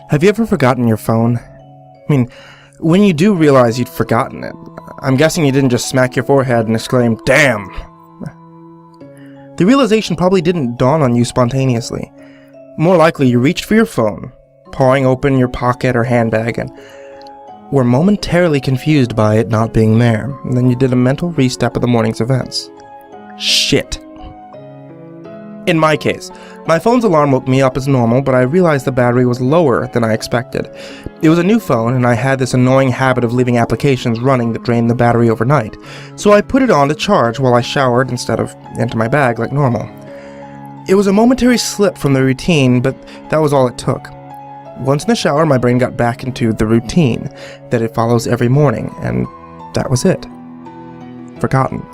Have you ever forgotten your phone? I mean, when you do realize you'd forgotten it, I'm guessing you didn't just smack your forehead and exclaim, "Damn!" The realization probably didn't dawn on you spontaneously. More likely, you reached for your phone, pawing open your pocket or handbag, and were momentarily confused by it not being there. And then you did a mental restep of the morning's events. Shit. In my case, my phone's alarm woke me up as normal, but I realized the battery was lower than I expected. It was a new phone, and I had this annoying habit of leaving applications running that drained the battery overnight, so I put it on to charge while I showered instead of into my bag like normal. It was a momentary slip from the routine, but that was all it took. Once in the shower, my brain got back into the routine that it follows every morning, and that was it. Forgotten.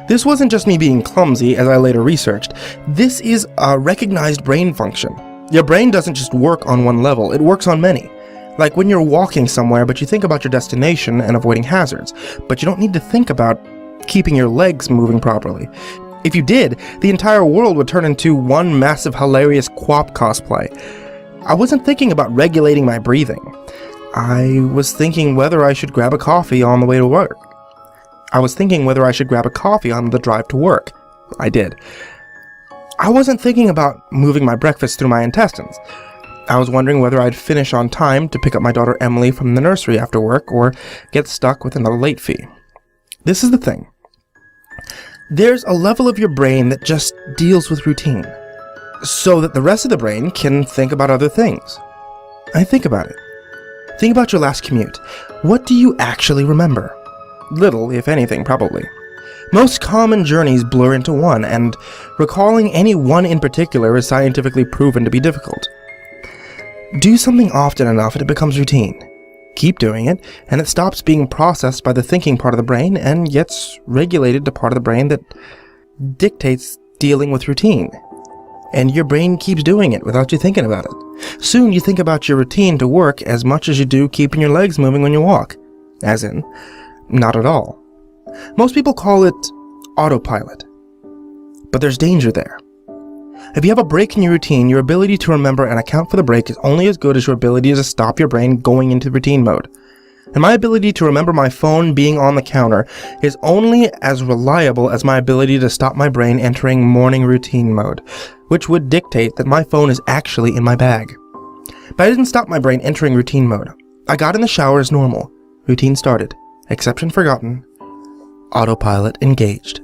This wasn't just me being clumsy, as I later researched. This is a recognized brain function. Your brain doesn't just work on one level, it works on many. Like when you're walking somewhere, but you think about your destination and avoiding hazards, but you don't need to think about keeping your legs moving properly. If you did, the entire world would turn into one massive hilarious Quap cosplay. I wasn't thinking about regulating my breathing. I was thinking whether I should grab a coffee on the way to work. I was thinking whether I should grab a coffee on the drive to work. I did. I wasn't thinking about moving my breakfast through my intestines. I was wondering whether I'd finish on time to pick up my daughter Emily from the nursery after work or get stuck with another late fee. This is the thing. There's a level of your brain that just deals with routine, so that the rest of the brain can think about other things. Think about it. Think about your last commute. What do you actually remember? Little, if anything, probably. Most common journeys blur into one, and recalling any one in particular is scientifically proven to be difficult. Do something often enough and it becomes routine. Keep doing it, and it stops being processed by the thinking part of the brain and gets regulated to part of the brain that dictates dealing with routine. And your brain keeps doing it without you thinking about it. Soon you think about your routine to work as much as you do keeping your legs moving when you walk. As in, not at all. Most people call it autopilot. But there's danger there. If you have a break in your routine, your ability to remember and account for the break is only as good as your ability to stop your brain going into routine mode. And my ability to remember my phone being on the counter is only as reliable as my ability to stop my brain entering morning routine mode, which would dictate that my phone is actually in my bag. But I didn't stop my brain entering routine mode. I got in the shower as normal. Routine started. Exception forgotten. Autopilot engaged.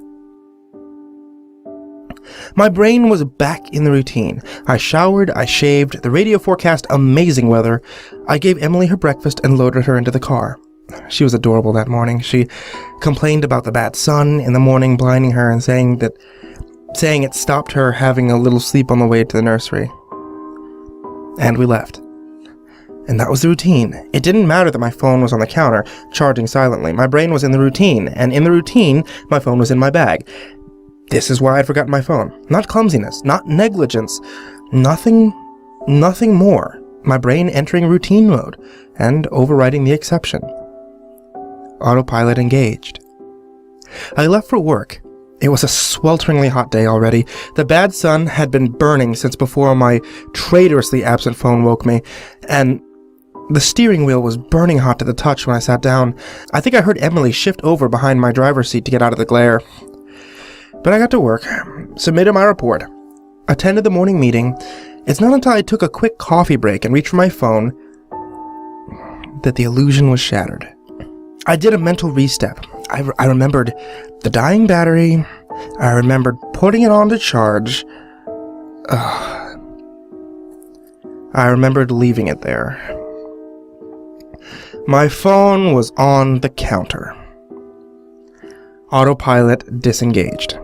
My brain was back in the routine. I showered, I shaved, the radio forecast amazing weather. I gave Emily her breakfast and loaded her into the car. She was adorable that morning. She complained about the bad sun in the morning blinding her and saying it stopped her having a little sleep on the way to the nursery. And we left. And that was the routine. It didn't matter that my phone was on the counter, charging silently. My brain was in the routine, and in the routine, my phone was in my bag. This is why I'd forgotten my phone. Not clumsiness, not negligence, nothing more. My brain entering routine mode and overriding the exception. Autopilot engaged. I left for work. It was a swelteringly hot day already. The bad sun had been burning since before my traitorously absent phone woke me, and the steering wheel was burning hot to the touch when I sat down. I think I heard Emily shift over behind my driver's seat to get out of the glare. But I got to work, submitted my report, attended the morning meeting. It's not until I took a quick coffee break and reached for my phone that the illusion was shattered. I did a mental restep. I remembered the dying battery. I remembered putting it on to charge. I remembered leaving it there. My phone was on the counter. Autopilot disengaged.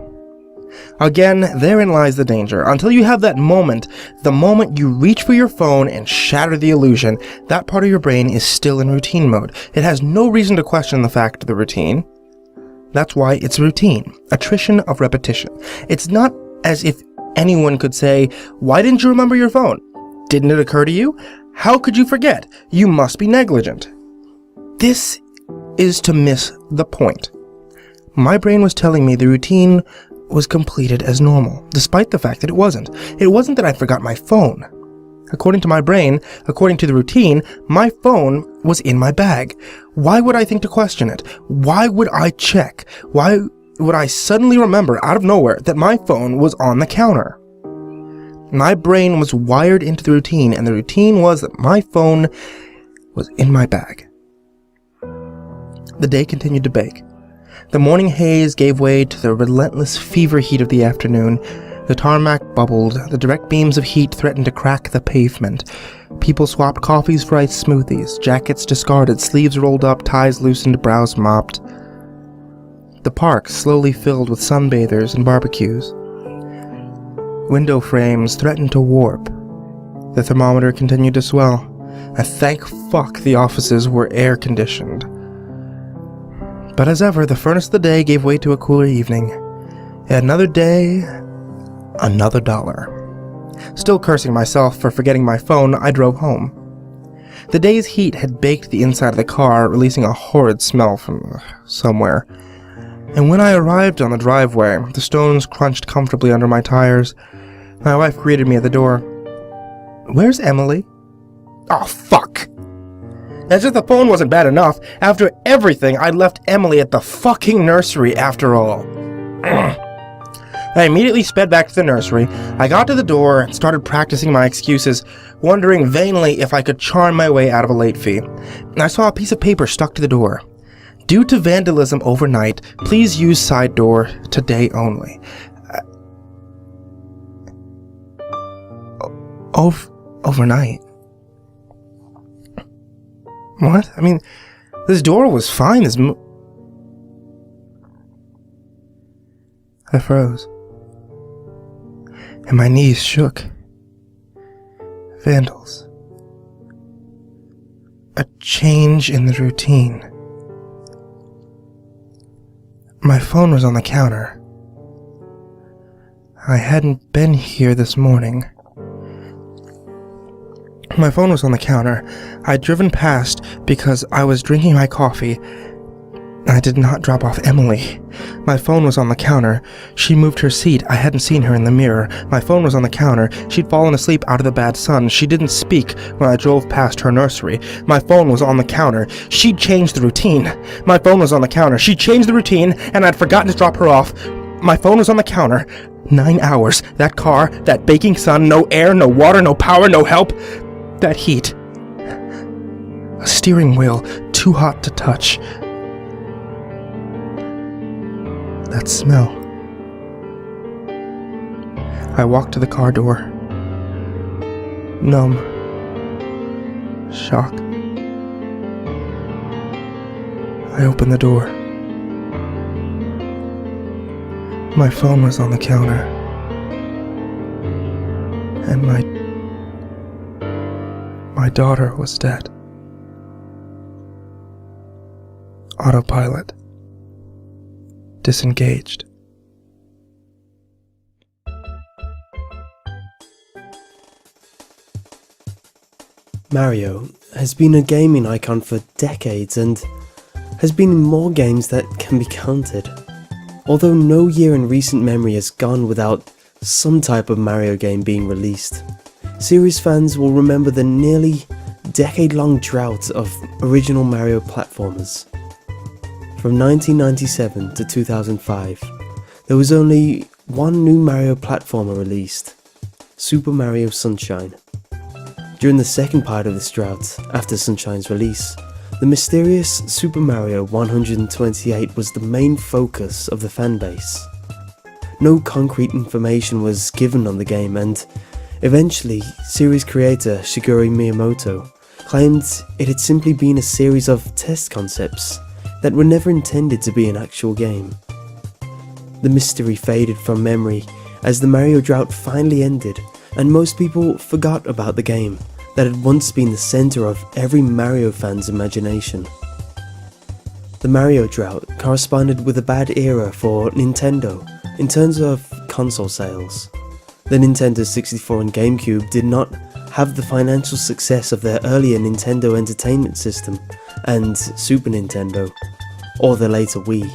Again, therein lies the danger. Until you have that moment, the moment you reach for your phone and shatter the illusion, that part of your brain is still in routine mode. It has no reason to question the fact of the routine. That's why it's routine. Attrition of repetition. It's not as if anyone could say, "Why didn't you remember your phone? Didn't it occur to you? How could you forget? You must be negligent." This is to miss the point. My brain was telling me the routine was completed as normal, despite the fact that it wasn't. It wasn't that I forgot my phone. According to my brain, according to the routine, my phone was in my bag. Why would I think to question it? Why would I check? Why would I suddenly remember out of nowhere that my phone was on the counter? My brain was wired into the routine, and the routine was that my phone was in my bag. The day continued to bake. The morning haze gave way to the relentless fever heat of the afternoon. The tarmac bubbled. The direct beams of heat threatened to crack the pavement. People swapped coffees for iced smoothies, jackets discarded, sleeves rolled up, ties loosened, brows mopped. The park slowly filled with sunbathers and barbecues. Window frames threatened to warp. The thermometer continued to swell. And thank fuck the offices were air-conditioned. But as ever, the furnace of the day gave way to a cooler evening. Another day, another dollar. Still cursing myself for forgetting my phone, I drove home. The day's heat had baked the inside of the car, releasing a horrid smell from somewhere. And when I arrived on the driveway, the stones crunched comfortably under my tires. My wife greeted me at the door. "Where's Emily?" "Oh, fuck!" As if the phone wasn't bad enough, after everything, I left Emily at the fucking nursery after all. I immediately sped back to the nursery. I got to the door and started practicing my excuses, wondering vainly if I could charm my way out of a late fee. I saw a piece of paper stuck to the door. "Due to vandalism overnight, please use side door today only." Overnight? What? I mean, this door was fine. I froze. And my knees shook. Vandals. A change in the routine. My phone was on the counter. I hadn't been here this morning. My phone was on the counter. I'd driven past because I was drinking my coffee. I did not drop off Emily. My phone was on the counter. She moved her seat. I hadn't seen her in the mirror. My phone was on the counter. She'd fallen asleep out of the bad sun. She didn't speak when I drove past her nursery. My phone was on the counter. She'd changed the routine. My phone was on the counter. She changed the routine, and I'd forgotten to drop her off. My phone was on the counter. 9 hours. That car, that baking sun, no air, no water, no power, no help. That heat. A steering wheel too hot to touch. That smell. I walked to the car door. Numb. Shock. I opened the door. My phone was on the counter. And my daughter was dead. Autopilot. Disengaged. Mario has been a gaming icon for decades and has been in more games that can be counted. Although no year in recent memory has gone without some type of Mario game being released, series fans will remember the nearly decade-long drought of original Mario platformers. From 1997 to 2005, there was only one new Mario platformer released, Super Mario Sunshine. During the second part of this drought, after Sunshine's release, the mysterious Super Mario 128 was the main focus of the fanbase. No concrete information was given on the game, and eventually, series creator Shigeru Miyamoto claimed it had simply been a series of test concepts that were never intended to be an actual game. The mystery faded from memory as the Mario drought finally ended, and most people forgot about the game that had once been the center of every Mario fan's imagination. The Mario drought corresponded with a bad era for Nintendo in terms of console sales. The Nintendo 64 and GameCube did not have the financial success of their earlier Nintendo Entertainment System and Super Nintendo, or the later Wii.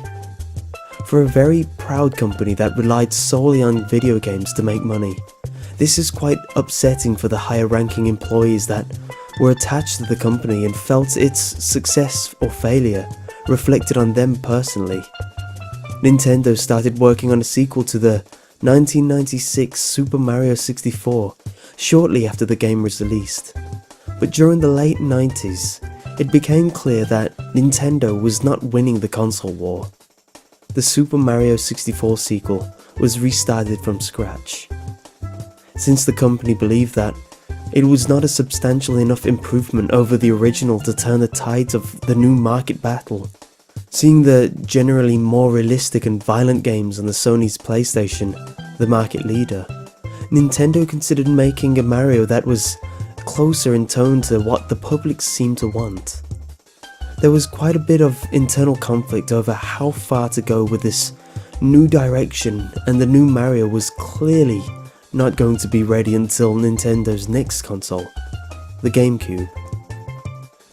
For a very proud company that relied solely on video games to make money, this is quite upsetting for the higher ranking employees that were attached to the company and felt its success or failure reflected on them personally. Nintendo started working on a sequel to the 1996 Super Mario 64 shortly after the game was released, but during the late 90s, it became clear that Nintendo was not winning the console war. The Super Mario 64 sequel was restarted from scratch. Since the company believed that it was not a substantial enough improvement over the original to turn the tides of the new market battle, seeing the generally more realistic and violent games on the Sony's PlayStation, the market leader, Nintendo considered making a Mario that was closer in tone to what the public seemed to want. There was quite a bit of internal conflict over how far to go with this new direction, and the new Mario was clearly not going to be ready until Nintendo's next console, the GameCube.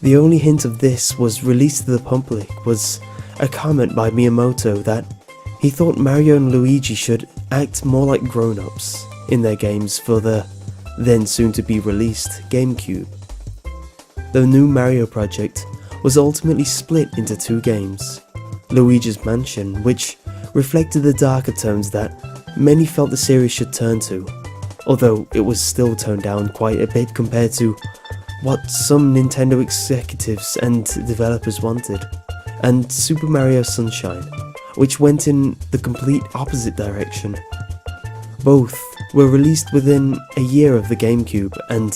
The only hint of this was released to the public was a comment by Miyamoto that he thought Mario and Luigi should act more like grown-ups in their games for the then soon to be released GameCube. The new Mario project was ultimately split into two games, Luigi's Mansion, which reflected the darker tones that many felt the series should turn to, although it was still toned down quite a bit compared to what some Nintendo executives and developers wanted, and Super Mario Sunshine, which went in the complete opposite direction. Both were released within a year of the GameCube, and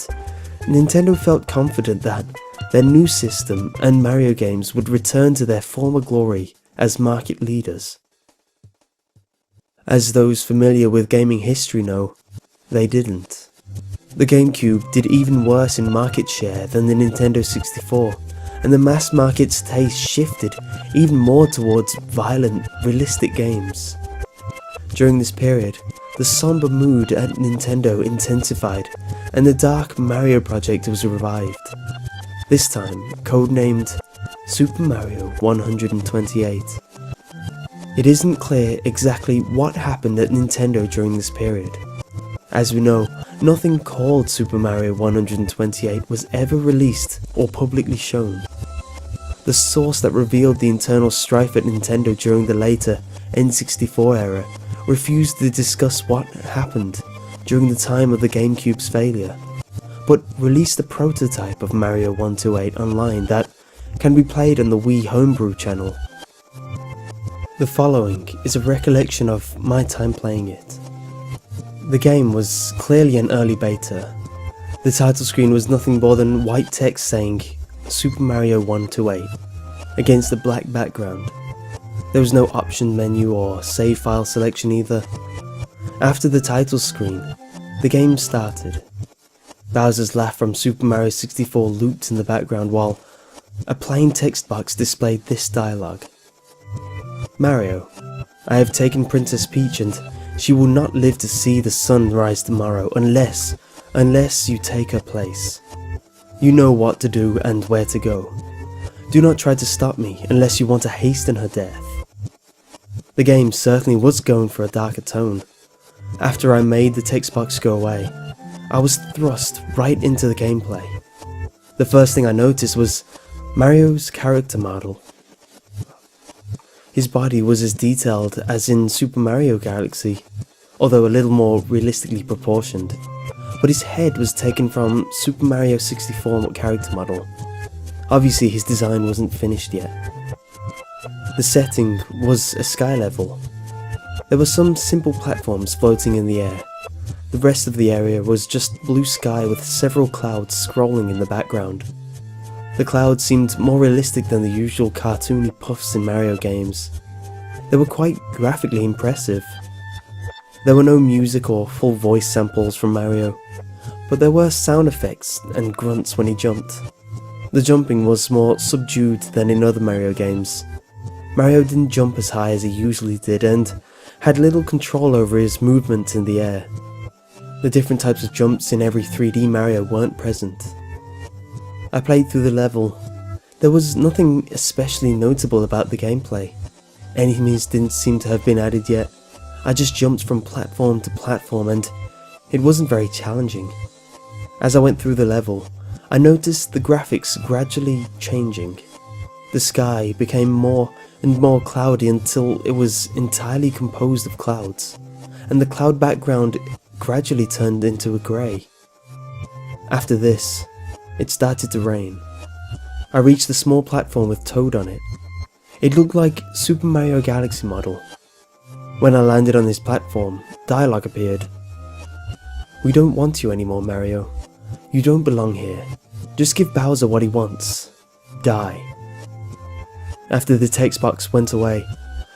Nintendo felt confident that their new system and Mario games would return to their former glory as market leaders. As those familiar with gaming history know, they didn't. The GameCube did even worse in market share than the Nintendo 64, and the mass market's taste shifted even more towards violent, realistic games. During this period, the somber mood at Nintendo intensified, and the dark Mario project was revived. This time, codenamed Super Mario 128. It isn't clear exactly what happened at Nintendo during this period. As we know, nothing called Super Mario 128 was ever released or publicly shown. The source that revealed the internal strife at Nintendo during the later N64 era refused to discuss what happened during the time of the GameCube's failure, but released a prototype of Mario 128 online that can be played on the Wii Homebrew channel. The following is a recollection of my time playing it. The game was clearly an early beta. The title screen was nothing more than white text saying Super Mario 128 against a black background. There was no option menu or save file selection either. After the title screen, the game started. Bowser's laugh from Super Mario 64 looped in the background while a plain text box displayed this dialogue. Mario, I have taken Princess Peach and she will not live to see the sun rise tomorrow unless you take her place. You know what to do and where to go. Do not try to stop me unless you want to hasten her death. The game certainly was going for a darker tone. After I made the text box go away, I was thrust right into the gameplay. The first thing I noticed was Mario's character model. His body was as detailed as in Super Mario Galaxy, although a little more realistically proportioned, but his head was taken from Super Mario 64 character model. Obviously his design wasn't finished yet. The setting was a sky level. There were some simple platforms floating in the air. The rest of the area was just blue sky with several clouds scrolling in the background. The clouds seemed more realistic than the usual cartoony puffs in Mario games. They were quite graphically impressive. There were no music or full voice samples from Mario, but there were sound effects and grunts when he jumped. The jumping was more subdued than in other Mario games. Mario didn't jump as high as he usually did and had little control over his movement in the air. The different types of jumps in every 3D Mario weren't present. I played through the level. There was nothing especially notable about the gameplay. enemies didn't seem to have been added yet. I just jumped from platform to platform and it wasn't very challenging. As I went through the level, I noticed the graphics gradually changing. The sky became more and more cloudy until it was entirely composed of clouds, and the cloud background gradually turned into a grey. After this, it started to rain. I reached the small platform with Toad on it. It looked like Super Mario Galaxy model. When I landed on this platform, dialogue appeared. "We don't want you anymore, Mario. You don't belong here. Just give Bowser what he wants. Die." After the text box went away,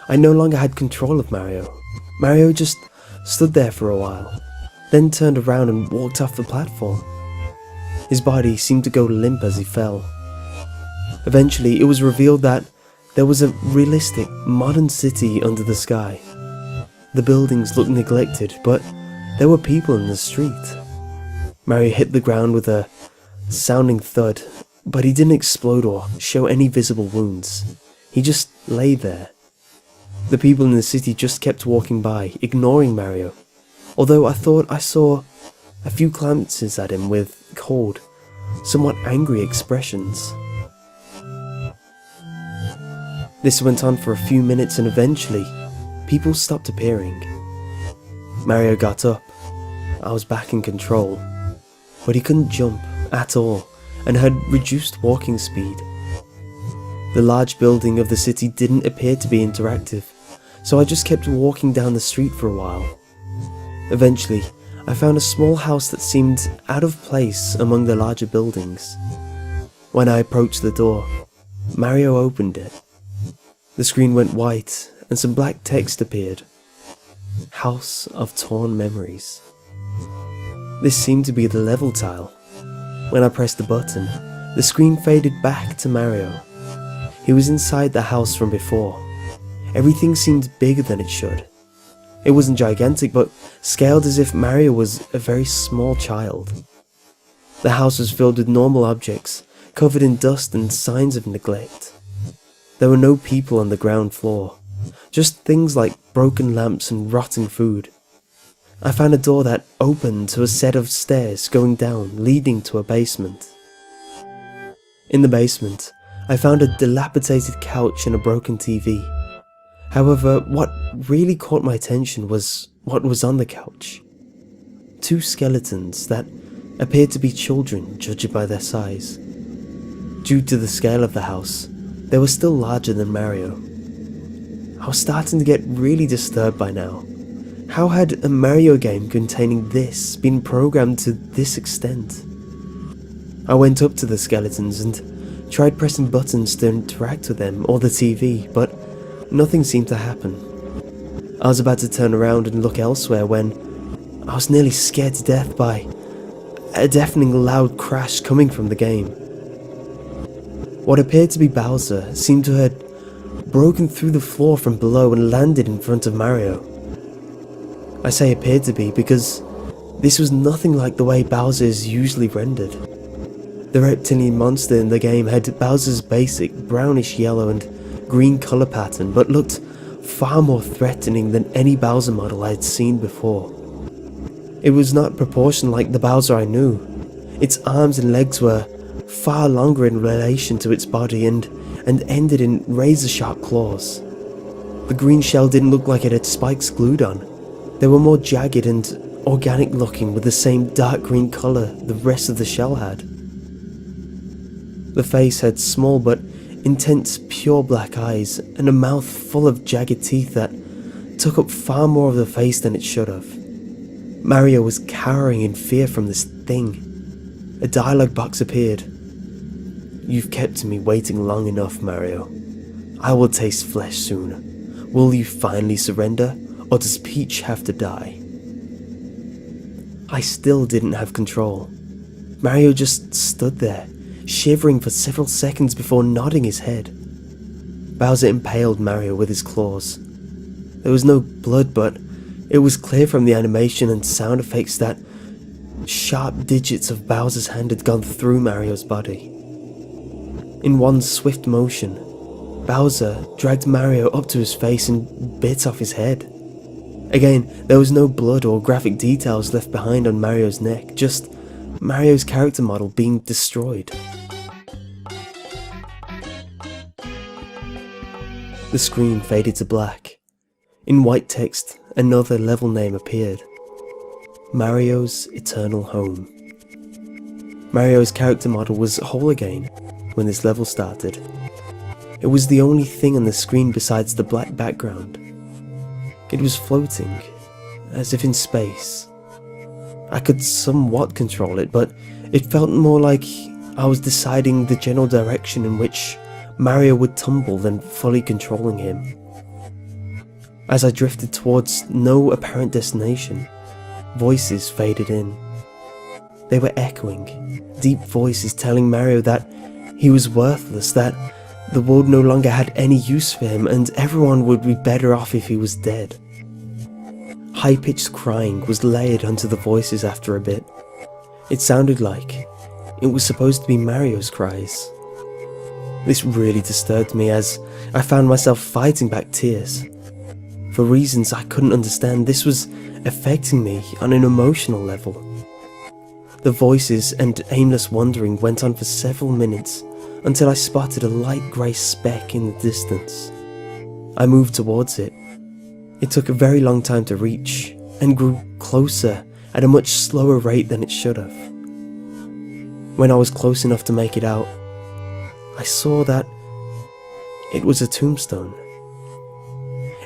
I no longer had control of Mario. Mario just stood there for a while, then turned around and walked off the platform. His body seemed to go limp as he fell. Eventually, it was revealed that there was a realistic, modern city under the sky. The buildings looked neglected, but there were people in the street. Mario hit the ground with a sounding thud, but he didn't explode or show any visible wounds. He just lay there. The people in the city just kept walking by, ignoring Mario, although I thought I saw a few glances at him with cold, somewhat angry expressions. This went on for a few minutes and eventually, people stopped appearing. Mario got up. I was back in control, but he couldn't jump at all and had reduced walking speed. The large building of the city didn't appear to be interactive, so I just kept walking down the street for a while. Eventually, I found a small house that seemed out of place among the larger buildings. When I approached the door, Mario opened it. The screen went white and some black text appeared. House of Torn Memories. This seemed to be the level tile. When I pressed the button, the screen faded back to Mario. He was inside the house from before. Everything seemed bigger than it should. It wasn't gigantic, but scaled as if Mario was a very small child. The house was filled with normal objects, covered in dust and signs of neglect. There were no people on the ground floor, just things like broken lamps and rotting food. I found a door that opened to a set of stairs going down, leading to a basement. In the basement, I found a dilapidated couch and a broken TV. However, what really caught my attention was what was on the couch. Two skeletons that appeared to be children, judging by their size. Due to the scale of the house, they were still larger than Mario. I was starting to get really disturbed by now. How had a Mario game containing this been programmed to this extent? I went up to the skeletons and tried pressing buttons to interact with them or the TV, but nothing seemed to happen. I was about to turn around and look elsewhere when I was nearly scared to death by a deafening loud crash coming from the game. What appeared to be Bowser seemed to have broken through the floor from below and landed in front of Mario. I say appeared to be because this was nothing like the way Bowser is usually rendered. The reptilian monster in the game had Bowser's basic brownish yellow and green colour pattern, but looked far more threatening than any Bowser model I had seen before. It was not proportioned like the Bowser I knew. Its arms and legs were far longer in relation to its body and ended in razor-sharp claws. The green shell didn't look like it had spikes glued on. They were more jagged and organic looking with the same dark green colour the rest of the shell had. The face had small but intense pure black eyes and a mouth full of jagged teeth that took up far more of the face than it should have. Mario was cowering in fear from this thing. A dialogue box appeared. "You've kept me waiting long enough, Mario. I will taste flesh soon. Will you finally surrender, or does Peach have to die?" I still didn't have control. Mario just stood there, shivering for several seconds before nodding his head. Bowser impaled Mario with his claws. There was no blood, but it was clear from the animation and sound effects that sharp digits of Bowser's hand had gone through Mario's body. In one swift motion, Bowser dragged Mario up to his face and bit off his head. Again, there was no blood or graphic details left behind on Mario's neck, just Mario's character model being destroyed. The screen faded to black. In white text, another level name appeared. Mario's Eternal Home. Mario's character model was whole again when this level started. It was the only thing on the screen besides the black background. It was floating, as if in space. I could somewhat control it, but it felt more like I was deciding the general direction in which Mario would tumble than fully controlling him. As I drifted towards no apparent destination, voices faded in. They were echoing, deep voices telling Mario that he was worthless, that the world no longer had any use for him, and everyone would be better off if he was dead. High-pitched crying was layered onto the voices after a bit. It sounded like it was supposed to be Mario's cries. This really disturbed me as I found myself fighting back tears. For reasons I couldn't understand, this was affecting me on an emotional level. The voices and aimless wandering went on for several minutes until I spotted a light grey speck in the distance. I moved towards it. It took a very long time to reach and grew closer at a much slower rate than it should have. When I was close enough to make it out, I saw that it was a tombstone.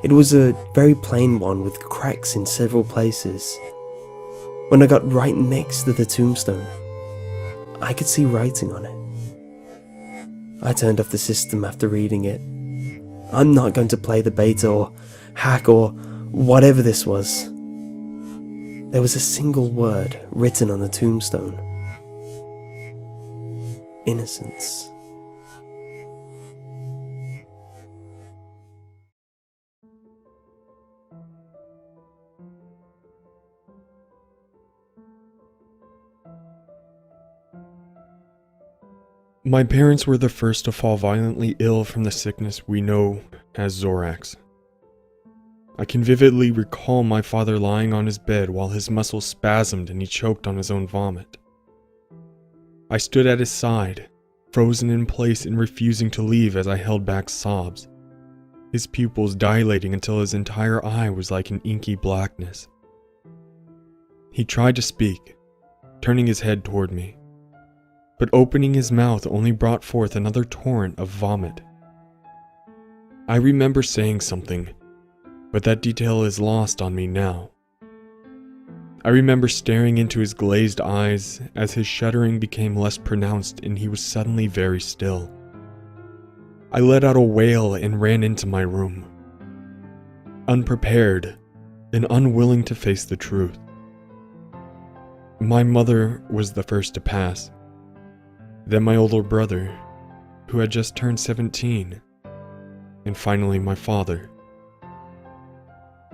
It was a very plain one with cracks in several places. When I got right next to the tombstone, I could see writing on it. I turned off the system after reading it. I'm not going to play the beta or hack or whatever this was. There was a single word written on the tombstone. Innocence. My parents were the first to fall violently ill from the sickness we know as XoraX. I can vividly recall my father lying on his bed while his muscles spasmed and he choked on his own vomit. I stood at his side, frozen in place and refusing to leave as I held back sobs, his pupils dilating until his entire eye was like an inky blackness. He tried to speak, turning his head toward me, but opening his mouth only brought forth another torrent of vomit. I remember saying something, but that detail is lost on me now. I remember staring into his glazed eyes as his shuddering became less pronounced and he was suddenly very still. I let out a wail and ran into my room, unprepared and unwilling to face the truth. My mother was the first to pass. Then my older brother, who had just turned 17, and finally my father.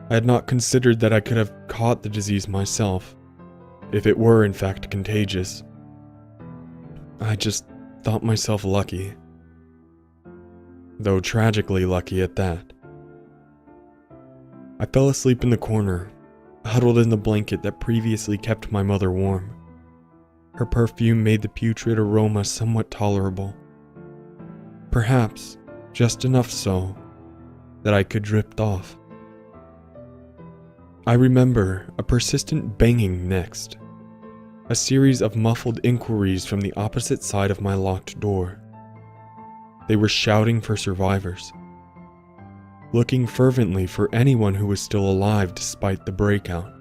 I had not considered that I could have caught the disease myself, if it were in fact contagious. I just thought myself lucky, though tragically lucky at that. I fell asleep in the corner, huddled in the blanket that previously kept my mother warm. Her perfume made the putrid aroma somewhat tolerable. Perhaps just enough so that I could drift off. I remember a persistent banging next, a series of muffled inquiries from the opposite side of my locked door. They were shouting for survivors, looking fervently for anyone who was still alive despite the breakout.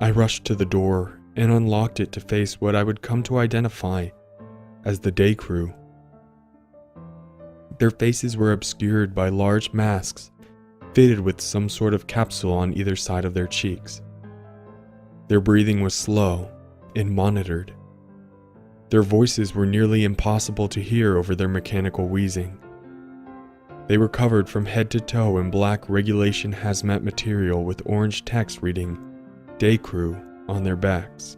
I rushed to the door and unlocked it to face what I would come to identify as the day crew. Their faces were obscured by large masks fitted with some sort of capsule on either side of their cheeks. Their breathing was slow and monitored. Their voices were nearly impossible to hear over their mechanical wheezing. They were covered from head to toe in black regulation hazmat material with orange text reading "Day Crew" on their backs.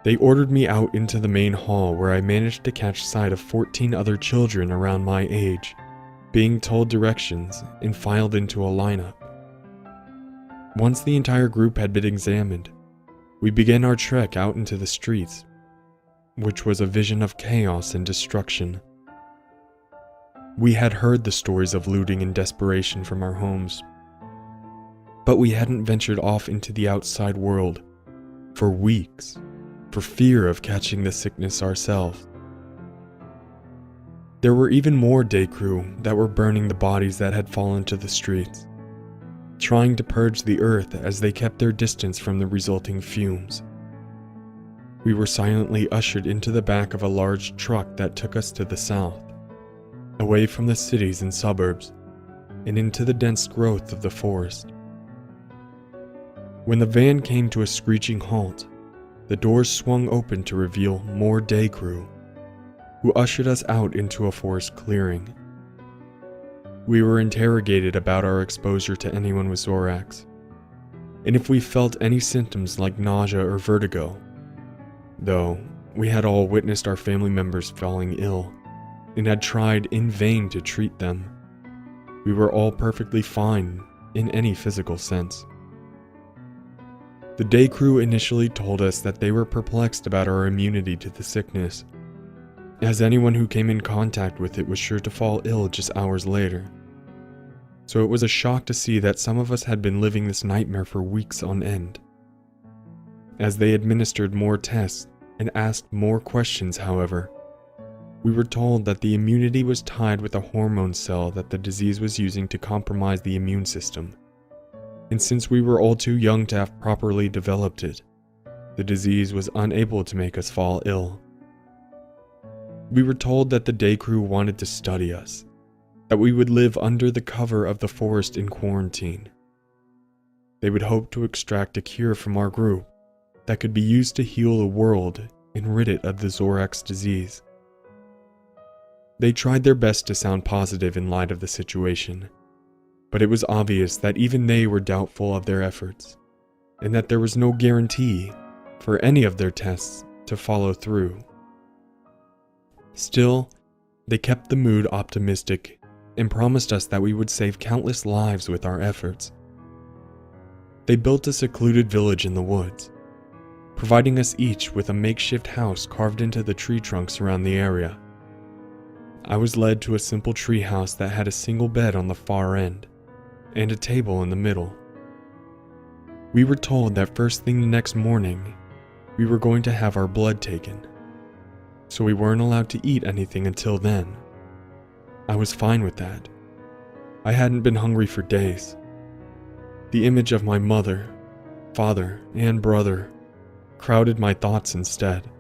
They ordered me out into the main hall, where I managed to catch sight of 14 other children around my age, being told directions and filed into a lineup. Once the entire group had been examined, we began our trek out into the streets, which was a vision of chaos and destruction. We had heard the stories of looting and desperation from our homes, but we hadn't ventured off into the outside world for weeks, for fear of catching the sickness ourselves. There were even more day crew that were burning the bodies that had fallen to the streets, trying to purge the earth as they kept their distance from the resulting fumes. We were silently ushered into the back of a large truck that took us to the south, away from the cities and suburbs, and into the dense growth of the forest. When the van came to a screeching halt, the doors swung open to reveal more day crew, who ushered us out into a forest clearing. We were interrogated about our exposure to anyone with XoraX, and if we felt any symptoms like nausea or vertigo, though we had all witnessed our family members falling ill and had tried in vain to treat them. We were all perfectly fine in any physical sense. The day crew initially told us that they were perplexed about our immunity to the sickness, as anyone who came in contact with it was sure to fall ill just hours later. So it was a shock to see that some of us had been living this nightmare for weeks on end. As they administered more tests and asked more questions, however, we were told that the immunity was tied with a hormone cell that the disease was using to compromise the immune system. And since we were all too young to have properly developed it, the disease was unable to make us fall ill. We were told that the day crew wanted to study us, that we would live under the cover of the forest in quarantine. They would hope to extract a cure from our group that could be used to heal the world and rid it of the XoraX disease. They tried their best to sound positive in light of the situation, but it was obvious that even they were doubtful of their efforts, and that there was no guarantee for any of their tests to follow through. Still, they kept the mood optimistic and promised us that we would save countless lives with our efforts. They built a secluded village in the woods, providing us each with a makeshift house carved into the tree trunks around the area. I was led to a simple tree house that had a single bed on the far end and a table in the middle. We were told that first thing the next morning, we were going to have our blood taken, so we weren't allowed to eat anything until then. I was fine with that. I hadn't been hungry for days. The image of my mother, father, and brother crowded my thoughts instead.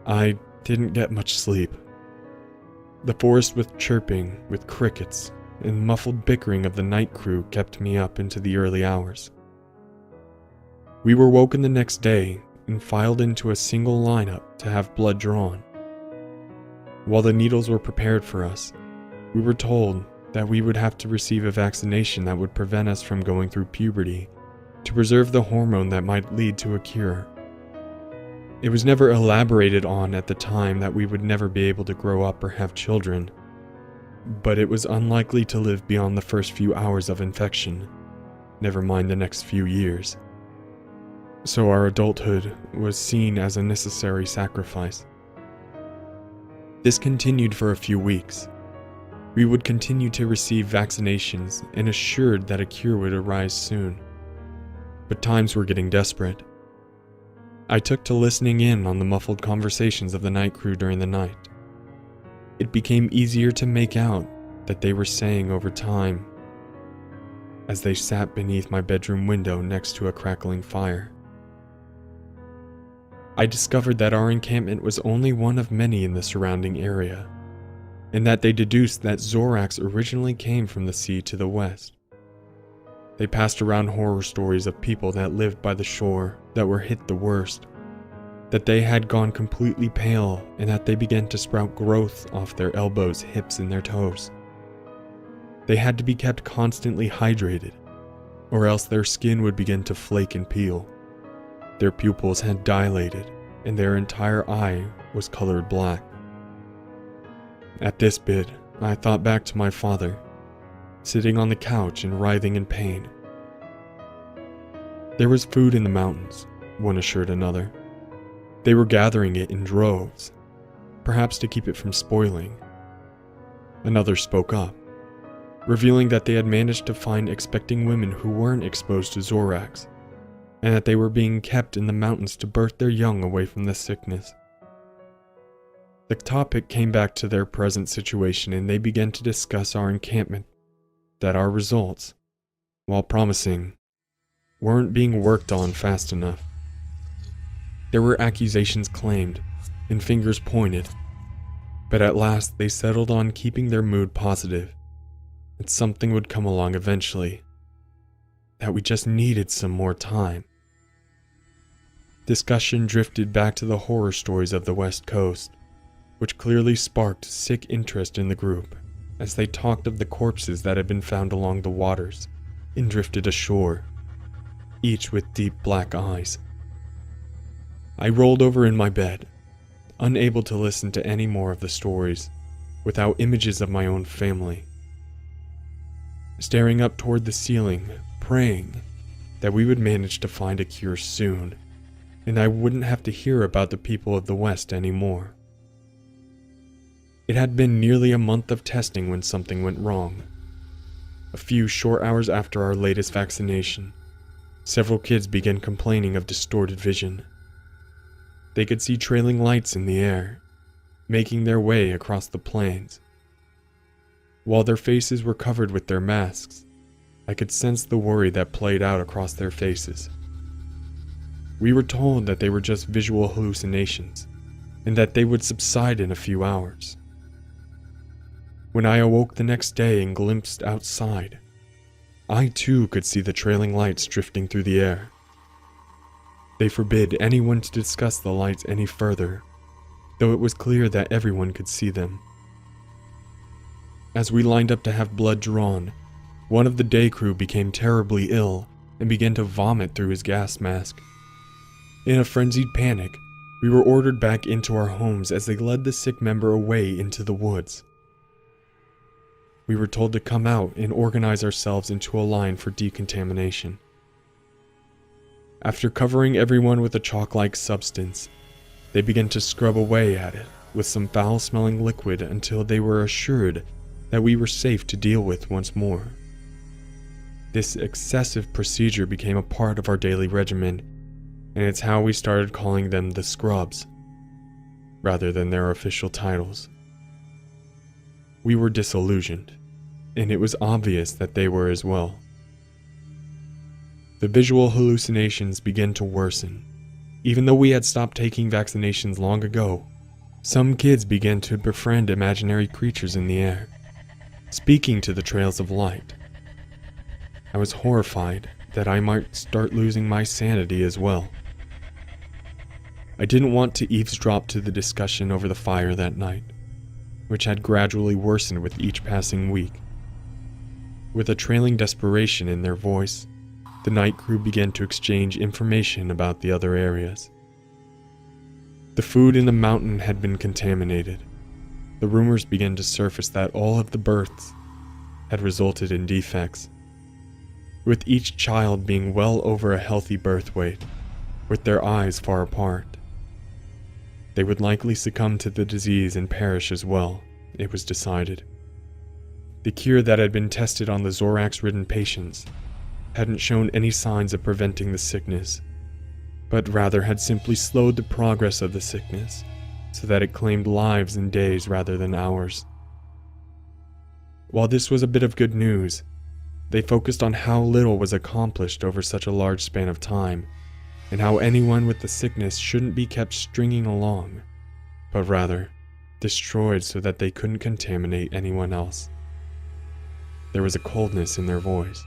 I didn't get much sleep. The forest with chirping, with crickets, and muffled bickering of the night crew kept me up into the early hours. We were woken the next day and filed into a single lineup to have blood drawn. While the needles were prepared for us, we were told that we would have to receive a vaccination that would prevent us from going through puberty to preserve the hormone that might lead to a cure. It was never elaborated on at the time that we would never be able to grow up or have children, but it was unlikely to live beyond the first few hours of infection, never mind the next few years. So our adulthood was seen as a necessary sacrifice. This continued for a few weeks. We would continue to receive vaccinations and assured that a cure would arise soon. But times were getting desperate. I took to listening in on the muffled conversations of the night crew during the night. It became easier to make out that they were saying over time as they sat beneath my bedroom window next to a crackling fire. I discovered that our encampment was only one of many in the surrounding area, and that they deduced that XoraX originally came from the sea to the west. They passed around horror stories of people that lived by the shore that were hit the worst, that they had gone completely pale and that they began to sprout growth off their elbows, hips, and their toes. They had to be kept constantly hydrated, or else their skin would begin to flake and peel. Their pupils had dilated, and their entire eye was colored black. At this bit, I thought back to my father, sitting on the couch and writhing in pain. There was food in the mountains, one assured another. They were gathering it in droves, perhaps to keep it from spoiling. Another spoke up, revealing that they had managed to find expecting women who weren't exposed to XoraX, and that they were being kept in the mountains to birth their young away from the sickness. The topic came back to their present situation, and they began to discuss our encampment, that our results, while promising, weren't being worked on fast enough. There were accusations claimed, and fingers pointed, but at last they settled on keeping their mood positive, that something would come along eventually, that we just needed some more time. Discussion drifted back to the horror stories of the West Coast, which clearly sparked sick interest in the group as they talked of the corpses that had been found along the waters and drifted ashore, each with deep black eyes. I rolled over in my bed, unable to listen to any more of the stories without images of my own family. Staring up toward the ceiling, praying that we would manage to find a cure soon, and I wouldn't have to hear about the people of the West anymore. It had been nearly a month of testing when something went wrong. A few short hours after our latest vaccination, several kids began complaining of distorted vision. They could see trailing lights in the air, making their way across the plains. While their faces were covered with their masks, I could sense the worry that played out across their faces. We were told that they were just visual hallucinations, and that they would subside in a few hours. When I awoke the next day and glimpsed outside, I too could see the trailing lights drifting through the air. They forbid anyone to discuss the lights any further, though it was clear that everyone could see them. As we lined up to have blood drawn, one of the day crew became terribly ill and began to vomit through his gas mask. In a frenzied panic, we were ordered back into our homes as they led the sick member away into the woods. We were told to come out and organize ourselves into a line for decontamination. After covering everyone with a chalk-like substance, they began to scrub away at it with some foul-smelling liquid until they were assured that we were safe to deal with once more. This excessive procedure became a part of our daily regimen, and it's how we started calling them the Scrubs, rather than their official titles. We were disillusioned, and it was obvious that they were as well. The visual hallucinations began to worsen. Even though we had stopped taking vaccinations long ago, some kids began to befriend imaginary creatures in the air, speaking to the trails of light. I was horrified that I might start losing my sanity as well. I didn't want to eavesdrop to the discussion over the fire that night, which had gradually worsened with each passing week. With a trailing desperation in their voice, the night crew began to exchange information about the other areas. The food in the mountain had been contaminated. The rumors began to surface that all of the births had resulted in defects, with each child being well over a healthy birth weight, with their eyes far apart. They would likely succumb to the disease and perish as well, it was decided. The cure that had been tested on the XoraX-ridden patients hadn't shown any signs of preventing the sickness, but rather had simply slowed the progress of the sickness, so that it claimed lives in days rather than hours. While this was a bit of good news, they focused on how little was accomplished over such a large span of time, and how anyone with the sickness shouldn't be kept stringing along, but rather destroyed so that they couldn't contaminate anyone else. There was a coldness in their voice.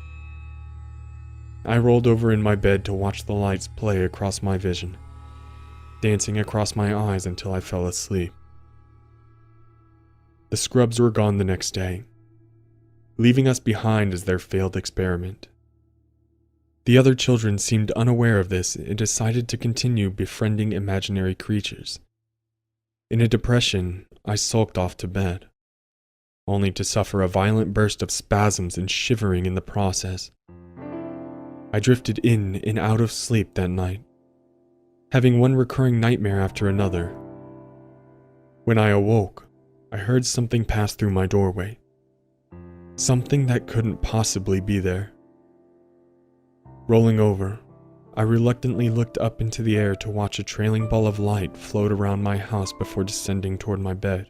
I rolled over in my bed to watch the lights play across my vision, dancing across my eyes until I fell asleep. The Scrubs were gone the next day, leaving us behind as their failed experiment. The other children seemed unaware of this and decided to continue befriending imaginary creatures. In a depression, I sulked off to bed, only to suffer a violent burst of spasms and shivering in the process. I drifted in and out of sleep that night, having one recurring nightmare after another. When I awoke, I heard something pass through my doorway. Something that couldn't possibly be there. Rolling over, I reluctantly looked up into the air to watch a trailing ball of light float around my house before descending toward my bed.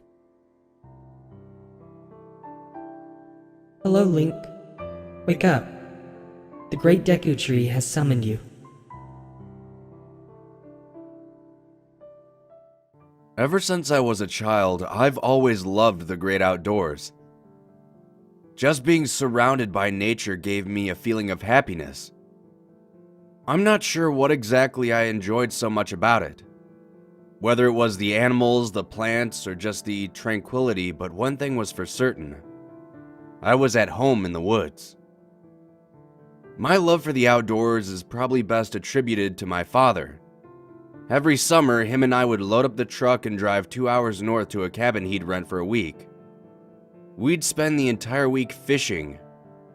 Hello, Link. Wake up. The Great Deku Tree has summoned you. Ever since I was a child, I've always loved the great outdoors. Just being surrounded by nature gave me a feeling of happiness. I'm not sure what exactly I enjoyed so much about it. Whether it was the animals, the plants, or just the tranquility, but one thing was for certain. I was at home in the woods. My love for the outdoors is probably best attributed to my father. Every summer, him and I would load up the truck and drive 2 hours north to a cabin he'd rent for a week. We'd spend the entire week fishing,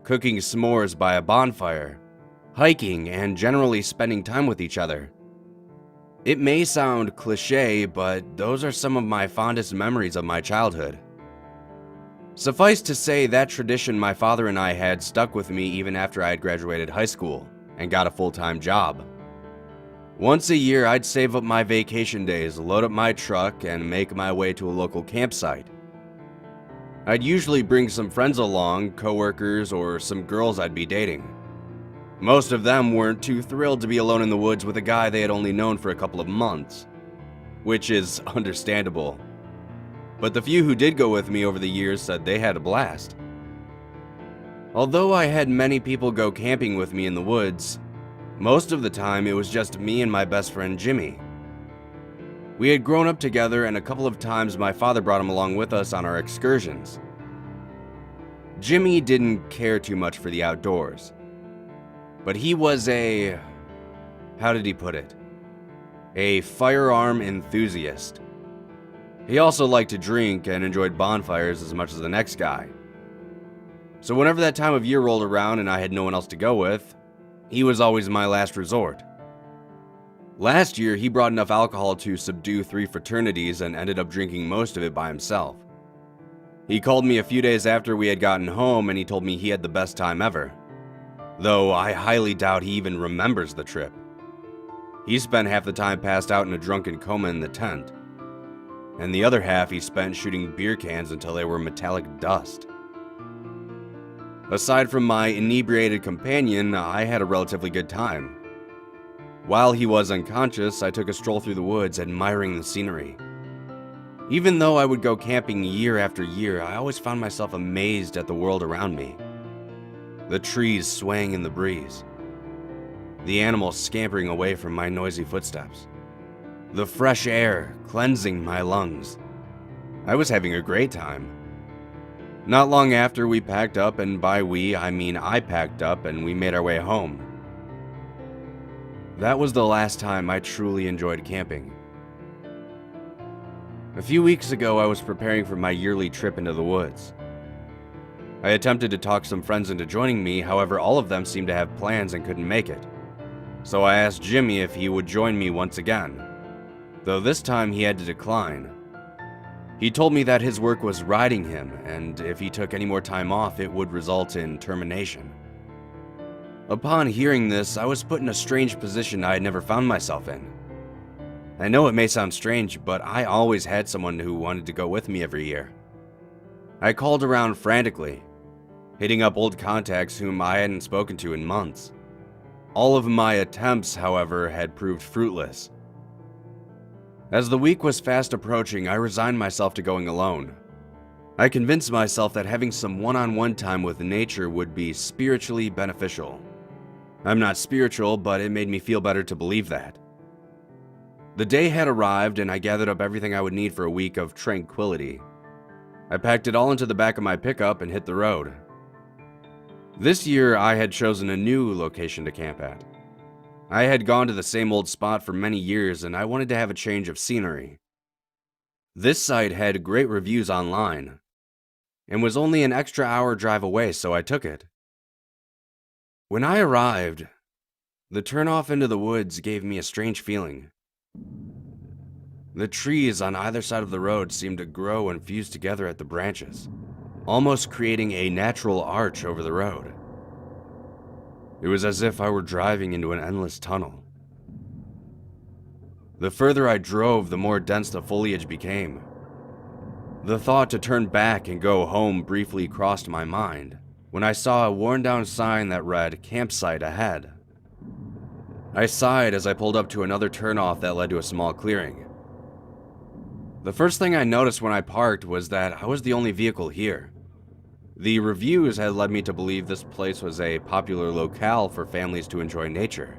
cooking s'mores by a bonfire, hiking, and generally spending time with each other. It may sound cliche, but those are some of my fondest memories of my childhood. Suffice to say, that tradition my father and I had stuck with me even after I had graduated high school and got a full-time job. Once a year, I'd save up my vacation days, load up my truck, and make my way to a local campsite. I'd usually bring some friends along, coworkers, or some girls I'd be dating. Most of them weren't too thrilled to be alone in the woods with a guy they had only known for a couple of months, which is understandable. But the few who did go with me over the years said they had a blast. Although I had many people go camping with me in the woods, most of the time it was just me and my best friend Jimmy. We had grown up together, and a couple of times my father brought him along with us on our excursions. Jimmy didn't care too much for the outdoors, but he was how did he put it? A firearm enthusiast. He also liked to drink and enjoyed bonfires as much as the next guy. So whenever that time of year rolled around and I had no one else to go with, he was always my last resort. Last year, he brought enough alcohol to subdue 3 fraternities and ended up drinking most of it by himself. He called me a few days after we had gotten home and he told me he had the best time ever, though I highly doubt he even remembers the trip. He spent half the time passed out in a drunken coma in the tent, and the other half he spent shooting beer cans until they were metallic dust. Aside from my inebriated companion, I had a relatively good time. While he was unconscious, I took a stroll through the woods, admiring the scenery. Even though I would go camping year after year, I always found myself amazed at the world around me. The trees swaying in the breeze. The animals scampering away from my noisy footsteps. The fresh air cleansing my lungs. I was having a great time. Not long after, we packed up, and by we, I mean I packed up and we made our way home. That was the last time I truly enjoyed camping. A few weeks ago, I was preparing for my yearly trip into the woods. I attempted to talk some friends into joining me, however, all of them seemed to have plans and couldn't make it. So I asked Jimmy if he would join me once again, though this time he had to decline. He told me that his work was riding him, and if he took any more time off, it would result in termination. Upon hearing this, I was put in a strange position I had never found myself in. I know it may sound strange, but I always had someone who wanted to go with me every year. I called around frantically, hitting up old contacts whom I hadn't spoken to in months. All of my attempts, however, had proved fruitless. As the week was fast approaching, I resigned myself to going alone. I convinced myself that having some one-on-one time with nature would be spiritually beneficial. I'm not spiritual, but it made me feel better to believe that. The day had arrived, and I gathered up everything I would need for a week of tranquility. I packed it all into the back of my pickup and hit the road. This year, I had chosen a new location to camp at. I had gone to the same old spot for many years, and I wanted to have a change of scenery. This site had great reviews online, and was only an extra hour drive away, so I took it. When I arrived, the turnoff into the woods gave me a strange feeling. The trees on either side of the road seemed to grow and fuse together at the branches, almost creating a natural arch over the road. It was as if I were driving into an endless tunnel. The further I drove, the more dense the foliage became. The thought to turn back and go home briefly crossed my mind when I saw a worn-down sign that read "Campsite ahead." I sighed as I pulled up to another turnoff that led to a small clearing. The first thing I noticed when I parked was that I was the only vehicle here. The reviews had led me to believe this place was a popular locale for families to enjoy nature.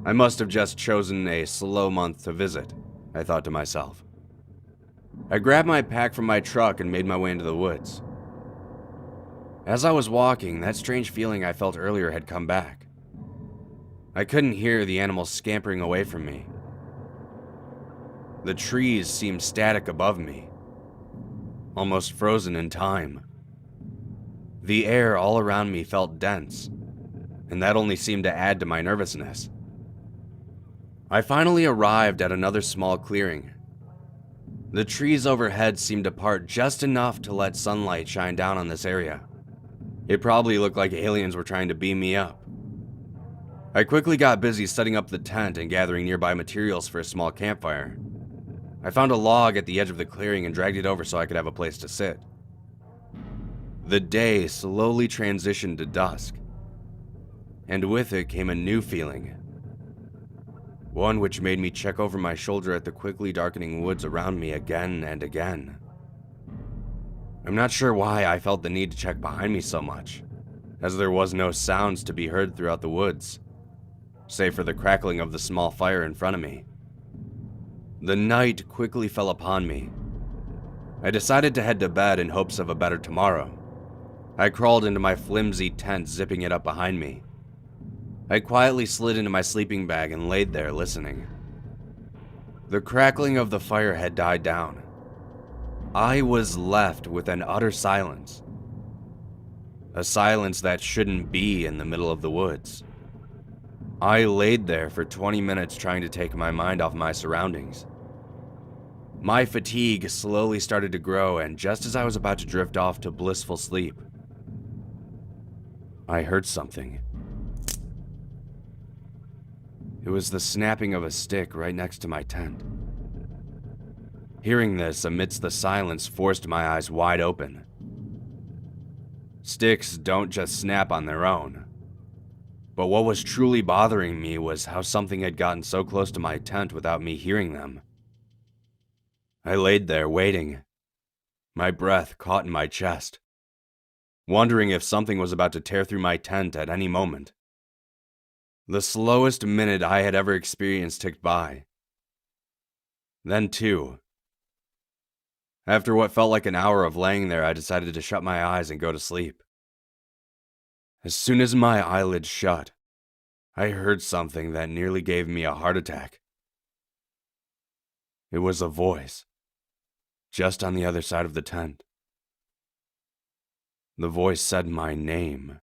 I must have just chosen a slow month to visit, I thought to myself. I grabbed my pack from my truck and made my way into the woods. As I was walking, that strange feeling I felt earlier had come back. I couldn't hear the animals scampering away from me. The trees seemed static above me, almost frozen in time. The air all around me felt dense, and that only seemed to add to my nervousness. I finally arrived at another small clearing. The trees overhead seemed to part just enough to let sunlight shine down on this area. It probably looked like aliens were trying to beam me up. I quickly got busy setting up the tent and gathering nearby materials for a small campfire. I found a log at the edge of the clearing and dragged it over so I could have a place to sit. The day slowly transitioned to dusk, and with it came a new feeling. One which made me check over my shoulder at the quickly darkening woods around me again and again. I'm not sure why I felt the need to check behind me so much, as there was no sounds to be heard throughout the woods, save for the crackling of the small fire in front of me. The night quickly fell upon me. I decided to head to bed in hopes of a better tomorrow. I crawled into my flimsy tent, zipping it up behind me. I quietly slid into my sleeping bag and laid there listening. The crackling of the fire had died down. I was left with an utter silence. A silence that shouldn't be in the middle of the woods. I laid there for 20 minutes trying to take my mind off my surroundings. My fatigue slowly started to grow, and just as I was about to drift off to blissful sleep, I heard something. It was the snapping of a stick right next to my tent. Hearing this amidst the silence forced my eyes wide open. Sticks don't just snap on their own. But what was truly bothering me was how something had gotten so close to my tent without me hearing them. I laid there waiting, my breath caught in my chest, wondering if something was about to tear through my tent at any moment. The slowest minute I had ever experienced ticked by. Then two. After what felt like an hour of laying there, I decided to shut my eyes and go to sleep. As soon as my eyelids shut, I heard something that nearly gave me a heart attack. It was a voice, just on the other side of the tent. The voice said my name.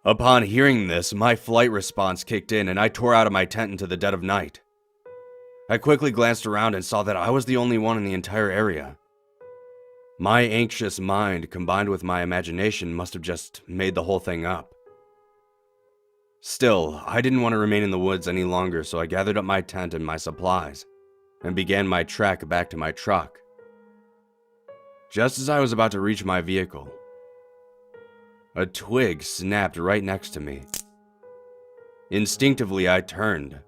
Upon hearing this, my flight response kicked in and I tore out of my tent into the dead of night. I quickly glanced around and saw that I was the only one in the entire area. My anxious mind combined with my imagination must have just made the whole thing up. Still, I didn't want to remain in the woods any longer, so I gathered up my tent and my supplies and began my trek back to my truck. Just as I was about to reach my vehicle, a twig snapped right next to me. Instinctively, I turned,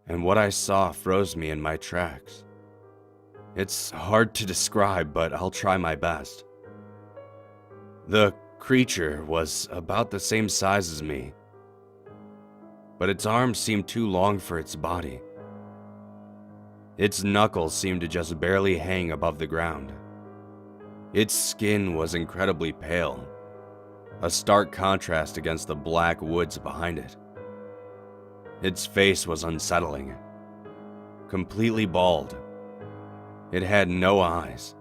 and what I saw froze me in my tracks. It's hard to describe, but I'll try my best. The creature was about the same size as me, but its arms seemed too long for its body. Its knuckles seemed to just barely hang above the ground. Its skin was incredibly pale, a stark contrast against the black woods behind it. Its face was unsettling, completely bald. It had no eyes,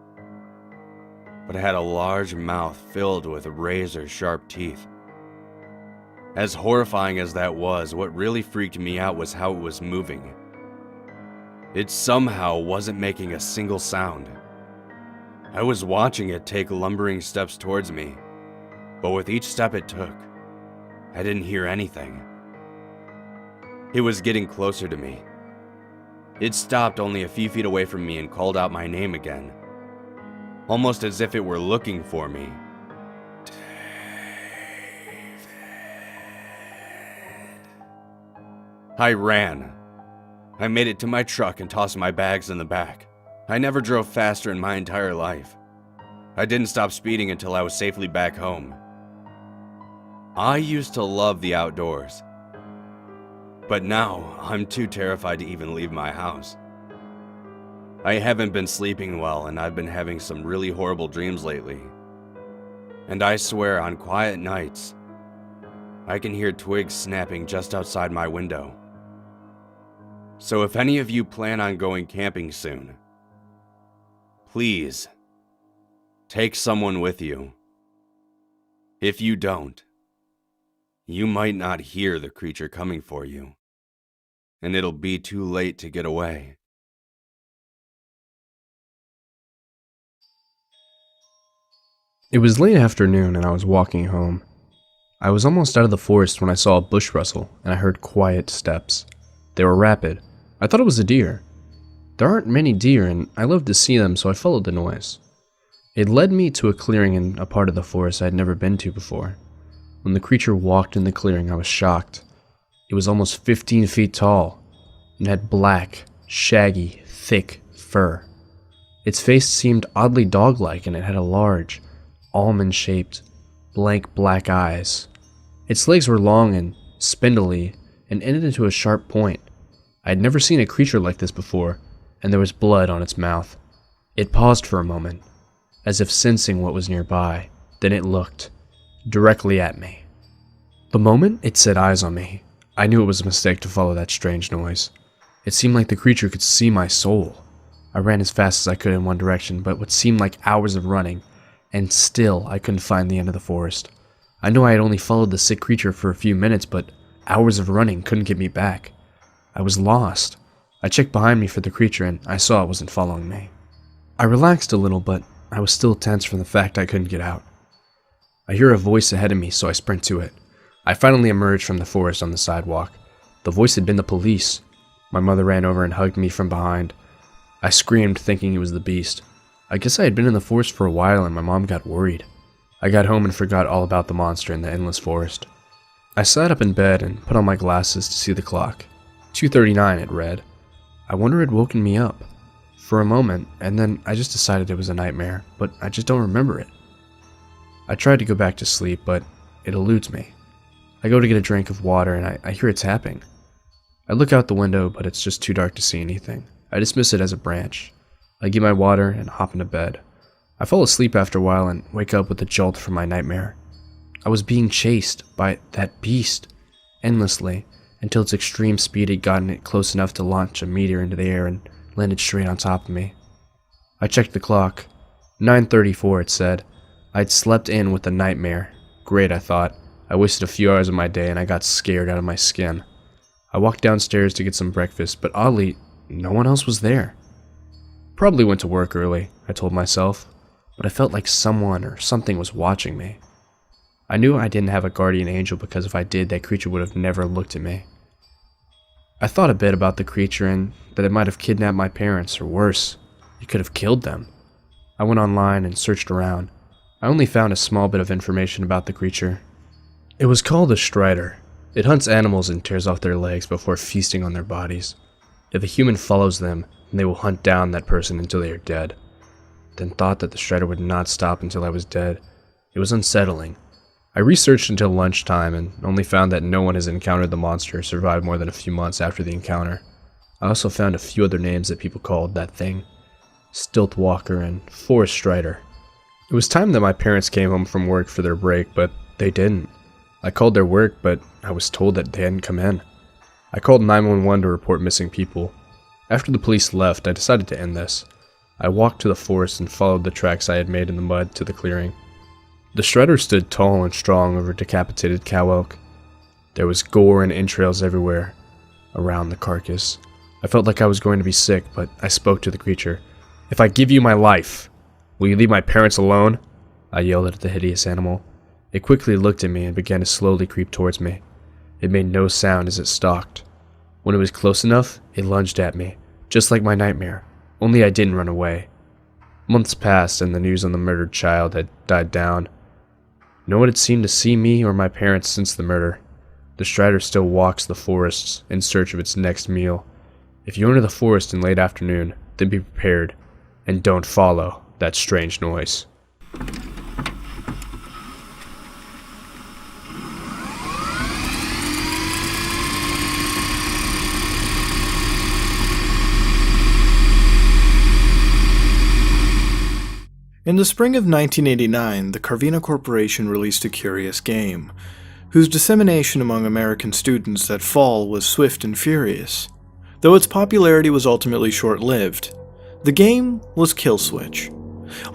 but it had a large mouth filled with razor-sharp teeth. As horrifying as that was, what really freaked me out was how it was moving. It somehow wasn't making a single sound. I was watching it take lumbering steps towards me, but with each step it took, I didn't hear anything. It was getting closer to me. It stopped only a few feet away from me and called out my name again, almost as if it were looking for me. I ran. I made it to my truck and tossed my bags in the back. I never drove faster in my entire life. I didn't stop speeding until I was safely back home. I used to love the outdoors, but now I'm too terrified to even leave my house. I haven't been sleeping well, and I've been having some really horrible dreams lately. And I swear, on quiet nights, I can hear twigs snapping just outside my window. So if any of you plan on going camping soon, please take someone with you. If you don't, you might not hear the creature coming for you, and it'll be too late to get away. It was late afternoon and I was walking home. I was almost out of the forest when I saw a bush rustle and I heard quiet steps. They were rapid. I thought it was a deer. There aren't many deer and I love to see them, so I followed the noise. It led me to a clearing in a part of the forest I had never been to before. When the creature walked in the clearing, I was shocked. It was almost 15 feet tall and had black, shaggy, thick fur. Its face seemed oddly dog-like and it had a large, almond-shaped, blank black eyes. Its legs were long and spindly and ended into a sharp point. I had never seen a creature like this before, and there was blood on its mouth. It paused for a moment, as if sensing what was nearby. Then it looked directly at me. The moment it set eyes on me, I knew it was a mistake to follow that strange noise. It seemed like the creature could see my soul. I ran as fast as I could in one direction, but what seemed like hours of running, and still I couldn't find the end of the forest. I knew I had only followed the sick creature for a few minutes, but hours of running couldn't get me back. I was lost. I checked behind me for the creature and I saw it wasn't following me. I relaxed a little, but I was still tense from the fact I couldn't get out. I hear a voice ahead of me, so I sprint to it. I finally emerged from the forest on the sidewalk. The voice had been the police. My mother ran over and hugged me from behind. I screamed, thinking it was the beast. I guess I had been in the forest for a while and my mom got worried. I got home and forgot all about the monster in the endless forest. I sat up in bed and put on my glasses to see the clock. 2:39 it read. I wonder it had woken me up. For a moment, and then I just decided it was a nightmare, but I just don't remember it. I tried to go back to sleep, but it eludes me. I go to get a drink of water and I hear it tapping. I look out the window, but it's just too dark to see anything. I dismiss it as a branch. I get my water and hop into bed. I fall asleep after a while and wake up with a jolt from my nightmare. I was being chased by that beast, endlessly, until its extreme speed had gotten it close enough to launch a meteor into the air and landed straight on top of me. I checked the clock. 9:34 it said. I'd slept in with the nightmare. Great, I thought. I wasted a few hours of my day and I got scared out of my skin. I walked downstairs to get some breakfast, but oddly, no one else was there. Probably went to work early, I told myself, but I felt like someone or something was watching me. I knew I didn't have a guardian angel because if I did, that creature would have never looked at me. I thought a bit about the creature and that it might have kidnapped my parents, or worse, it could have killed them. I went online and searched around. I only found a small bit of information about the creature. It was called a strider. It hunts animals and tears off their legs before feasting on their bodies. If a human follows them, then they will hunt down that person until they are dead. Then thought that the strider would not stop until I was dead. It was unsettling. I researched until lunchtime and only found that no one has encountered the monster or survived more than a few months after the encounter. I also found a few other names that people called that thing. Stiltwalker and Forest Strider. It was time that my parents came home from work for their break, but they didn't. I called their work, but I was told that they hadn't come in. I called 911 to report missing people. After the police left, I decided to end this. I walked to the forest and followed the tracks I had made in the mud to the clearing. The Strider stood tall and strong over decapitated cow elk. There was gore and entrails everywhere around the carcass. I felt like I was going to be sick, but I spoke to the creature. "If I give you my life, will you leave my parents alone?" I yelled at the hideous animal. It quickly looked at me and began to slowly creep towards me. It made no sound as it stalked. When it was close enough, it lunged at me, just like my nightmare, only I didn't run away. Months passed and the news on the murdered child had died down. No one had seemed to see me or my parents since the murder. The Strider still walks the forests in search of its next meal. If you enter the forest in late afternoon, then be prepared, and don't follow that strange noise. In the spring of 1989, the Carvina Corporation released a curious game, whose dissemination among American students that fall was swift and furious. Though its popularity was ultimately short-lived, the game was Killswitch.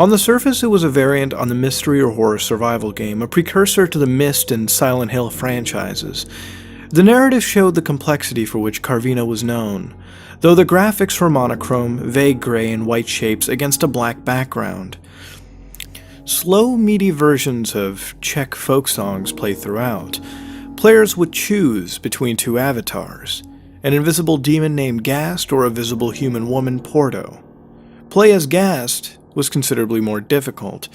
On the surface, it was a variant on the mystery or horror survival game, a precursor to the Myst and Silent Hill franchises. The narrative showed the complexity for which Carvina was known, though the graphics were monochrome, vague gray and white shapes against a black background. Slow, meaty versions of Czech folk songs play throughout. Players would choose between two avatars, an invisible demon named Gast or a visible human woman, Porto. Play as Gast was considerably more difficult,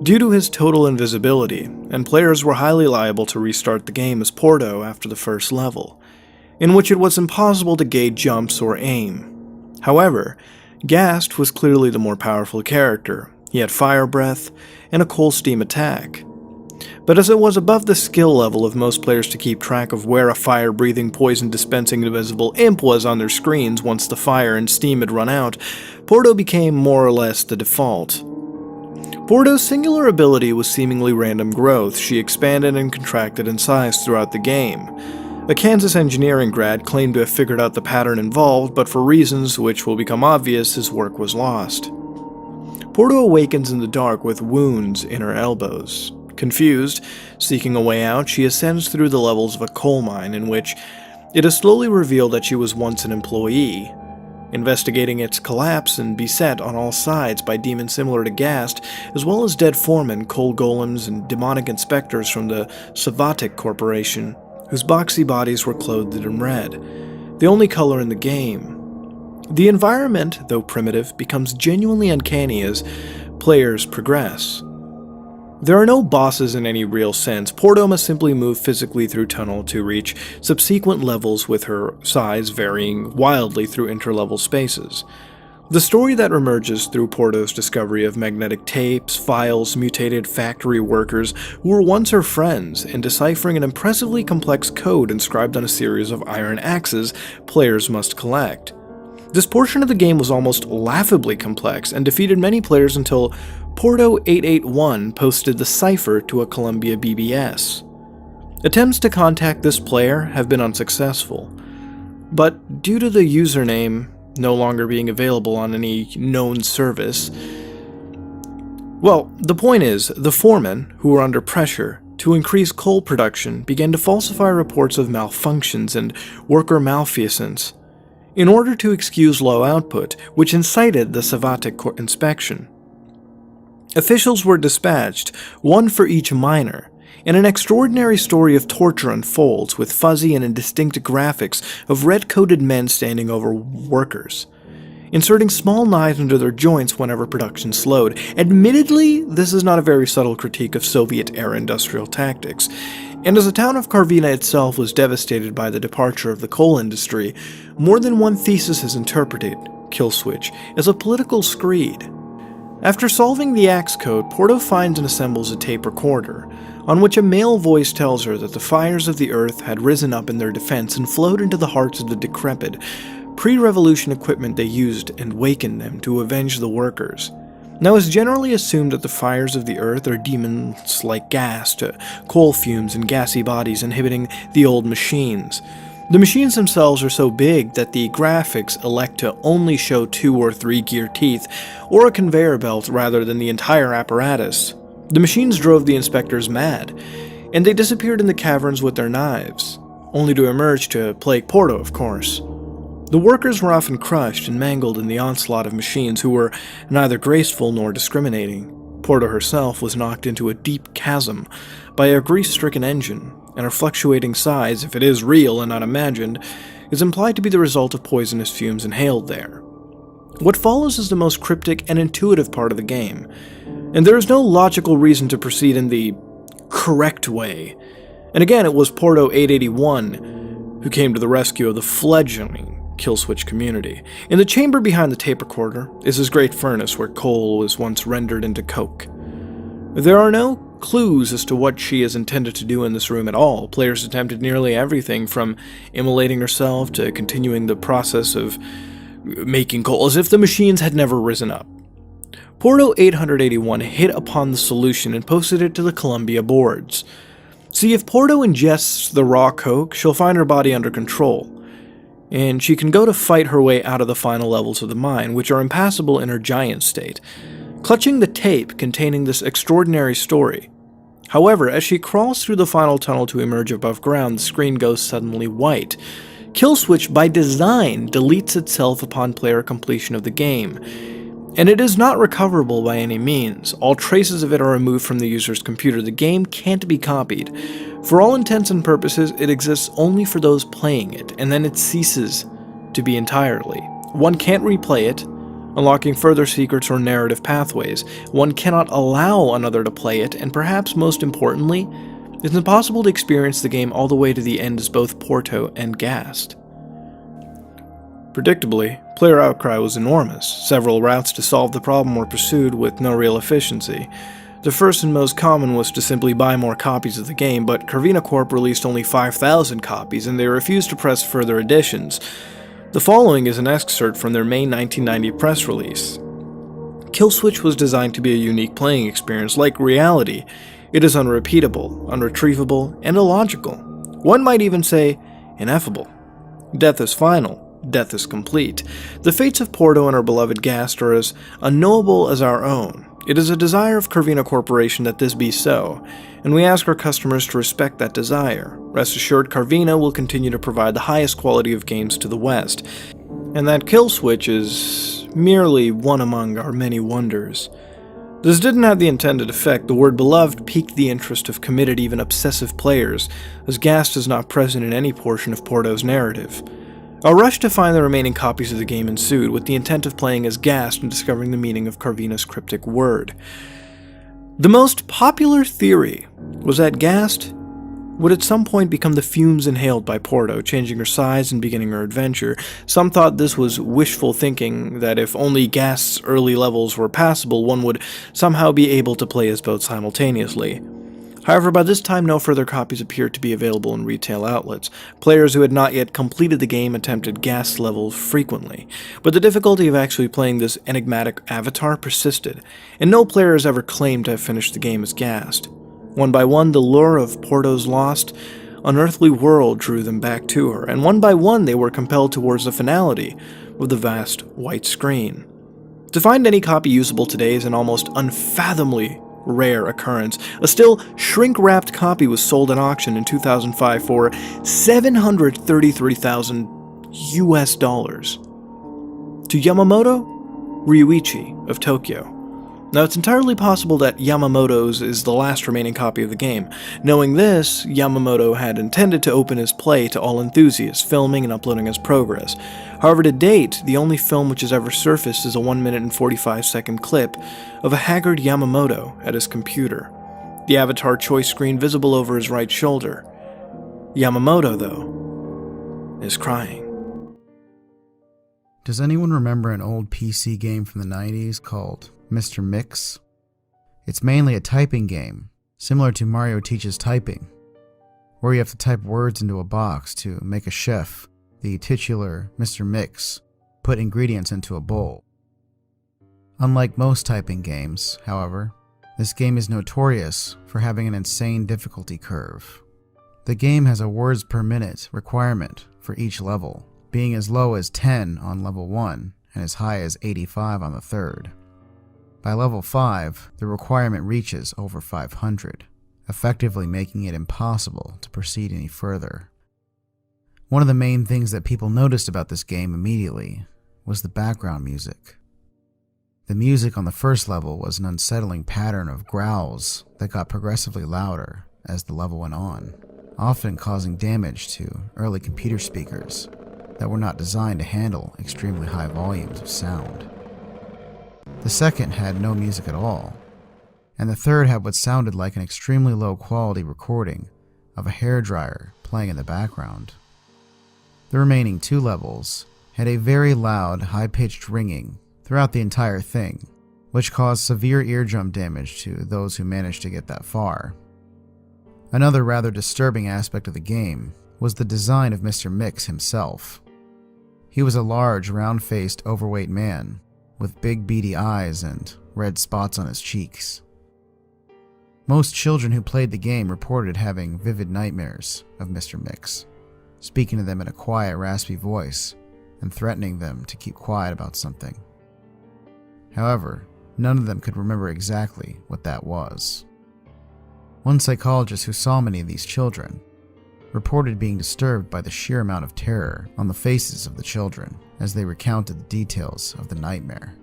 due to his total invisibility, and players were highly liable to restart the game as Porto after the first level, in which it was impossible to gauge jumps or aim. However, Gast was clearly the more powerful character. He had fire breath and a cold steam attack. But as it was above the skill level of most players to keep track of where a fire-breathing, poison-dispensing invisible imp was on their screens once the fire and steam had run out, Porto became more or less the default. Porto's singular ability was seemingly random growth. She expanded and contracted in size throughout the game. A Kansas engineering grad claimed to have figured out the pattern involved, but for reasons which will become obvious, his work was lost. Porto awakens in the dark with wounds in her elbows. Confused, seeking a way out, she ascends through the levels of a coal mine in which it is slowly revealed that she was once an employee. Investigating its collapse and beset on all sides by demons similar to Gast, as well as dead foremen, coal golems, and demonic inspectors from the Savatic Corporation, whose boxy bodies were clothed in red, the only color in the game. The environment, though primitive, becomes genuinely uncanny as players progress. There are no bosses in any real sense. Porto must simply move physically through tunnel to reach subsequent levels, with her size varying wildly through interlevel spaces. The story that emerges through Porto's discovery of magnetic tapes, files, mutated factory workers who were once her friends, and deciphering an impressively complex code inscribed on a series of iron axes players must collect. This portion of the game was almost laughably complex and defeated many players until Porto881 posted the cipher to a Columbia BBS. Attempts to contact this player have been unsuccessful, but due to the username no longer being available on any known service, well, the point is, the foremen, who were under pressure to increase coal production, began to falsify reports of malfunctions and worker malfeasance in order to excuse low output, which incited the Savatic inspection. Officials were dispatched, one for each miner, and an extraordinary story of torture unfolds with fuzzy and indistinct graphics of red-coated men standing over workers, inserting small knives into their joints whenever production slowed. Admittedly, this is not a very subtle critique of Soviet-era industrial tactics, and as the town of Carvina itself was devastated by the departure of the coal industry, more than one thesis has interpreted Killswitch as a political screed. After solving the axe code, Porto finds and assembles a tape recorder, on which a male voice tells her that the fires of the earth had risen up in their defense and flowed into the hearts of the decrepit, pre-revolution equipment they used and wakened them to avenge the workers. Now, it's generally assumed that the fires of the earth are demons like gas to coal fumes and gassy bodies inhibiting the old machines. The machines themselves are so big that the graphics elect to only show 2 or 3 gear teeth or a conveyor belt rather than the entire apparatus. The machines drove the inspectors mad, and they disappeared in the caverns with their knives, only to emerge to plague Porto, of course. The workers were often crushed and mangled in the onslaught of machines who were neither graceful nor discriminating. Porto herself was knocked into a deep chasm by a grease-stricken engine, and her fluctuating size, if it is real and not imagined, is implied to be the result of poisonous fumes inhaled there. What follows is the most cryptic and intuitive part of the game, and there is no logical reason to proceed in the correct way. And again, it was Porto 881 who came to the rescue of the fledgling Killswitch community. In the chamber behind the tape recorder is his great furnace where coal was once rendered into coke. There are no clues as to what she is intended to do in this room at all. Players attempted nearly everything from immolating herself to continuing the process of making coal as if the machines had never risen up. Porto 881 hit upon the solution and posted it to the Columbia boards. See, if Porto ingests the raw coke, she'll find her body under control, and she can go to fight her way out of the final levels of the mine, which are impassable in her giant state, clutching the tape containing this extraordinary story. However, as she crawls through the final tunnel to emerge above ground, the screen goes suddenly white. Killswitch, by design, deletes itself upon player completion of the game, and it is not recoverable by any means. All traces of it are removed from the user's computer. The game can't be copied. For all intents and purposes, it exists only for those playing it, and then it ceases to be entirely. One can't replay it, unlocking further secrets or narrative pathways. One cannot allow another to play it, and perhaps most importantly, it's impossible to experience the game all the way to the end as both Porto and Gast. Predictably, player outcry was enormous. Several routes to solve the problem were pursued with no real efficiency. The first and most common was to simply buy more copies of the game, but Carvina Corp released only 5,000 copies, and they refused to press further editions. The following is an excerpt from their May 1990 press release. Killswitch was designed to be a unique playing experience. Like reality, it is unrepeatable, unretrievable, and illogical. One might even say, ineffable. Death is final. Death is complete. The fates of Porto and her beloved Gast are as unknowable as our own. It is a desire of Carvina Corporation that this be so, and we ask our customers to respect that desire. Rest assured, Carvina will continue to provide the highest quality of games to the West, and that Killswitch is merely one among our many wonders. This didn't have the intended effect. The word beloved piqued the interest of committed, even obsessive players, as Gast is not present in any portion of Porto's narrative. A rush to find the remaining copies of the game ensued, with the intent of playing as Gast and discovering the meaning of Carvina's cryptic word. The most popular theory was that Gast would at some point become the fumes inhaled by Porto, changing her size and beginning her adventure. Some thought this was wishful thinking, that if only Gast's early levels were passable, one would somehow be able to play as both simultaneously. However, by this time no further copies appeared to be available in retail outlets. Players who had not yet completed the game attempted Gast levels frequently, but the difficulty of actually playing this enigmatic avatar persisted, and no player has ever claimed to have finished the game as Gast. One by one, the lure of Porto's lost, unearthly world drew them back to her, and one by one they were compelled towards the finality of the vast white screen. To find any copy usable today is an almost unfathomably rare occurrence. A still shrink-wrapped copy was sold at auction in 2005 for $733,000 to Yamamoto Ryuichi of Tokyo. Now, it's entirely possible that Yamamoto's is the last remaining copy of the game. Knowing this, Yamamoto had intended to open his play to all enthusiasts, filming and uploading his progress. However, to date, the only film which has ever surfaced is a 1 minute and 45-second clip of a haggard Yamamoto at his computer, the avatar choice screen visible over his right shoulder. Yamamoto, though, is crying. Does anyone remember an old PC game from the 90s called Mr. Mix? It's mainly a typing game, similar to Mario Teaches Typing, where you have to type words into a box to make a chef the titular Mr. Mix put ingredients into a bowl. Unlike most typing games, however, this game is notorious for having an insane difficulty curve. The game has a words per minute requirement for each level, being as low as 10 on level 1 and as high as 85 on the third. By level 5, the requirement reaches over 500, effectively making it impossible to proceed any further. One of the main things that people noticed about this game immediately was the background music. The music on the first level was an unsettling pattern of growls that got progressively louder as the level went on, often causing damage to early computer speakers that were not designed to handle extremely high volumes of sound. The second had no music at all, and the third had what sounded like an extremely low quality recording of a hairdryer playing in the background. The remaining 2 levels had a very loud, high-pitched ringing throughout the entire thing, which caused severe eardrum damage to those who managed to get that far. Another rather disturbing aspect of the game was the design of Mr. Mix himself. He was a large, round-faced, overweight man with big beady eyes and red spots on his cheeks. Most children who played the game reported having vivid nightmares of Mr. Mix, speaking to them in a quiet, raspy voice and threatening them to keep quiet about something. However, none of them could remember exactly what that was. One psychologist who saw many of these children reported being disturbed by the sheer amount of terror on the faces of the children as they recounted the details of the nightmare.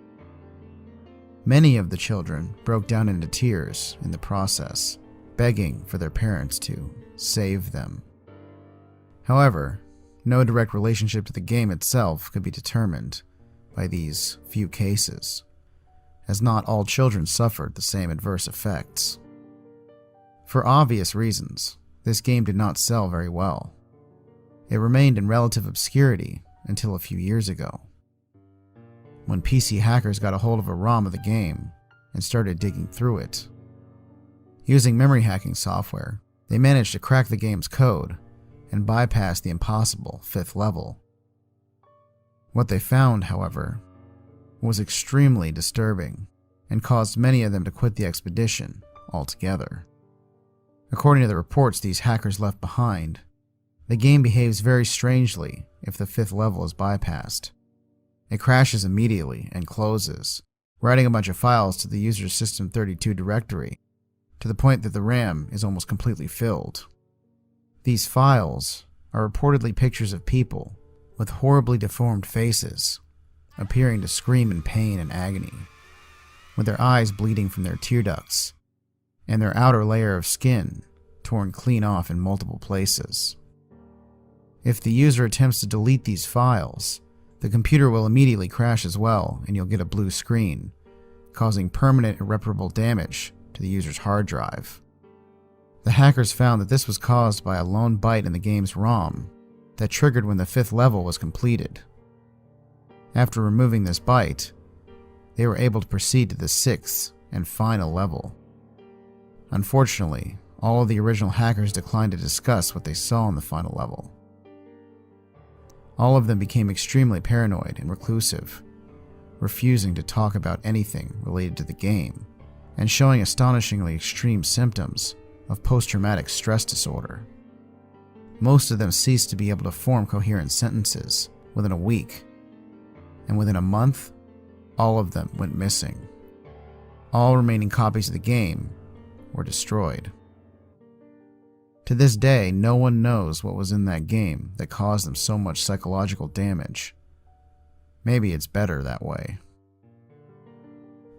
Many of the children broke down into tears in the process, begging for their parents to save them. However, no direct relationship to the game itself could be determined by these few cases, as not all children suffered the same adverse effects. For obvious reasons, this game did not sell very well. It remained in relative obscurity until a few years ago, when PC hackers got a hold of a ROM of the game and started digging through it. Using memory hacking software, they managed to crack the game's code and bypass the impossible 5th level. What they found, however, was extremely disturbing and caused many of them to quit the expedition altogether. According to the reports these hackers left behind, the game behaves very strangely if the 5th level is bypassed. It crashes immediately and closes, writing a bunch of files to the user's System32 directory, to the point that the RAM is almost completely filled. These files are reportedly pictures of people with horribly deformed faces, appearing to scream in pain and agony, with their eyes bleeding from their tear ducts, and their outer layer of skin torn clean off in multiple places. If the user attempts to delete these files, the computer will immediately crash as well, and you'll get a blue screen, causing permanent irreparable damage to the user's hard drive. The hackers found that this was caused by a lone byte in the game's ROM that triggered when the 5th level was completed. After removing this byte, they were able to proceed to the 6th and final level. Unfortunately, all of the original hackers declined to discuss what they saw in the final level. All of them became extremely paranoid and reclusive, refusing to talk about anything related to the game, and showing astonishingly extreme symptoms of post-traumatic stress disorder. Most of them ceased to be able to form coherent sentences within a week, and within a month, all of them went missing. All remaining copies of the game were destroyed. To this day, no one knows what was in that game that caused them so much psychological damage. Maybe it's better that way.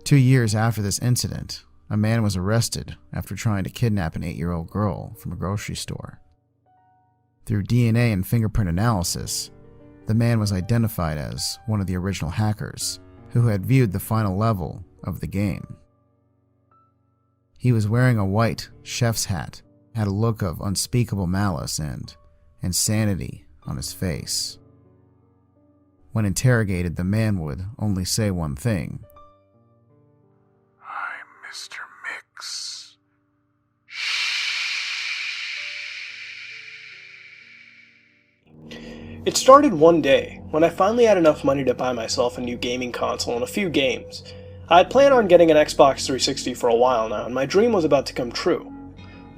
2 years after this incident, a man was arrested after trying to kidnap an 8-year-old girl from a grocery store. Through DNA and fingerprint analysis, the man was identified as one of the original hackers who had viewed the final level of the game. He was wearing a white chef's hat, had a look of unspeakable malice and insanity on his face. When interrogated, the man would only say one thing: "I'm Mr. Mix. Shh." It started one day, when I finally had enough money to buy myself a new gaming console and a few games. I had planned on getting an Xbox 360 for a while now, and my dream was about to come true.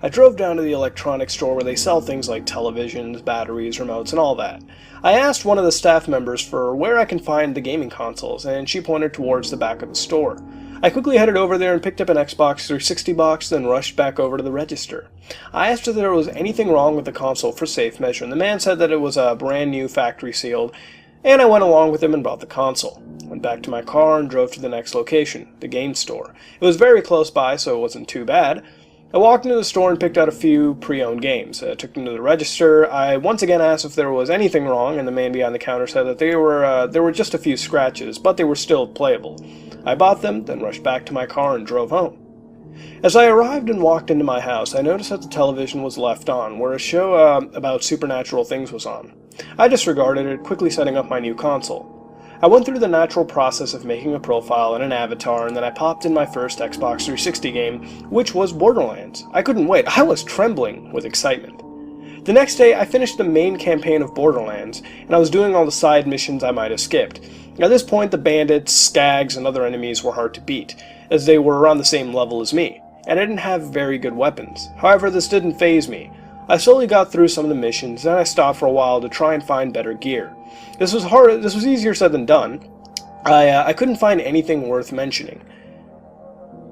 I drove down to the electronics store where they sell things like televisions, batteries, remotes, and all that. I asked one of the staff members for where I can find the gaming consoles, and she pointed towards the back of the store. I quickly headed over there and picked up an Xbox 360 box, then rushed back over to the register. I asked if there was anything wrong with the console for safe measure, and the man said that it was brand new, factory sealed, and I went along with him and bought the console. Went back to my car and drove to the next location, the game store. It was very close by, so it wasn't too bad. I walked into the store and picked out a few pre-owned games. I took them to the register. I once again asked if there was anything wrong, and the man behind the counter said that there were just a few scratches, but they were still playable. I bought them, then rushed back to my car and drove home. As I arrived and walked into my house, I noticed that the television was left on, where a show about supernatural things was on. I disregarded it, quickly setting up my new console. I went through the natural process of making a profile and an avatar, and then I popped in my first Xbox 360 game, which was Borderlands. I couldn't wait. I was trembling with excitement. The next day, I finished the main campaign of Borderlands, and I was doing all the side missions I might have skipped. At this point, the bandits, skags, and other enemies were hard to beat, as they were around the same level as me, and I didn't have very good weapons. However, this didn't faze me. I slowly got through some of the missions, then I stopped for a while to try and find better gear. This was easier said than done. I couldn't find anything worth mentioning.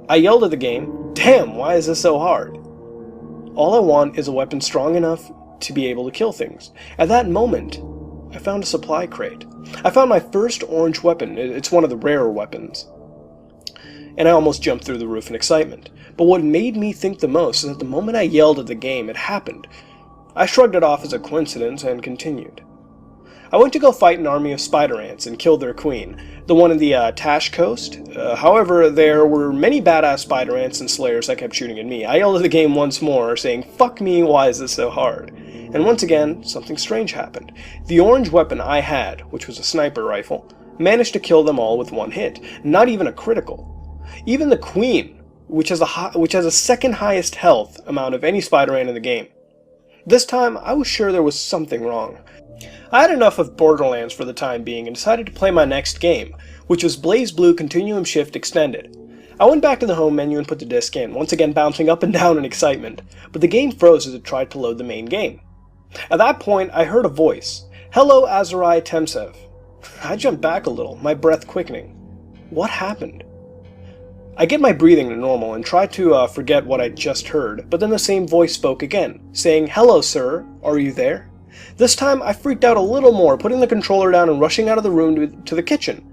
I yelled at the game, "Damn, why is this so hard? All I want is a weapon strong enough to be able to kill things." At that moment, I found a supply crate. I found my first orange weapon. It's one of the rarer weapons. And I almost jumped through the roof in excitement. But what made me think the most is that the moment I yelled at the game, it happened. I shrugged it off as a coincidence and continued. I went to go fight an army of spider ants and killed their queen, the one in the Tash Coast. However, there were many badass spider ants and slayers that kept shooting at me. I yelled at the game once more, saying, "Fuck me, why is this so hard?" And once again, something strange happened. The orange weapon I had, which was a sniper rifle, managed to kill them all with one hit, not even a critical. Even the queen, which has the second highest health amount of any spider ant in the game. This time, I was sure there was something wrong. I had enough of Borderlands for the time being and decided to play my next game, which was BlazBlue Continuum Shift Extended. I went back to the home menu and put the disc in, once again bouncing up and down in excitement, but the game froze as it tried to load the main game. At that point, I heard a voice. "Hello, Azarai Temsev." I jumped back a little, my breath quickening. What happened? I get my breathing to normal and try to forget what I'd just heard, but then the same voice spoke again, saying, "Hello, sir, are you there?" This time, I freaked out a little more, putting the controller down and rushing out of the room to the kitchen.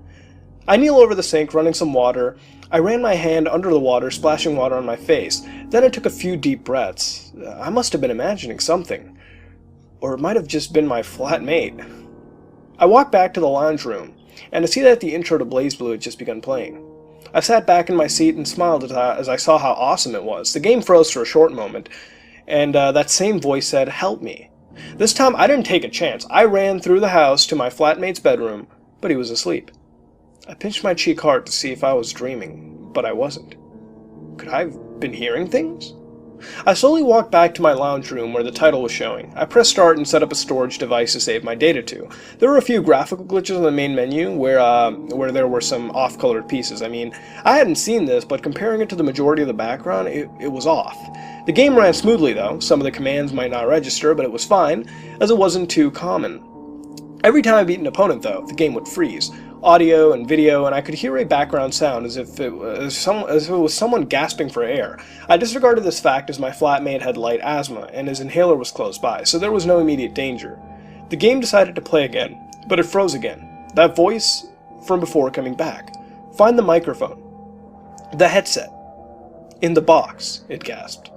I kneel over the sink, running some water. I ran my hand under the water, splashing water on my face. Then I took a few deep breaths. I must have been imagining something. Or it might have just been my flatmate. I walked back to the lounge room, and to see that the intro to BlazBlue had just begun playing. I sat back in my seat and smiled as I saw how awesome it was. The game froze for a short moment, and that same voice said, "Help me." This time, I didn't take a chance. I ran through the house to my flatmate's bedroom, but he was asleep. I pinched my cheek hard to see if I was dreaming, but I wasn't. Could I have been hearing things? I slowly walked back to my lounge room where the title was showing. I pressed start and set up a storage device to save my data to. There were a few graphical glitches on the main menu where there were some off-colored pieces. I mean, I hadn't seen this, but comparing it to the majority of the background, it was off. The game ran smoothly though. Some of the commands might not register, but it was fine, as it wasn't too common. Every time I beat an opponent though, the game would freeze. Audio and video, and I could hear a background sound as if it was someone gasping for air. I disregarded this fact as my flatmate had light asthma, and his inhaler was close by, so there was no immediate danger. The game decided to play again, but it froze again. That voice from before coming back. "Find the microphone. The headset. In the box," it gasped.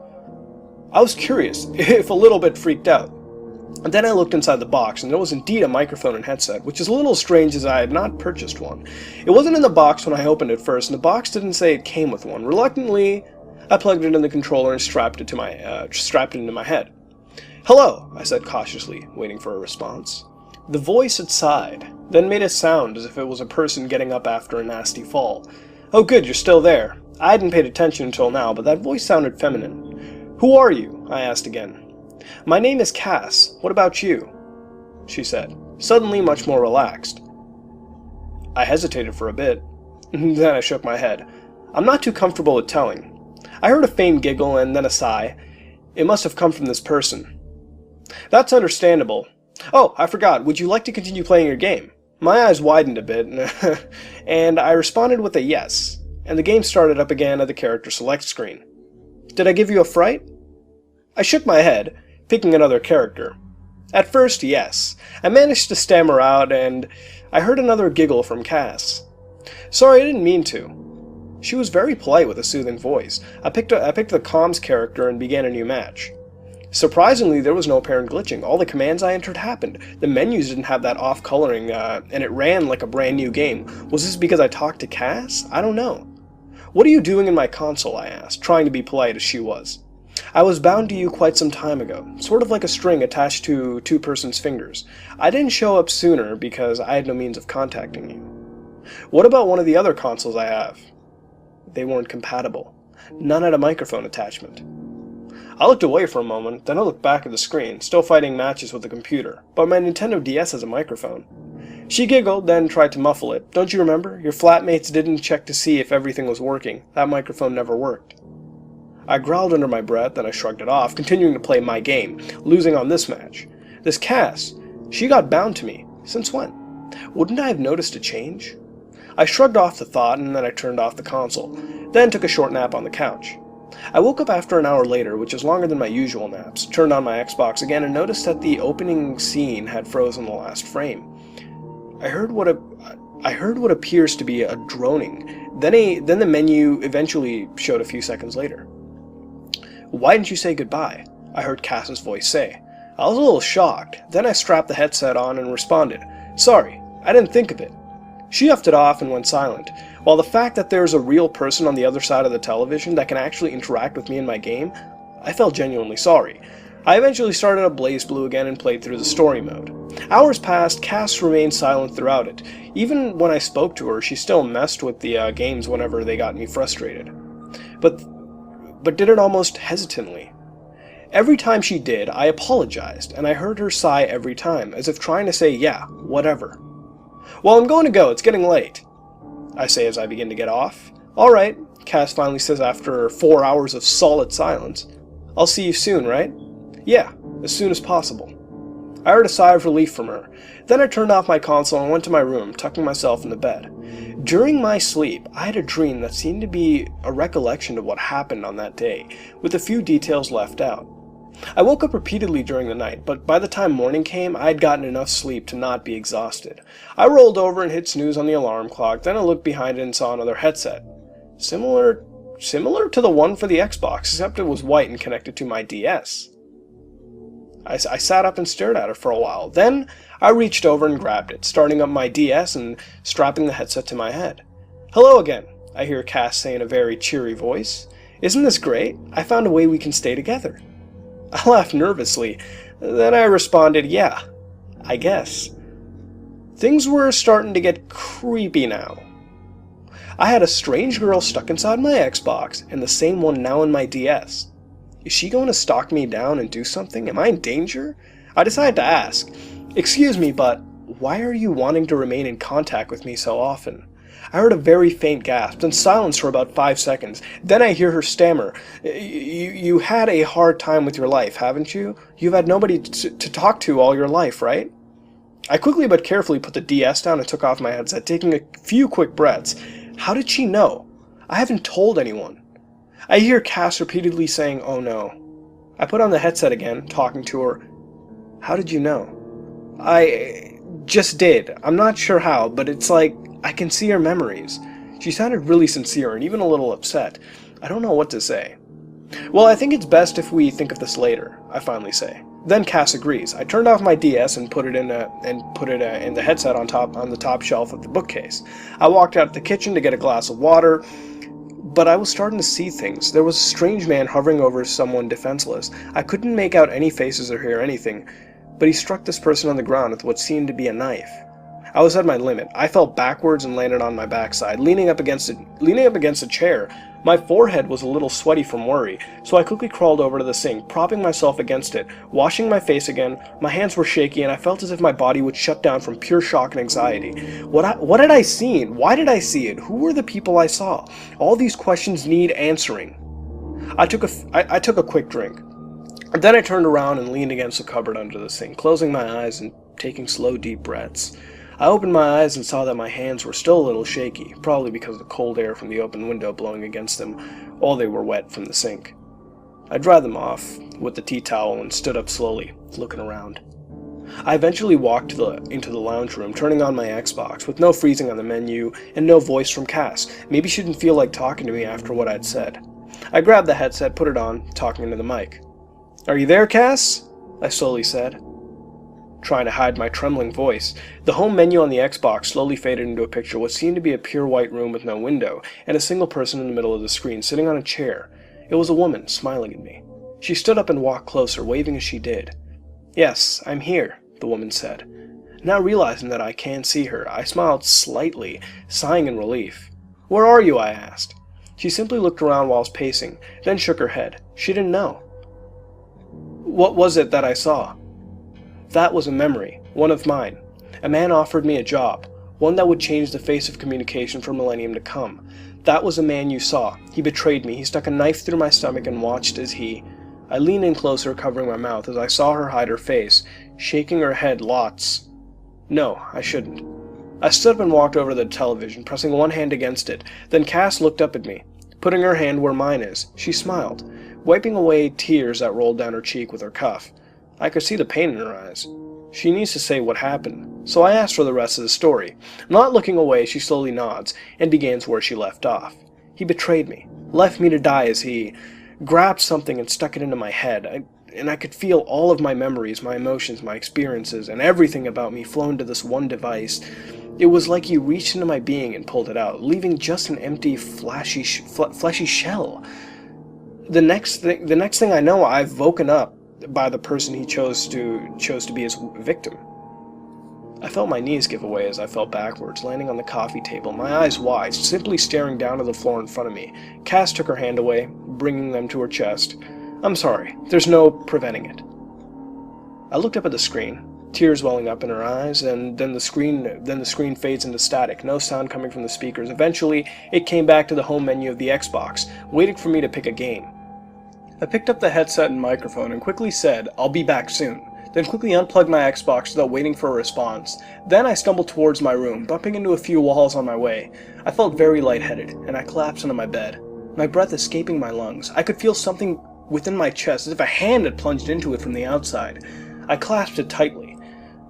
I was curious, if a little bit freaked out. And then I looked inside the box, and there was indeed a microphone and headset, which is a little strange as I had not purchased one. It wasn't in the box when I opened it first, and the box didn't say it came with one. Reluctantly, I plugged it in the controller and strapped it into my head. "Hello," I said cautiously, waiting for a response. The voice had sighed, then made a sound as if it was a person getting up after a nasty fall. "Oh good, you're still there." I hadn't paid attention until now, but that voice sounded feminine. "Who are you?" I asked again. "My name is Cass. What about you?" she said, suddenly much more relaxed. I hesitated for a bit, then I shook my head. I'm not too comfortable with telling. I heard a faint giggle and then a sigh. It must have come from this person. That's understandable. Oh, I forgot, would you like to continue playing your game? My eyes widened a bit, and I responded with a yes, and the game started up again at the character select screen. Did I give you a fright? I shook my head, picking another character. At first, yes. I managed to stammer out, and I heard another giggle from Cass. Sorry, I didn't mean to. She was very polite with a soothing voice. I picked the comms character and began a new match. Surprisingly, there was no apparent glitching. All the commands I entered happened. The menus didn't have that off-coloring, and it ran like a brand new game. Was this because I talked to Cass? I don't know. What are you doing in my console? I asked, trying to be polite as she was. I was bound to you quite some time ago, sort of like a string attached to two persons' fingers. I didn't show up sooner because I had no means of contacting you. What about one of the other consoles I have? They weren't compatible. None had a microphone attachment. I looked away for a moment, then I looked back at the screen, still fighting matches with the computer, but my Nintendo DS has a microphone. She giggled, then tried to muffle it. Don't you remember? Your flatmates didn't check to see if everything was working. That microphone never worked. I growled under my breath, then I shrugged it off, continuing to play my game, losing on this match. This Cass, she got bound to me. Since when? Wouldn't I have noticed a change? I shrugged off the thought, and then I turned off the console, then took a short nap on the couch. I woke up after an hour later, which is longer than my usual naps, turned on my Xbox again, and noticed that the opening scene had frozen the last frame. I heard what appears to be a droning. Then the menu eventually showed a few seconds later. Why didn't you say goodbye? I heard Cass's voice say. I was a little shocked. Then I strapped the headset on and responded, Sorry, I didn't think of it. She huffed it off and went silent. While the fact that there's a real person on the other side of the television that can actually interact with me in my game, I felt genuinely sorry. I eventually started up BlazBlue again and played through the story mode. Hours passed, Cass remained silent throughout it. Even when I spoke to her, she still messed with the games whenever they got me frustrated. But did it almost hesitantly. Every time she did, I apologized, and I heard her sigh every time, as if trying to say, yeah, whatever. Well, I'm going to go, it's getting late, I say as I begin to get off. Alright, Cass finally says after 4 hours of solid silence. I'll see you soon, right? Yeah, as soon as possible. I heard a sigh of relief from her. Then I turned off my console and went to my room, tucking myself in the bed. During my sleep, I had a dream that seemed to be a recollection of what happened on that day, with a few details left out. I woke up repeatedly during the night, but by the time morning came, I had gotten enough sleep to not be exhausted. I rolled over and hit snooze on the alarm clock, then I looked behind it and saw another headset. Similar to the one for the Xbox, except it was white and connected to my DS. I sat up and stared at it for a while. Then I reached over and grabbed it, starting up my DS and strapping the headset to my head. Hello again, I hear Cass say in a very cheery voice. Isn't this great? I found a way we can stay together. I laughed nervously. Then I responded, yeah, I guess. Things were starting to get creepy now. I had a strange girl stuck inside my Xbox, and the same one now in my DS. Is she going to stalk me down and do something? Am I in danger? I decided to ask, excuse me, but why are you wanting to remain in contact with me so often? I heard a very faint gasp, and silence for about 5 seconds. Then I hear her stammer. You had a hard time with your life, haven't you? You've had nobody to talk to all your life, right? I quickly but carefully put the DS down and took off my headset, taking a few quick breaths. How did she know? I haven't told anyone. I hear Cass repeatedly saying, oh no. I put on the headset again, talking to her. How did you know? I just did. I'm not sure how, but it's like I can see her memories. She sounded really sincere and even a little upset. I don't know what to say. Well, I think it's best if we think of this later, I finally say. Then Cass agrees. I turned off my DS and put it in the headset on the top shelf of the bookcase. I walked out of the kitchen to get a glass of water, but I was starting to see things. There was a strange man hovering over someone defenseless. I couldn't make out any faces or hear anything, but he struck this person on the ground with what seemed to be a knife. I was at my limit. I fell backwards and landed on my backside, leaning up against a chair. My forehead was a little sweaty from worry, so I quickly crawled over to the sink, propping myself against it, washing my face again. My hands were shaky, and I felt as if my body would shut down from pure shock and anxiety. What had I seen? Why did I see it? Who were the people I saw? All these questions need answering. I took a quick drink. Then I turned around and leaned against the cupboard under the sink, closing my eyes and taking slow, deep breaths. I opened my eyes and saw that my hands were still a little shaky, probably because of the cold air from the open window blowing against them while they were wet from the sink. I dried them off with the tea towel and stood up slowly, looking around. I eventually walked into the lounge room, turning on my Xbox, with no freezing on the menu and no voice from Cass. Maybe she didn't feel like talking to me after what I'd said. I grabbed the headset, put it on, talking into the mic. "Are you there, Cass?" I slowly said, trying to hide my trembling voice. The home menu on the Xbox slowly faded into a picture what seemed to be a pure white room with no window, and a single person in the middle of the screen, sitting on a chair. It was a woman, smiling at me. She stood up and walked closer, waving as she did. "Yes, I'm here," the woman said. Now realizing that I can see her, I smiled slightly, sighing in relief. "Where are you?" I asked. She simply looked around while pacing, then shook her head. She didn't know. "What was it that I saw?" "That was a memory, one of mine. A man offered me a job, one that would change the face of communication for millennium to come. That was a man you saw. He betrayed me. He stuck a knife through my stomach and watched as he..." I leaned in closer, covering my mouth, as I saw her hide her face, shaking her head lots. No, I shouldn't. I stood up and walked over to the television, pressing one hand against it. Then Cass looked up at me, putting her hand where mine is. She smiled, wiping away tears that rolled down her cheek with her cuff. I could see the pain in her eyes. She needs to say what happened, so I asked for the rest of the story. Not looking away, she slowly nods, and begins where she left off. "He betrayed me, left me to die as he grabbed something and stuck it into my head. I could feel all of my memories, my emotions, my experiences, and everything about me flow into this one device. It was like he reached into my being and pulled it out, leaving just an empty, fleshy shell. The next thing I know, I've woken up by the person he chose to be his victim." I felt my knees give away as I fell backwards, landing on the coffee table, my eyes wide, simply staring down to the floor in front of me. Cass took her hand away, bringing them to her chest. "I'm sorry, there's no preventing it." I looked up at the screen, tears welling up in her eyes, and then the screen fades into static, no sound coming from the speakers. Eventually, it came back to the home menu of the Xbox, waiting for me to pick a game. I picked up the headset and microphone and quickly said, "I'll be back soon," then quickly unplugged my Xbox without waiting for a response. Then I stumbled towards my room, bumping into a few walls on my way. I felt very lightheaded, and I collapsed onto my bed, my breath escaping my lungs. I could feel something within my chest, as if a hand had plunged into it from the outside. I clasped it tightly.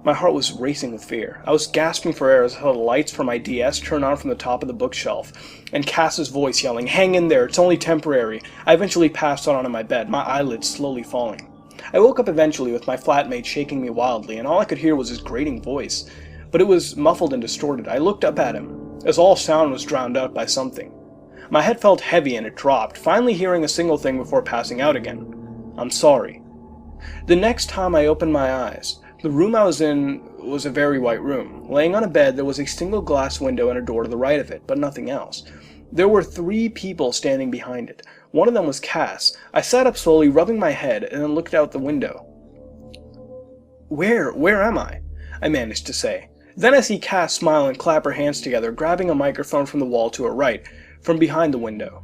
My heart was racing with fear. I was gasping for air as I saw the lights from my DS turn on from the top of the bookshelf, and Cass's voice yelling, "Hang in there, it's only temporary." I eventually passed out onto my bed, my eyelids slowly falling. I woke up eventually with my flatmate shaking me wildly, and all I could hear was his grating voice. But it was muffled and distorted. I looked up at him, as all sound was drowned out by something. My head felt heavy and it dropped, finally hearing a single thing before passing out again. "I'm sorry." The next time I opened my eyes, the room I was in was a very white room. Laying on a bed, there was a single glass window and a door to the right of it, but nothing else. There were 3 people standing behind it. One of them was Cass. I sat up slowly, rubbing my head, and then looked out the window. Where am I?" I managed to say. Then I see Cass smile and clap her hands together, grabbing a microphone from the wall to her right, from behind the window.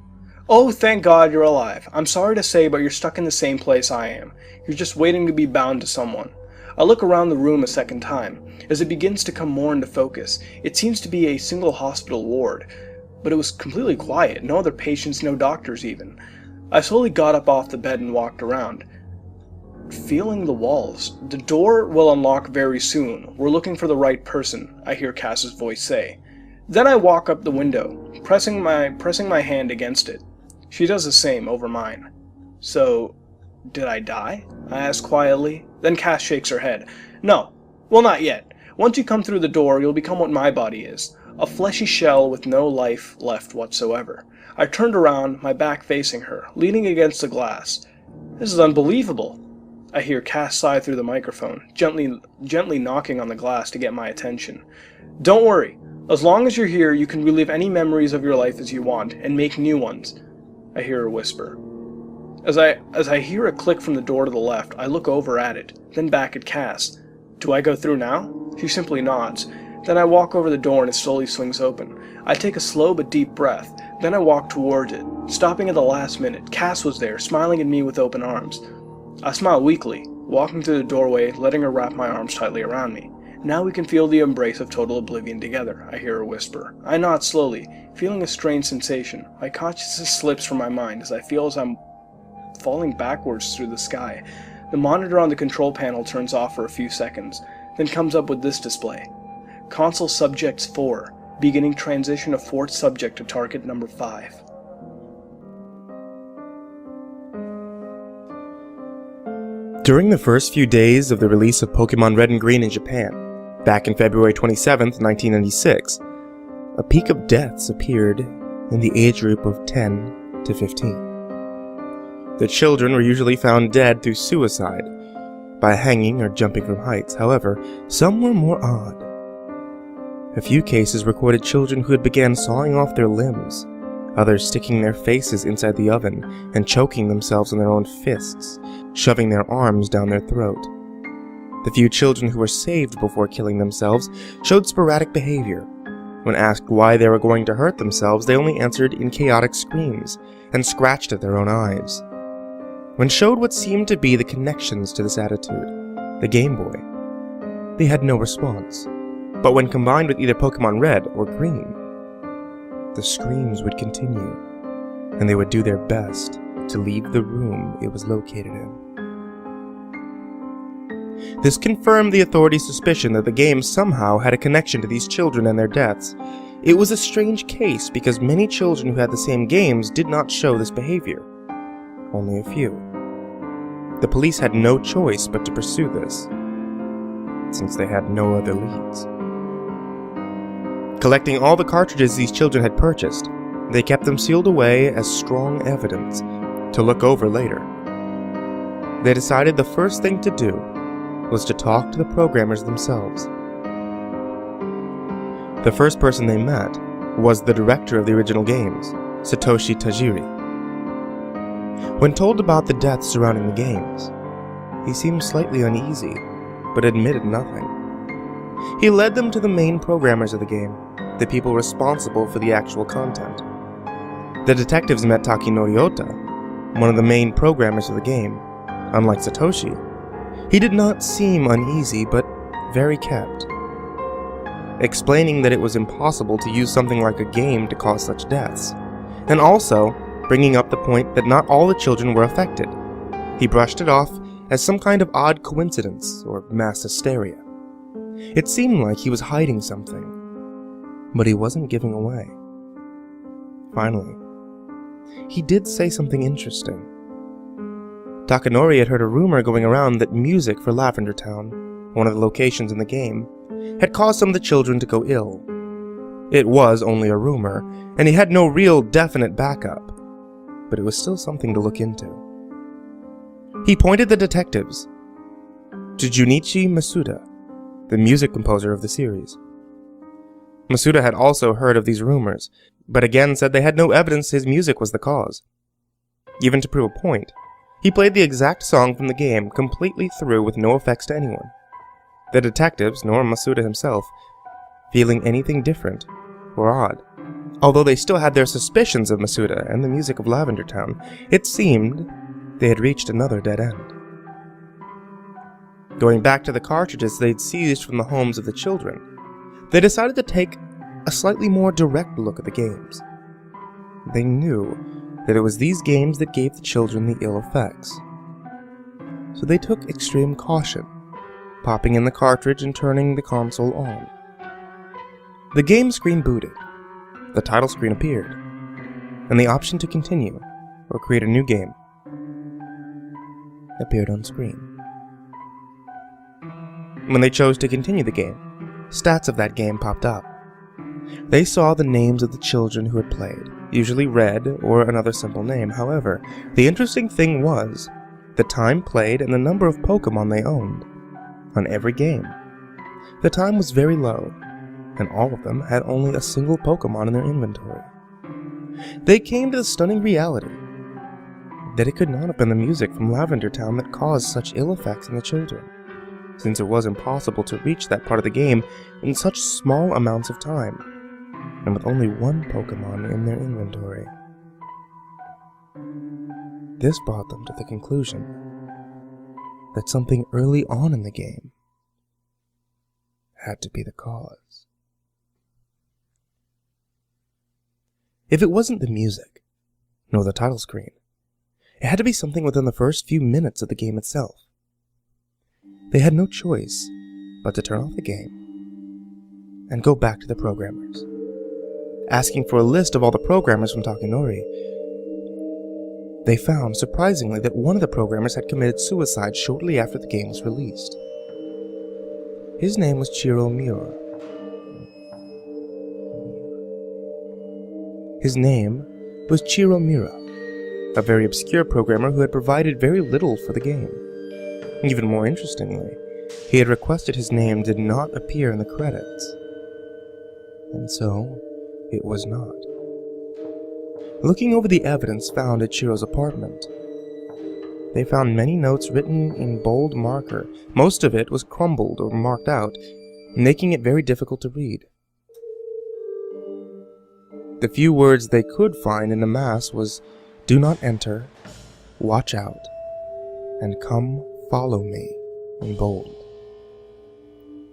"Oh, thank God you're alive. I'm sorry to say, but you're stuck in the same place I am. You're just waiting to be bound to someone." I look around the room a second time. As it begins to come more into focus, it seems to be a single hospital ward, but it was completely quiet, no other patients, no doctors even. I slowly got up off the bed and walked around, feeling the walls. "The door will unlock very soon. We're looking for the right person," I hear Cass's voice say. Then I walk up the window, pressing my hand against it. She does the same over mine. "So, did I die?" I ask quietly. Then Cass shakes her head. "No. Well, not yet. Once you come through the door, you'll become what my body is. A fleshy shell with no life left whatsoever." I turned around, my back facing her, leaning against the glass. "This is unbelievable." I hear Cass sigh through the microphone, gently knocking on the glass to get my attention. "Don't worry. As long as you're here, you can relive any memories of your life as you want, and make new ones," I hear her whisper. As I hear a click from the door to the left, I look over at it, then back at Cass. "Do I go through now?" She simply nods. Then I walk over the door and it slowly swings open. I take a slow but deep breath, then I walk towards it, stopping at the last minute. Cass was there, smiling at me with open arms. I smile weakly, walking through the doorway, letting her wrap my arms tightly around me. "Now we can feel the embrace of total oblivion together," I hear her whisper. I nod slowly, feeling a strange sensation. My consciousness slips from my mind as I feel as I'm falling backwards through the sky. The monitor on the control panel turns off for a few seconds, then comes up with this display. Console Subjects 4, beginning transition of fourth subject to target number 5. During the first few days of the release of Pokemon Red and Green in Japan, back in February 27th, 1996, a peak of deaths appeared in the age group of 10 to 15. The children were usually found dead through suicide, by hanging or jumping from heights. However, some were more odd. A few cases recorded children who had began sawing off their limbs, others sticking their faces inside the oven and choking themselves in their own fists, shoving their arms down their throat. The few children who were saved before killing themselves showed sporadic behavior. When asked why they were going to hurt themselves, they only answered in chaotic screams and scratched at their own eyes. When showed what seemed to be the connections to this attitude, the Game Boy, they had no response. But when combined with either Pokemon Red or Green, the screams would continue, and they would do their best to leave the room it was located in. This confirmed the authorities' suspicion that the game somehow had a connection to these children and their deaths. It was a strange case because many children who had the same games did not show this behavior. Only a few. The police had no choice but to pursue this, since they had no other leads. Collecting all the cartridges these children had purchased, they kept them sealed away as strong evidence to look over later. They decided the first thing to do was to talk to the programmers themselves. The first person they met was the director of the original games, Satoshi Tajiri. When told about the deaths surrounding the games, he seemed slightly uneasy, but admitted nothing. He led them to the main programmers of the game, the people responsible for the actual content. The detectives met Takinori Ota, one of the main programmers of the game. Unlike Satoshi, he did not seem uneasy, but very kept, explaining that it was impossible to use something like a game to cause such deaths, and also bringing up the point that not all the children were affected. He brushed it off as some kind of odd coincidence or mass hysteria. It seemed like he was hiding something, but he wasn't giving away. Finally, he did say something interesting. Takanori had heard a rumor going around that music for Lavender Town, one of the locations in the game, had caused some of the children to go ill. It was only a rumor, and he had no real definite backup, but it was still something to look into. He pointed the detectives to Junichi Masuda, the music composer of the series. Masuda had also heard of these rumors, but again said they had no evidence his music was the cause. Even to prove a point, he played the exact song from the game completely through with no effects to anyone. The detectives, nor Masuda himself, feeling anything different or odd. Although they still had their suspicions of Masuda and the music of Lavender Town, it seemed they had reached another dead end. Going back to the cartridges they'd seized from the homes of the children, they decided to take a slightly more direct look at the games. They knew that it was these games that gave the children the ill effects. So they took extreme caution, popping in the cartridge and turning the console on. The game screen booted, the title screen appeared, and the option to continue or create a new game appeared on screen. When they chose to continue the game, stats of that game popped up. They saw the names of the children who had played, usually Red or another simple name. However, the interesting thing was the time played, and the number of Pokemon they owned on every game. The time was very low, and all of them had only a single Pokemon in their inventory. They came to the stunning reality that it could not have been the music from Lavender Town that caused such ill effects in the children, since it was impossible to reach that part of the game in such small amounts of time, and with only one Pokemon in their inventory. This brought them to the conclusion that something early on in the game had to be the cause. If it wasn't the music, nor the title screen, it had to be something within the first few minutes of the game itself. They had no choice but to turn off the game and go back to the programmers. Asking for a list of all the programmers from Takanori, they found, surprisingly, that one of the programmers had committed suicide shortly after the game was released. His name was Chiro Miura. A very obscure programmer who had provided very little for the game. Even more interestingly, he had requested his name did not appear in the credits. And so, it was not. Looking over the evidence found at Chiro's apartment, they found many notes written in bold marker. Most of it was crumbled or marked out, making it very difficult to read. The few words they could find in the mass was, "Do not enter, watch out, and come follow me," in bold.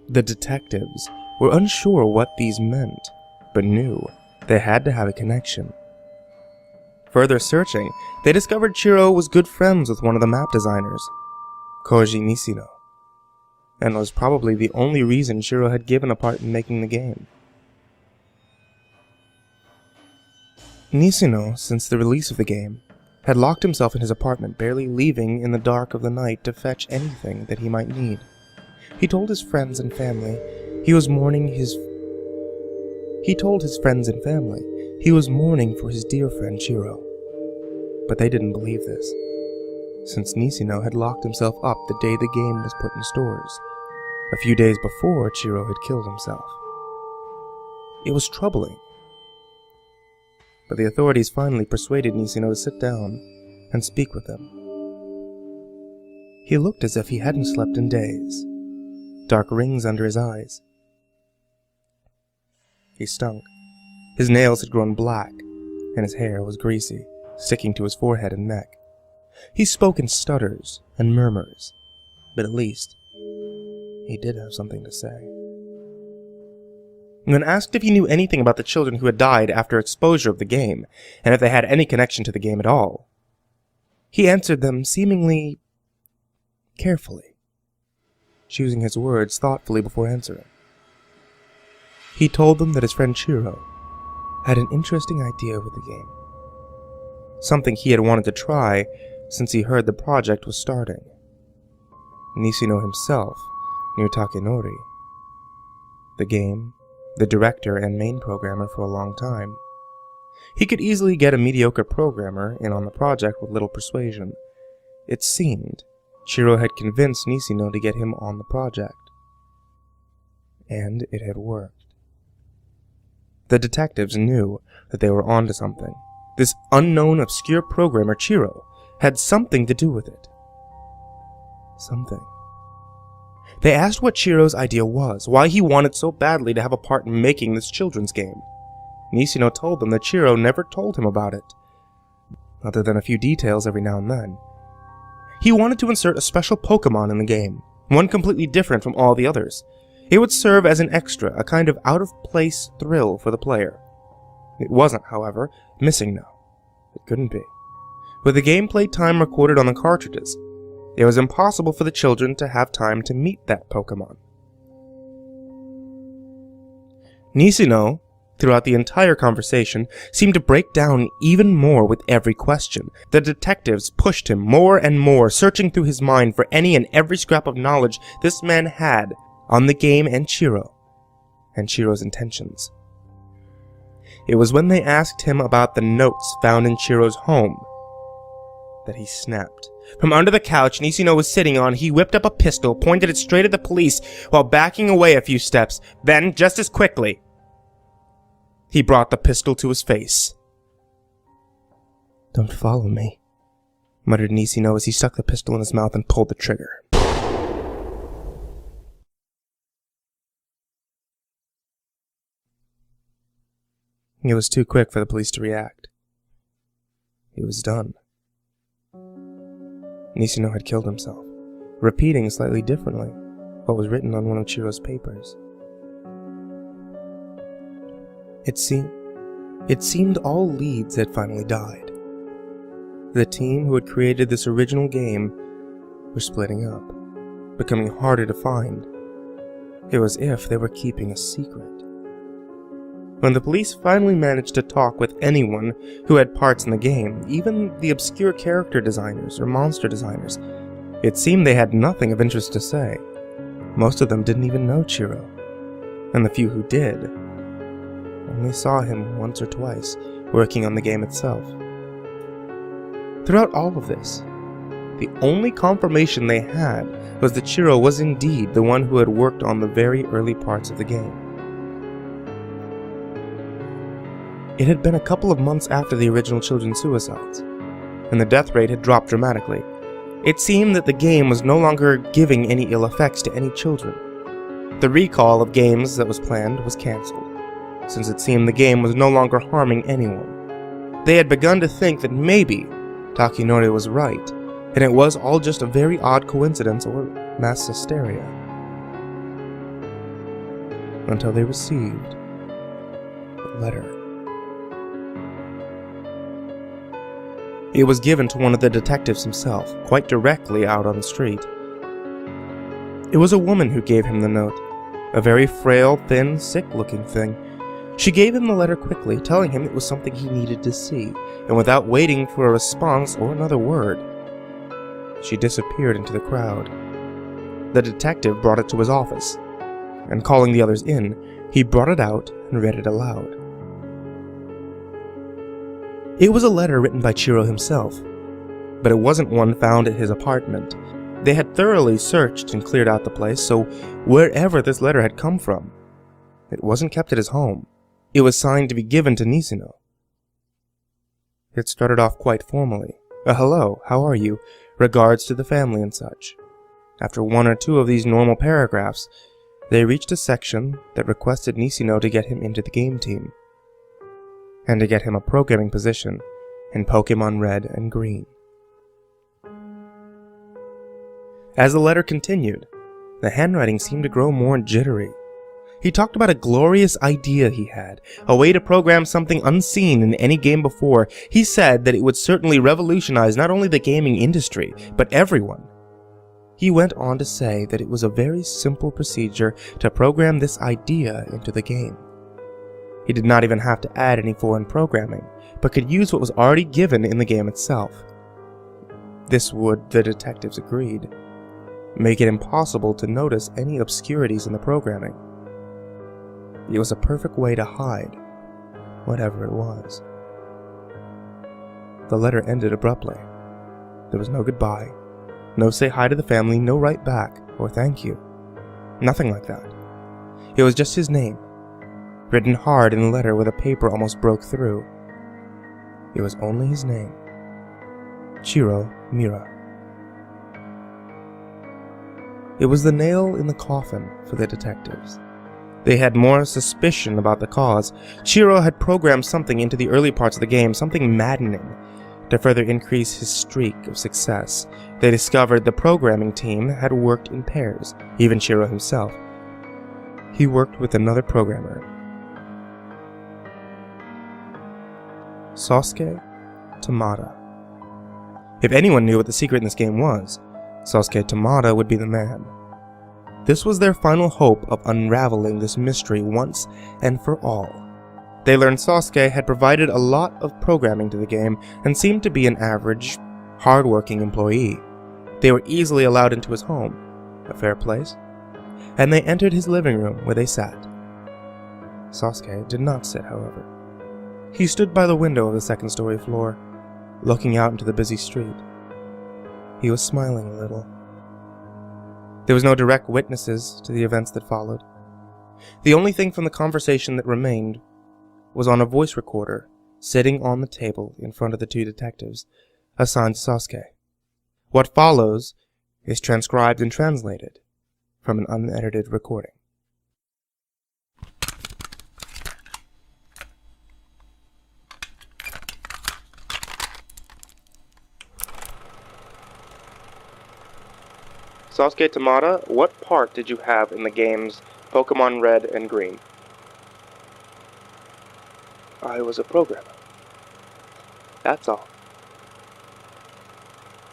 The detectives were unsure what these meant, but knew they had to have a connection. Further searching, they discovered Chiro was good friends with one of the map designers, Koji Nishino, and was probably the only reason Chiro had given a part in making the game. Nishino, since the release of the game, had locked himself in his apartment, barely leaving in the dark of the night to fetch anything that he might need. He told his friends and family he was mourning for his dear friend Chiro. But they didn't believe this, since Nishino had locked himself up the day the game was put in stores, a few days before Chiro had killed himself. It was troubling, but the authorities finally persuaded Nishino to sit down and speak with them. He looked as if he hadn't slept in days, dark rings under his eyes. He stunk. His nails had grown black, and his hair was greasy, sticking to his forehead and neck. He spoke in stutters and murmurs, but at least he did have something to say. When asked if he knew anything about the children who had died after exposure of the game, and if they had any connection to the game at all, he answered them seemingly carefully, choosing his words thoughtfully before answering. He told them that his friend Chiro had an interesting idea with the game, something he had wanted to try since he heard the project was starting. Nishino himself knew Takanori, the game, the director and main programmer for a long time. He could easily get a mediocre programmer in on the project with little persuasion. It seemed Chiro had convinced Nishino to get him on the project. And it had worked. The detectives knew that they were onto something. This unknown, obscure programmer, Chiro, had something to do with it. Something. They asked what Chiro's idea was, why he wanted so badly to have a part in making this children's game. Nishino told them that Chiro never told him about it, other than a few details every now and then. He wanted to insert a special Pokemon in the game, one completely different from all the others. It would serve as an extra, a kind of out-of-place thrill for the player. It wasn't, however, missing now. It couldn't be. With the gameplay time recorded on the cartridges, it was impossible for the children to have time to meet that Pokemon. Nishino, throughout the entire conversation, seemed to break down even more with every question. The detectives pushed him more and more, searching through his mind for any and every scrap of knowledge this man had on the game and Chiro's intentions. It was when they asked him about the notes found in Chiro's home that he snapped. From under the couch Nisino was sitting on, he whipped up a pistol, pointed it straight at the police, while backing away a few steps. Then, just as quickly, he brought the pistol to his face. "Don't follow me," muttered Nisino as he stuck the pistol in his mouth and pulled the trigger. It was too quick for the police to react. He was done. Nisino had killed himself, repeating slightly differently what was written on one of Chiro's papers. It seemed all leads had finally died. The team who had created this original game were splitting up, becoming harder to find. It was as if they were keeping a secret. When the police finally managed to talk with anyone who had parts in the game, even the obscure character designers or monster designers, it seemed they had nothing of interest to say. Most of them didn't even know Chiro, and the few who did only saw him once or twice working on the game itself. Throughout all of this, the only confirmation they had was that Chiro was indeed the one who had worked on the very early parts of the game. It had been a couple of months after the original children's suicides, and the death rate had dropped dramatically. It seemed that the game was no longer giving any ill effects to any children. The recall of games that was planned was cancelled, since it seemed the game was no longer harming anyone. They had begun to think that maybe Takinori was right, and it was all just a very odd coincidence or mass hysteria. Until they received a letter. It was given to one of the detectives himself, quite directly out on the street. It was a woman who gave him the note, a very frail, thin, sick-looking thing. She gave him the letter quickly, telling him it was something he needed to see, and without waiting for a response or another word, she disappeared into the crowd. The detective brought it to his office, and calling the others in, he brought it out and read it aloud. It was a letter written by Chiro himself, but it wasn't one found at his apartment. They had thoroughly searched and cleared out the place, so wherever this letter had come from, it wasn't kept at his home. It was signed to be given to Nisino. It started off quite formally. A hello, how are you? Regards to the family and such. After one or two of these normal paragraphs, they reached a section that requested Nisino to get him into the game team, and to get him a programming position in Pokemon Red and Green. As the letter continued, the handwriting seemed to grow more jittery. He talked about a glorious idea he had, a way to program something unseen in any game before. He said that it would certainly revolutionize not only the gaming industry, but everyone. He went on to say that it was a very simple procedure to program this idea into the game. He did not even have to add any foreign programming, but could use what was already given in the game itself. This would, the detectives agreed, make it impossible to notice any obscurities in the programming. It was a perfect way to hide whatever it was. The letter ended abruptly. There was no goodbye, no say hi to the family, no write back or thank you. Nothing like that. It was just his name, written hard in the letter where the paper almost broke through. It was only his name. Chiro Mira. It was the nail in the coffin for the detectives. They had more suspicion about the cause. Chiro had programmed something into the early parts of the game, something maddening, to further increase his streak of success. They discovered the programming team had worked in pairs, even Chiro himself. He worked with another programmer, Sasuke Tamada. If anyone knew what the secret in this game was, Sasuke Tamada would be the man. This was their final hope of unraveling this mystery once and for all. They learned Sasuke had provided a lot of programming to the game and seemed to be an average, hard-working employee. They were easily allowed into his home, a fair place, and they entered his living room where they sat. Sasuke did not sit, however. He stood by the window of the second-story floor, looking out into the busy street. He was smiling a little. There was no direct witnesses to the events that followed. The only thing from the conversation that remained was on a voice recorder sitting on the table in front of the two detectives assigned to Sasuke. What follows is transcribed and translated from an unedited recording. Sasuke Tamada, what part did you have in the games Pokemon Red and Green? I was a programmer. That's all.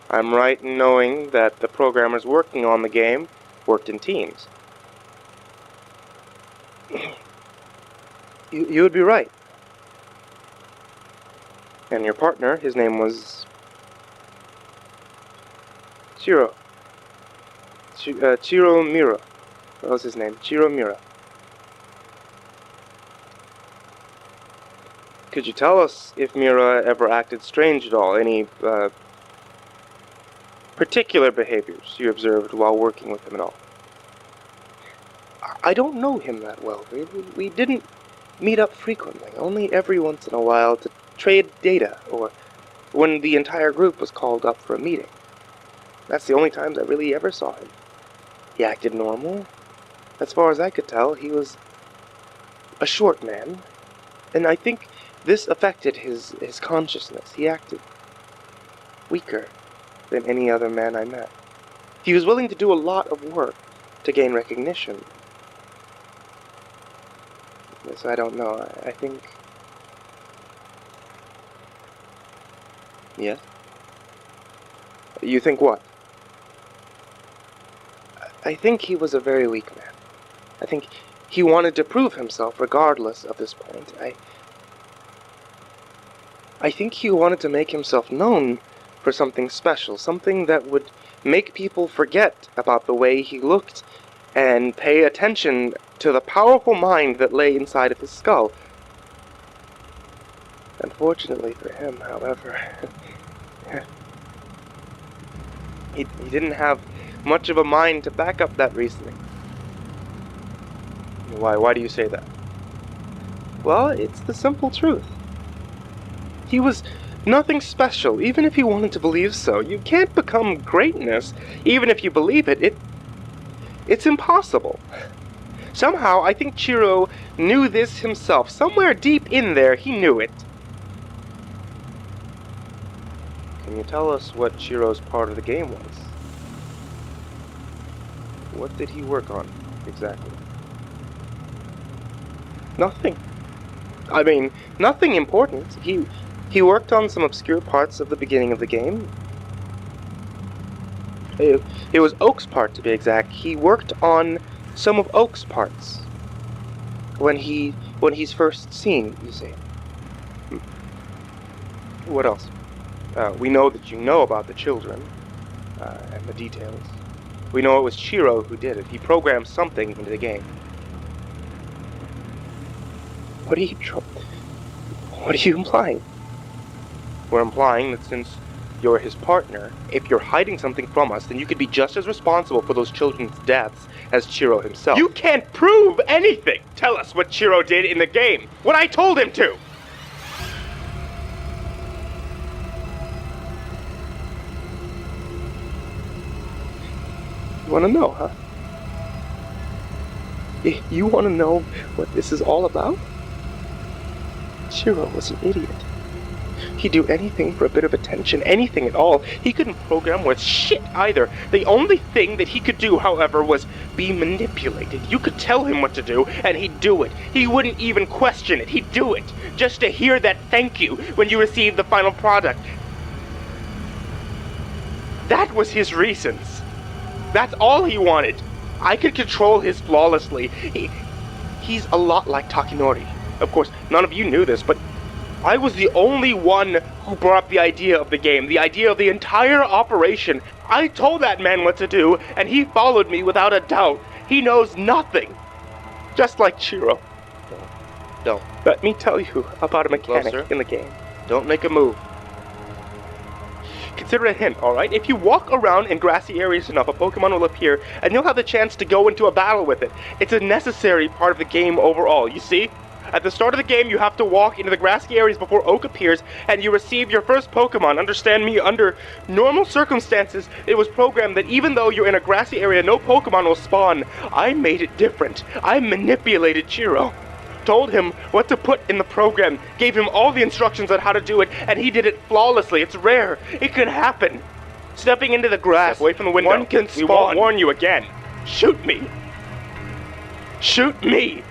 I'm right in knowing that the programmers working on the game worked in teams. You would be right. And your partner, his name was Chiro. Chiro Mira. What was his name? Chiro Mira. Could you tell us if Mira ever acted strange at all? Any particular behaviors you observed while working with him at all? I don't know him that well. We didn't meet up frequently, only every once in a while to trade data, or when the entire group was called up for a meeting. That's the only times I really ever saw him. He acted normal. As far as I could tell, he was a short man, and I think this affected his consciousness. He acted weaker than any other man I met. He was willing to do a lot of work to gain recognition. This I don't know. I think... Yes? You think what? I think he was a very weak man. I think he wanted to prove himself regardless of this point. I think he wanted to make himself known for something special, something that would make people forget about the way he looked and pay attention to the powerful mind that lay inside of his skull. Unfortunately for him, however, he didn't have much of a mind to back up that reasoning. Why do you say that? Well, it's the simple truth. He was nothing special, even if he wanted to believe so. You can't become greatness, even if you believe it. It's impossible. Somehow, I think Chiro knew this himself. Somewhere deep in there, he knew it. Can you tell us what Chiro's part of the game was? What did he work on, exactly? Nothing. I mean, nothing important. He worked on some obscure parts of the beginning of the game. It was Oak's part, to be exact. He worked on some of Oak's parts when he's first seen, you see. What else? We know that you know about the children and the details. We know it was Chiro who did it. He programmed something into the game. What are you implying? We're implying that since you're his partner, if you're hiding something from us, then you could be just as responsible for those children's deaths as Chiro himself. You can't prove anything! Tell us what Chiro did in the game! What I told him to! You wanna know, huh? You wanna know what this is all about? Chiro was an idiot. He'd do anything for a bit of attention, anything at all. He couldn't program worth shit either. The only thing that he could do, however, was be manipulated. You could tell him what to do, and he'd do it. He wouldn't even question it. He'd do it, just to hear that thank you when you received the final product. That was his reasons. That's all he wanted. I could control his flawlessly. He's a lot like Takanori. Of course, none of you knew this, but I was the only one who brought up the idea of the game, the idea of the entire operation. I told that man what to do, and he followed me without a doubt. He knows nothing. Just like Chiro. Don't. Let me tell you about a mechanic in the game. Don't make a move. consider it a hint, alright? If you walk around in grassy areas enough, a Pokemon will appear, and you'll have the chance to go into a battle with it. It's a necessary part of the game overall, you see? At the start of the game, you have to walk into the grassy areas before Oak appears, and you receive your first Pokemon. Understand me? Under normal circumstances, it was programmed that even though you're in a grassy area, no Pokemon will spawn. I made it different. I manipulated Chiro. Told him what to put in the program, gave him all the instructions on how to do it, and he did it flawlessly. It's rare. It could happen. Stepping into the grass, away from the window. One can spawn. We won't warn you again. Shoot me. Shoot me.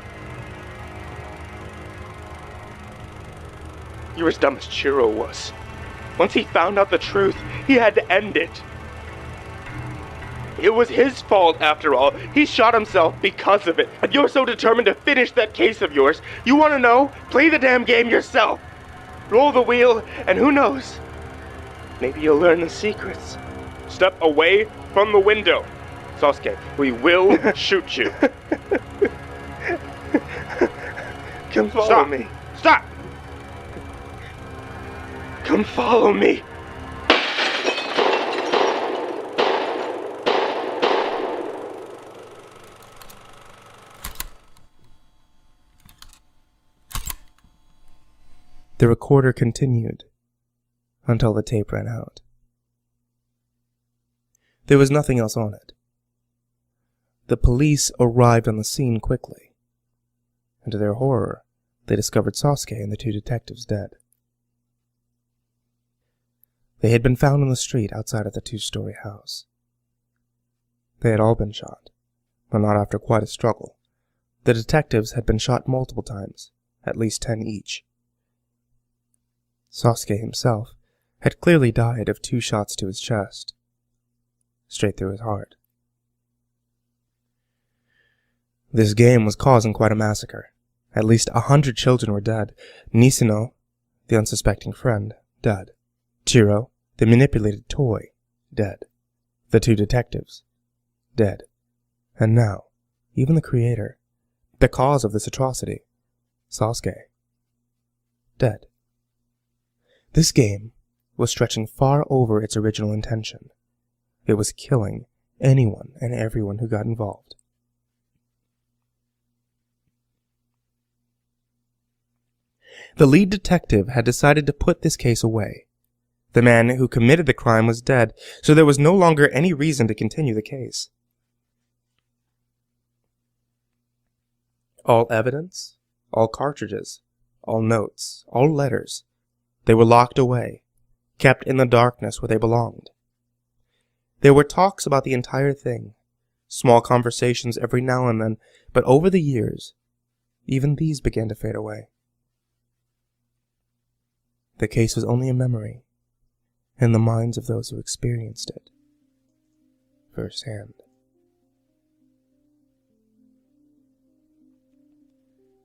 You're as dumb as Chiro was. Once he found out the truth, he had to end it. It was his fault, after all. He shot himself because of it. And you're so determined to finish that case of yours. You want to know? Play the damn game yourself. Roll the wheel, and who knows? Maybe you'll learn the secrets. Step away from the window. Sasuke, we will shoot you. Come follow me. Stop! Come follow me. The recorder continued until the tape ran out. There was nothing else on it. The police arrived on the scene quickly, and to their horror, they discovered Sasuke and the two detectives dead. They had been found on the street outside of the 2-story house. They had all been shot, but not after quite a struggle. The detectives had been shot multiple times, at least 10 each. Sasuke himself had clearly died of 2 shots to his chest, straight through his heart. This game was causing quite a massacre. At least 100 children were dead. Nisino, the unsuspecting friend, dead. Chiro, the manipulated toy, dead. The 2 detectives, dead. And now, even the creator, the cause of this atrocity, Sasuke, dead. This game was stretching far over its original intention. It was killing anyone and everyone who got involved. The lead detective had decided to put this case away. The man who committed the crime was dead, so there was no longer any reason to continue the case. All evidence, all cartridges, all notes, all letters, they were locked away, kept in the darkness where they belonged. There were talks about the entire thing, small conversations every now and then, but over the years, even these began to fade away. The case was only a memory in the minds of those who experienced it firsthand.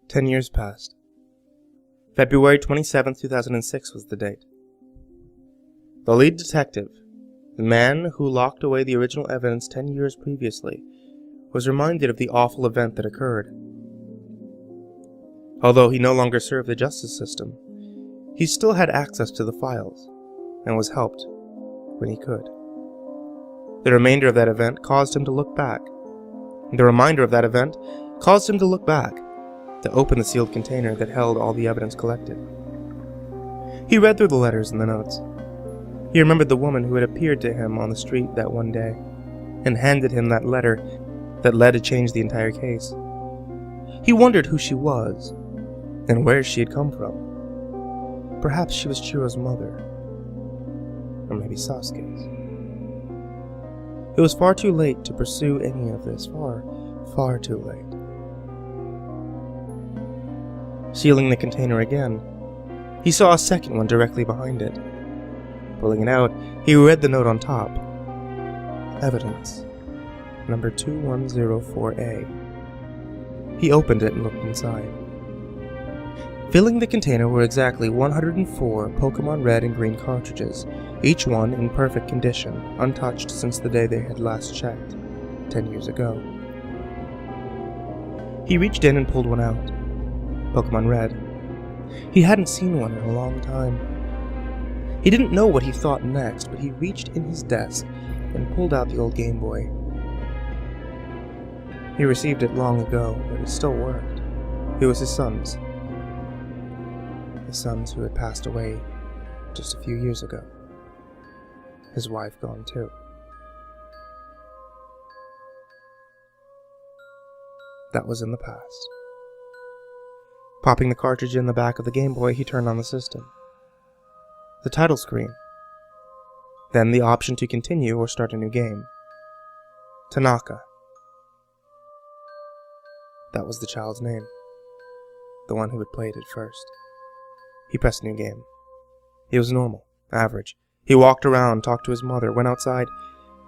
10 years passed. February 27, 2006 was the date. The lead detective, the man who locked away the original evidence 10 years previously, was reminded of the awful event that occurred. Although he no longer served the justice system, he still had access to the files, and was helped when he could. The remainder of that event caused him to look back. The reminder of that event caused him to look back, to open the sealed container that held all the evidence collected. He read through the letters and the notes. He remembered the woman who had appeared to him on the street that one day, and handed him that letter that led to change the entire case. He wondered who she was, and where she had come from. Perhaps she was Chiro's mother, or maybe Sasuke's. It was far too late to pursue any of this, far too late. Sealing the container again, he saw a second one directly behind it. Pulling it out, he read the note on top. Evidence, number 2104A. He opened it and looked inside. Filling the container were exactly 104 Pokemon Red and Green cartridges, each one in perfect condition, untouched since the day they had last checked, 10 years ago. He reached in and pulled one out. Pokemon Red. He hadn't seen one in a long time. He didn't know what he thought next, but he reached in his desk and pulled out the old Game Boy. He received it long ago, but it still worked. It was his son's. His son's who had passed away just a few years ago. His wife gone too. That was in the past. Popping the cartridge in the back of the Game Boy, he turned on the system. The title screen. Then the option to continue or start a new game. Tanaka. That was the child's name. The one who had played it first. He pressed new game. He was normal, average. He walked around, talked to his mother, went outside.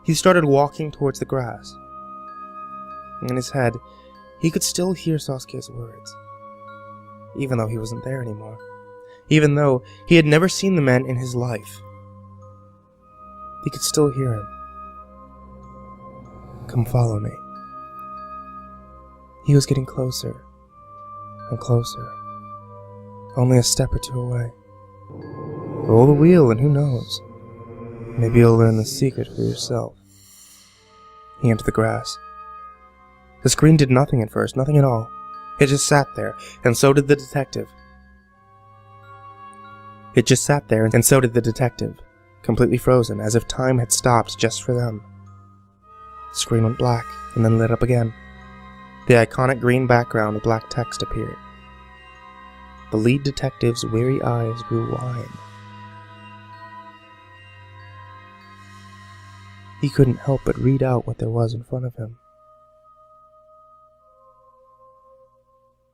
He started walking towards the grass. In his head, he could still hear Sasuke's words. Even though he wasn't there anymore. Even though he had never seen the man in his life. He could still hear him. Come follow me. He was getting closer and closer. Only a step or two away. Roll the wheel and who knows? Maybe you'll learn the secret for yourself. He entered the grass. The screen did nothing at first, nothing at all. It just sat there, and so did the detective. Completely frozen, as if time had stopped just for them. The screen went black, and then lit up again. The iconic green background with black text appeared. The lead detective's weary eyes grew wide. He couldn't help but read out what there was in front of him.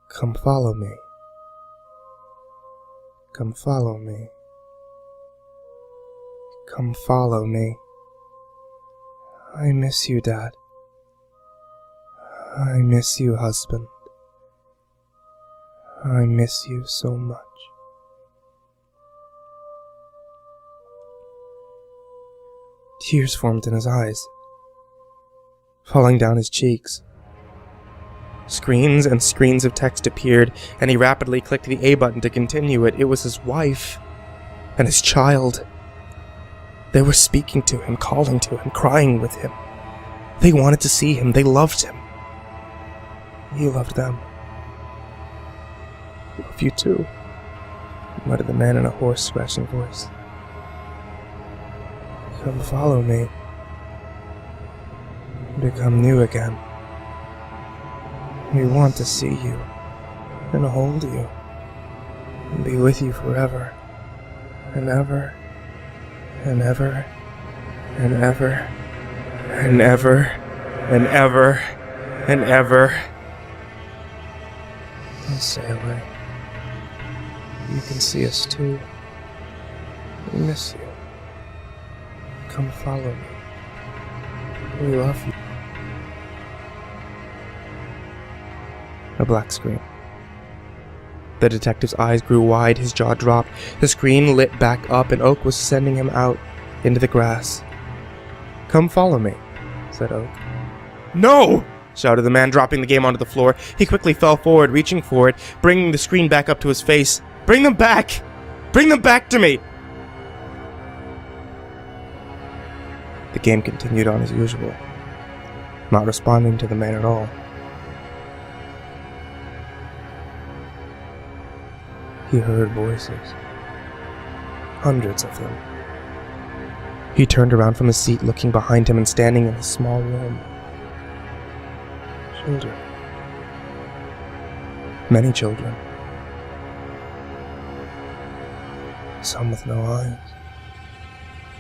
Come follow me. Come follow me. Come follow me. I miss you, Dad. I miss you, husband. I miss you so much. Tears formed in his eyes, falling down his cheeks. Screens and screens of text appeared, and he rapidly clicked the A button to continue it. It was his wife and his child. They were speaking to him, calling to him, crying with him. They wanted to see him. They loved him. He loved them. Love you too, muttered the man in a hoarse, scratching voice. Come follow me. Become new again. We want to see you, and hold you, and be with you forever, and ever, and ever, and ever, and ever, and ever, and ever. Don't stay away. You can see us too. We miss you. Come follow me. We love you. A black screen. The detective's eyes grew wide, his jaw dropped. The screen lit back up, and Oak was sending him out into the grass. Come follow me, said Oak. No! Shouted the man, dropping the game onto the floor. He quickly fell forward, reaching for it, bringing the screen back up to his face. Bring them back! Bring them back to me! The game continued on as usual, not responding to the man at all. He heard voices. Hundreds of them. He turned around from his seat, looking behind him and standing in a small room. Children. Many children. Some with no eyes.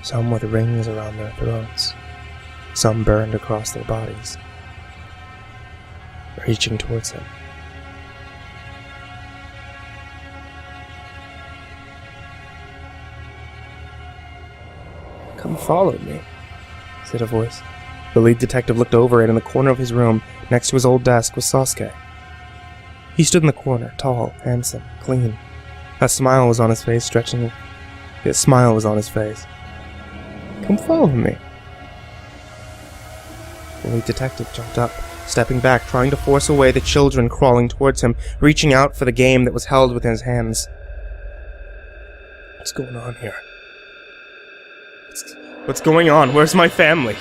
Some with rings around their throats. Some burned across their bodies. Reaching towards him. Come follow me, said a voice. The lead detective looked over, and in the corner of his room, next to his old desk, was Sasuke. He stood in the corner, tall, handsome, clean. A smile was on his face, stretching. His smile was on his face. Come follow me. The lead detective jumped up, stepping back, trying to force away the children crawling towards him, reaching out for the game that was held within his hands. What's going on here? What's going on? Where's my family?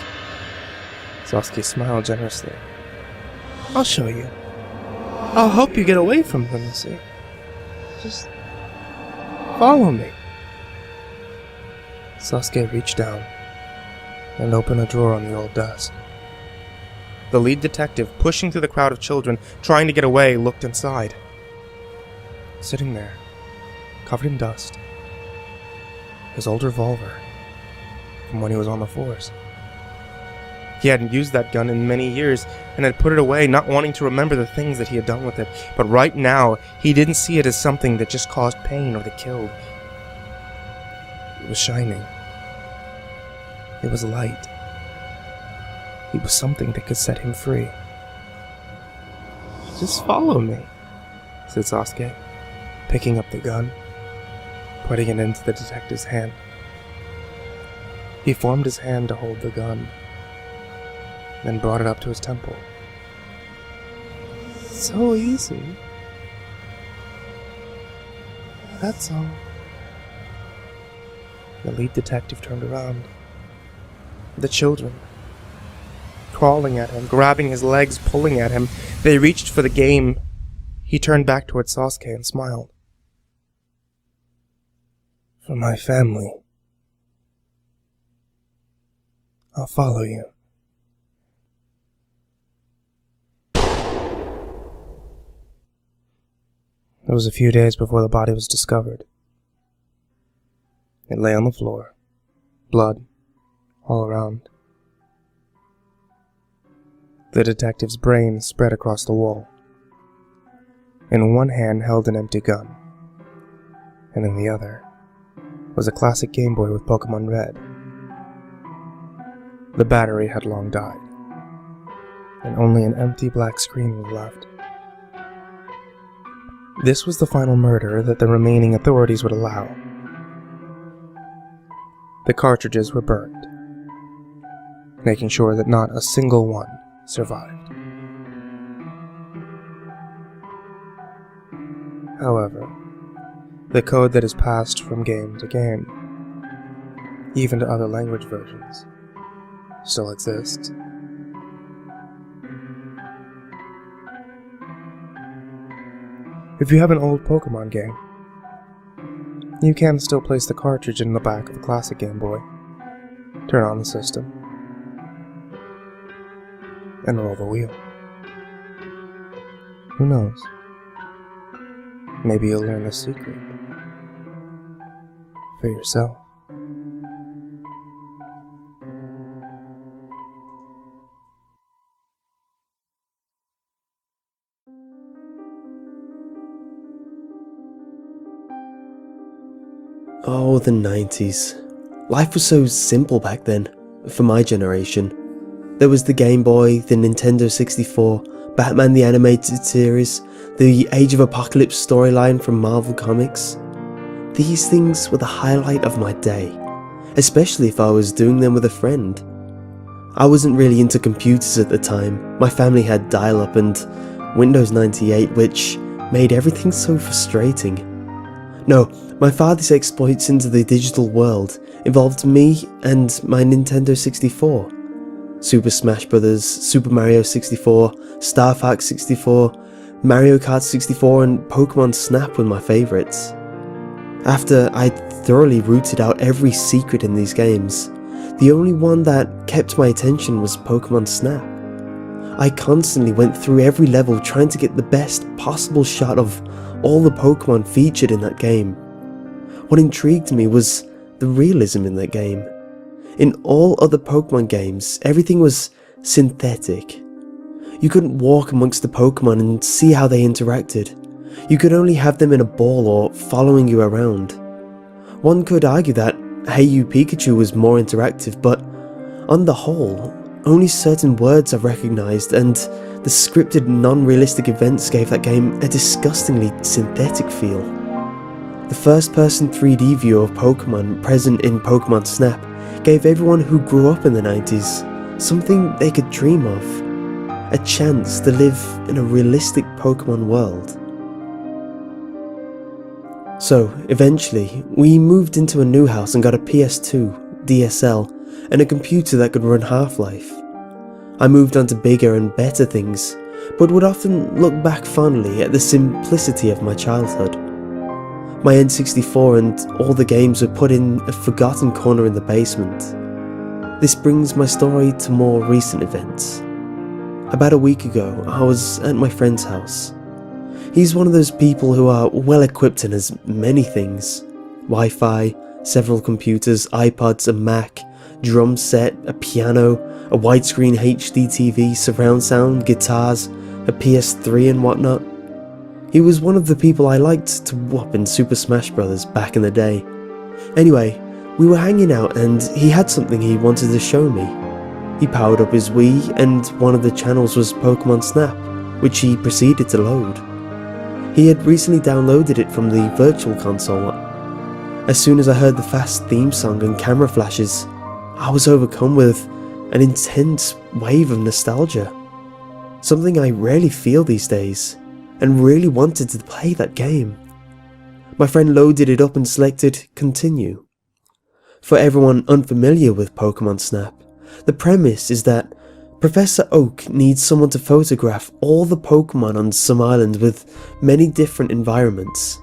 Sasuke smiled generously. I'll show you. I'll help you get away from them, you see. Just follow me. Sasuke reached down and opened a drawer on the old desk. The lead detective, pushing through the crowd of children, trying to get away, looked inside. Sitting there, covered in dust, his old revolver from when he was on the force. He hadn't used that gun in many years and had put it away, not wanting to remember the things that he had done with it. But right now, he didn't see it as something that just caused pain or that killed. It was shining. It was light. It was something that could set him free. Just follow me, said Sasuke, picking up the gun, putting it into the detective's hand. He formed his hand to hold the gun, then brought it up to his temple. So easy. That's all. The lead detective turned around. The children, crawling at him, grabbing his legs, pulling at him. They reached for the game. He turned back towards Sasuke and smiled. For my family, I'll follow you. It was a few days before the body was discovered. It lay on the floor, blood all around. The detective's brain spread across the wall. In one hand held an empty gun, and in the other was a classic Game Boy with Pokemon Red. The battery had long died, and only an empty black screen was left. This was the final murder that the remaining authorities would allow. The cartridges were burned, making sure that not a single one survived. However, the code that is passed from game to game, even to other language versions, still exists. If you have an old Pokemon game, you can still place the cartridge in the back of the classic Game Boy, turn on the system, and roll the wheel. Who knows? Maybe you'll learn the secret for yourself. Oh, the 90s. Life was so simple back then, for my generation. There was the Game Boy, the Nintendo 64, Batman the Animated Series, the Age of Apocalypse storyline from Marvel Comics. These things were the highlight of my day, especially if I was doing them with a friend. I wasn't really into computers at the time. My family had dial-up and Windows 98, which made everything so frustrating. No, my father's exploits into the digital world involved me and my Nintendo 64. Super Smash Bros., Super Mario 64, Star Fox 64, Mario Kart 64 and Pokemon Snap were my favourites. After I'd thoroughly rooted out every secret in these games, the only one that kept my attention was Pokemon Snap. I constantly went through every level trying to get the best possible shot of all the Pokemon featured in that game. What intrigued me was the realism in that game. In all other Pokemon games, everything was synthetic. You couldn't walk amongst the Pokemon and see how they interacted. You could only have them in a ball or following you around. One could argue that Hey You Pikachu was more interactive, but on the whole, only certain words are recognised, and the scripted non-realistic events gave that game a disgustingly synthetic feel. The first-person 3D view of Pokemon present in Pokemon Snap gave everyone who grew up in the 90s something they could dream of, a chance to live in a realistic Pokemon world. So, eventually, we moved into a new house and got a PS2, DSL, and a computer that could run Half-Life. I moved on to bigger and better things, but would often look back fondly at the simplicity of my childhood. My N64 and all the games were put in a forgotten corner in the basement. This brings my story to more recent events. About a week ago, I was at my friend's house. He's one of those people who are well equipped and has many things. Wi-Fi, several computers, iPods, a Mac, drum set, a piano, a widescreen HD TV, surround sound, guitars, a PS3 and whatnot. He was one of the people I liked to whop in Super Smash Bros. Back in the day. Anyway, we were hanging out and he had something he wanted to show me. He powered up his Wii and one of the channels was Pokemon Snap, which he proceeded to load. He had recently downloaded it from the Virtual Console. As soon as I heard the fast theme song and camera flashes, I was overcome with an intense wave of nostalgia. Something I rarely feel these days, and really wanted to play that game. My friend loaded it up and selected Continue. For everyone unfamiliar with Pokemon Snap, the premise is that Professor Oak needs someone to photograph all the Pokemon on some island with many different environments.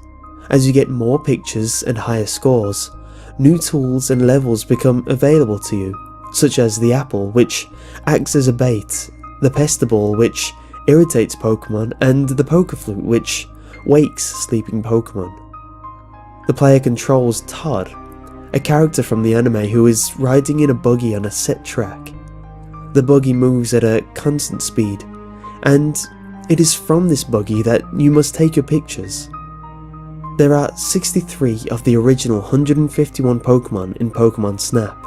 As you get more pictures and higher scores, new tools and levels become available to you, such as the apple, which acts as a bait, the Pestiball, which irritates Pokemon, and the Pokéflute, which wakes sleeping Pokemon. The player controls Todd, a character from the anime who is riding in a buggy on a set track. The buggy moves at a constant speed, and it is from this buggy that you must take your pictures. There are 63 of the original 151 Pokemon in Pokemon Snap.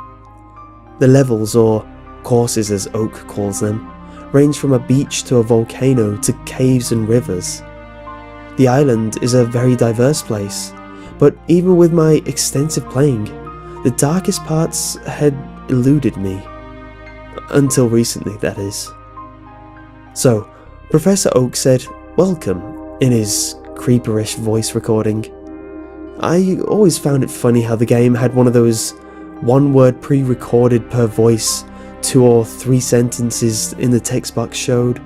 The levels, or courses as Oak calls them, range from a beach to a volcano to caves and rivers. The island is a very diverse place, but even with my extensive playing, the darkest parts had eluded me. Until recently, that is. So, Professor Oak said, "Welcome," in his creeperish voice recording. I always found it funny how the game had one of those one-word pre-recorded per voice, 2 or 3 sentences in the text box showed.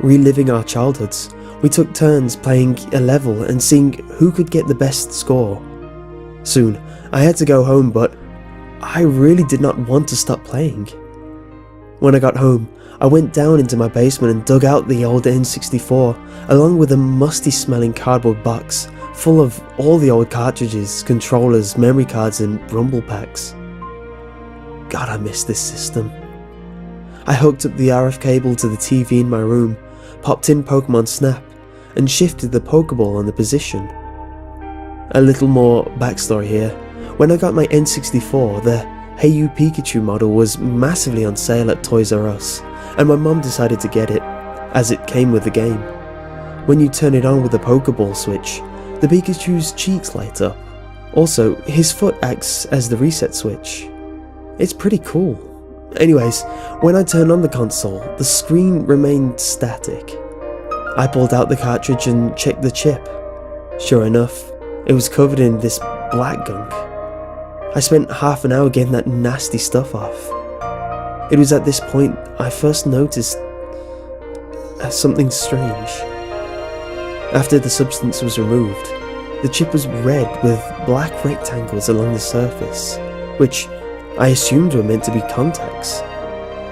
Reliving our childhoods, we took turns playing a level and seeing who could get the best score. Soon, I had to go home, but I really did not want to stop playing. When I got home, I went down into my basement and dug out the old N64, along with a musty smelling cardboard box full of all the old cartridges, controllers, memory cards and rumble packs. God, I miss this system. I hooked up the RF cable to the TV in my room, popped in Pokemon Snap, and shifted the Pokeball on the position. A little more backstory here. When I got my N64, the Hey You Pikachu model was massively on sale at Toys R Us, and my mum decided to get it, as it came with the game. When you turn it on with the Pokeball switch, the Pikachu's cheeks light up. Also, his foot acts as the reset switch. It's pretty cool. Anyways, when I turned on the console, the screen remained static. I pulled out the cartridge and checked the chip. Sure enough, it was covered in this black gunk. I spent half an hour getting that nasty stuff off. It was at this point I first noticed something strange. After the substance was removed, the chip was red with black rectangles along the surface, which I assumed were meant to be contacts.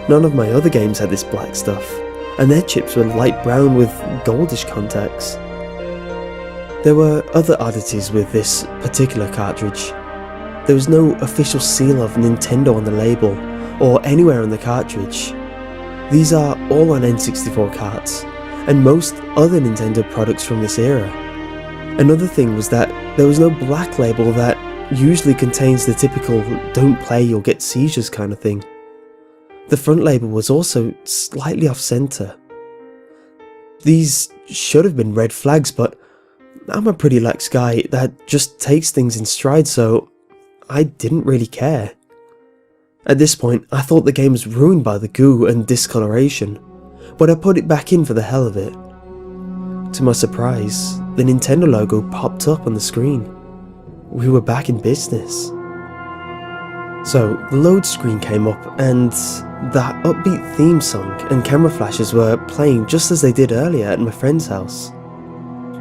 None of my other games had this black stuff, and their chips were light brown with goldish contacts. There were other oddities with this particular cartridge. There was no official seal of Nintendo on the label, or anywhere on the cartridge. These are all on N64 carts, and most other Nintendo products from this era. Another thing was that there was no black label that usually contains the typical "don't play, you'll get seizures" kind of thing. The front label was also slightly off center. These should have been red flags, but I'm a pretty lax guy that just takes things in stride, so I didn't really care. At this point, I thought the game was ruined by the goo and discoloration, but I put it back in for the hell of it. To my surprise, the Nintendo logo popped up on the screen. We were back in business. So the load screen came up and that upbeat theme song and camera flashes were playing just as they did earlier at my friend's house.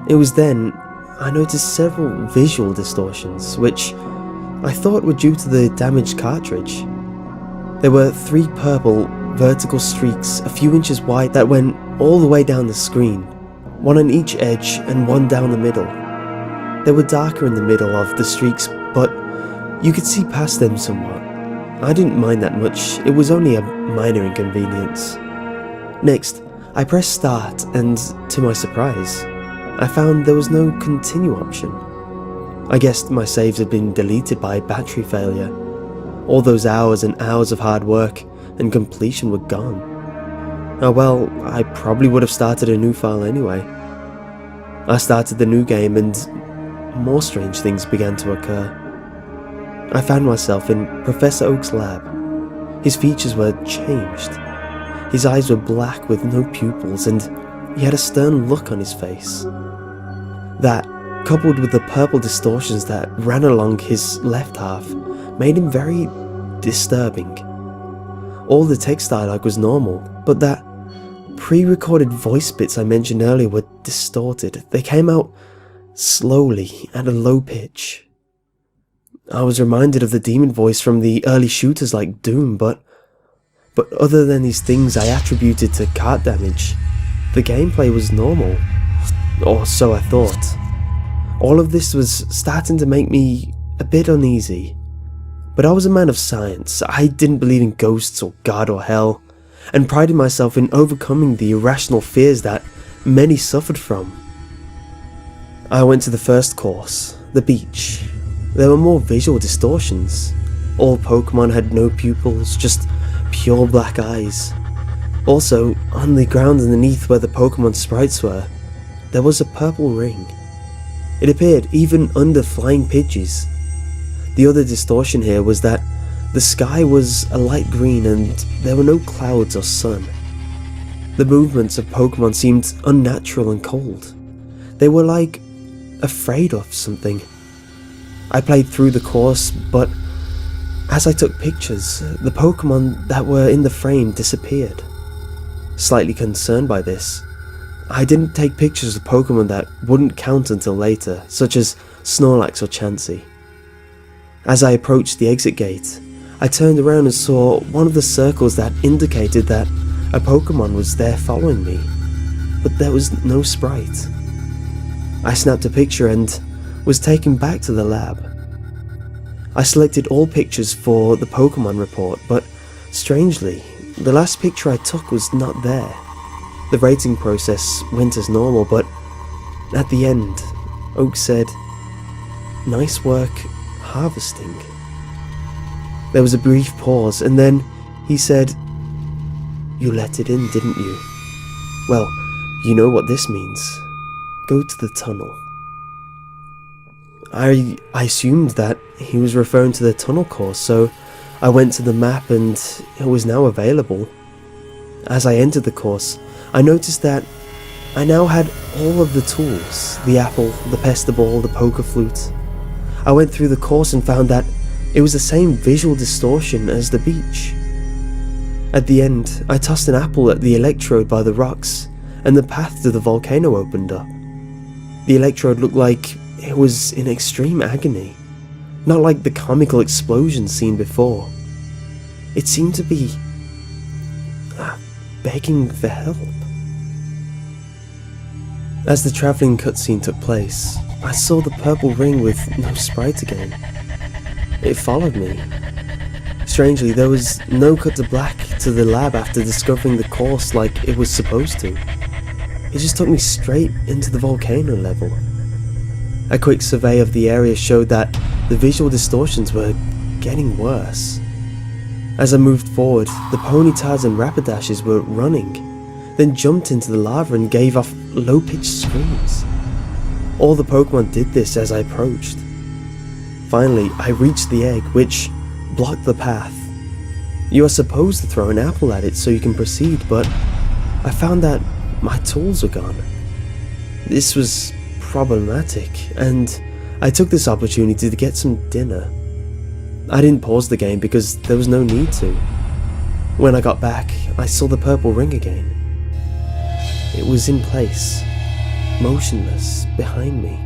It was then I noticed several visual distortions, which I thought were due to the damaged cartridge. There were 3 purple vertical streaks a few inches wide that went all the way down the screen, one on each edge and one down the middle. They were darker in the middle of the streaks, but you could see past them somewhat. I didn't mind that much, it was only a minor inconvenience. Next, I pressed start and, to my surprise, I found there was no continue option. I guessed my saves had been deleted by battery failure. All those hours and hours of hard work and completion were gone. Oh well, I probably would have started a new file anyway. I started the new game and more strange things began to occur. I found myself in Professor Oak's lab. His features were changed. His eyes were black with no pupils and he had a stern look on his face. That, coupled with the purple distortions that ran along his left half, made him very disturbing. All the text dialogue was normal, but that pre-recorded voice bits I mentioned earlier were distorted. They came out slowly at a low pitch. I was reminded of the demon voice from the early shooters like Doom, but other than these things I attributed to cart damage, the gameplay was normal. Or so I thought. All of this was starting to make me a bit uneasy. But I was a man of science. I didn't believe in ghosts or God or hell, and prided myself in overcoming the irrational fears that many suffered from. I went to the first course, the beach. There were more visual distortions. All Pokemon had no pupils, just pure black eyes. Also, on the ground underneath where the Pokemon sprites were, there was a purple ring. It appeared even under flying Pidgeys. The other distortion here was that the sky was a light green and there were no clouds or sun. The movements of Pokemon seemed unnatural and cold. They were like afraid of something. I played through the course, but as I took pictures, the Pokemon that were in the frame disappeared. Slightly concerned by this, I didn't take pictures of Pokemon that wouldn't count until later, such as Snorlax or Chansey. As I approached the exit gate, I turned around and saw one of the circles that indicated that a Pokemon was there following me, but there was no sprite. I snapped a picture and was taken back to the lab. I selected all pictures for the Pokemon report, but strangely, the last picture I took was not there. The rating process went as normal, but at the end, Oak said, "Nice work harvesting." There was a brief pause, and then he said, "You let it in, didn't you? Well, you know what this means. Go to the tunnel." I assumed that he was referring to the tunnel course, so I went to the map and it was now available. As I entered the course, I noticed that I now had all of the tools, the apple, the pestiball, the poker flute. I went through the course and found that it was the same visual distortion as the beach. At the end, I tossed an apple at the electrode by the rocks, and the path to the volcano opened up. The electrode looked like it was in extreme agony, not like the comical explosions seen before. It seemed to be begging for help. As the travelling cutscene took place, I saw the purple ring with no sprite again. It followed me. Strangely, there was no cut to black to the lab after discovering the course like it was supposed to. It just took me straight into the volcano level. A quick survey of the area showed that the visual distortions were getting worse. As I moved forward, the Ponytas and Rapidashes were running, then jumped into the lava and gave off low-pitched screams. All the Pokemon did this as I approached. Finally, I reached the egg, which blocked the path. You are supposed to throw an apple at it so you can proceed, but I found that my tools were gone. This was problematic, and I took this opportunity to get some dinner. I didn't pause the game because there was no need to. When I got back, I saw the purple ring again. It was in place, motionless, behind me.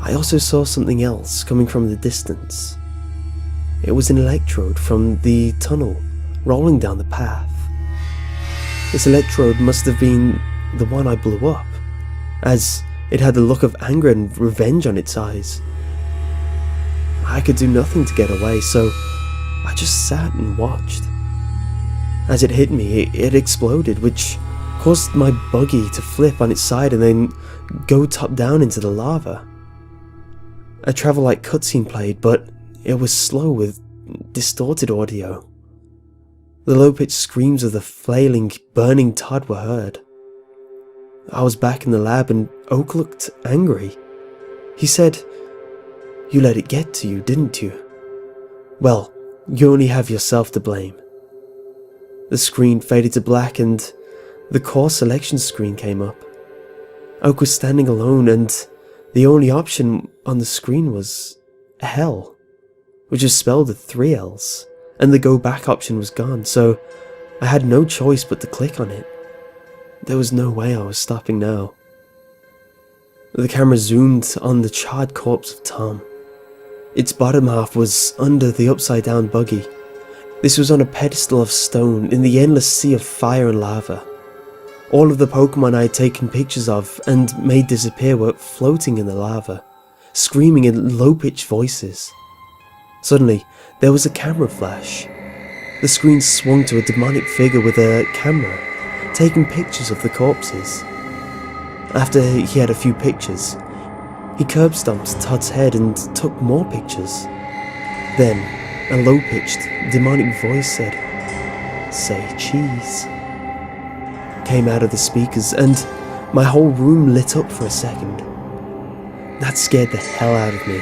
I also saw something else coming from the distance. It was an electrode from the tunnel, rolling down the path. This electrode must have been the one I blew up, as it had the look of anger and revenge on its eyes. I could do nothing to get away, so I just sat and watched. As it hit me, it exploded, which caused my buggy to flip on its side and then go top down into the lava. A travel-like cutscene played, but it was slow with distorted audio. The low-pitched screams of the flailing, burning Todd were heard. I was back in the lab and Oak looked angry. He said, "You let it get to you, didn't you? Well, you only have yourself to blame." The screen faded to black and the course selection screen came up. Oak was standing alone and the only option on the screen was hell, which was spelled with 3 L's, and the go back option was gone, so I had no choice but to click on it. There was no way I was stopping now. The camera zoomed on the charred corpse of Tom. Its bottom half was under the upside down buggy. This was on a pedestal of stone in the endless sea of fire and lava. All of the Pokemon I had taken pictures of and made disappear were floating in the lava, screaming in low-pitched voices. Suddenly, there was a camera flash. The screen swung to a demonic figure with a camera, taking pictures of the corpses. After he had a few pictures, he curb-stomped Todd's head and took more pictures. Then, a low-pitched, demonic voice said, "Say cheese," came out of the speakers, and my whole room lit up for a second. That scared the hell out of me,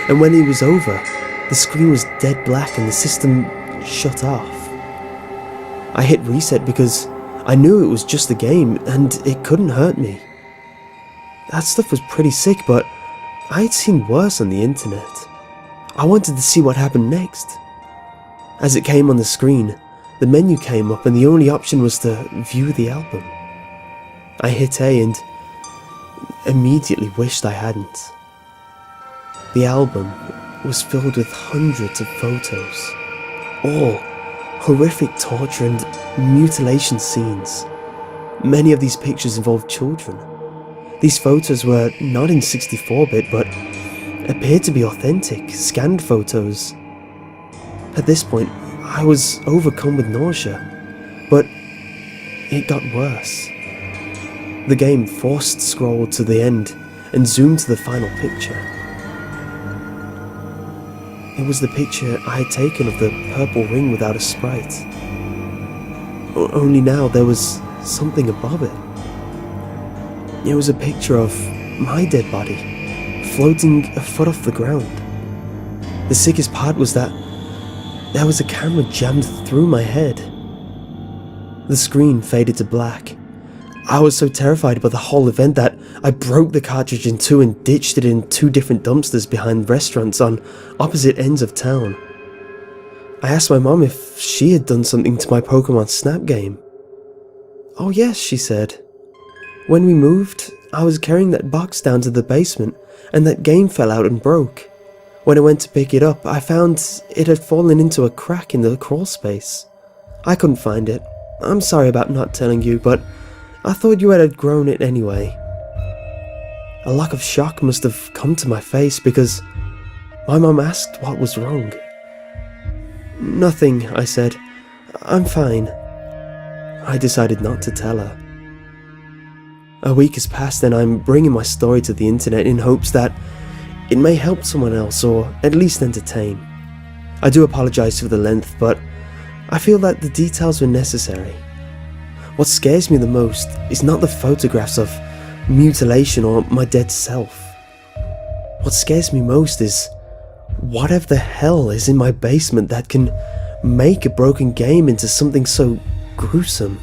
and when it was over, the screen was dead black and the system shut off. I hit reset because I knew it was just a game and it couldn't hurt me. That stuff was pretty sick, but I had seen worse on the internet. I wanted to see what happened next. As it came on the screen, the menu came up and the only option was to view the album. I hit A and immediately wished I hadn't. The album was filled with hundreds of photos, all horrific torture and mutilation scenes. Many of these pictures involved children. These photos were not in 64-bit, but appeared to be authentic, scanned photos. At this point, I was overcome with nausea, but it got worse. The game forced scrolled to the end and zoomed to the final picture. It was the picture I had taken of the purple ring without a sprite. Only now there was something above it. It was a picture of my dead body, floating a foot off the ground. The sickest part was that there was a camera jammed through my head. The screen faded to black. I was so terrified by the whole event that I broke the cartridge in two and ditched it in 2 different dumpsters behind restaurants on opposite ends of town. I asked my mom if she had done something to my Pokemon Snap game. "Oh yes," she said. "When we moved, I was carrying that box down to the basement and that game fell out and broke. When I went to pick it up, I found it had fallen into a crack in the crawl space. I couldn't find it. I'm sorry about not telling you, but I thought you had outgrown it anyway." A look of shock must have come to my face because my mom asked what was wrong. "Nothing," I said. "I'm fine." I decided not to tell her. A week has passed and I'm bringing my story to the internet in hopes that it may help someone else or at least entertain. I do apologize for the length, but I feel that the details were necessary. What scares me the most is not the photographs of mutilation or my dead self. What scares me most is whatever the hell is in my basement that can make a broken game into something so gruesome.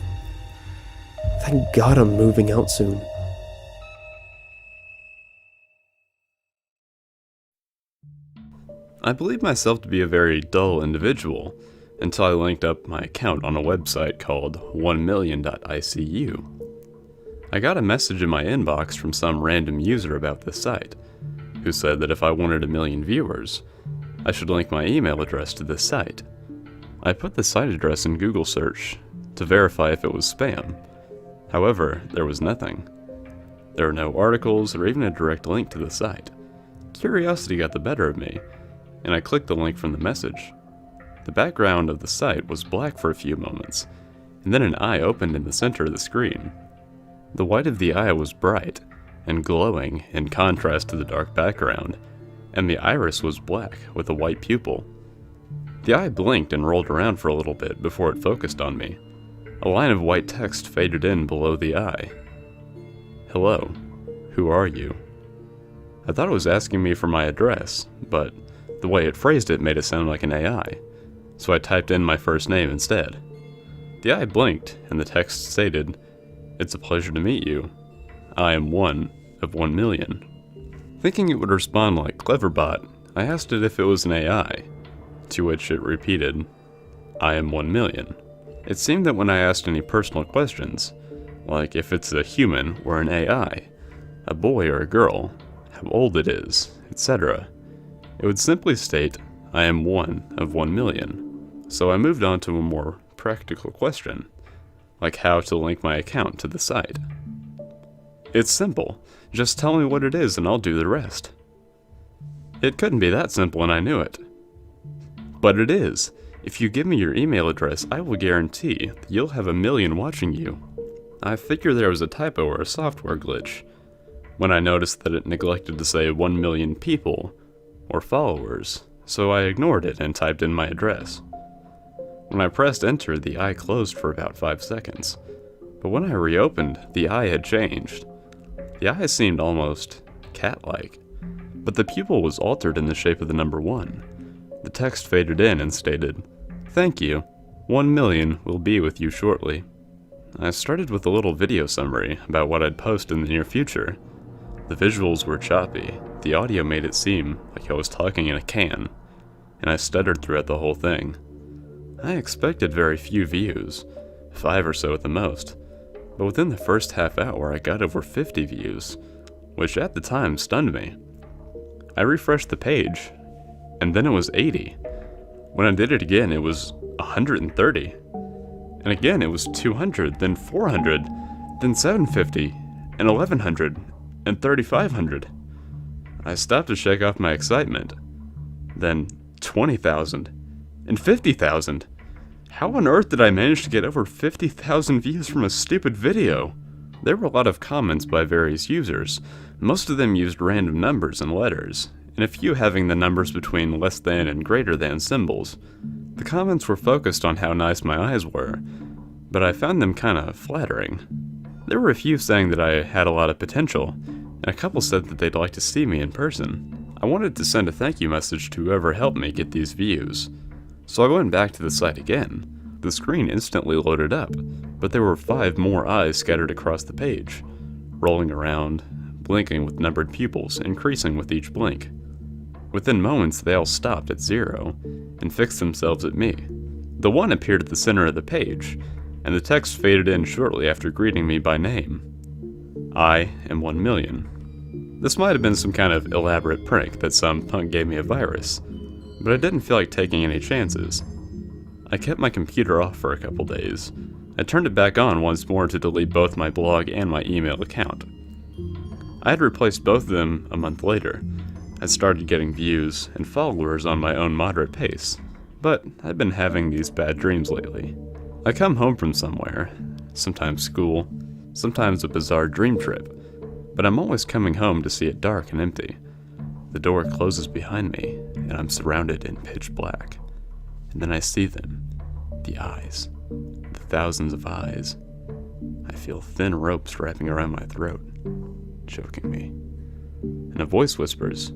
Thank God I'm moving out soon. I believed myself to be a very dull individual until I linked up my account on a website called 1million.icu. I got a message in my inbox from some random user about this site, who said that if I wanted 1 million viewers, I should link my email address to this site. I put the site address in Google search to verify if it was spam. However, there was nothing. There were no articles or even a direct link to the site. Curiosity got the better of me, and I clicked the link from the message. The background of the site was black for a few moments, and then an eye opened in the center of the screen. The white of the eye was bright and glowing in contrast to the dark background, and the iris was black with a white pupil. The eye blinked and rolled around for a little bit before it focused on me. A line of white text faded in below the eye. Hello, who are you? I thought it was asking me for my address, but the way it phrased it made it sound like an AI, so I typed in my first name instead. The eye blinked, and the text stated, "It's a pleasure to meet you. I am one of 1 million. Thinking it would respond like Cleverbot, I asked it if it was an AI, to which it repeated, "I am 1 million. It seemed that when I asked any personal questions, like if it's a human or an AI, a boy or a girl, how old it is, etc., it would simply state, "I am one of 1 million. So I moved on to a more practical question, like how to link my account to the site. It's simple, just tell me what it is and I'll do the rest. It couldn't be that simple and I knew it. But it is. If you give me your email address, I will guarantee that you'll have 1 million watching you. I figured there was a typo or a software glitch, when I noticed that it neglected to say 1 million people, or followers, so I ignored it and typed in my address. When I pressed enter, the eye closed for about 5 seconds, but when I reopened, the eye had changed. The eye seemed almost cat-like, but the pupil was altered in the shape of the number 1. The text faded in and stated, "Thank you, 1 million will be with you shortly." I started with a little video summary about what I'd post in the near future. The visuals were choppy, the audio made it seem like I was talking in a can, and I stuttered throughout the whole thing. I expected very few views, 5 or so at the most, but within the first half hour I got over 50 views, which at the time stunned me. I refreshed the page, and then it was 80. When I did it again, it was 130. And again, it was 200, then 400, then 750, and 1100, and 3500. I stopped to shake off my excitement. Then 20,000, and 50,000. How on earth did I manage to get over 50,000 views from a stupid video? There were a lot of comments by various users. Most of them used random numbers and letters, and a few having the numbers between less than and greater than symbols. The comments were focused on how nice my eyes were, but I found them kinda flattering. There were a few saying that I had a lot of potential, and a couple said that they'd like to see me in person. I wanted to send a thank you message to whoever helped me get these views, so I went back to the site again. The screen instantly loaded up, but there were 5 more eyes scattered across the page, rolling around, blinking with numbered pupils, increasing with each blink. Within moments, they all stopped at 0 and fixed themselves at me. The one appeared at the center of the page, and the text faded in shortly after greeting me by name. I am 1 million. This might have been some kind of elaborate prank that some punk gave me a virus, but I didn't feel like taking any chances. I kept my computer off for a couple days. I turned it back on once more to delete both my blog and my email account. I had replaced both of them a month later. I started getting views and followers on my own moderate pace, but I've been having these bad dreams lately. I come home from somewhere, sometimes school, sometimes a bizarre dream trip, but I'm always coming home to see it dark and empty. The door closes behind me, and I'm surrounded in pitch black. And then I see them, the eyes, the thousands of eyes. I feel thin ropes wrapping around my throat, choking me. And a voice whispers,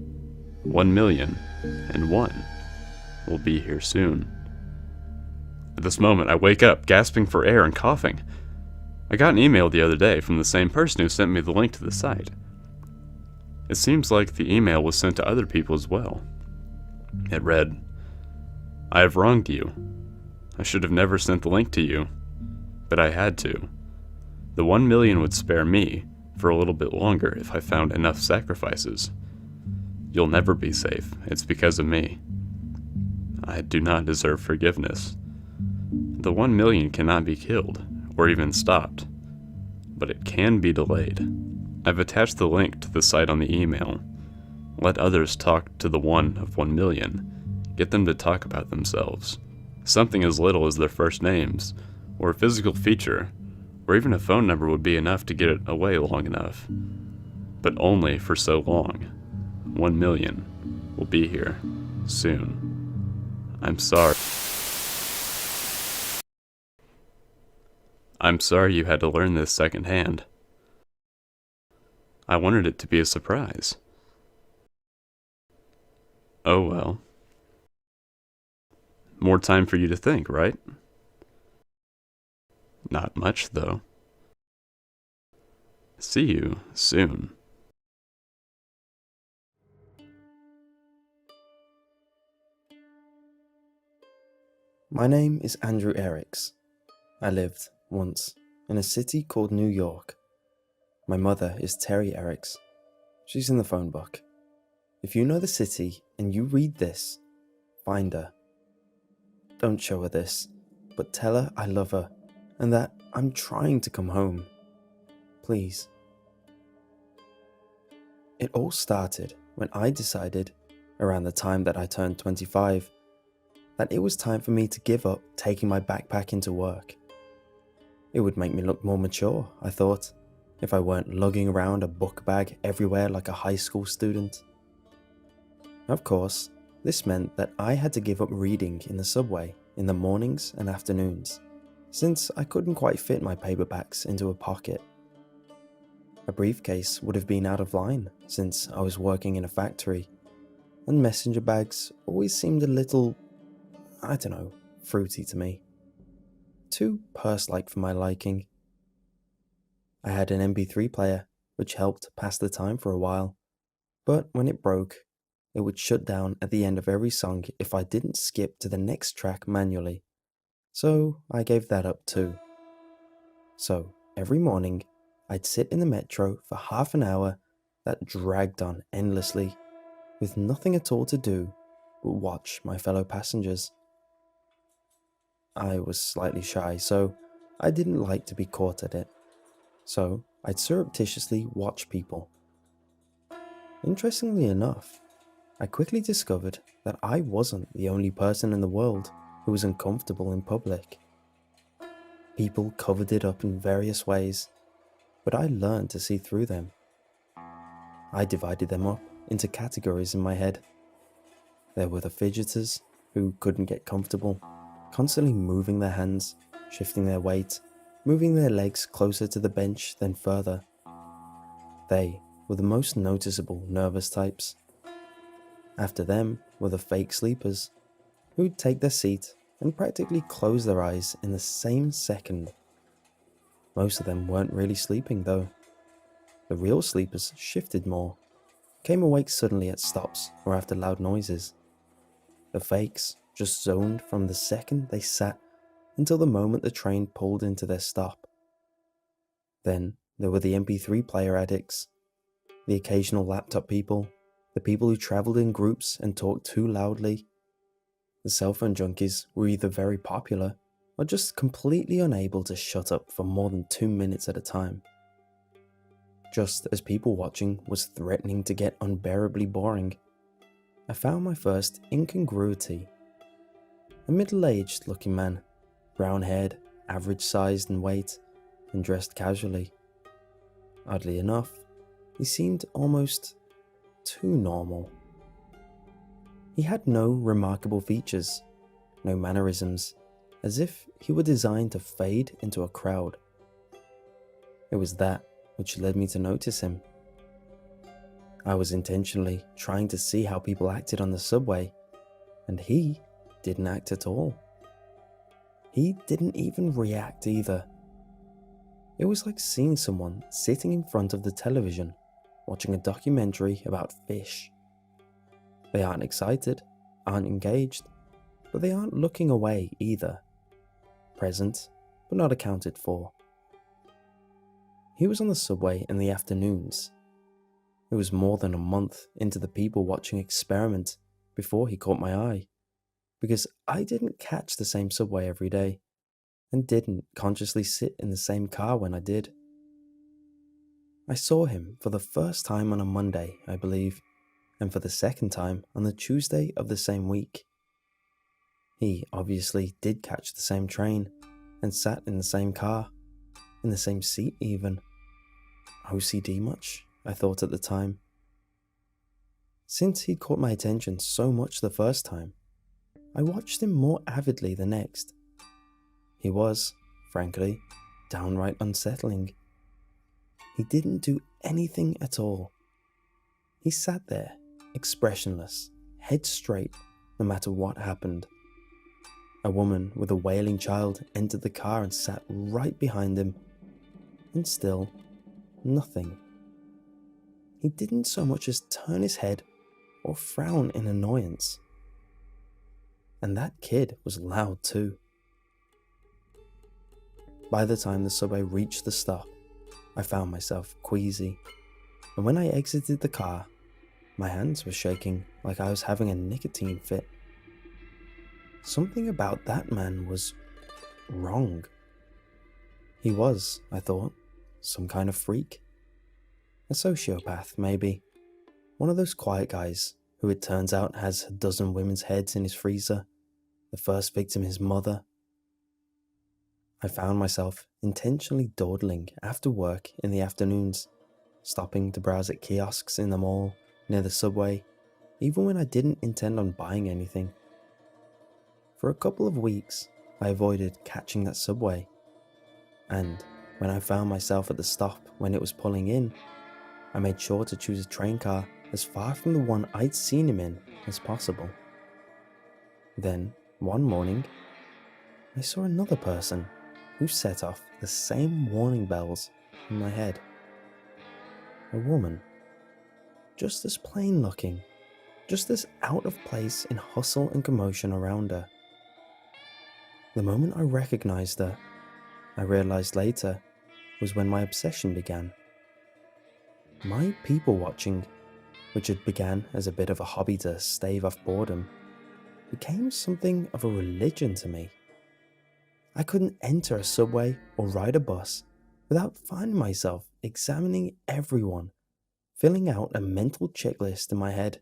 1 million and 1 will be here soon. At this moment, I wake up, gasping for air and coughing. I got an email the other day from the same person who sent me the link to the site. It seems like the email was sent to other people as well. It read, "I have wronged you. I should have never sent the link to you, but I had to. The 1 million would spare me for a little bit longer if I found enough sacrifices. You'll never be safe. It's because of me. I do not deserve forgiveness. The 1 million cannot be killed, or even stopped, but it can be delayed. I've attached the link to the site on the email. Let others talk to the one of 1 million. Get them to talk about themselves. Something as little as their first names, or a physical feature, or even a phone number would be enough to get it away long enough. But only for so long. 1 million will be here soon. I'm sorry. I'm sorry you had to learn this secondhand. I wanted it to be a surprise. Oh well. More time for you to think, right? Not much, though. See you soon. My name is Andrew Eriks. I lived, once, in a city called New York. My mother is Terry Eriks. She's in the phone book. If you know the city and you read this, find her. Don't show her this, but tell her I love her and that I'm trying to come home. Please. It all started when I decided, around the time that I turned 25, that it was time for me to give up taking my backpack into work. It would make me look more mature, I thought, if I weren't lugging around a book bag everywhere like a high school student. Of course, this meant that I had to give up reading in the subway in the mornings and afternoons, since I couldn't quite fit my paperbacks into a pocket. A briefcase would have been out of line, since I was working in a factory, and messenger bags always seemed a little, I don't know, fruity to me. Too purse-like for my liking. I had an MP3 player, which helped pass the time for a while, but when it broke, it would shut down at the end of every song if I didn't skip to the next track manually, so I gave that up too. So, every morning, I'd sit in the metro for half an hour that dragged on endlessly, with nothing at all to do but watch my fellow passengers. I was slightly shy, so I didn't like to be caught at it. So I'd surreptitiously watch people. Interestingly enough, I quickly discovered that I wasn't the only person in the world who was uncomfortable in public. People covered it up in various ways, but I learned to see through them. I divided them up into categories in my head. There were the fidgeters, who couldn't get comfortable, constantly moving their hands, shifting their weight, moving their legs closer to the bench then further. They were the most noticeable nervous types. After them were the fake sleepers, who'd take their seat and practically close their eyes in the same second. Most of them weren't really sleeping though. The real sleepers shifted more, came awake suddenly at stops or after loud noises. The fakes just zoned from the second they sat until the moment the train pulled into their stop. Then there were the MP3 player addicts, the occasional laptop people, the people who travelled in groups and talked too loudly. The cell phone junkies were either very popular or just completely unable to shut up for more than 2 minutes at a time. Just as people watching was threatening to get unbearably boring, I found my first incongruity. A middle-aged looking man, brown-haired, average-sized in weight, and dressed casually. Oddly enough, he seemed almost too normal. He had no remarkable features, no mannerisms, as if he were designed to fade into a crowd. It was that which led me to notice him. I was intentionally trying to see how people acted on the subway, and he didn't act at all. He didn't even react either. It was like seeing someone sitting in front of the television, watching a documentary about fish. They aren't excited, aren't engaged, but they aren't looking away either. Present, but not accounted for. He was on the subway in the afternoons. It was more than a month into the people watching experiment before he caught my eye, because I didn't catch the same subway every day, and didn't consciously sit in the same car when I did. I saw him for the first time on a Monday, I believe, and for the second time on the Tuesday of the same week. He obviously did catch the same train, and sat in the same car, in the same seat even. OCD much, I thought at the time. Since he'd caught my attention so much the first time, I watched him more avidly the next. He was, frankly, downright unsettling. He didn't do anything at all. He sat there, expressionless, head straight, no matter what happened. A woman with a wailing child entered the car and sat right behind him, and still, nothing. He didn't so much as turn his head or frown in annoyance. And that kid was loud too. By the time the subway reached the stop, I found myself queasy, and when I exited the car, my hands were shaking like I was having a nicotine fit. Something about that man was wrong. He was, I thought, some kind of freak. A sociopath, maybe. One of those quiet guys who it turns out has a dozen women's heads in his freezer, the first victim his mother. I found myself intentionally dawdling after work in the afternoons, stopping to browse at kiosks in the mall, near the subway, even when I didn't intend on buying anything. For a couple of weeks, I avoided catching that subway, and when I found myself at the stop when it was pulling in, I made sure to choose a train car as far from the one I'd seen him in as possible. Then, one morning, I saw another person who set off the same warning bells in my head. A woman, just as plain looking, just as out of place in hustle and commotion around her. The moment I recognized her, I realized later, was when my obsession began. My people watching, which had began as a bit of a hobby to stave off boredom, became something of a religion to me. I couldn't enter a subway or ride a bus without finding myself examining everyone, filling out a mental checklist in my head.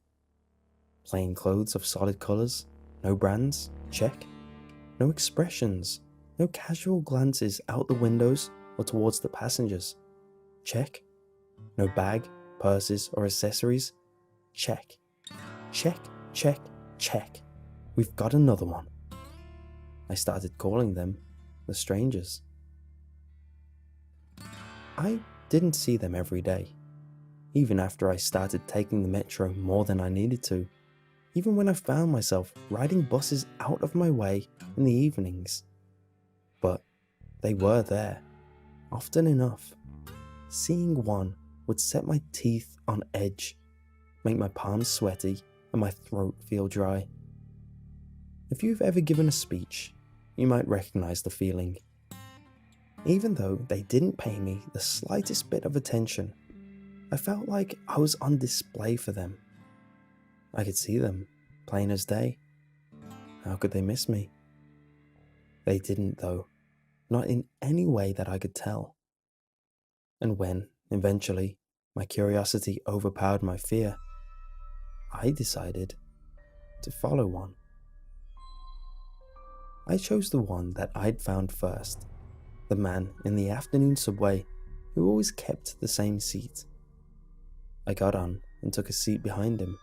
Plain clothes of solid colours, no brands, check. No expressions, no casual glances out the windows or towards the passengers, check. No bag, purses or accessories, check. Check, check, check. We've got another one. I started calling them the strangers. I didn't see them every day, even after I started taking the metro more than I needed to, even when I found myself riding buses out of my way in the evenings. But they were there, often enough. Seeing one would set my teeth on edge, make my palms sweaty and my throat feel dry. If you've ever given a speech, you might recognize the feeling. Even though they didn't pay me the slightest bit of attention, I felt like I was on display for them. I could see them, plain as day. How could they miss me? They didn't though, not in any way that I could tell. And when, eventually, my curiosity overpowered my fear, I decided to follow one. I chose the one that I'd found first, the man in the afternoon subway who always kept the same seat. I got on and took a seat behind him.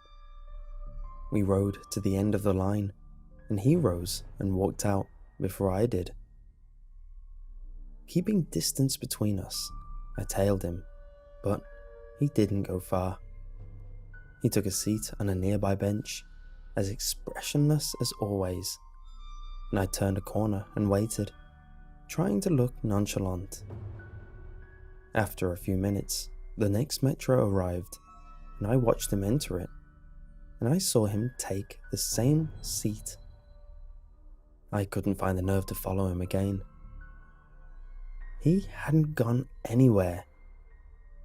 We rode to the end of the line, and he rose and walked out before I did. Keeping distance between us, I tailed him, but he didn't go far. He took a seat on a nearby bench, as expressionless as always, and I turned a corner and waited, trying to look nonchalant. After a few minutes, the next metro arrived, and I watched him enter it. and I saw him take the same seat. I couldn't find the nerve to follow him again. He hadn't gone anywhere.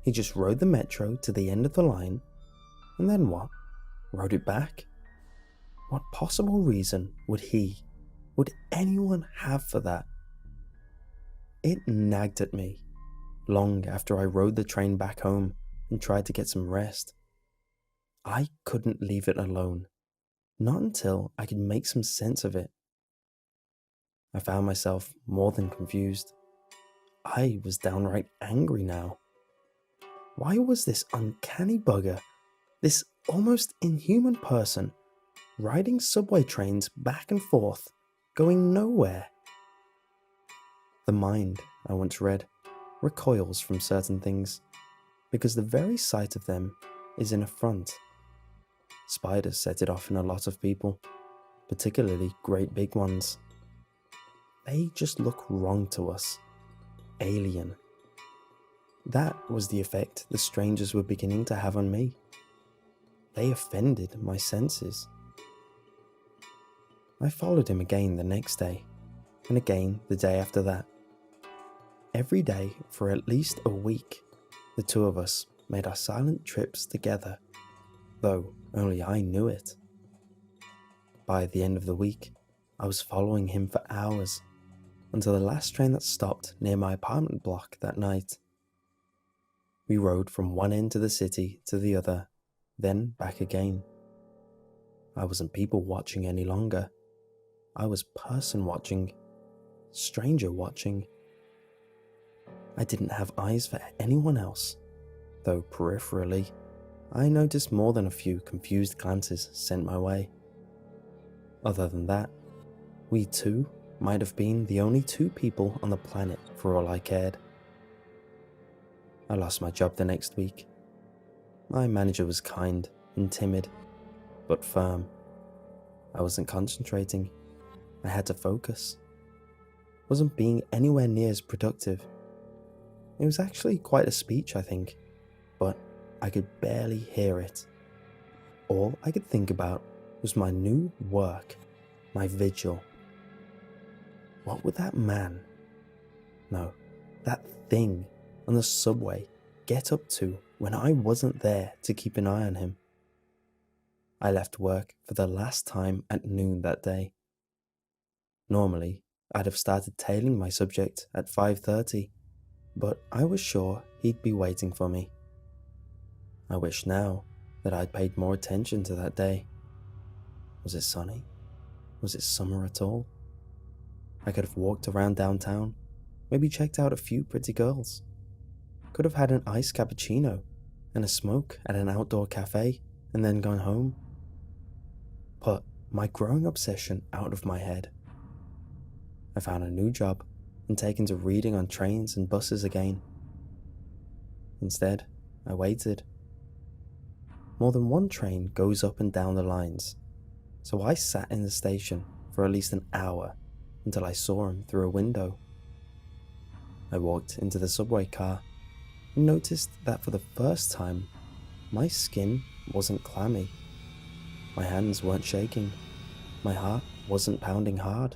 He just rode the metro to the end of the line, and then what? Rode it back? What possible reason would anyone have for that? It nagged at me, long after I rode the train back home and tried to get some rest. I couldn't leave it alone, not until I could make some sense of it. I found myself more than confused. I was downright angry now. Why was this uncanny bugger, this almost inhuman person, riding subway trains back and forth, going nowhere? The mind, I once read, recoils from certain things, because the very sight of them is an affront. Spiders set it off in a lot of people, particularly great big ones. They just look wrong to us, alien. That was the effect the strangers were beginning to have on me. They offended my senses. I followed him again the next day, and again the day after that. Every day for at least a week, the two of us made our silent trips together, though only I knew it. By the end of the week, I was following him for hours, until the last train that stopped near my apartment block that night. We rode from one end of the city to the other, then back again. I wasn't people watching any longer. I was person watching, stranger watching. I didn't have eyes for anyone else, though peripherally, I noticed more than a few confused glances sent my way. Other than that, we two might have been the only two people on the planet for all I cared. I lost my job the next week. My manager was kind and timid, but firm. I wasn't concentrating. I had to focus. Wasn't being anywhere near as productive. It was actually quite a speech, I think, but I could barely hear it. All I could think about was my new work, my vigil. What would that man, no, that thing on the subway get up to when I wasn't there to keep an eye on him? I left work for the last time at noon that day. Normally, I'd have started tailing my subject at 5:30, but I was sure he'd be waiting for me. I wish now that I'd paid more attention to that day. Was it sunny? Was it summer at all? I could have walked around downtown, maybe checked out a few pretty girls. Could have had an iced cappuccino and a smoke at an outdoor cafe and then gone home. Put my growing obsession out of my head. I found a new job and taken to reading on trains and buses again. Instead, I waited. More than one train goes up and down the lines, so I sat in the station for at least an hour until I saw him through a window. I walked into the subway car and noticed that for the first time, my skin wasn't clammy. My hands weren't shaking. My heart wasn't pounding hard.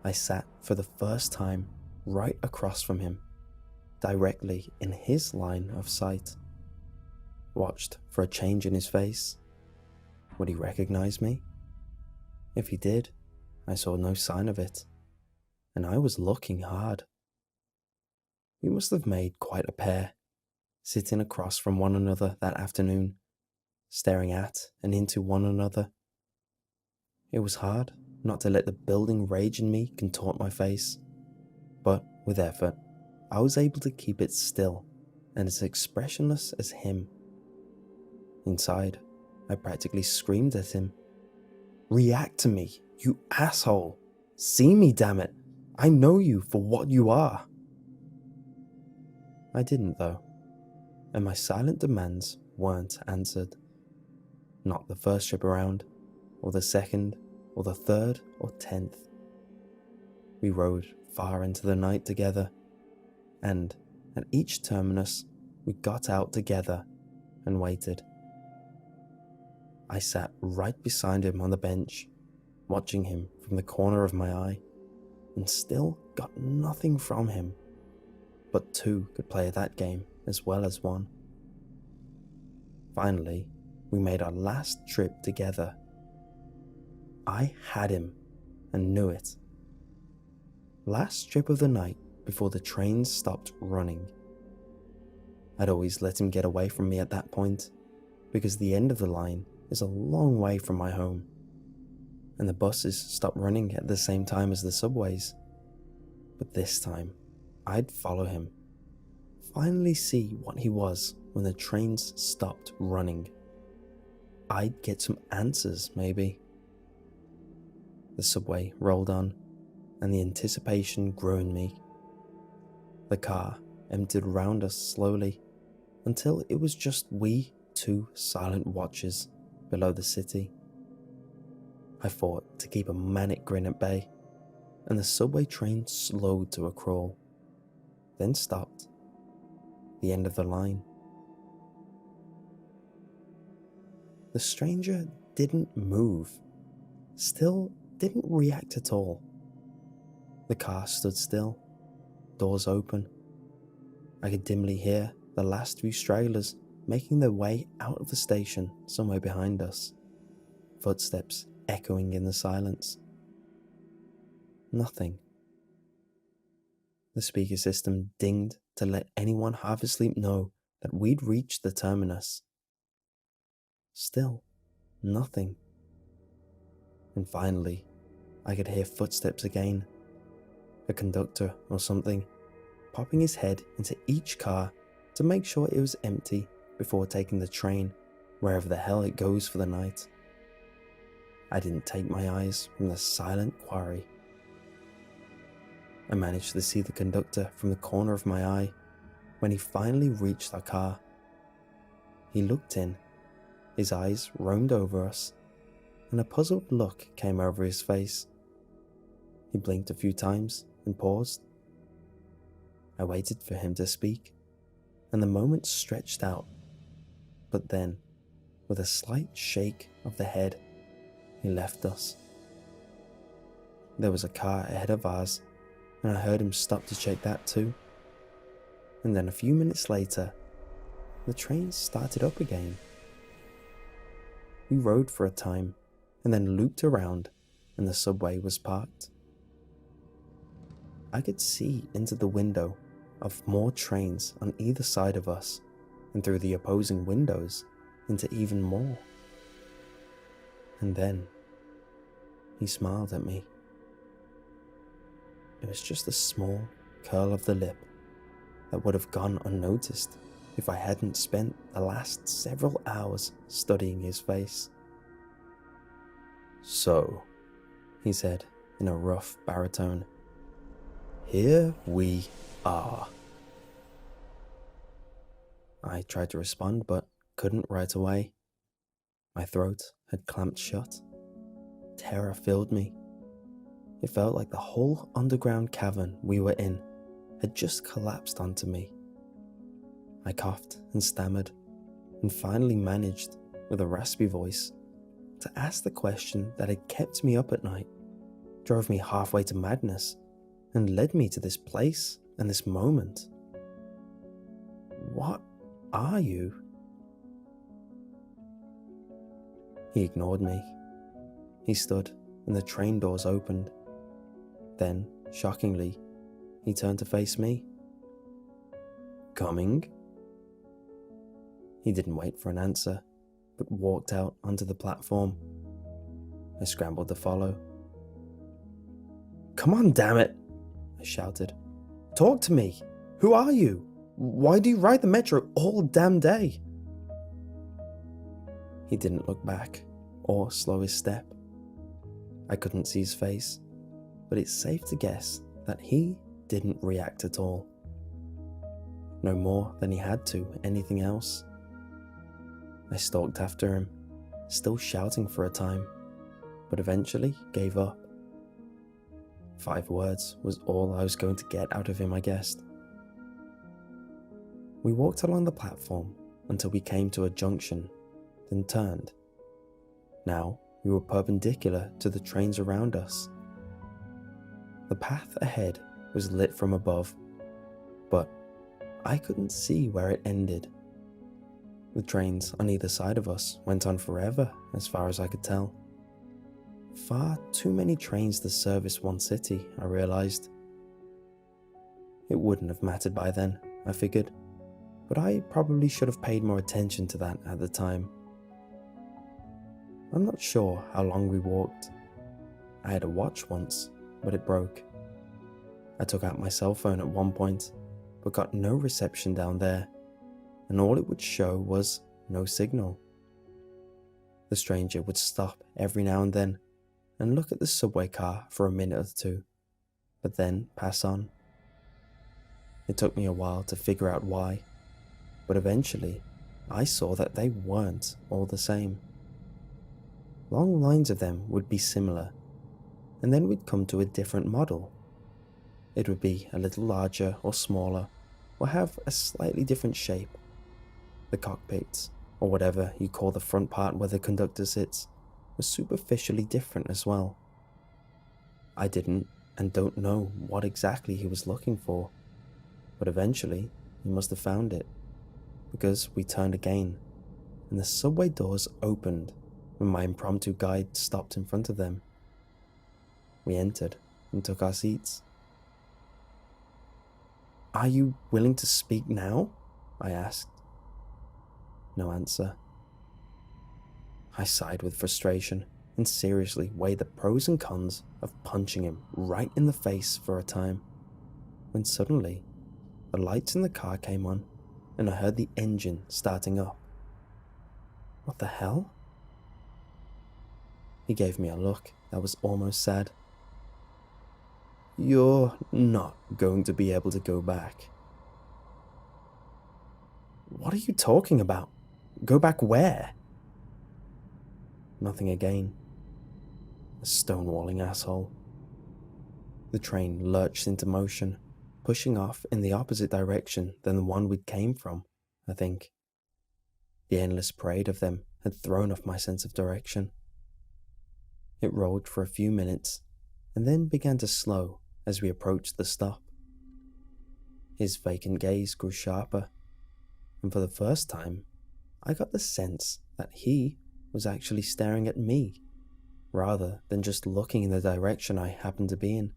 I sat for the first time right across from him, directly in his line of sight. Watched for a change in his face. Would he recognize me? If he did, I saw no sign of it, and I was looking hard. We must have made quite a pair, sitting across from one another that afternoon, staring at and into one another. It was hard not to let the building rage in me contort my face, but with effort, I was able to keep it still and as expressionless as him. Inside, I practically screamed at him. "React to me, you asshole! See me, damn it! I know you for what you are!" I didn't though, and my silent demands weren't answered. Not the first trip around, or the second, or the third, or 10th. We rode far into the night together, and at each terminus we got out together and waited. I sat right beside him on the bench, watching him from the corner of my eye, and still got nothing from him. But two could play that game as well as one. Finally, we made our last trip together. I had him and knew it. Last trip of the night before the trains stopped running. I'd always let him get away from me at that point, because the end of the line is a long way from my home, and the buses stopped running at the same time as the subways. But this time, I'd follow him, finally see what he was when the trains stopped running. I'd get some answers, maybe. The subway rolled on, and the anticipation grew in me. The car emptied around us slowly, until it was just we two silent watchers below the city. I fought to keep a manic grin at bay, and the subway train slowed to a crawl, then stopped. The end of the line. The stranger didn't move, still didn't react at all. The car stood still, doors open. I could dimly hear the last few stragglers making their way out of the station somewhere behind us, footsteps echoing in the silence. Nothing. The speaker system dinged to let anyone half asleep know that we'd reached the terminus. Still, nothing. And finally, I could hear footsteps again. A conductor or something, popping his head into each car to make sure it was empty before taking the train wherever the hell it goes for the night. I didn't take my eyes from the silent quarry. I managed to see the conductor from the corner of my eye when he finally reached our car. He looked in, his eyes roamed over us, and a puzzled look came over his face. He blinked a few times and paused. I waited for him to speak, and the moment stretched out. But then, with a slight shake of the head, he left us. There was a car ahead of ours, and I heard him stop to check that too. And then a few minutes later, the train started up again. We rode for a time, and then looped around, and the subway was parked. I could see into the window of more trains on either side of us, and through the opposing windows into even more. And then, he smiled at me. It was just a small curl of the lip that would have gone unnoticed if I hadn't spent the last several hours studying his face. "So," he said in a rough baritone, "here we are." I tried to respond but couldn't right away. My throat had clamped shut. Terror filled me. It felt like the whole underground cavern we were in had just collapsed onto me. I coughed and stammered, and finally managed, with a raspy voice, to ask the question that had kept me up at night, drove me halfway to madness, and led me to this place and this moment. "What are you?" He ignored me. He stood, and the train doors opened. Then, shockingly, he turned to face me. "Coming?" He didn't wait for an answer, but walked out onto the platform. I scrambled to follow. "Come on, damn it!" I shouted. "Talk to me! Who are you? Why do you ride the metro all damn day?" He didn't look back, or slow his step. I couldn't see his face, but it's safe to guess that he didn't react at all. No more than he had to anything else. I stalked after him, still shouting for a time, but eventually gave up. 5 words was all I was going to get out of him, I guessed. We walked along the platform until we came to a junction, then turned, Now we were perpendicular to the trains around us. The path ahead was lit from above, but I couldn't see where it ended. The trains on either side of us went on forever, as far as I could tell. Far too many trains to service one city, I realized. It wouldn't have mattered by then, I figured, but I probably should have paid more attention to that at the time. I'm not sure how long we walked. I had a watch once, but it broke. I took out my cell phone at one point, but got no reception down there, and all it would show was no signal. The stranger would stop every now and then and look at the subway car for a minute or two, but then pass on. It took me a while to figure out why, but eventually I saw that they weren't all the same. Long lines of them would be similar, and then we'd come to a different model. It would be a little larger or smaller, or have a slightly different shape. The cockpits, or whatever you call the front part where the conductor sits, was superficially different as well. I didn't and don't know what exactly he was looking for, but eventually he must have found it, because we turned again, and the subway doors opened when my impromptu guide stopped in front of them. We entered and took our seats. "Are you willing to speak now?" I asked. No answer. I sighed with frustration and seriously weighed the pros and cons of punching him right in the face for a time, when suddenly the lights in the car came on and I heard the engine starting up. What the hell? He gave me a look that was almost sad. "You're not going to be able to go back." "What are you talking about? Go back where?" Nothing again. A stonewalling asshole. The train lurched into motion, pushing off in the opposite direction than the one we came from, I think. The endless parade of them had thrown off my sense of direction. It rolled for a few minutes, and then began to slow as we approached the stop. His vacant gaze grew sharper, and for the first time, I got the sense that he was actually staring at me, rather than just looking in the direction I happened to be in.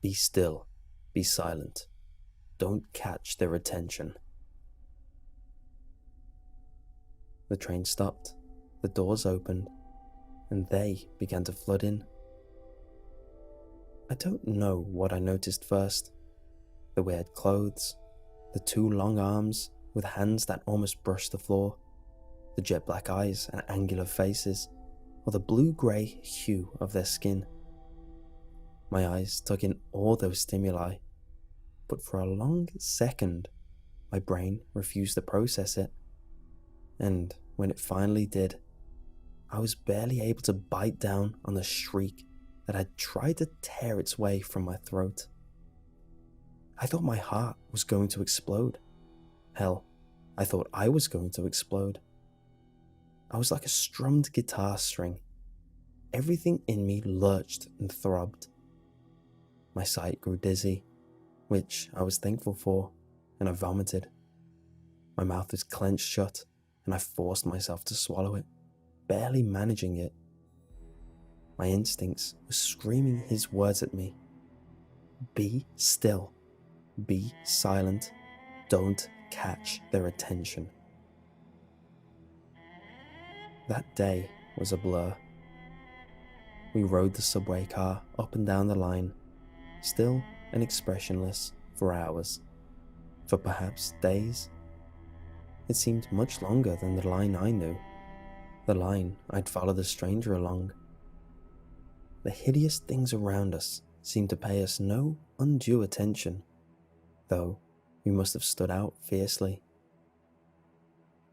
"Be still. Be silent. Don't catch their attention." The train stopped, the doors opened, and they began to flood in. I don't know what I noticed first. The weird clothes, the two long arms with hands that almost brushed the floor, the jet black eyes and angular faces, or the blue-grey hue of their skin. My eyes took in all those stimuli, but for a long second, my brain refused to process it. And when it finally did, I was barely able to bite down on the shriek that had tried to tear its way from my throat. I thought my heart was going to explode. Hell, I thought I was going to explode. I was like a strummed guitar string. Everything in me lurched and throbbed. My sight grew dizzy, which I was thankful for, and I vomited. My mouth was clenched shut, and I forced myself to swallow it, barely managing it. My instincts were screaming his words at me. Be still. Be silent. Don't catch their attention. That day was a blur. We rode the subway car up and down the line, still and expressionless, for hours, for perhaps days. It seemed much longer than the line I knew, the line I'd follow the stranger along. The hideous things around us seemed to pay us no undue attention, though we must have stood out fiercely.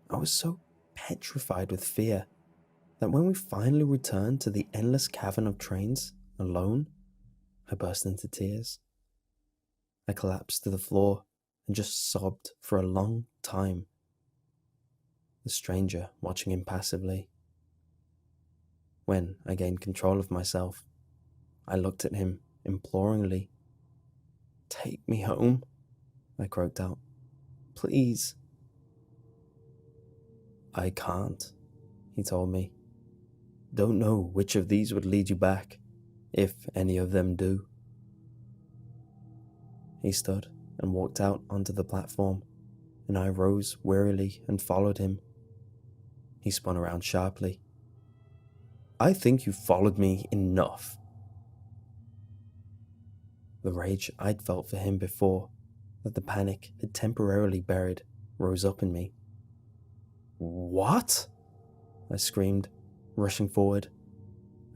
I was so petrified with fear that when we finally returned to the endless cavern of trains, alone, I burst into tears. I collapsed to the floor and just sobbed for a long time. the stranger watching him passively. When I gained control of myself, I looked at him imploringly. "Take me home," I croaked out. "Please." "I can't," he told me. "Don't know which of these would lead you back, if any of them do." He stood and walked out onto the platform, and I rose wearily and followed him. He spun around sharply. "I think you followed me enough." The rage I'd felt for him before, that the panic had temporarily buried, rose up in me. "What?" I screamed, rushing forward.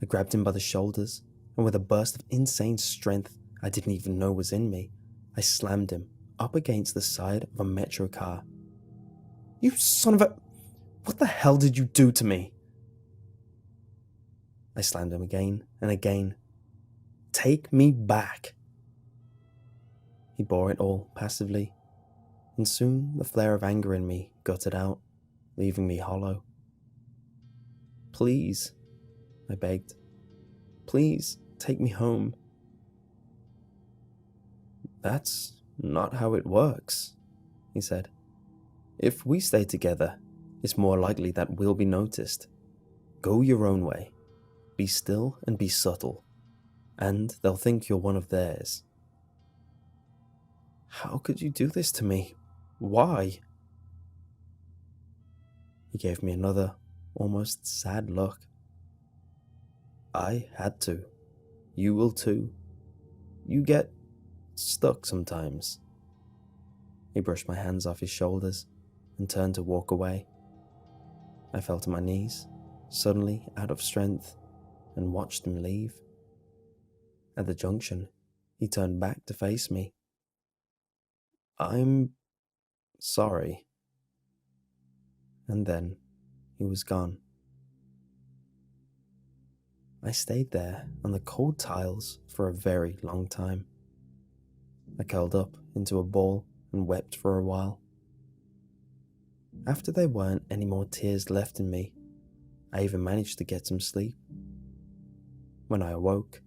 I grabbed him by the shoulders, and with a burst of insane strength I didn't even know was in me, I slammed him up against the side of a metro car. "You son of a... What the hell did you do to me?" I slammed him again and again. "Take me back." He bore it all passively, and soon the flare of anger in me gutted out, leaving me hollow. "Please," I begged. "Please, take me home." "That's not how it works," he said. "If we stay together, it's more likely that we'll be noticed. Go your own way. Be still and be subtle, and they'll think you're one of theirs." "How could you do this to me? Why?" He gave me another, almost sad look. "I had to. You will too. You get stuck sometimes." He brushed my hands off his shoulders and turned to walk away. I fell to my knees, suddenly out of strength, and watched him leave. At the junction, he turned back to face me. "I'm sorry." And then he was gone. I stayed there on the cold tiles for a very long time. I curled up into a ball and wept for a while. After there weren't any more tears left in me, I even managed to get some sleep. When I awoke,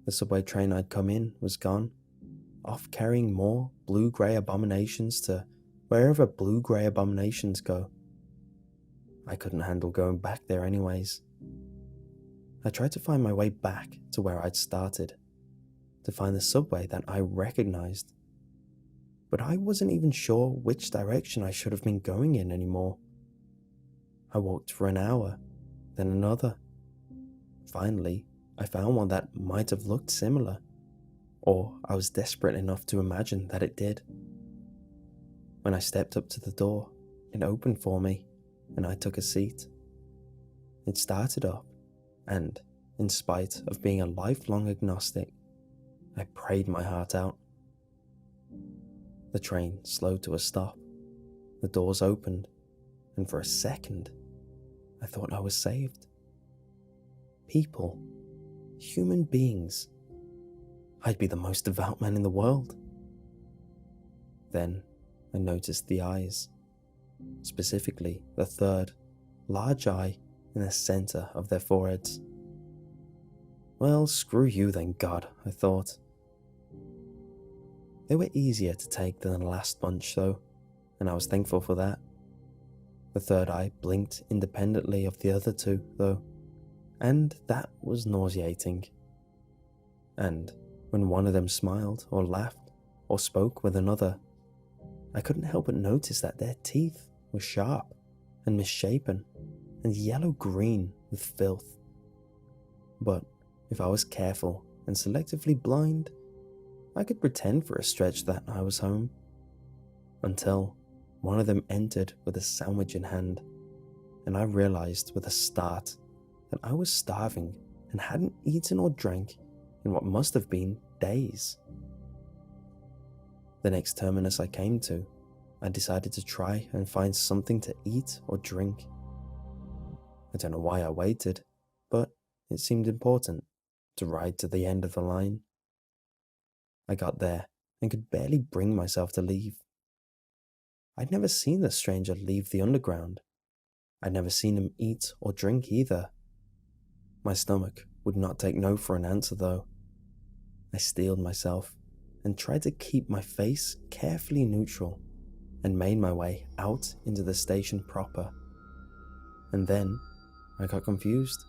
the subway train I'd come in was gone, off carrying more blue-grey abominations to wherever blue-grey abominations go. I couldn't handle going back there anyways. I tried to find my way back to where I'd started, to find the subway that I recognized. But I wasn't even sure which direction I should have been going in anymore. I walked for an hour, then another. Finally, I found one that might have looked similar, or I was desperate enough to imagine that it did. When I stepped up to the door, it opened for me, and I took a seat. It started up, and, in spite of being a lifelong agnostic, I prayed my heart out. The train slowed to a stop. The doors opened, and for a second, I thought I was saved. People, human beings. I'd be the most devout man in the world. Then I noticed the eyes, specifically the third, large eye in the center of their foreheads. Well, screw you then, God, I thought. They were easier to take than the last bunch, though, and I was thankful for that. The third eye blinked independently of the other two, though, and that was nauseating. And when one of them smiled or laughed or spoke with another, I couldn't help but notice that their teeth were sharp and misshapen and yellow-green with filth. But if I was careful and selectively blind, I could pretend for a stretch that I was home. Until one of them entered with a sandwich in hand, and I realized with a start that I was starving and hadn't eaten or drank in what must have been days. The next terminus I came to, I decided to try and find something to eat or drink. I don't know why I waited, but it seemed important to ride to the end of the line. I got there and could barely bring myself to leave. I'd never seen the stranger leave the underground, I'd never seen him eat or drink either. My stomach would not take no for an answer though. I steeled myself and tried to keep my face carefully neutral and made my way out into the station proper. And then I got confused.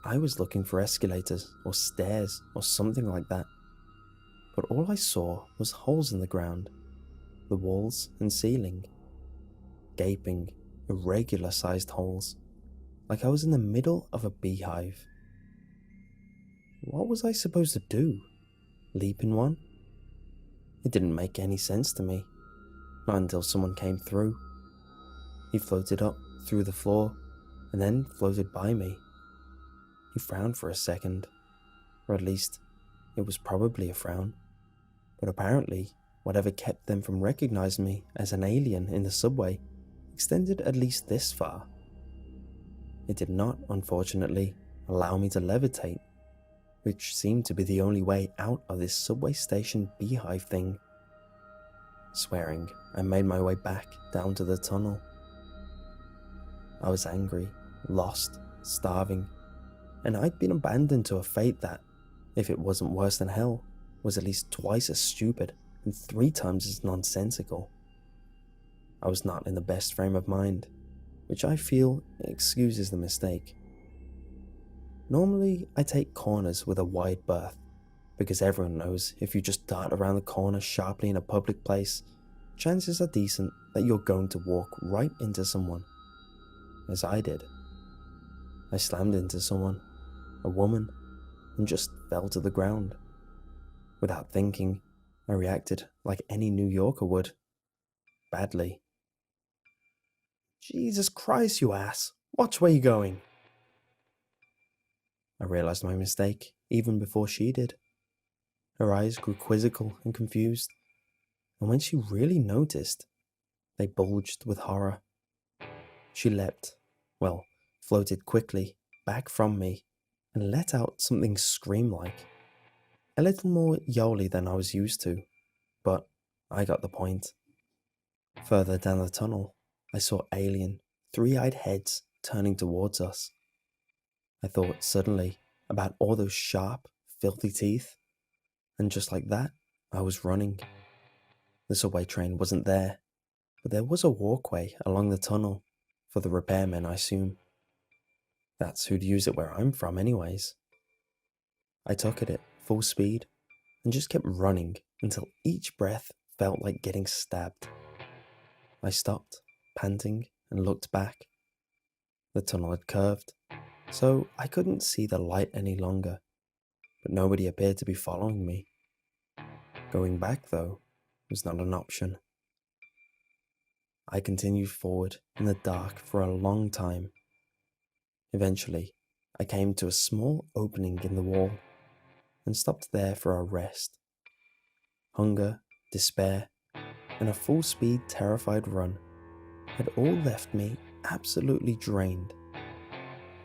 I was looking for escalators or stairs or something like that, but all I saw was holes in the ground, the walls and ceiling. Gaping, irregular-sized holes, like I was in the middle of a beehive. What was I supposed to do? Leap in one? It didn't make any sense to me, not until someone came through. He floated up through the floor and then floated by me. He frowned for a second, or at least it was probably a frown, but apparently whatever kept them from recognizing me as an alien in the subway extended at least this far. It did not, unfortunately, allow me to levitate, which seemed to be the only way out of this subway station beehive thing. Swearing, I made my way back down to the tunnel. I was angry, lost, starving, and I'd been abandoned to a fate that, if it wasn't worse than hell, was at least twice as stupid and 3 times as nonsensical. I was not in the best frame of mind, which I feel excuses the mistake. Normally, I take corners with a wide berth, because everyone knows if you just dart around the corner sharply in a public place, chances are decent that you're going to walk right into someone, as I did. I slammed into someone, a woman, and just fell to the ground. Without thinking, I reacted like any New Yorker would. Badly. Jesus Christ, you ass! Watch where you're going! I realized my mistake even before she did. Her eyes grew quizzical and confused, and when she really noticed, they bulged with horror. She leapt, floated quickly back from me and let out something scream-like. A little more yowly than I was used to, but I got the point. Further down the tunnel, I saw alien, 3-eyed heads turning towards us. I thought suddenly about all those sharp, filthy teeth, and just like that, I was running. The subway train wasn't there, but there was a walkway along the tunnel, for the repairmen, I assume. That's who'd use it where I'm from anyways. I took it at full speed, and just kept running until each breath felt like getting stabbed. I stopped, panting, and looked back. The tunnel had curved, so I couldn't see the light any longer, but nobody appeared to be following me. Going back, though, was not an option. I continued forward in the dark for a long time. Eventually, I came to a small opening in the wall and stopped there for a rest. Hunger, despair, and a full-speed terrified run had all left me absolutely drained.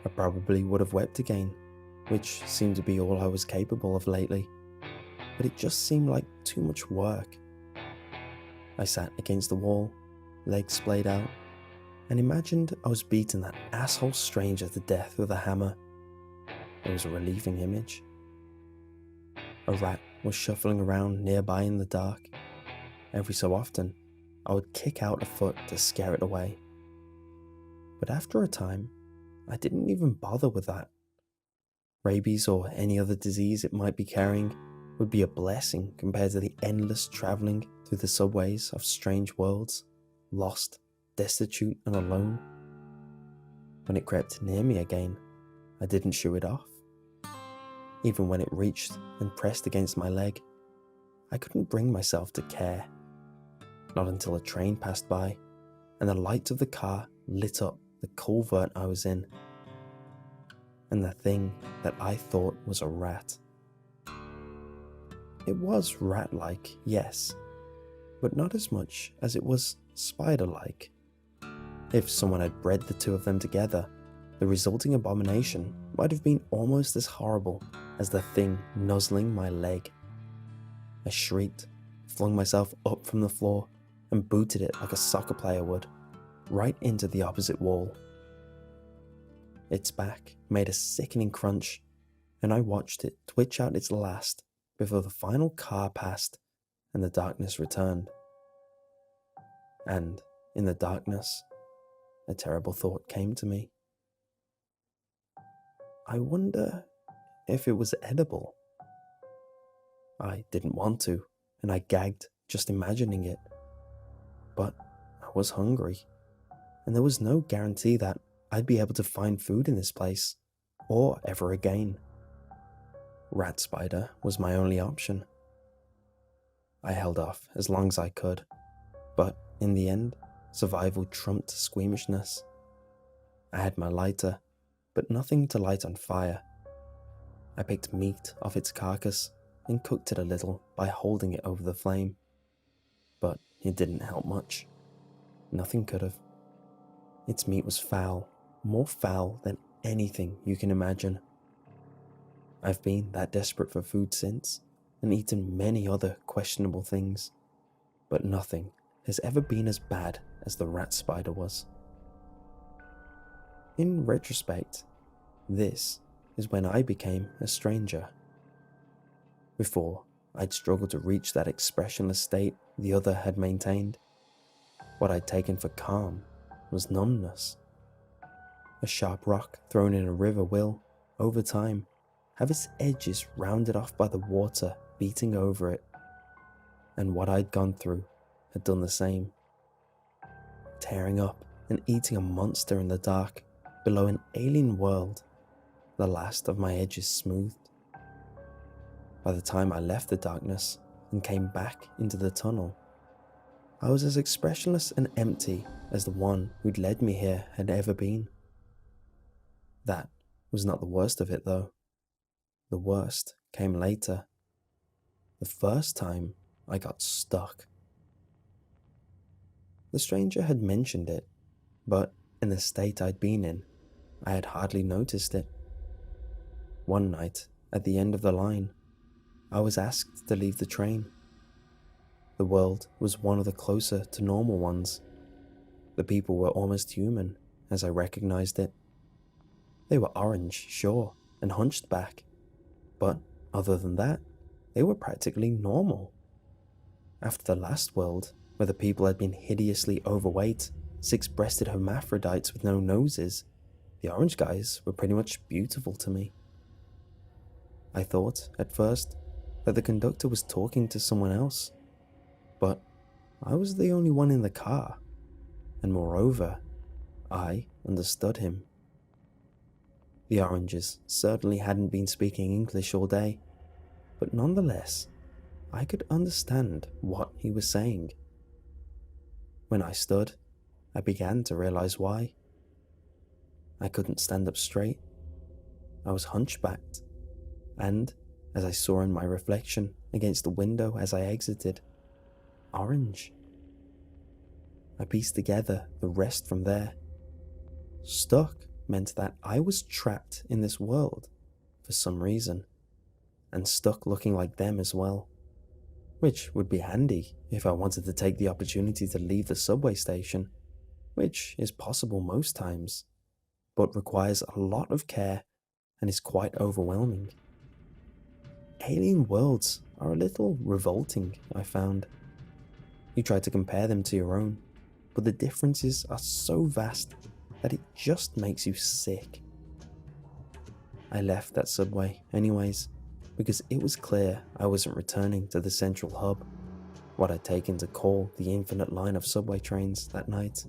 I probably would have wept again, which seemed to be all I was capable of lately, but it just seemed like too much work. I sat against the wall, legs splayed out, and imagined I was beating that asshole stranger to death with a hammer. It was a relieving image. A rat was shuffling around nearby in the dark. Every so often, I would kick out a foot to scare it away. But after a time, I didn't even bother with that. Rabies or any other disease it might be carrying would be a blessing compared to the endless traveling through the subways of strange worlds, lost, destitute, and alone. When it crept near me again, I didn't shoo it off. Even when it reached and pressed against my leg, I couldn't bring myself to care. Not until a train passed by, and the lights of the car lit up the culvert I was in, and the thing that I thought was a rat. It was rat-like, yes, but not as much as it was spider-like. If someone had bred the two of them together, the resulting abomination might have been almost as horrible as the thing nuzzling my leg. I shrieked, flung myself up from the floor, and booted it like a soccer player would, right into the opposite wall. Its back made a sickening crunch, and I watched it twitch out its last before the final car passed and the darkness returned. And in the darkness, a terrible thought came to me. I wonder if it was edible. I didn't want to, and I gagged just imagining it. But I was hungry, and there was no guarantee that I'd be able to find food in this place, or ever again. Rat spider was my only option. I held off as long as I could, but in the end, survival trumped squeamishness. I had my lighter, but nothing to light on fire. I picked meat off its carcass and cooked it a little by holding it over the flame. But it didn't help much. Nothing could have. Its meat was foul, more foul than anything you can imagine. I've been that desperate for food since, and eaten many other questionable things, but nothing has ever been as bad as the rat spider was. In retrospect, this is when I became a stranger. Before, I'd struggled to reach that expressionless state the other had maintained. What I'd taken for calm was numbness. A sharp rock thrown in a river will, over time, have its edges rounded off by the water beating over it. And what I'd gone through had done the same. Tearing up and eating a monster in the dark below an alien world, the last of my edges smoothed. By the time I left the darkness and came back into the tunnel, I was as expressionless and empty as the one who'd led me here had ever been. That was not the worst of it, though. The worst came later. The first time I got stuck. The stranger had mentioned it, but in the state I'd been in, I had hardly noticed it. One night, at the end of the line, I was asked to leave the train. The world was one of the closer to normal ones. The people were almost human, as I recognized it. They were orange, sure, and hunched back, but other than that, they were practically normal. After the last world, where the people had been hideously overweight, six-breasted hermaphrodites with no noses, the orange guys were pretty much beautiful to me. I thought, at first, that the conductor was talking to someone else, but I was the only one in the car, and moreover, I understood him. The oranges certainly hadn't been speaking English all day, but nonetheless, I could understand what he was saying. When I stood, I began to realize why. I couldn't stand up straight. I was hunchbacked, and, as I saw in my reflection against the window as I exited, orange. I pieced together the rest from there. Stuck meant that I was trapped in this world for some reason, and stuck looking like them as well, which would be handy if I wanted to take the opportunity to leave the subway station, which is possible most times, but requires a lot of care and is quite overwhelming. Alien worlds are a little revolting, I found. You try to compare them to your own, but the differences are so vast that it just makes you sick. I left that subway anyways, because it was clear I wasn't returning to the central hub, what I'd taken to call the infinite line of subway trains that night.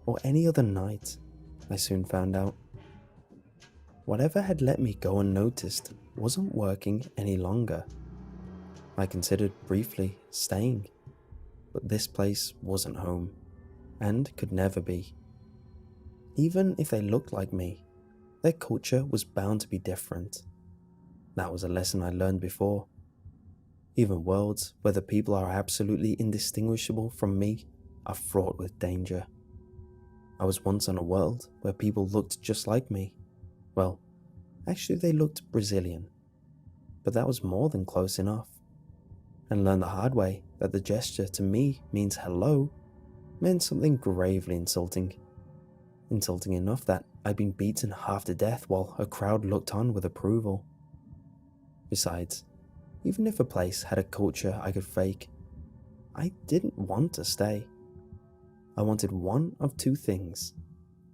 Or any other night, I soon found out. Whatever had let me go unnoticed wasn't working any longer. I considered briefly staying, but this place wasn't home, and could never be. Even if they looked like me, their culture was bound to be different. That was a lesson I learned before. Even worlds where the people are absolutely indistinguishable from me are fraught with danger. I was once on a world where people looked just like me. Well, actually they looked Brazilian, but that was more than close enough. And learned the hard way that the gesture to me means hello, meant something gravely insulting. Insulting enough that I'd been beaten half to death while a crowd looked on with approval. Besides, even if a place had a culture I could fake, I didn't want to stay. I wanted one of two things: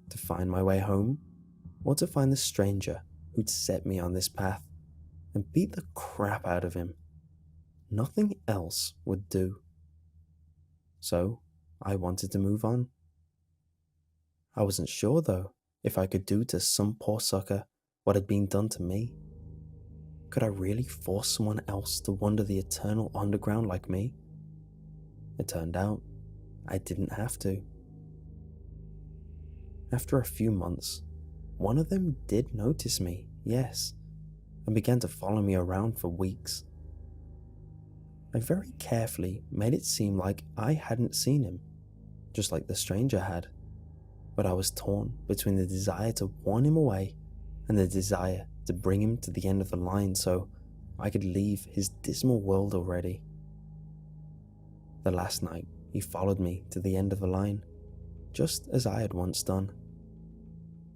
to find my way home, or to find the stranger who'd set me on this path and beat the crap out of him. Nothing else would do. So, I wanted to move on. I wasn't sure, though, if I could do to some poor sucker what had been done to me. Could I really force someone else to wander the eternal underground like me? It turned out I didn't have to. After a few months, one of them did notice me, yes, and began to follow me around for weeks. I very carefully made it seem like I hadn't seen him, just like the stranger had, but I was torn between the desire to warn him away and the desire to bring him to the end of the line so I could leave his dismal world already. The last night, he followed me to the end of the line, just as I had once done.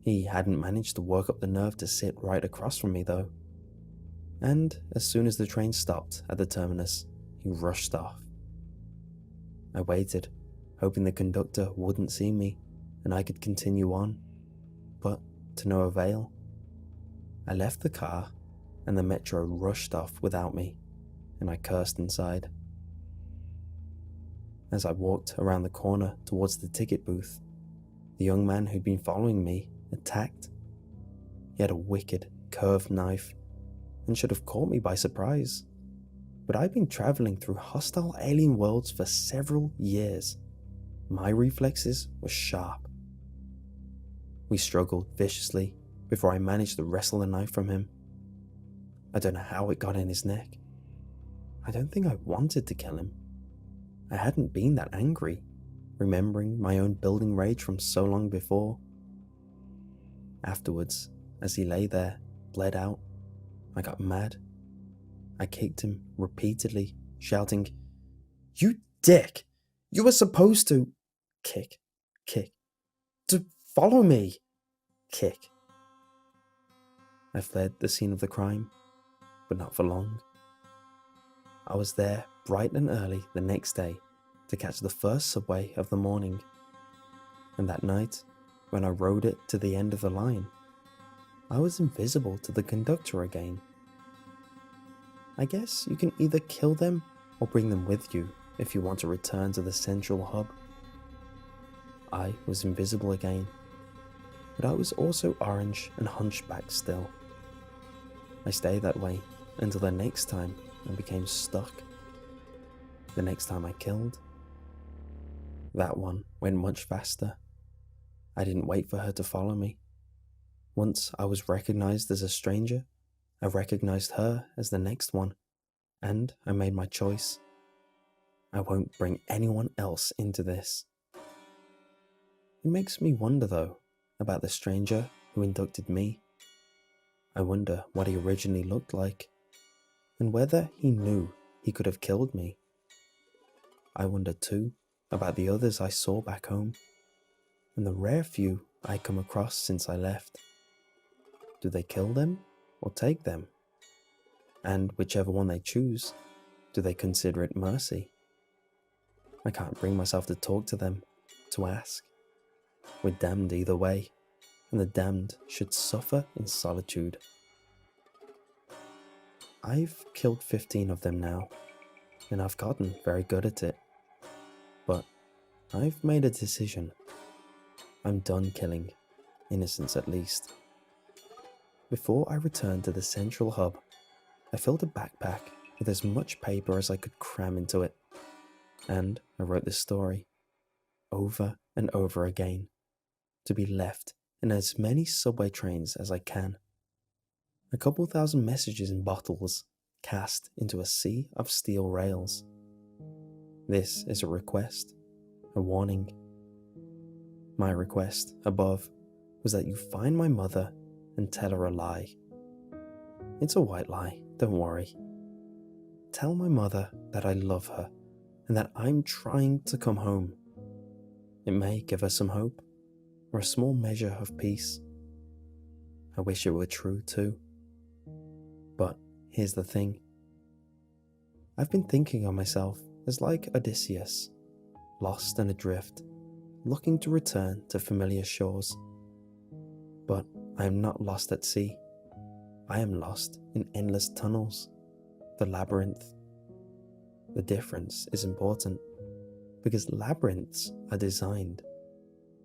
He hadn't managed to work up the nerve to sit right across from me, though, and as soon as the train stopped at the terminus, he rushed off. I waited, hoping the conductor wouldn't see me and I could continue on, but to no avail. I left the car and the metro rushed off without me, and I cursed inside. As I walked around the corner towards the ticket booth, the young man who'd been following me attacked. He had a wicked, curved knife and should have caught me by surprise, but I'd been traveling through hostile alien worlds for several years. My reflexes were sharp. We struggled viciously before I managed to wrestle the knife from him. I don't know how it got in his neck. I don't think I wanted to kill him. I hadn't been that angry, remembering my own building rage from so long before. Afterwards, as he lay there, bled out, I got mad. I kicked him repeatedly, shouting, "You dick! You were supposed to..." Kick, kick. "To follow me!" Kick. I fled the scene of the crime, but not for long. I was there bright and early the next day to catch the first subway of the morning, and that night, when I rode it to the end of the line, I was invisible to the conductor again. I guess you can either kill them or bring them with you if you want to return to the central hub. I was invisible again, but I was also orange and hunchbacked still. I stayed that way until the next time I became stuck. The next time I killed. That one went much faster. I didn't wait for her to follow me. Once I was recognized as a stranger, I recognized her as the next one, and I made my choice. I won't bring anyone else into this. It makes me wonder, though, about the stranger who inducted me. I wonder what he originally looked like, and whether he knew he could have killed me. I wonder too about the others I saw back home, and the rare few I come across since I left. Do they kill them or take them? And whichever one they choose, do they consider it mercy? I can't bring myself to talk to them, to ask. We're damned either way, and the damned should suffer in solitude. I've killed 15 of them now, and I've gotten very good at it. But I've made a decision. I'm done killing, innocents at least. Before I returned to the central hub, I filled a backpack with as much paper as I could cram into it, and I wrote this story, over and over again, to be left in as many subway trains as I can. A couple thousand messages in bottles, cast into a sea of steel rails. This is a request, a warning. My request, above, was that you find my mother and tell her a lie. It's a white lie, don't worry. Tell my mother that I love her and that I'm trying to come home. It may give us some hope, or a small measure of peace. I wish it were true too. But here's the thing. I've been thinking of myself as like Odysseus, lost and adrift, looking to return to familiar shores. But I am not lost at sea. I am lost in endless tunnels, the labyrinth. The difference is important, because labyrinths are designed,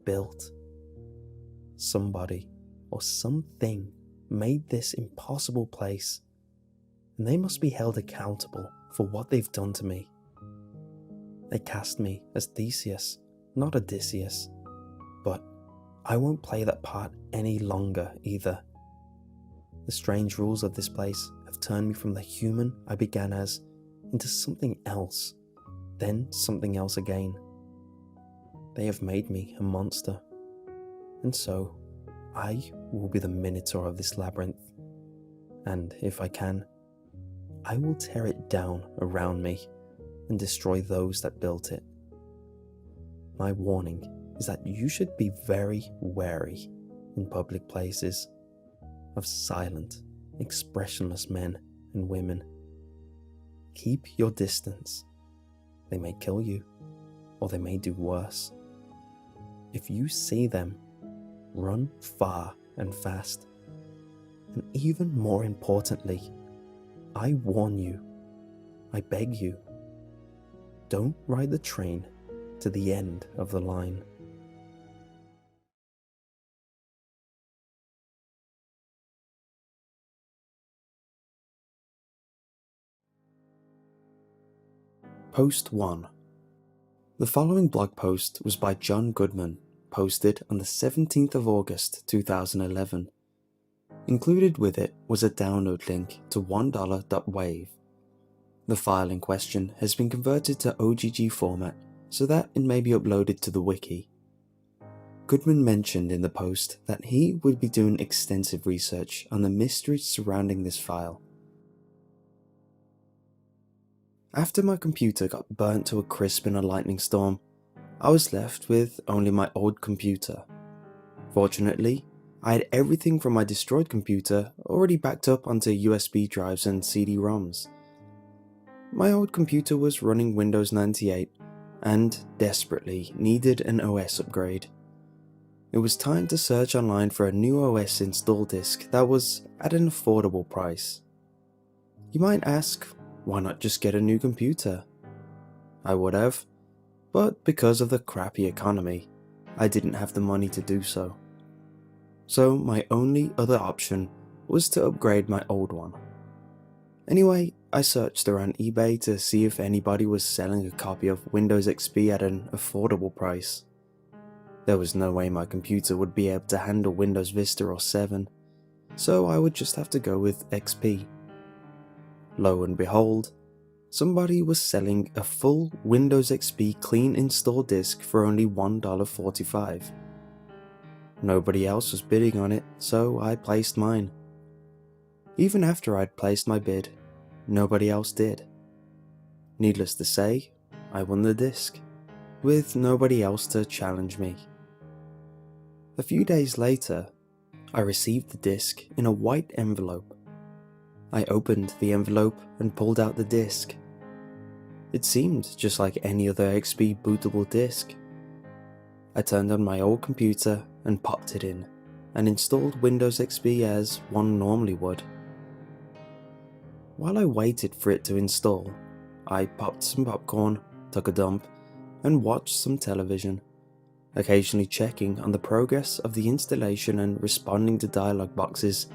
built. Somebody or something made this impossible place, and they must be held accountable for what they've done to me. They cast me as Theseus, not Odysseus, but I won't play that part any longer either. The strange rules of this place have turned me from the human I began as into something else, then something else again. They have made me a monster, and so I will be the minotaur of this labyrinth, and if I can, I will tear it down around me and destroy those that built it. My warning is that you should be very wary in public places of silent, expressionless men and women. Keep your distance. They may kill you, or they may do worse. If you see them, run far and fast. And even more importantly, I warn you, I beg you, don't ride the train to the end of the line. Post 1. The following blog post was by John Goodman, posted on the 17th of August 2011. Included with it was a download link to $1.wave. The file in question has been converted to OGG format so that it may be uploaded to the wiki. Goodman mentioned in the post that he would be doing extensive research on the mysteries surrounding this file. After my computer got burnt to a crisp in a lightning storm, I was left with only my old computer. Fortunately, I had everything from my destroyed computer already backed up onto USB drives and CD-ROMs. My old computer was running Windows 98 and desperately needed an OS upgrade. It was time to search online for a new OS install disk that was at an affordable price. You might ask, why not just get a new computer? I would have, but because of the crappy economy, I didn't have the money to do so. So my only other option was to upgrade my old one. Anyway, I searched around eBay to see if anybody was selling a copy of Windows XP at an affordable price. There was no way my computer would be able to handle Windows Vista or 7, so I would just have to go with XP. Lo and behold, somebody was selling a full Windows XP clean install disk for only $1.45. Nobody else was bidding on it, so I placed mine. Even after I'd placed my bid, nobody else did. Needless to say, I won the disk, with nobody else to challenge me. A few days later, I received the disk in a white envelope. I opened the envelope and pulled out the disk. It seemed just like any other XP bootable disk. I turned on my old computer and popped it in, and installed Windows XP as one normally would. While I waited for it to install, I popped some popcorn, took a dump, and watched some television, occasionally checking on the progress of the installation and responding to dialog boxes,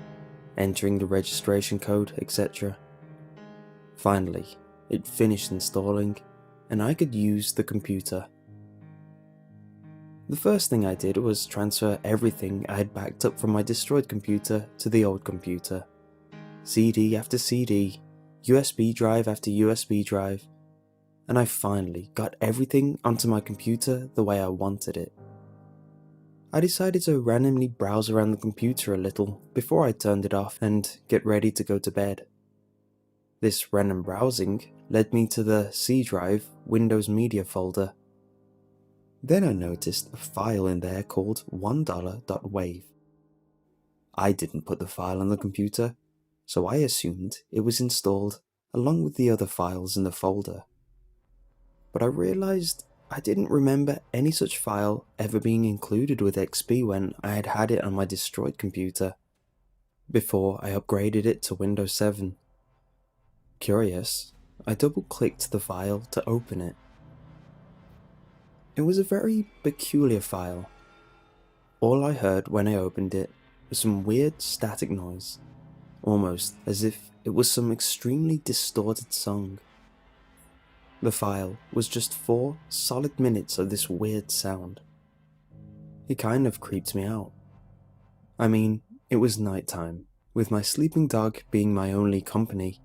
entering the registration code, etc. Finally, it finished installing, and I could use the computer. The first thing I did was transfer everything I had backed up from my destroyed computer to the old computer. CD after CD, USB drive after USB drive, and I finally got everything onto my computer the way I wanted it. I decided to randomly browse around the computer a little before I turned it off and get ready to go to bed. This random browsing led me to the C drive Windows Media folder. Then I noticed a file in there called $1.wave. I didn't put the file on the computer, so I assumed it was installed along with the other files in the folder. But I realized I didn't remember any such file ever being included with XP when I had it on my destroyed computer, before I upgraded it to Windows 7. Curious, I double-clicked the file to open it. It was a very peculiar file. All I heard when I opened it was some weird static noise, almost as if it was some extremely distorted song. The file was just 4 solid minutes of this weird sound. It kind of creeped me out. I mean, it was nighttime, with my sleeping dog being my only company,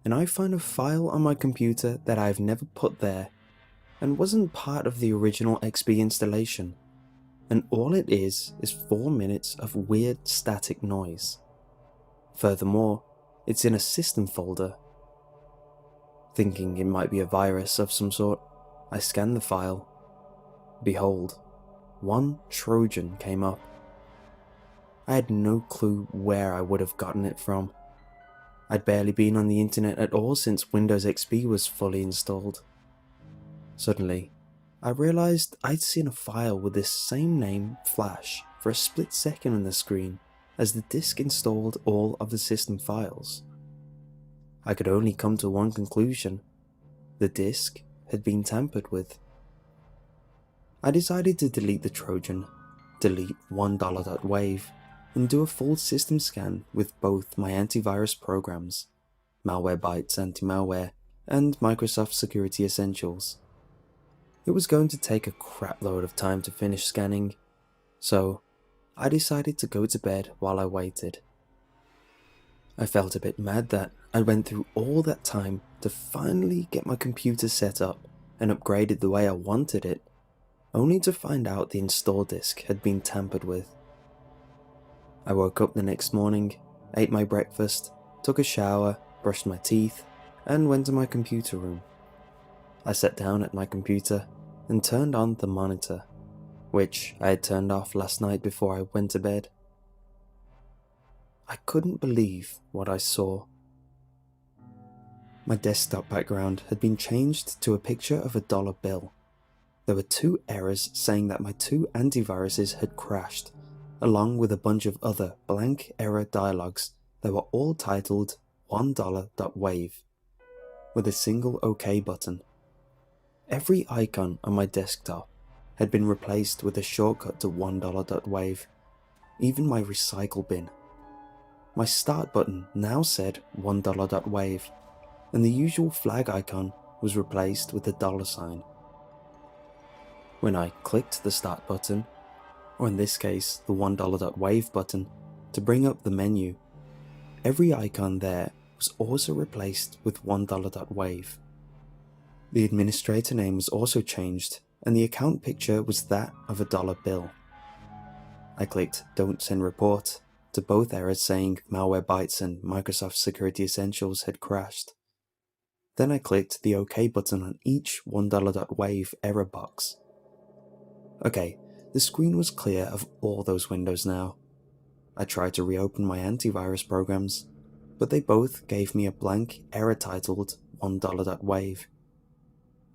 and I find a file on my computer that I've never put there and wasn't part of the original XP installation, and all it is 4 minutes of weird static noise. Furthermore, it's in a system folder. Thinking it might be a virus of some sort, I scanned the file. Behold, one Trojan came up. I had no clue where I would have gotten it from. I'd barely been on the internet at all since Windows XP was fully installed. Suddenly, I realized I'd seen a file with this same name flash for a split second on the screen as the disk installed all of the system files. I could only come to one conclusion: the disk had been tampered with. I decided to delete the Trojan, delete $1.wave, and do a full system scan with both my antivirus programs, Malwarebytes Anti-Malware and Microsoft Security Essentials. It was going to take a crapload of time to finish scanning, so I decided to go to bed while I waited. I felt a bit mad that I went through all that time to finally get my computer set up and upgraded the way I wanted it, only to find out the install disk had been tampered with. I woke up the next morning, ate my breakfast, took a shower, brushed my teeth, and went to my computer room. I sat down at my computer and turned on the monitor, which I had turned off last night before I went to bed. I couldn't believe what I saw. My desktop background had been changed to a picture of a dollar bill. There were 2 errors saying that my 2 antiviruses had crashed, along with a bunch of other blank error dialogues that were all titled $1.wave, with a single OK button. Every icon on my desktop had been replaced with a shortcut to $1.wave, even my recycle bin. My start button now said $1.wave, and the usual flag icon was replaced with a $sign. When I clicked the start button, or in this case the $1.wave button, to bring up the menu, every icon there was also replaced with $1.wave. The administrator name was also changed, and the account picture was that of a dollar bill. I clicked Don't Send Report to both errors saying Malwarebytes and Microsoft Security Essentials had crashed. Then I clicked the OK button on each $1.wave error box. Okay, the screen was clear of all those windows now. I tried to reopen my antivirus programs, but they both gave me a blank error titled $1.wave.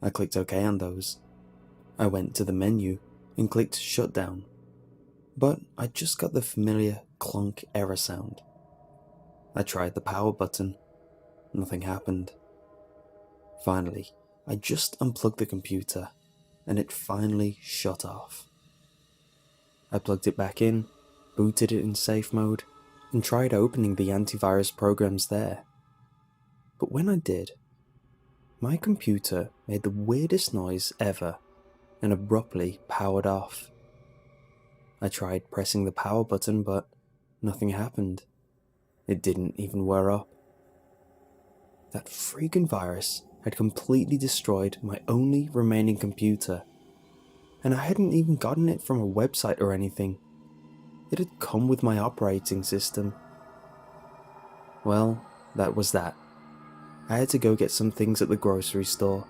I clicked OK on those. I went to the menu and clicked Shutdown, but I just got the familiar clunk error sound. I tried the power button. Nothing happened. Finally, I just unplugged the computer, and it finally shut off. I plugged it back in, booted it in safe mode, and tried opening the antivirus programs there. But when I did, my computer made the weirdest noise ever and abruptly powered off. I tried pressing the power button, but nothing happened. It didn't even wear up. That freaking virus had completely destroyed my only remaining computer, and I hadn't even gotten it from a website or anything. It had come with my operating system. Well, that was that. I had to go get some things at the grocery store,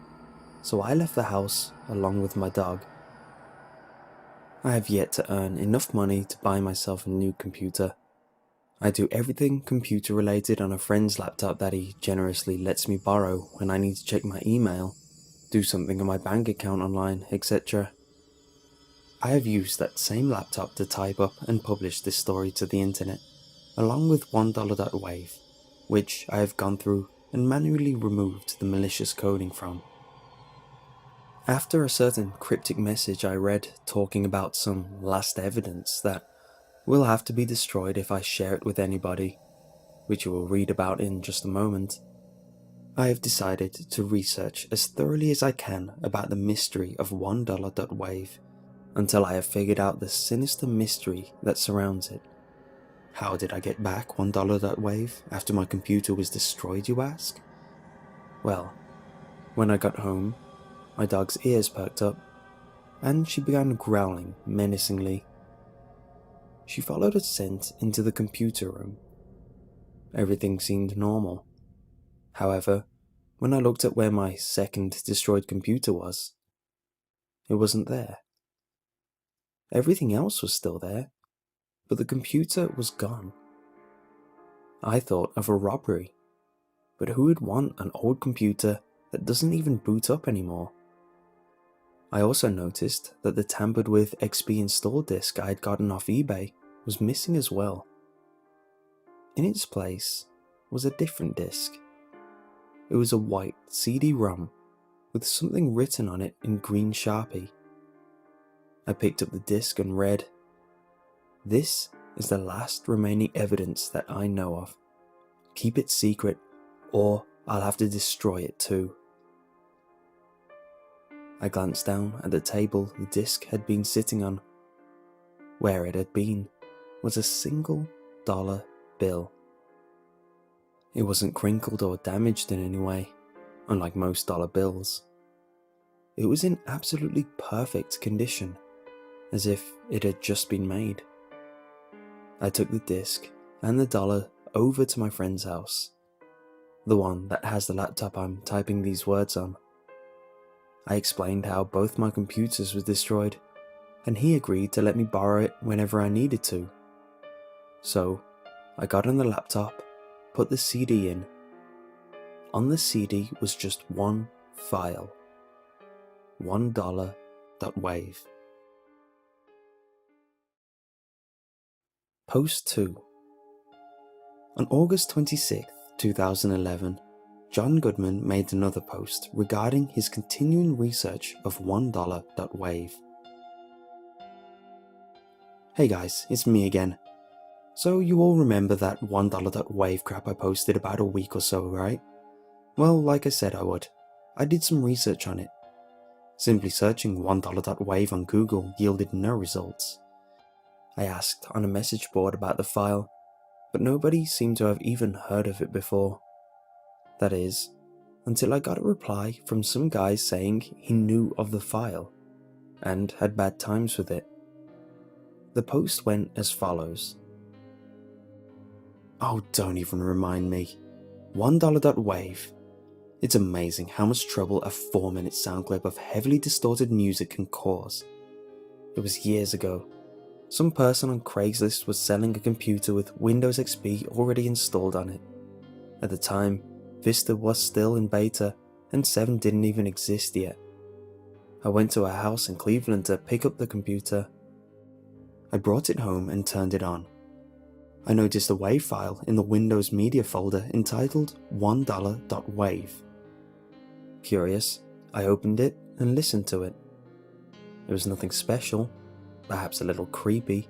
so I left the house along with my dog. I have yet to earn enough money to buy myself a new computer. I do everything computer related on a friend's laptop that he generously lets me borrow when I need to check my email, do something on my bank account online, etc. I have used that same laptop to type up and publish this story to the internet, along with $1.wave, which I have gone through and manually removed the malicious coding from. After a certain cryptic message I read talking about some last evidence that will have to be destroyed if I share it with anybody, which you will read about in just a moment, I have decided to research as thoroughly as I can about the mystery of $1.wave until I have figured out the sinister mystery that surrounds it. How did I get back $1.wave after my computer was destroyed, you ask? Well, when I got home, my dog's ears perked up, and she began growling menacingly. She followed a scent into the computer room. Everything seemed normal. However, when I looked at where my second destroyed computer was, it wasn't there. Everything else was still there, but the computer was gone. I thought of a robbery, but who would want an old computer that doesn't even boot up anymore? I also noticed that the tampered with XP install disk I had gotten off eBay was missing as well. In its place was a different disk. It was a white CD-ROM with something written on it in green Sharpie. I picked up the disk and read, "This is the last remaining evidence that I know of. Keep it secret, or I'll have to destroy it too." I glanced down at the table the disc had been sitting on. Where it had been was a single dollar bill. It wasn't crinkled or damaged in any way, unlike most dollar bills. It was in absolutely perfect condition, as if it had just been made. I took the disc and the dollar over to my friend's house, the one that has the laptop I'm typing these words on. I explained how both my computers were destroyed, and he agreed to let me borrow it whenever I needed to. So, I got on the laptop, put the CD in. On the CD was just one file. $1.wave. Post 2. On August 26, 2011, John Goodman made another post regarding his continuing research of $1.wave. Hey guys, it's me again. So you all remember that $1.wave crap I posted about a week or so, right? Well, like I said I would, I did some research on it. Simply searching $1.wave on Google yielded no results. I asked on a message board about the file, but nobody seemed to have even heard of it before. That is, until I got a reply from some guy saying he knew of the file, and had bad times with it. The post went as follows. Oh, don't even remind me. $1.wave. It's amazing how much trouble a 4-minute sound clip of heavily distorted music can cause. It was years ago. Some person on Craigslist was selling a computer with Windows XP already installed on it. At the time, Vista was still in beta, and 7 didn't even exist yet. I went to a house in Cleveland to pick up the computer. I brought it home and turned it on. I noticed a WAV file in the Windows Media folder entitled $1.wave. Curious, I opened it and listened to it. It was nothing special, perhaps a little creepy,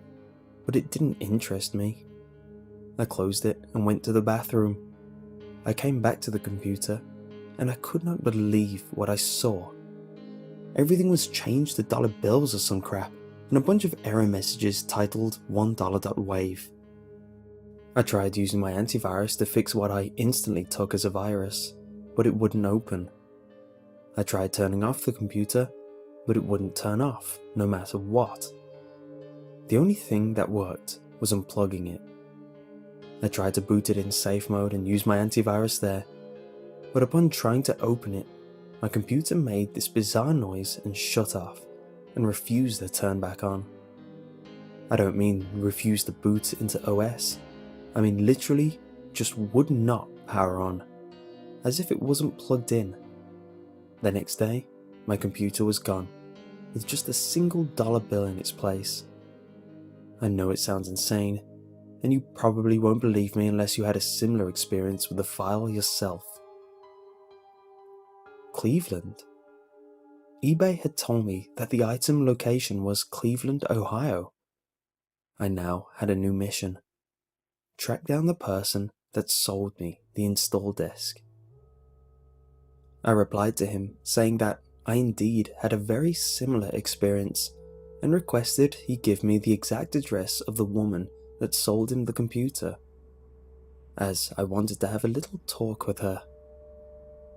but it didn't interest me. I closed it and went to the bathroom. I came back to the computer, and I could not believe what I saw. Everything was changed to dollar bills or some crap, and a bunch of error messages titled $1.wave. I tried using my antivirus to fix what I instantly took as a virus, but it wouldn't open. I tried turning off the computer, but it wouldn't turn off, no matter what. The only thing that worked was unplugging it. I tried to boot it in safe mode and use my antivirus there, but upon trying to open it, my computer made this bizarre noise and shut off, and refused to turn back on. I don't mean refuse to boot into OS. I mean literally just would not power on, as if it wasn't plugged in. The next day, my computer was gone, with just a single dollar bill in its place. I know it sounds insane, and you probably won't believe me unless you had a similar experience with the file yourself. Cleveland. eBay had told me that the item location was Cleveland, Ohio. I now had a new mission. Track down the person that sold me the install disk. I replied to him saying that I indeed had a very similar experience and requested he give me the exact address of the woman that sold him the computer, as I wanted to have a little talk with her.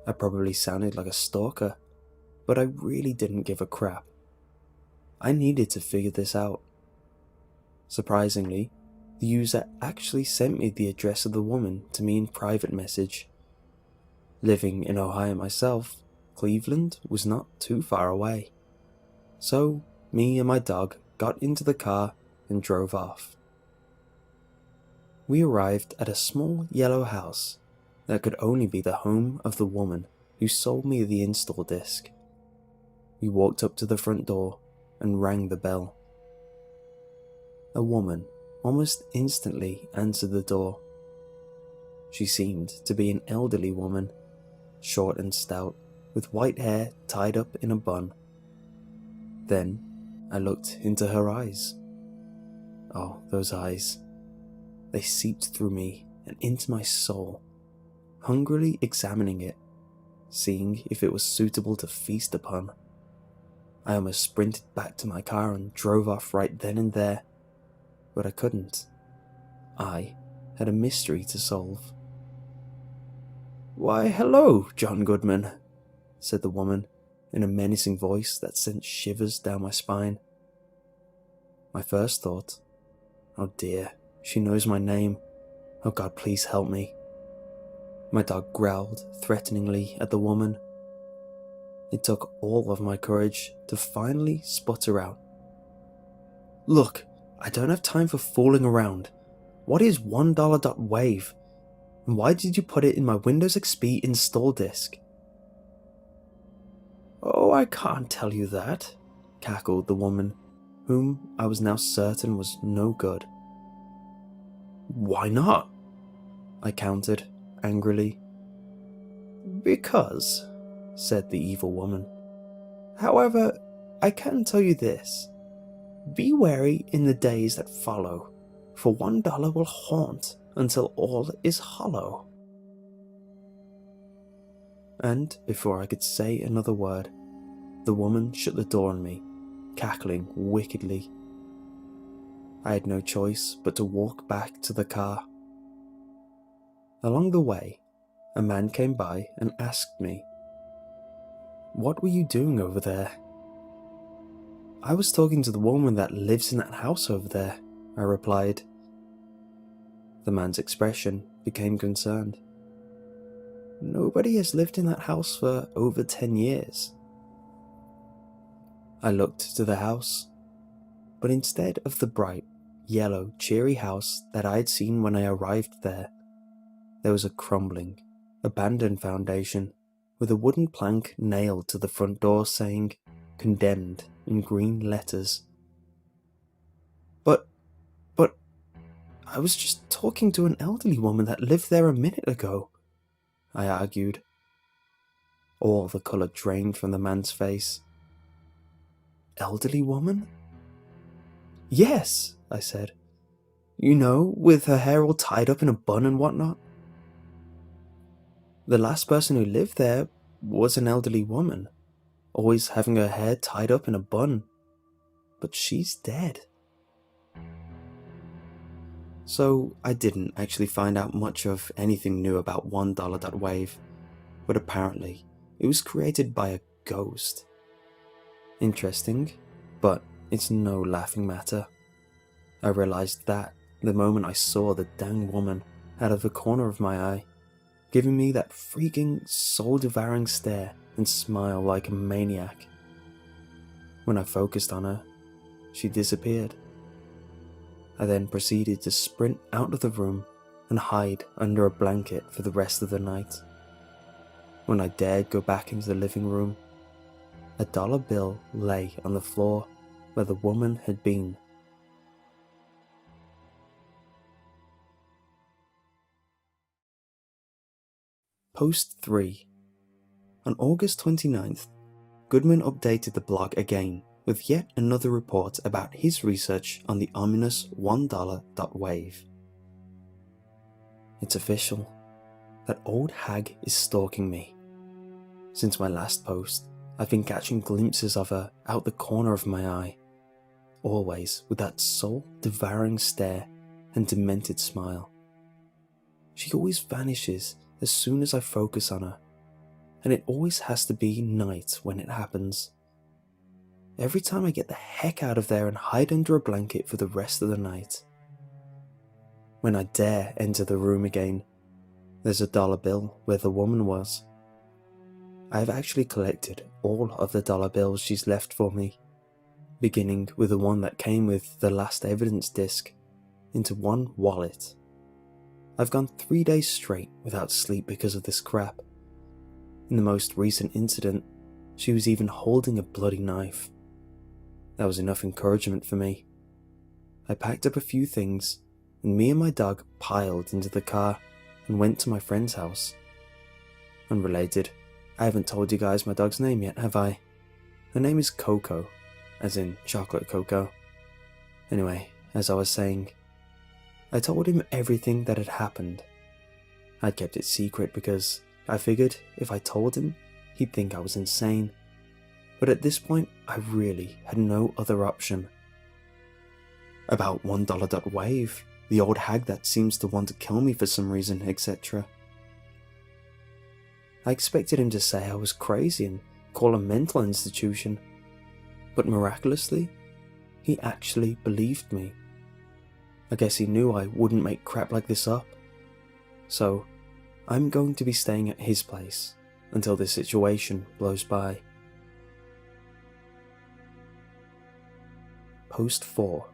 I probably sounded like a stalker, but I really didn't give a crap. I needed to figure this out. Surprisingly, the user actually sent me the address of the woman to me in private message. Living in Ohio myself, Cleveland was not too far away. So, me and my dog got into the car and drove off. We arrived at a small yellow house that could only be the home of the woman who sold me the install disk. We walked up to the front door and rang the bell. A woman almost instantly answered the door. She seemed to be an elderly woman, short and stout, with white hair tied up in a bun. Then I looked into her eyes. Oh, those eyes. They seeped through me and into my soul, hungrily examining it, seeing if it was suitable to feast upon. I almost sprinted back to my car and drove off right then and there, but I couldn't. I had a mystery to solve. "Why, hello, John Goodman," said the woman in a menacing voice that sent shivers down my spine. My first thought, oh dear, she knows my name. Oh God, please help me. My dog growled threateningly at the woman. It took all of my courage to finally spot her out. "Look, I don't have time for fooling around. What is $1.wave? And why did you put it in my Windows XP install disk?" "Oh, I can't tell you that," cackled the woman, whom I was now certain was no good. "Why not?" I countered, angrily. "Because," said the evil woman. "However, I can tell you this. Be wary in the days that follow, for $1 will haunt until all is hollow." And before I could say another word, the woman shut the door on me, cackling wickedly. I had no choice but to walk back to the car. Along the way, a man came by and asked me, "What were you doing over there?" "I was talking to the woman that lives in that house over there," I replied. The man's expression became concerned. "Nobody has lived in that house for over 10 years. I looked to the house, but instead of the bright, yellow, cheery house that I had seen when I arrived there was a crumbling, abandoned foundation with a wooden plank nailed to the front door saying, "Condemned," in green letters. But, I was just talking to an elderly woman that lived there a minute ago," I argued. All the colour drained from the man's face. "Elderly woman?" "Yes," I said. "You know, with her hair all tied up in a bun and whatnot." "The last person who lived there was an elderly woman, always having her hair tied up in a bun. But she's dead." So I didn't actually find out much of anything new about $1.wave, but apparently it was created by a ghost. Interesting, but it's no laughing matter. I realized that the moment I saw the dang woman out of the corner of my eye, giving me that freaking soul-devouring stare and smile like a maniac. When I focused on her, she disappeared. I then proceeded to sprint out of the room and hide under a blanket for the rest of the night. When I dared go back into the living room, a dollar bill lay on the floor where the woman had been. Post 3. On August 29th, Goodman updated the blog again with yet another report about his research on the ominous $1.wave. It's official. That old hag is stalking me. Since my last post, I've been catching glimpses of her out the corner of my eye, always with that soul-devouring stare and demented smile. She always vanishes as soon as I focus on her, and it always has to be night when it happens. Every time I get the heck out of there and hide under a blanket for the rest of the night. When I dare enter the room again, there's a dollar bill where the woman was. I have actually collected all of the dollar bills she's left for me, beginning with the one that came with the last evidence disc, into one wallet. I've gone 3 days straight without sleep because of this crap. In the most recent incident, she was even holding a bloody knife. That was enough encouragement for me. I packed up a few things, and me and my dog piled into the car and went to my friend's house. Unrelated, I haven't told you guys my dog's name yet, have I? Her name is Coco, as in chocolate cocoa. Anyway, as I was saying, I told him everything that had happened. I'd kept it secret because I figured if I told him, he'd think I was insane. But at this point, I really had no other option. About $1.wave, the old hag that seems to want to kill me for some reason, etc. I expected him to say I was crazy and call a mental institution, but miraculously, he actually believed me. I guess he knew I wouldn't make crap like this up. So, I'm going to be staying at his place until this situation blows by. Post 4.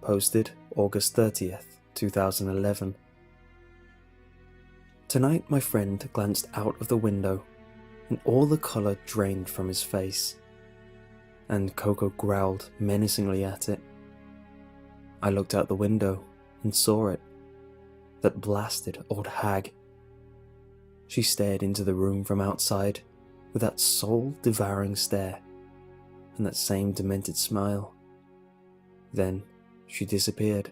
Posted August 30th, 2011. Tonight my friend glanced out of the window and all the colour drained from his face, and Coco growled menacingly at it. I looked out the window and saw it. That blasted old hag. She stared into the room from outside with that soul-devouring stare and that same demented smile. Then she disappeared.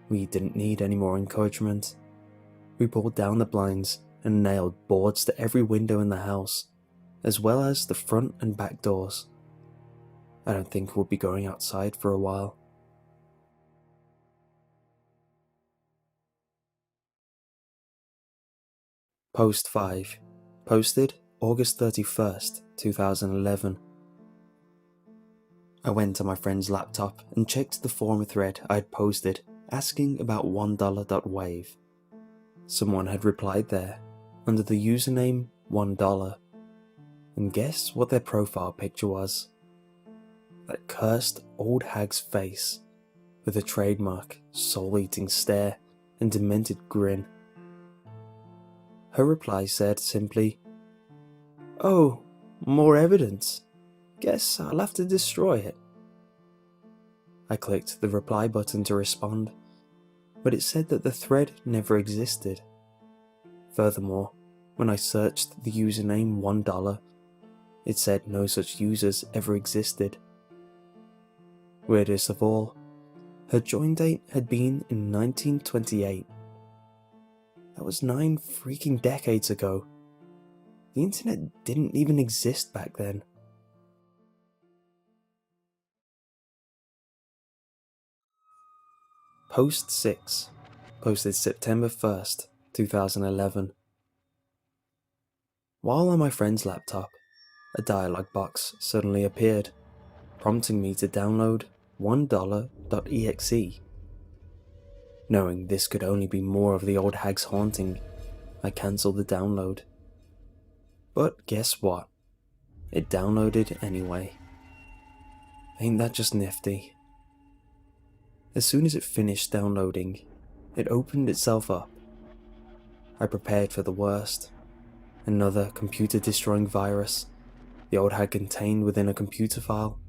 We didn't need any more encouragement. We pulled down the blinds and nailed boards to every window in the house, as well as the front and back doors. I don't think we'll be going outside for a while. Post 5. Posted August 31st, 2011. I went to my friend's laptop and checked the forum thread I'd posted asking about $1.wave. Someone had replied there, under the username $1, and guess what their profile picture was? That cursed old hag's face, with a trademark soul-eating stare and demented grin. Her reply said simply, "Oh, more evidence. Guess I'll have to destroy it." I clicked the reply button to respond, but it said that the thread never existed. Furthermore, when I searched the username $1, it said no such users ever existed. Weirdest of all, her join date had been in 1928. That was 9 freaking decades ago. The internet didn't even exist back then. Post 6. Posted September 1st, 2011. While on my friend's laptop, a dialog box suddenly appeared, prompting me to download $1.exe. Knowing this could only be more of the old hag's haunting, I cancelled the download. But guess what? It downloaded anyway. Ain't that just nifty? As soon as it finished downloading, it opened itself up. I prepared for the worst. Another computer-destroying virus, the old hag contained within a computer file.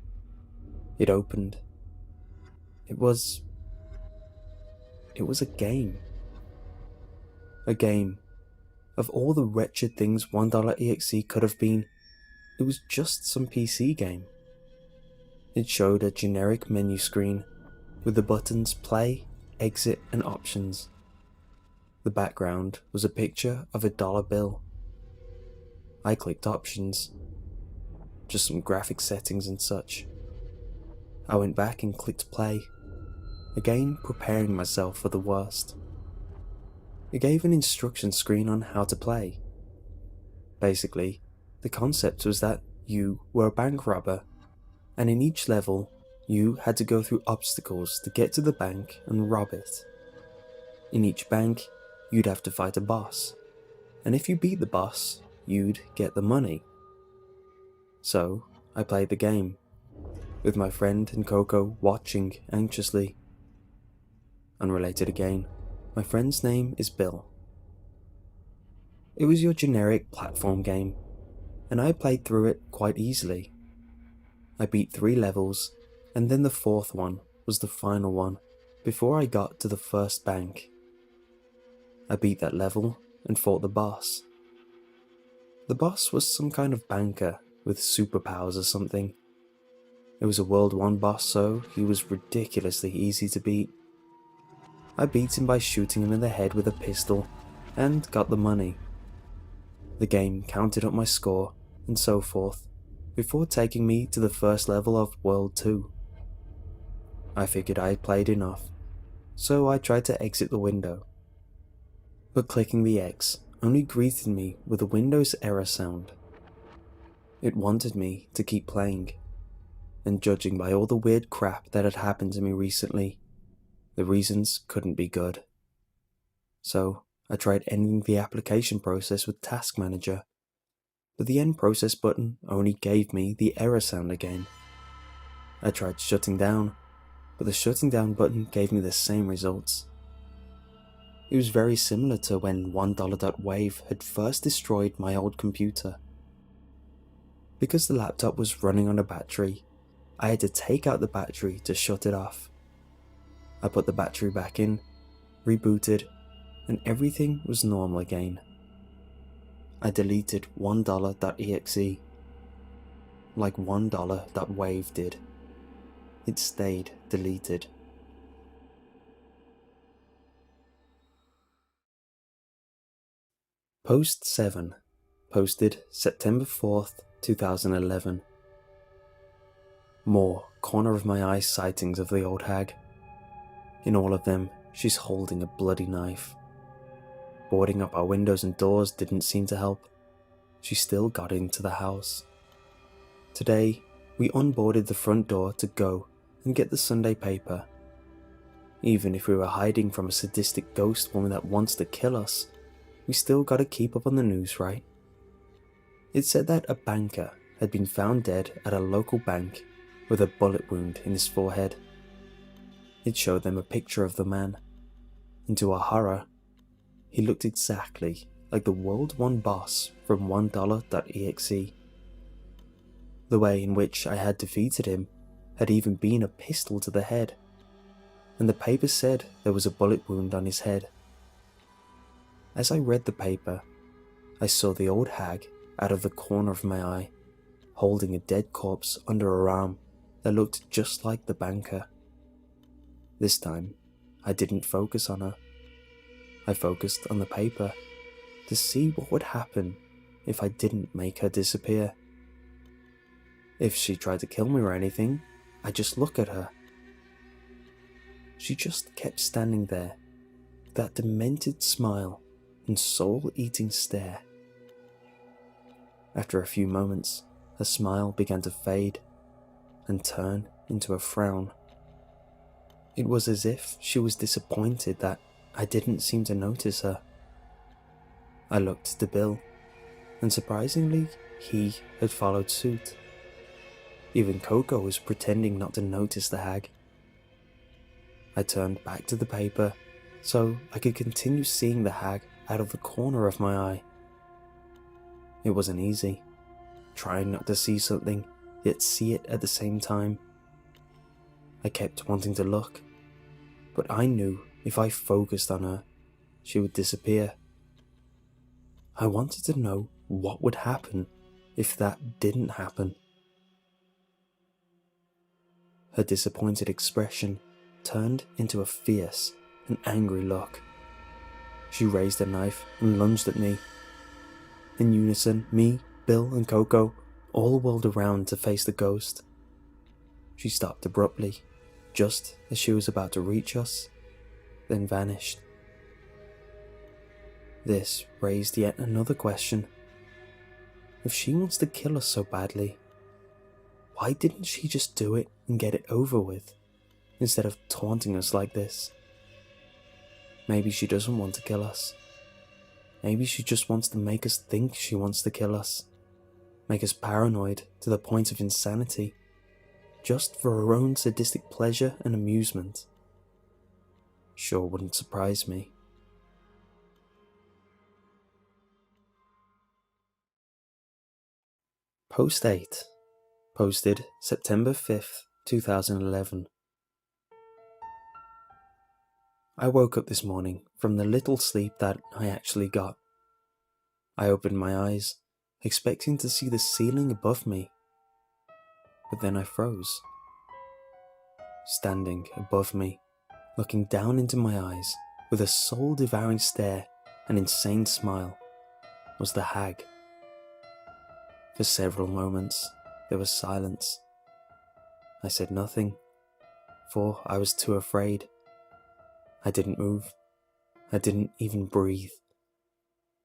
It opened. It was a game. A game. Of all the wretched things $1.exe could have been, it was just some PC game. It showed a generic menu screen with the buttons play, exit, and options. The background was a picture of a dollar bill. I clicked options, just some graphic settings and such. I went back and clicked play, again preparing myself for the worst. It gave an instruction screen on how to play. Basically, the concept was that you were a bank robber, and in each level, you had to go through obstacles to get to the bank and rob it. In each bank, you'd have to fight a boss, and if you beat the boss, you'd get the money. So, I played the game, with my friend and Coco watching anxiously. Unrelated again, my friend's name is Bill. It was your generic platform game, and I played through it quite easily. I beat 3 levels, and then the 4th one was the final one, before I got to the first bank. I beat that level and fought the boss. The boss was some kind of banker with superpowers or something. It was a World 1 boss, so he was ridiculously easy to beat. I beat him by shooting him in the head with a pistol, and got the money. The game counted up my score, and so forth, before taking me to the first level of World 2. I figured I had played enough, so I tried to exit the window. But clicking the X only greeted me with a Windows error sound. It wanted me to keep playing, and judging by all the weird crap that had happened to me recently, the reasons couldn't be good. So I tried ending the application process with Task Manager, but the end process button only gave me the error sound again. I tried shutting down, but the shutting down button gave me the same results. It was very similar to when $1.wave had first destroyed my old computer. Because the laptop was running on a battery, I had to take out the battery to shut it off. I put the battery back in, rebooted, and everything was normal again. I deleted $1.exe, like $1.wave did. It stayed deleted. Post 7, posted September 4th, 2011. More corner of my eye sightings of the old hag. In all of them, she's holding a bloody knife. Boarding up our windows and doors didn't seem to help. She still got into the house. Today, we unboarded the front door to go and get the Sunday paper. Even if we were hiding from a sadistic ghost woman that wants to kill us, we still gotta keep up on the news, right? It said that a banker had been found dead at a local bank with a bullet wound in his forehead. It showed them a picture of the man, and to our horror, he looked exactly like the World 1 boss from $1.exe. The way in which I had defeated him had even been a pistol to the head, and the paper said there was a bullet wound on his head. As I read the paper, I saw the old hag out of the corner of my eye, holding a dead corpse under her arm that looked just like the banker. This time, I didn't focus on her. I focused on the paper to see what would happen if I didn't make her disappear. If she tried to kill me or anything, I'd just look at her. She just kept standing there, that demented smile and soul-eating stare. After a few moments, her smile began to fade and turn into a frown. It was as if she was disappointed that I didn't seem to notice her. I looked to Bill, and surprisingly, he had followed suit. Even Coco was pretending not to notice the hag. I turned back to the paper so I could continue seeing the hag out of the corner of my eye. It wasn't easy, trying not to see something, yet see it at the same time. I kept wanting to look, but I knew if I focused on her, she would disappear. I wanted to know what would happen if that didn't happen. Her disappointed expression turned into a fierce and angry look. She raised a knife and lunged at me. In unison, me, Bill, and Coco all whirled around to face the ghost. She stopped abruptly, just as she was about to reach us, then vanished. This raised yet another question. If she wants to kill us so badly, why didn't she just do it and get it over with, instead of taunting us like this? Maybe she doesn't want to kill us. Maybe she just wants to make us think she wants to kill us, make us paranoid to the point of insanity, just for her own sadistic pleasure and amusement. Sure wouldn't surprise me. Post 8. Posted September 5th, 2011. I woke up this morning from the little sleep that I actually got. I opened my eyes, expecting to see the ceiling above me. But then I froze. Standing above me, looking down into my eyes with a soul-devouring stare and insane smile, was the hag. For several moments, there was silence. I said nothing, for I was too afraid. I didn't move. I didn't even breathe.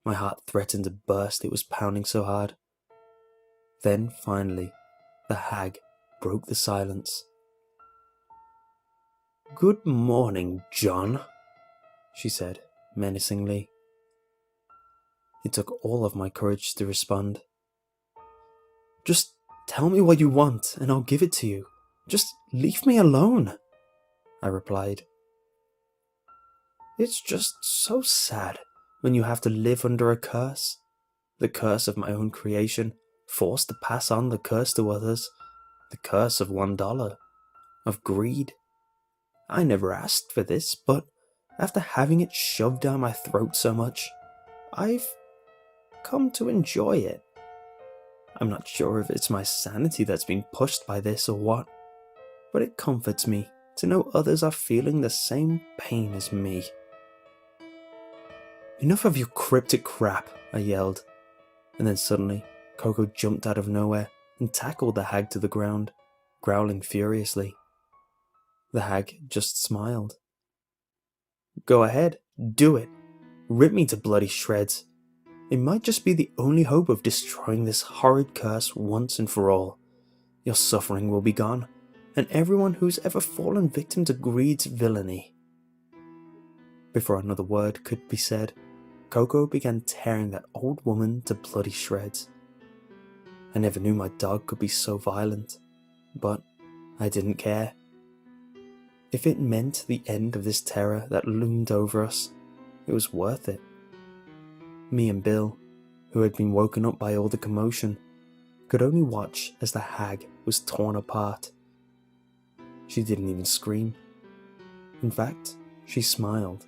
My heart threatened to burst, it was pounding so hard. Then, finally, the hag broke the silence. "Good morning, John," she said, menacingly. It took all of my courage to respond. "Just tell me what you want, and I'll give it to you. Just leave me alone," I replied. "It's just so sad when you have to live under a curse. The curse of my own creation, forced to pass on the curse to others. The curse of $1, of greed. I never asked for this, but after having it shoved down my throat so much, I've come to enjoy it. I'm not sure if it's my sanity that's been pushed by this or what, but it comforts me to know others are feeling the same pain as me." "Enough of your cryptic crap," I yelled, and then suddenly Coco jumped out of nowhere and tackled the hag to the ground, growling furiously. The hag just smiled. "Go ahead, do it. Rip me to bloody shreds. It might just be the only hope of destroying this horrid curse once and for all. Your suffering will be gone, and everyone who's ever fallen victim to greed's villainy." Before another word could be said, Coco began tearing that old woman to bloody shreds. I never knew my dog could be so violent, but I didn't care. If it meant the end of this terror that loomed over us, it was worth it. Me and Bill, who had been woken up by all the commotion, could only watch as the hag was torn apart. She didn't even scream. In fact, she smiled,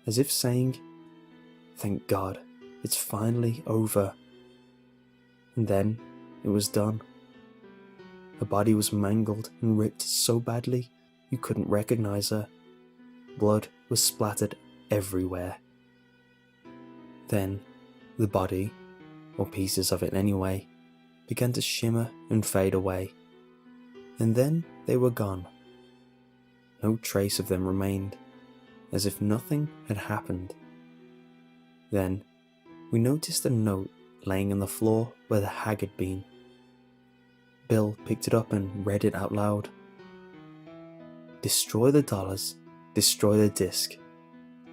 as if saying, "Thank God, it's finally over." And then it was done. Her body was mangled and ripped so badly you couldn't recognize her. Blood was splattered everywhere. Then, the body, or pieces of it anyway, began to shimmer and fade away. And then they were gone. No trace of them remained, as if nothing had happened. Then, we noticed a note laying on the floor where the hag had been. Bill picked it up and read it out loud. "Destroy the dollars, destroy the disc.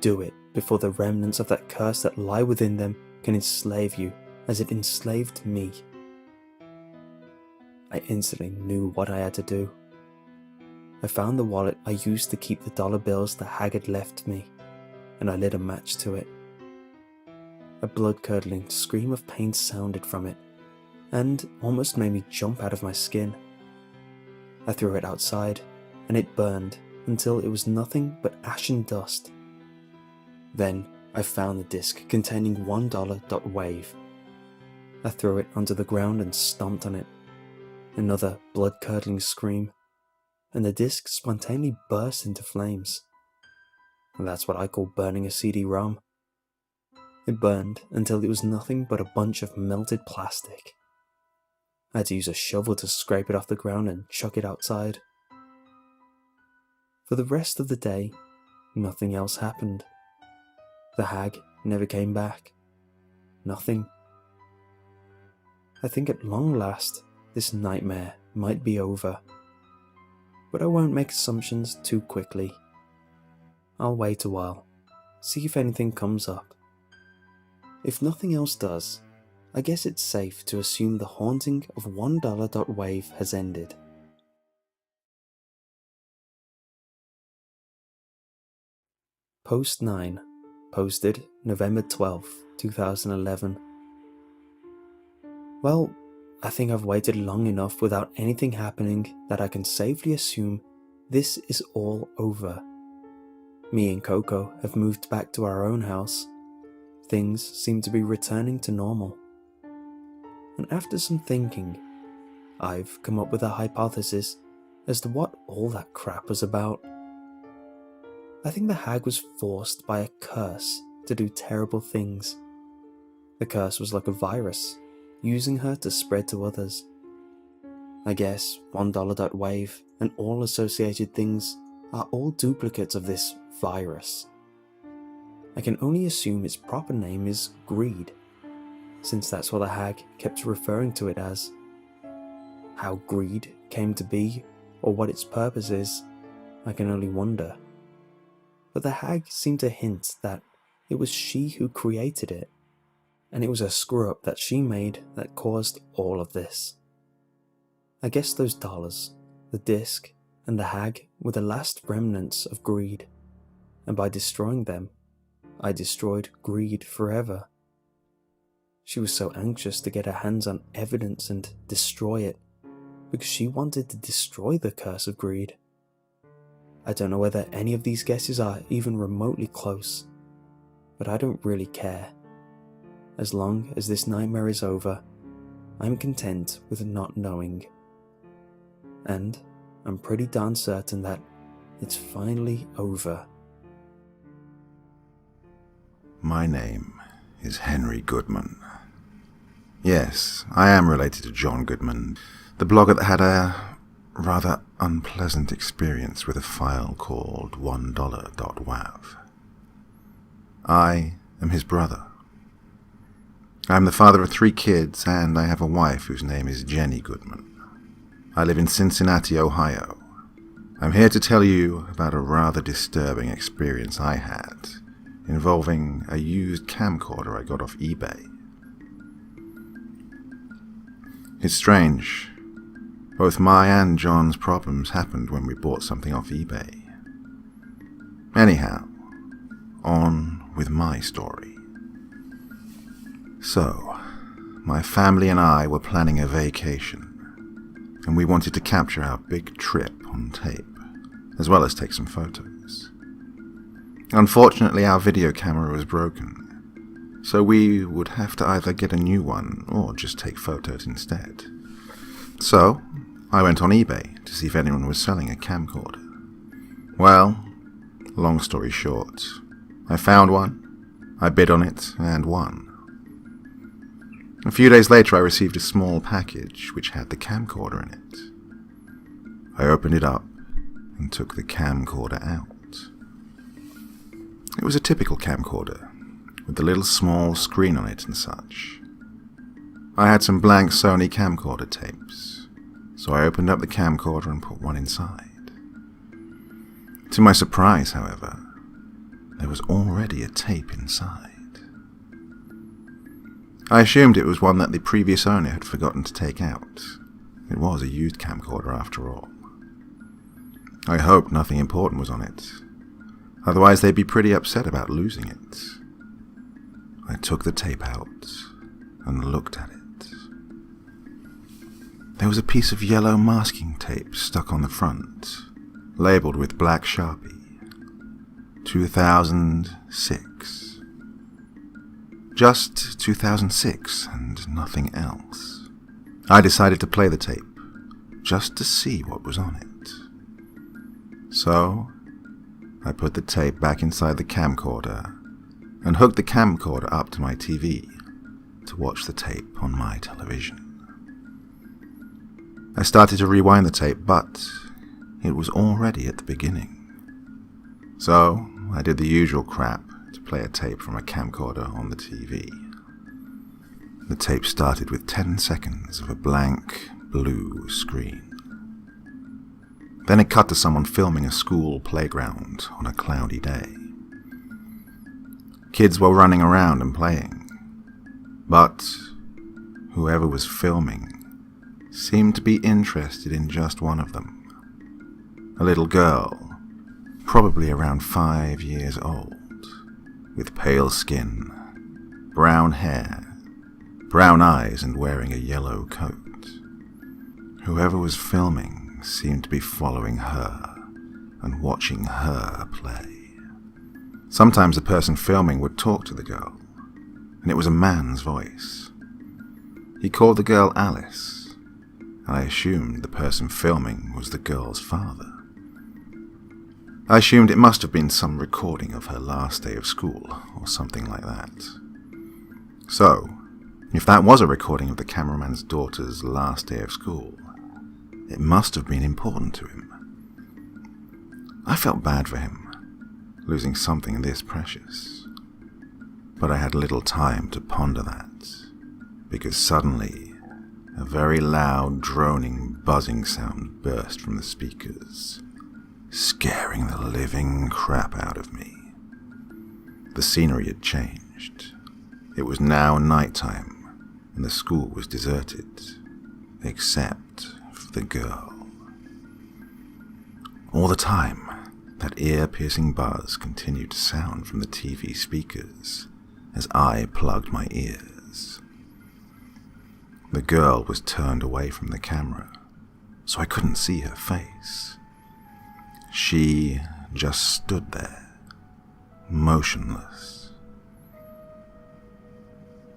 Do it before the remnants of that curse that lie within them can enslave you as it enslaved me." I instantly knew what I had to do. I found the wallet I used to keep the dollar bills the hag had left me, and I lit a match to it. A blood-curdling scream of pain sounded from it, and almost made me jump out of my skin. I threw it outside, and it burned until it was nothing but ash and dust. Then I found the disc containing $1.wave. I threw it onto the ground and stomped on it. Another blood-curdling scream, and the disc spontaneously burst into flames. And that's what I call burning a CD-ROM. It burned until it was nothing but a bunch of melted plastic. I had to use a shovel to scrape it off the ground and chuck it outside. For the rest of the day, nothing else happened. The hag never came back. Nothing. I think at long last, this nightmare might be over. But I won't make assumptions too quickly. I'll wait a while, see if anything comes up. If nothing else does, I guess it's safe to assume the haunting of $1.wave has ended. Post 9, posted November 12th, 2011. Well, I think I've waited long enough without anything happening that I can safely assume this is all over. Me and Coco have moved back to our own house. Things seem to be returning to normal. And after some thinking, I've come up with a hypothesis as to what all that crap was about. I think the hag was forced by a curse to do terrible things. The curse was like a virus, using her to spread to others. I guess $1.wave and all associated things are all duplicates of this virus. I can only assume its proper name is greed, since that's what the hag kept referring to it as. How greed came to be, or what its purpose is, I can only wonder. But the hag seemed to hint that it was she who created it, and it was a screw-up that she made that caused all of this. I guess those dollars, the disc, and the hag were the last remnants of greed, and by destroying them, I destroyed greed forever. She was so anxious to get her hands on evidence and destroy it, because she wanted to destroy the curse of greed. I don't know whether any of these guesses are even remotely close, but I don't really care. As long as this nightmare is over, I'm content with not knowing. And I'm pretty darn certain that it's finally over. My name is Henry Goodman. Yes, I am related to John Goodman, the blogger that had a rather unpleasant experience with a file called $1.wav. I am his brother. I am the father of 3 kids, and I have a wife whose name is Jenny Goodman. I live in Cincinnati, Ohio. I'm here to tell you about a rather disturbing experience I had involving a used camcorder I got off eBay. It's strange. Both my and John's problems happened when we bought something off eBay. Anyhow, on with my story. So, my family and I were planning a vacation, and we wanted to capture our big trip on tape, as well as take some photos. Unfortunately, our video camera was broken, so we would have to either get a new one or just take photos instead. So, I went on eBay to see if anyone was selling a camcorder. Well, long story short, I found one, I bid on it, and won. A few days later I received a small package which had the camcorder in it. I opened it up and took the camcorder out. It was a typical camcorder, with a little small screen on it and such. I had some blank Sony camcorder tapes, so I opened up the camcorder and put one inside. To my surprise, however, there was already a tape inside. I assumed it was one that the previous owner had forgotten to take out. It was a used camcorder after all. I hoped nothing important was on it. Otherwise they'd be pretty upset about losing it. I took the tape out and looked at it. There was a piece of yellow masking tape stuck on the front, labelled with black Sharpie. 2006. Just 2006 and nothing else. I decided to play the tape, just to see what was on it. So, I put the tape back inside the camcorder and hooked the camcorder up to my TV to watch the tape on my television. I started to rewind the tape, but it was already at the beginning. So, I did the usual crap to play a tape from a camcorder on the TV. The tape started with 10 seconds of a blank, blue screen. Then it cut to someone filming a school playground on a cloudy day. Kids were running around and playing, but whoever was filming seemed to be interested in just one of them. A little girl, probably around 5 years old, with pale skin, brown hair, brown eyes, and wearing a yellow coat. Whoever was filming seemed to be following her and watching her play. Sometimes the person filming would talk to the girl, and it was a man's voice. He called the girl Alice, and I assumed the person filming was the girl's father. I assumed it must have been some recording of her last day of school, or something like that. So, if that was a recording of the cameraman's daughter's last day of school, it must have been important to him. I felt bad for him, losing something this precious. But I had little time to ponder that, because suddenly, a very loud, droning, buzzing sound burst from the speakers, scaring the living crap out of me. The scenery had changed. It was now nighttime, and the school was deserted, except for the girl. All the time, that ear-piercing buzz continued to sound from the TV speakers as I plugged my ears. The girl was turned away from the camera, so I couldn't see her face. She just stood there, motionless.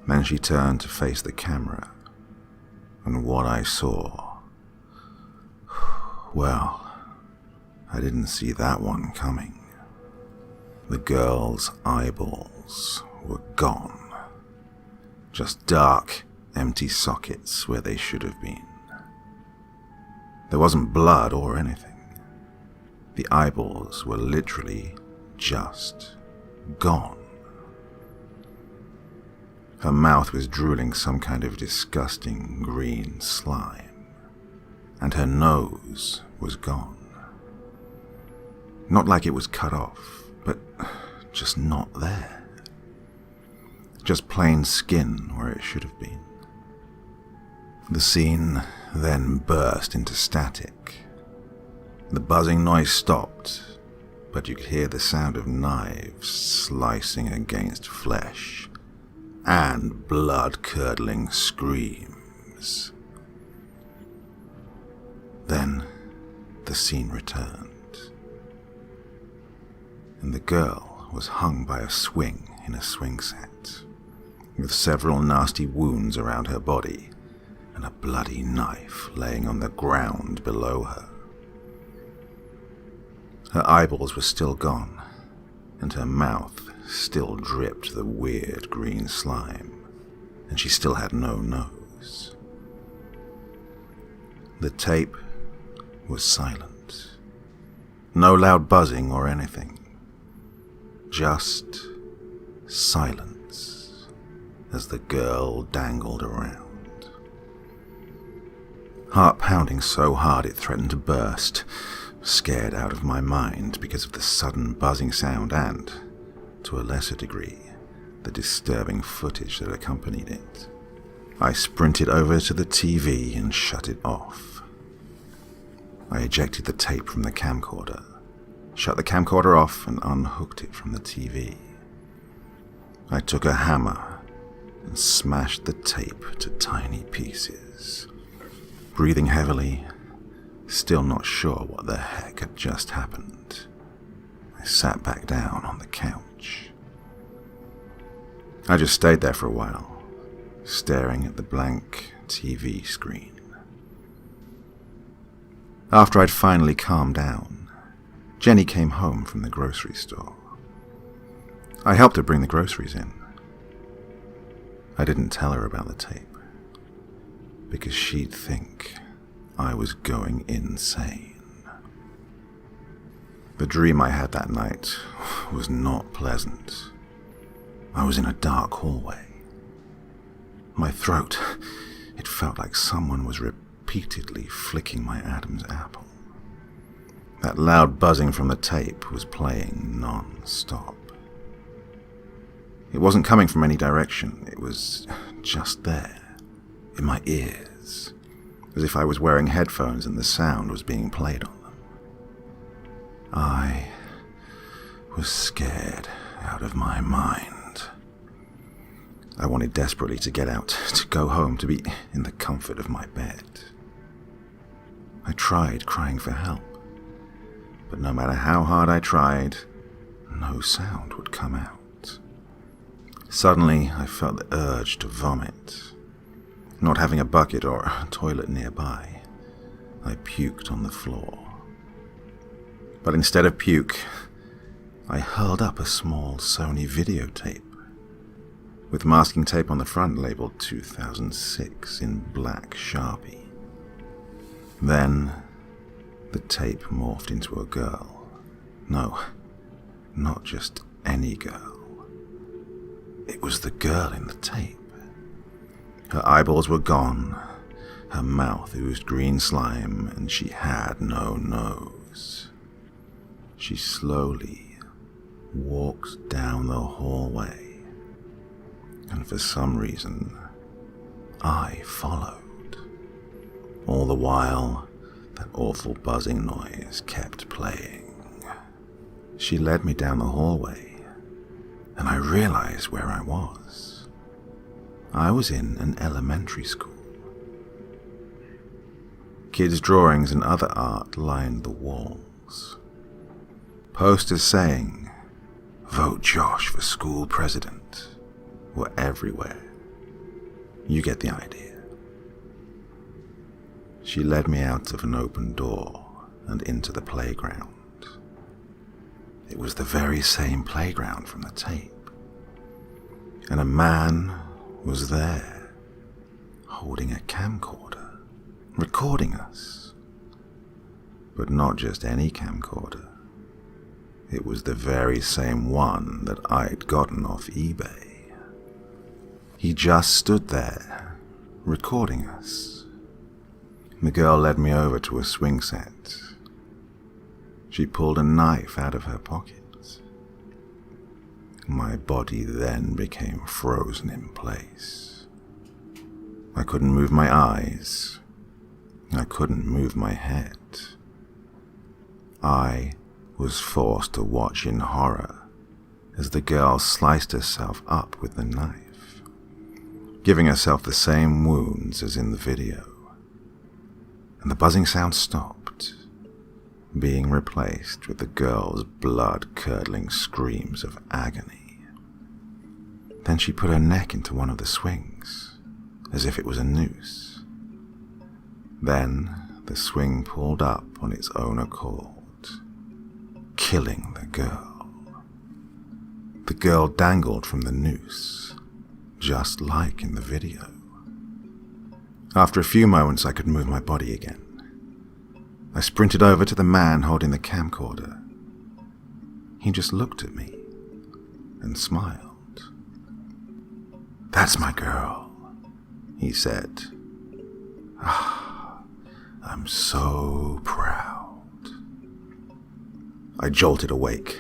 Then she turned to face the camera, and what I saw, well, I didn't see that one coming. The girl's eyeballs were gone. Just dark, empty sockets where they should have been. There wasn't blood or anything. The eyeballs were literally just gone. Her mouth was drooling some kind of disgusting green slime, and her nose was gone. Not like it was cut off, but just not there. Just plain skin where it should have been. The scene then burst into static. The buzzing noise stopped, but you could hear the sound of knives slicing against flesh, and blood-curdling screams. Then the scene returned, and the girl was hung by a swing in a swing set, with several nasty wounds around her body, and a bloody knife laying on the ground below her. Her eyeballs were still gone, and her mouth still dripped the weird green slime, and she still had no nose. The tape was silent. No loud buzzing or anything. Just silence as the girl dangled around. Heart pounding so hard it threatened to burst, scared out of my mind because of the sudden buzzing sound and, to a lesser degree, the disturbing footage that accompanied it. I sprinted over to the TV and shut it off. I ejected the tape from the camcorder, shut the camcorder off and unhooked it from the TV. I took a hammer and smashed the tape to tiny pieces. Breathing heavily, still not sure what the heck had just happened, I sat back down on the couch. I just stayed there for a while, staring at the blank TV screen. After I'd finally calmed down, Jenny came home from the grocery store. I helped her bring the groceries in. I didn't tell her about the tape, because she'd think I was going insane. The dream I had that night was not pleasant. I was in a dark hallway. My throat, it felt like someone was repeatedly flicking my Adam's apple. That loud buzzing from the tape was playing non-stop. It wasn't coming from any direction, it was just there, in my ears, as if I was wearing headphones and the sound was being played on them. I was scared out of my mind. I wanted desperately to get out, to go home, to be in the comfort of my bed. I tried crying for help, but no matter how hard I tried, no sound would come out. Suddenly, I felt the urge to vomit. Not having a bucket or a toilet nearby, I puked on the floor. But instead of puke, I hurled up a small Sony videotape, with masking tape on the front labeled 2006 in black Sharpie. Then, the tape morphed into a girl. No, not just any girl. It was the girl in the tape. Her eyeballs were gone, her mouth oozed green slime, and she had no nose. She slowly walked down the hallway, and for some reason, I followed. All the while, that awful buzzing noise kept playing. She led me down the hallway, and I realized where I was. I was in an elementary school. Kids' drawings and other art lined the walls. Posters saying, "Vote Josh for school president," were everywhere. You get the idea. She led me out of an open door and into the playground. It was the very same playground from the tape. And a man was there, holding a camcorder, recording us. But not just any camcorder. It was the very same one that I'd gotten off eBay. He just stood there, recording us. The girl led me over to a swing set. She pulled a knife out of her pocket. My body then became frozen in place. I couldn't move my eyes. I couldn't move my head. I was forced to watch in horror as the girl sliced herself up with the knife, giving herself the same wounds as in the video. And the buzzing sound stopped, being replaced with the girl's blood-curdling screams of agony. Then she put her neck into one of the swings, as if it was a noose. Then the swing pulled up on its own accord, killing the girl. The girl dangled from the noose, just like in the video. After a few moments, I could move my body again. I sprinted over to the man holding the camcorder. He just looked at me and smiled. "That's my girl," he said. "Ah, I'm so proud." I jolted awake.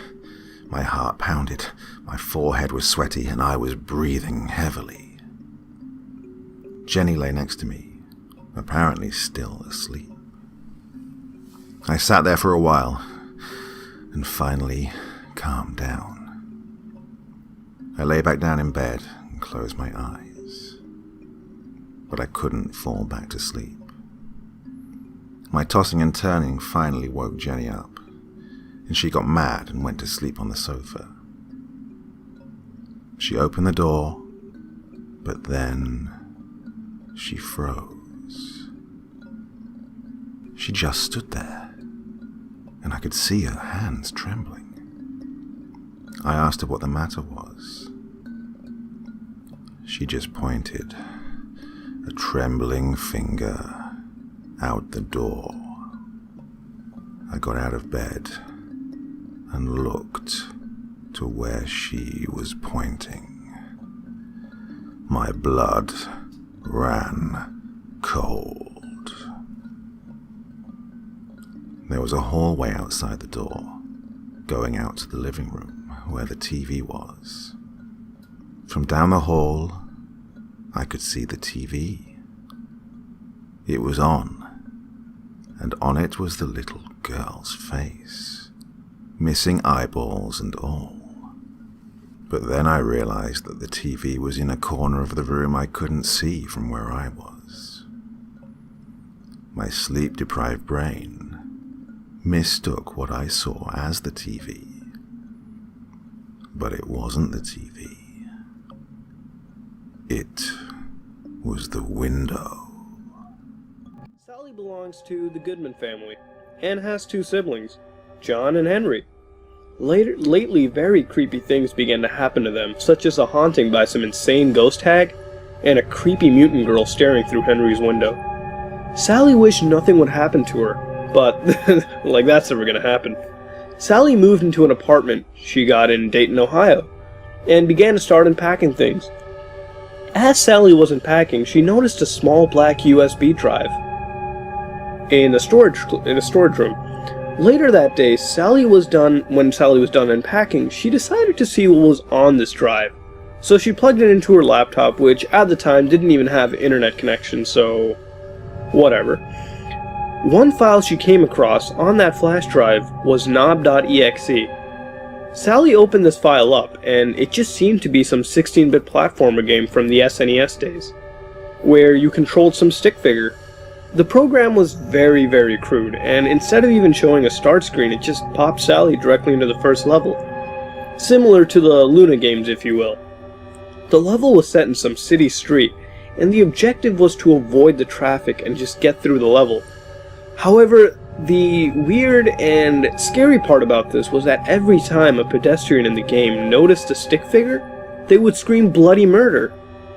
My heart pounded, my forehead was sweaty, and I was breathing heavily. Jenny lay next to me, apparently still asleep. I sat there for a while, and finally calmed down. I lay back down in bed and closed my eyes, but I couldn't fall back to sleep. My tossing and turning finally woke Jenny up, and she got mad and went to sleep on the sofa. She opened the door, but then she froze. She just stood there, and I could see her hands trembling. I asked her what the matter was. She just pointed a trembling finger out the door. I got out of bed and looked to where she was pointing. My blood ran cold. There was a hallway outside the door, going out to the living room where the TV was. From down the hall, I could see the TV. It was on, and on it was the little girl's face, missing eyeballs and all. But then I realized that the TV was in a corner of the room I couldn't see from where I was. My sleep-deprived brain mistook what I saw as the TV. But it wasn't the TV. It was the window. Sally belongs to the Goodman family, and has two siblings, John and Henry. Lately, very creepy things began to happen to them, such as a haunting by some insane ghost hag, and a creepy mutant girl staring through Henry's window. Sally wished nothing would happen to her, but, like that's never gonna happen. Sally moved into an apartment she got in Dayton, Ohio, and began to start unpacking things. As Sally was unpacking, she noticed a small black USB drive in a storage room. Later that day, when Sally was done unpacking, she decided to see what was on this drive. So she plugged it into her laptop, which at the time didn't even have internet connection, so whatever. One file she came across on that flash drive was Knob.exe. Sally opened this file up, and it just seemed to be some 16-bit platformer game from the SNES days, where you controlled some stick figure. The program was very, very crude, and instead of even showing a start screen, it just popped Sally directly into the first level. Similar to the Luna games, if you will. The level was set in some city street, and the objective was to avoid the traffic and just get through the level. However, the weird and scary part about this was that every time a pedestrian in the game noticed a stick figure, they would scream bloody murder,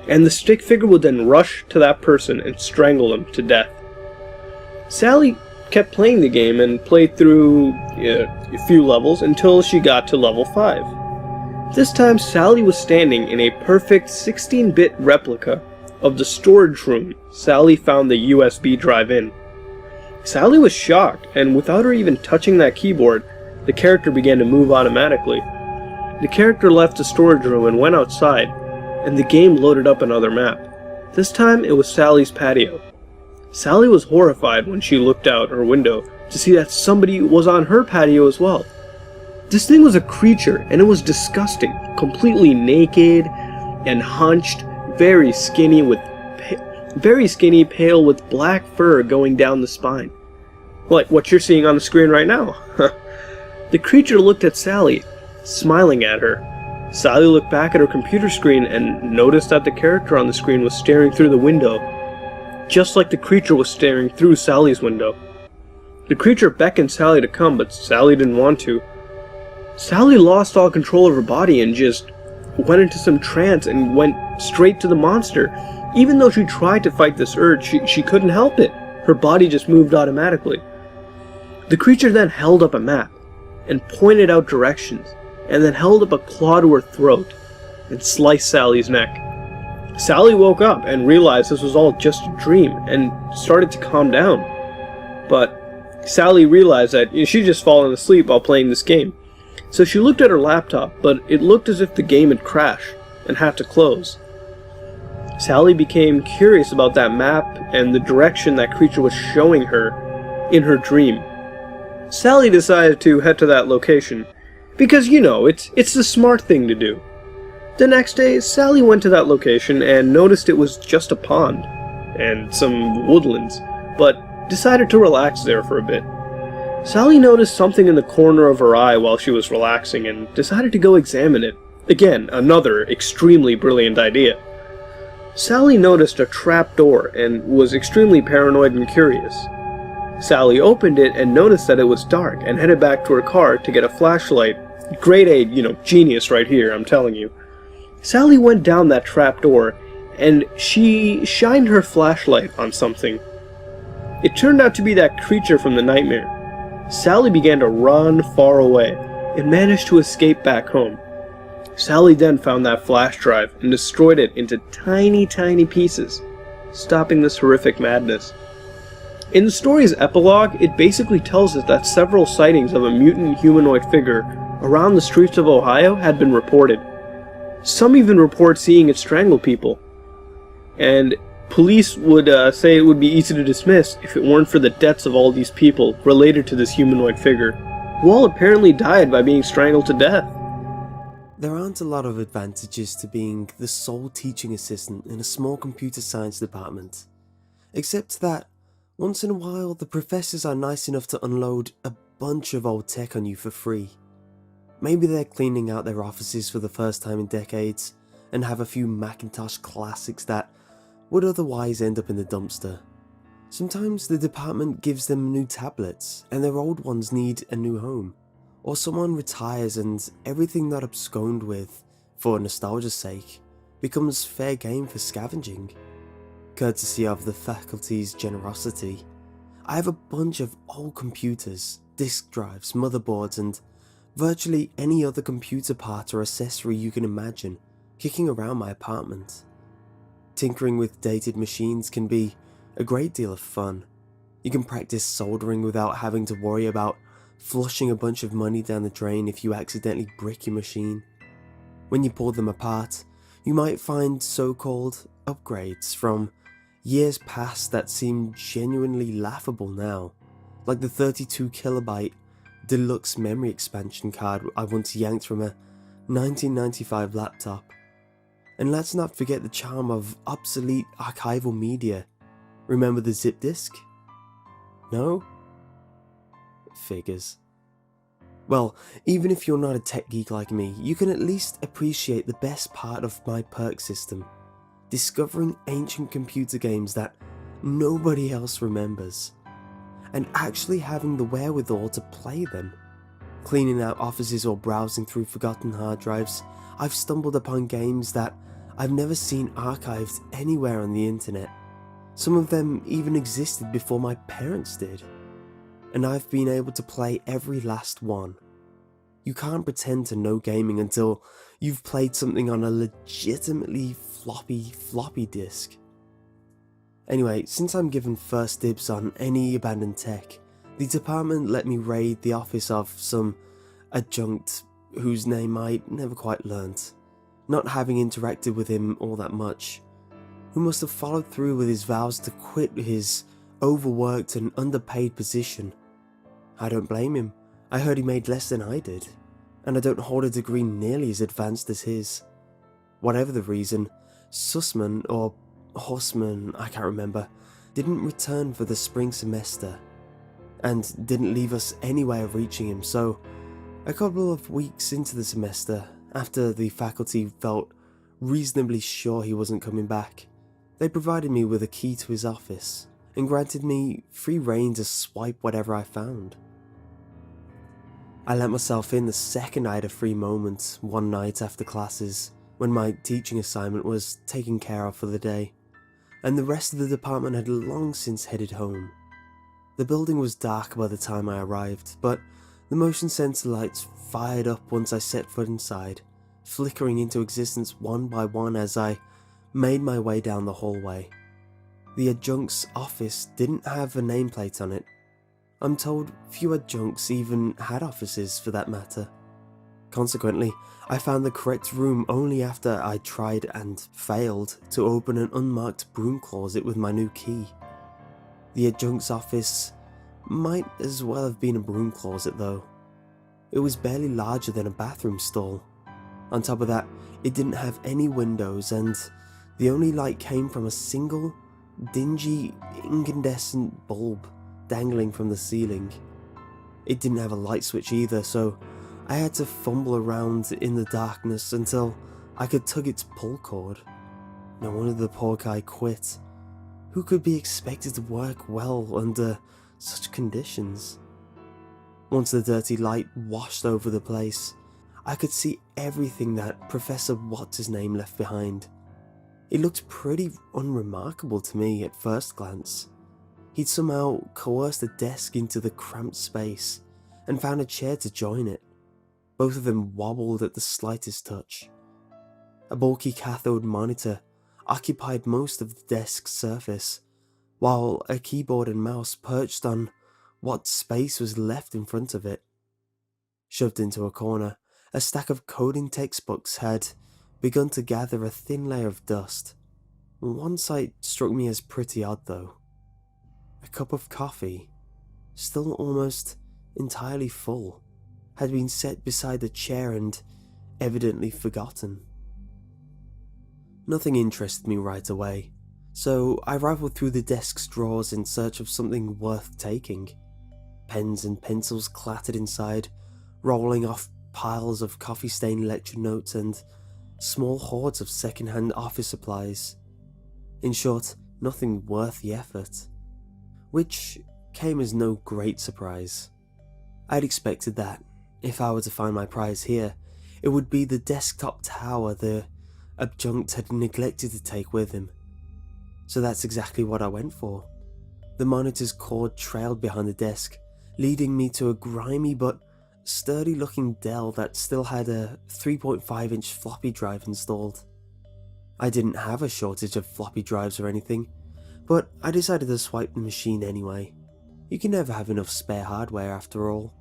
and the stick figure would then rush to that person and strangle them to death. Sally kept playing the game and played through a few levels until she got to level 5. This time Sally was standing in a perfect 16-bit replica of the storage room Sally found the USB drive in. Sally was shocked, and without her even touching that keyboard, the character began to move automatically. The character left the storage room and went outside, and the game loaded up another map. This time it was Sally's patio. Sally was horrified when she looked out her window to see that somebody was on her patio as well. This thing was a creature, and it was disgusting, completely naked and hunched, very skinny, pale with black fur going down the spine. Like what you're seeing on the screen right now. The creature looked at Sally, smiling at her. Sally looked back at her computer screen and noticed that the character on the screen was staring through the window, just like the creature was staring through Sally's window. The creature beckoned Sally to come, but Sally didn't want to. Sally lost all control of her body and just went into some trance and went straight to the monster. Even though she tried to fight this urge, she couldn't help it. Her body just moved automatically. The creature then held up a map and pointed out directions, and then held up a claw to her throat and sliced Sally's neck. Sally woke up and realized this was all just a dream and started to calm down. But Sally realized that she'd just fallen asleep while playing this game. So she looked at her laptop, but it looked as if the game had crashed and had to close. Sally became curious about that map and the direction that creature was showing her in her dream. Sally decided to head to that location, because it's the smart thing to do. The next day, Sally went to that location and noticed it was just a pond and some woodlands, but decided to relax there for a bit. Sally noticed something in the corner of her eye while she was relaxing and decided to go examine it. Again, another extremely brilliant idea. Sally noticed a trap door and was extremely paranoid and curious. Sally opened it and noticed that it was dark and headed back to her car to get a flashlight. Grade A, genius right here, I'm telling you. Sally went down that trap door and she shined her flashlight on something. It turned out to be that creature from the nightmare. Sally began to run far away and managed to escape back home. Sally then found that flash drive and destroyed it into tiny, tiny pieces, stopping this horrific madness. In the story's epilogue, it basically tells us that several sightings of a mutant humanoid figure around the streets of Ohio had been reported. Some even report seeing it strangle people. And police would say it would be easy to dismiss if it weren't for the deaths of all these people related to this humanoid figure, who all apparently died by being strangled to death. There aren't a lot of advantages to being the sole teaching assistant in a small computer science department, except that once in a while the professors are nice enough to unload a bunch of old tech on you for free. Maybe they're cleaning out their offices for the first time in decades and have a few Macintosh classics that would otherwise end up in the dumpster. Sometimes the department gives them new tablets and their old ones need a new home. Or someone retires and everything not absconded with, for nostalgia's sake, becomes fair game for scavenging. Courtesy of the faculty's generosity, I have a bunch of old computers, disk drives, motherboards, and virtually any other computer part or accessory you can imagine kicking around my apartment. Tinkering with dated machines can be a great deal of fun. You can practice soldering without having to worry about flushing a bunch of money down the drain if you accidentally brick your machine. When you pull them apart, you might find so-called upgrades from years past that seem genuinely laughable now, like the 32 kilobyte deluxe memory expansion card I once yanked from a 1995 laptop. And let's not forget the charm of obsolete archival media. Remember the zip disk? No? Figures. Well, even if you're not a tech geek like me, you can at least appreciate the best part of my perk system. Discovering ancient computer games that nobody else remembers. And actually having the wherewithal to play them. Cleaning out offices or browsing through forgotten hard drives, I've stumbled upon games that I've never seen archived anywhere on the internet. Some of them even existed before my parents did. And I've been able to play every last one. You can't pretend to know gaming until you've played something on a legitimately floppy disk. Anyway, since I'm given first dibs on any abandoned tech, the department let me raid the office of some adjunct whose name I never quite learnt, not having interacted with him all that much, who must have followed through with his vows to quit his overworked and underpaid position. I don't blame him. I heard he made less than I did, and I don't hold a degree nearly as advanced as his. Whatever the reason, Sussman or Horseman, I can't remember, didn't return for the spring semester, and didn't leave us any way of reaching him, so a couple of weeks into the semester, after the faculty felt reasonably sure he wasn't coming back, they provided me with a key to his office, and granted me free rein to swipe whatever I found. I let myself in the second I had a free moment one night after classes, when my teaching assignment was taken care of for the day, and the rest of the department had long since headed home. The building was dark by the time I arrived, but the motion sensor lights fired up once I set foot inside, flickering into existence one by one as I made my way down the hallway. The adjunct's office didn't have a nameplate on it. I'm told few adjuncts even had offices for that matter. Consequently, I found the correct room only after I tried and failed to open an unmarked broom closet with my new key. The adjunct's office Might as well have been a broom closet though. It was barely larger than a bathroom stall. On top of that, it didn't have any windows and the only light came from a single, dingy, incandescent bulb dangling from the ceiling. It didn't have a light switch either, so I had to fumble around in the darkness until I could tug its pull cord. No wonder the poor guy quit. Who could be expected to work well under such conditions? Once the dirty light washed over the place, I could see everything that Professor What's-His-Name left behind. It looked pretty unremarkable to me at first glance. He'd somehow coerced a desk into the cramped space and found a chair to join it. Both of them wobbled at the slightest touch. A bulky cathode monitor occupied most of the desk's surface, while a keyboard and mouse perched on what space was left in front of it. Shoved into a corner, a stack of coding textbooks had begun to gather a thin layer of dust. One sight struck me as pretty odd though. A cup of coffee, still almost entirely full, had been set beside the chair and evidently forgotten. Nothing interested me right away, so I rifled through the desk's drawers in search of something worth taking. Pens and pencils clattered inside, rolling off piles of coffee-stained lecture notes and small hoards of second-hand office supplies. In short, nothing worth the effort. Which came as no great surprise. I'd expected that, if I were to find my prize here, it would be the desktop tower the adjunct had neglected to take with him. So that's exactly what I went for. The monitor's cord trailed behind the desk, leading me to a grimy but sturdy-looking Dell that still had a 3.5-inch floppy drive installed. I didn't have a shortage of floppy drives or anything, but I decided to swipe the machine anyway. You can never have enough spare hardware after all.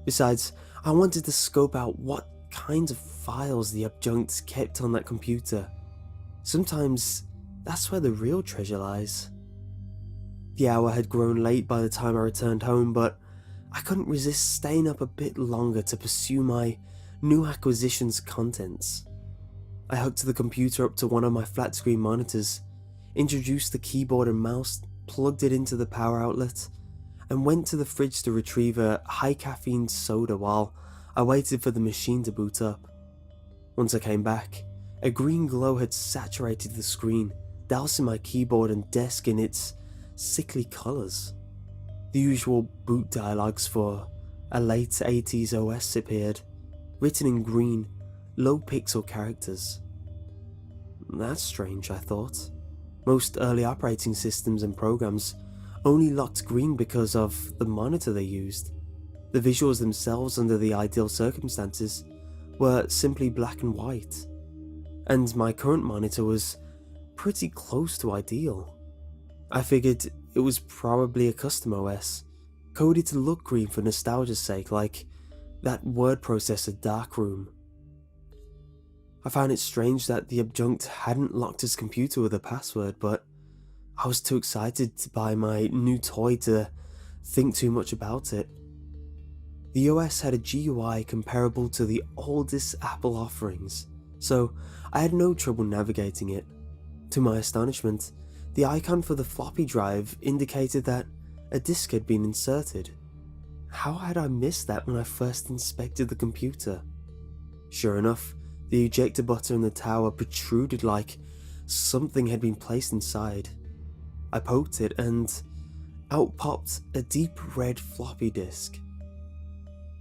Besides, I wanted to scope out what kinds of files the adjunct kept on that computer. Sometimes that's where the real treasure lies. The hour had grown late by the time I returned home, but I couldn't resist staying up a bit longer to pursue my new acquisition's contents. I hooked the computer up to one of my flat screen monitors, introduced the keyboard and mouse, plugged it into the power outlet, and went to the fridge to retrieve a high caffeine soda while I waited for the machine to boot up. Once I came back, a green glow had saturated the screen, dousing my keyboard and desk in its sickly colours. The usual boot dialogues for a late 80s OS appeared, written in green, low-pixel characters. That's strange, I thought. Most early operating systems and programs only locked green because of the monitor they used. The visuals themselves, under the ideal circumstances, were simply black and white. And my current monitor was pretty close to ideal. I figured it was probably a custom OS, coded to look green for nostalgia's sake, like that word processor Darkroom. I found it strange that the adjunct hadn't locked his computer with a password, but I was too excited to buy my new toy to think too much about it. The OS had a GUI comparable to the oldest Apple offerings, so I had no trouble navigating it. To my astonishment, the icon for the floppy drive indicated that a disk had been inserted. How had I missed that when I first inspected the computer? Sure enough, the ejector button in the tower protruded like something had been placed inside. I poked it and out popped a deep red floppy disk.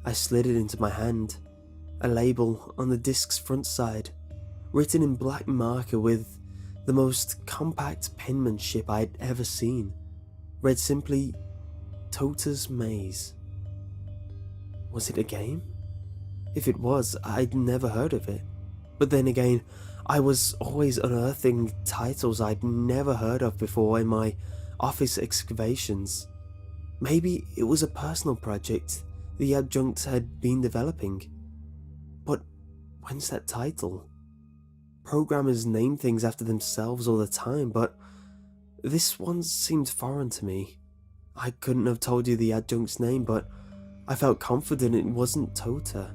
I slid it into my hand. A label on the disk's front side, written in black marker with the most compact penmanship I'd ever seen, read simply, Toter's Maze. Was it a game? If it was, I'd never heard of it. But then again, I was always unearthing titles I'd never heard of before in my office excavations. Maybe it was a personal project the adjunct had been developing. But when's that title? Programmers name things after themselves all the time, but this one seemed foreign to me. I couldn't have told you the adjunct's name, but I felt confident it wasn't Toter.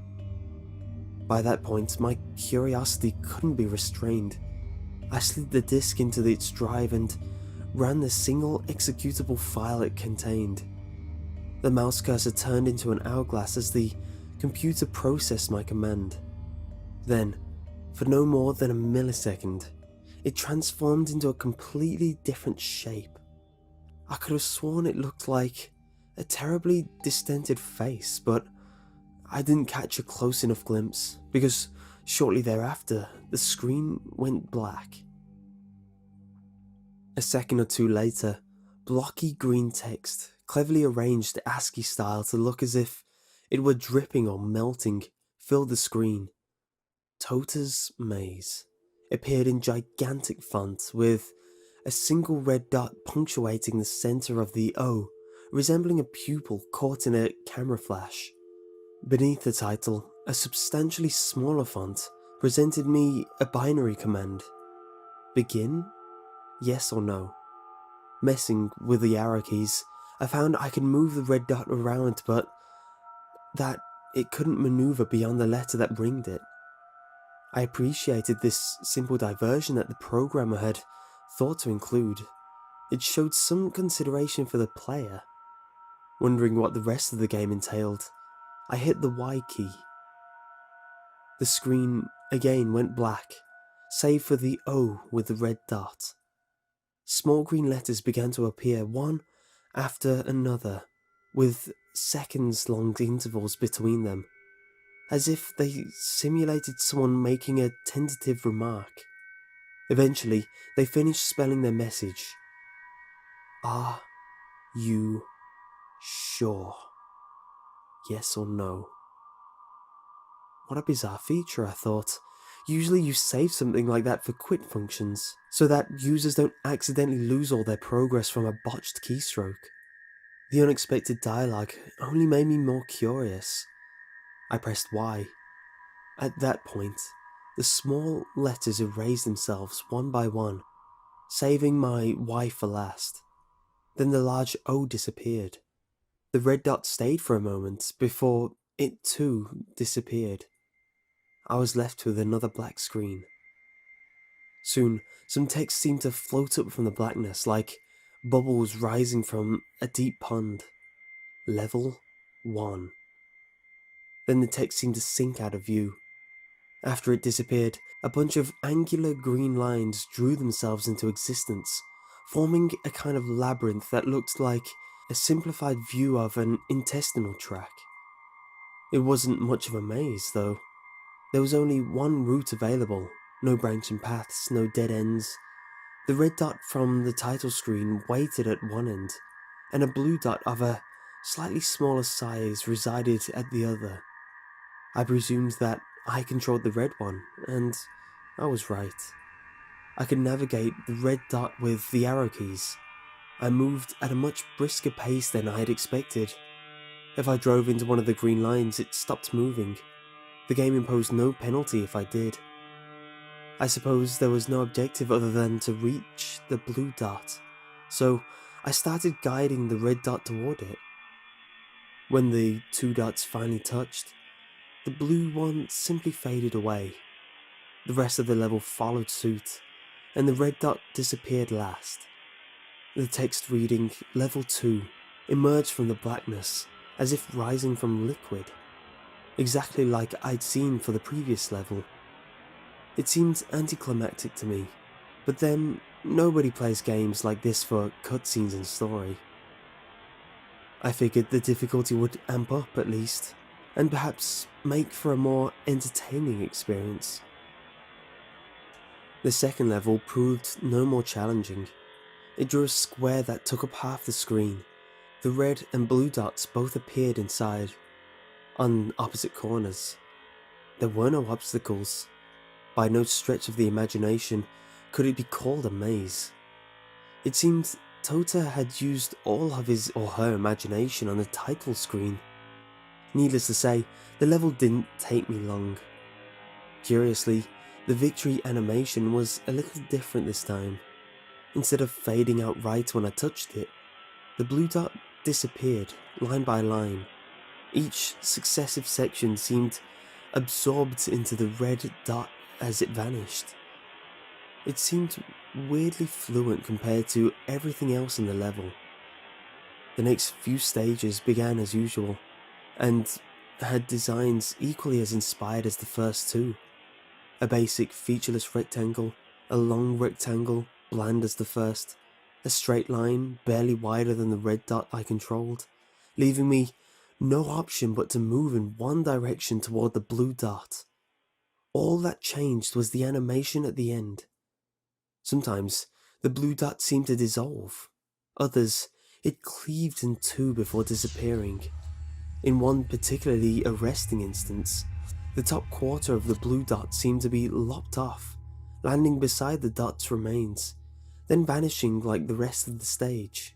By that point, my curiosity couldn't be restrained. I slid the disk into its drive and ran the single executable file it contained. The mouse cursor turned into an hourglass as the computer processed my command. Then, for no more than a millisecond, it transformed into a completely different shape. I could have sworn it looked like a terribly distended face, but I didn't catch a close enough glimpse, because shortly thereafter, the screen went black. A second or two later, blocky green text, cleverly arranged ASCII style to look as if it were dripping or melting, filled the screen. Toter's Maze appeared in gigantic font, with a single red dot punctuating the center of the O, resembling a pupil caught in a camera flash. Beneath the title, a substantially smaller font presented me a binary command. Begin? Yes or no? Messing with the arrow keys, I found I could move the red dot around, but that it couldn't maneuver beyond the letter that ringed it. I appreciated this simple diversion that the programmer had thought to include. It showed some consideration for the player. Wondering what the rest of the game entailed, I hit the Y key. The screen again went black, save for the O with the red dot. Small green letters began to appear one after another, with seconds-long intervals between them, as if they simulated someone making a tentative remark. Eventually, they finished spelling their message. Are you sure? Yes or no? What a bizarre feature, I thought. Usually you save something like that for quit functions, so that users don't accidentally lose all their progress from a botched keystroke. The unexpected dialogue only made me more curious. I pressed Y. At that point, the small letters erased themselves one by one, saving my Y for last. Then the large O disappeared. The red dot stayed for a moment before it too disappeared. I was left with another black screen. Soon, some text seemed to float up from the blackness, like bubbles rising from a deep pond. Level 1. Then the text seemed to sink out of view. After it disappeared, a bunch of angular green lines drew themselves into existence, forming a kind of labyrinth that looked like a simplified view of an intestinal tract. It wasn't much of a maze, though. There was only one route available, no branching paths, no dead ends. The red dot from the title screen waited at one end, and a blue dot of a slightly smaller size resided at the other. I presumed that I controlled the red one, and I was right. I could navigate the red dot with the arrow keys. I moved at a much brisker pace than I had expected. If I drove into one of the green lines, it stopped moving. The game imposed no penalty if I did. I suppose there was no objective other than to reach the blue dot, so I started guiding the red dot toward it. When the two dots finally touched, the blue one simply faded away. The rest of the level followed suit, and the red dot disappeared last. The text reading Level 2 emerged from the blackness, as if rising from liquid, exactly like I'd seen for the previous level. It seemed anticlimactic to me, but then nobody plays games like this for cutscenes and story. I figured the difficulty would amp up at least, and perhaps make for a more entertaining experience. The second level proved no more challenging. It drew a square that took up half the screen. The red and blue dots both appeared inside, on opposite corners. There were no obstacles. By no stretch of the imagination could it be called a maze. It seemed Toter had used all of his or her imagination on the title screen. Needless to say, the level didn't take me long. Curiously, the victory animation was a little different this time. Instead of fading out right when I touched it, the blue dot disappeared, line by line. Each successive section seemed absorbed into the red dot as it vanished. It seemed weirdly fluent compared to everything else in the level. The next few stages began as usual, and had designs equally as inspired as the first two. A basic featureless rectangle, a long rectangle, bland as the first, a straight line barely wider than the red dot I controlled, leaving me no option but to move in one direction toward the blue dot. All that changed was the animation at the end. Sometimes the blue dot seemed to dissolve, others it cleaved in two before disappearing. In one particularly arresting instance, the top quarter of the blue dot seemed to be lopped off, landing beside the dot's remains, then vanishing like the rest of the stage.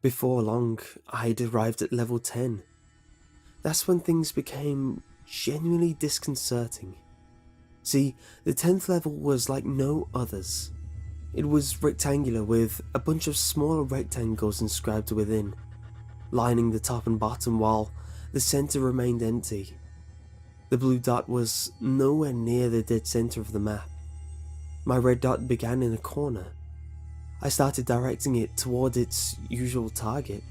Before long, I'd arrived at level 10. That's when things became genuinely disconcerting. See, the 10th level was like no others. It was rectangular with a bunch of smaller rectangles inscribed within, lining the top and bottom while the center remained empty. The blue dot was nowhere near the dead center of the map. My red dot began in a corner. I started directing it toward its usual target,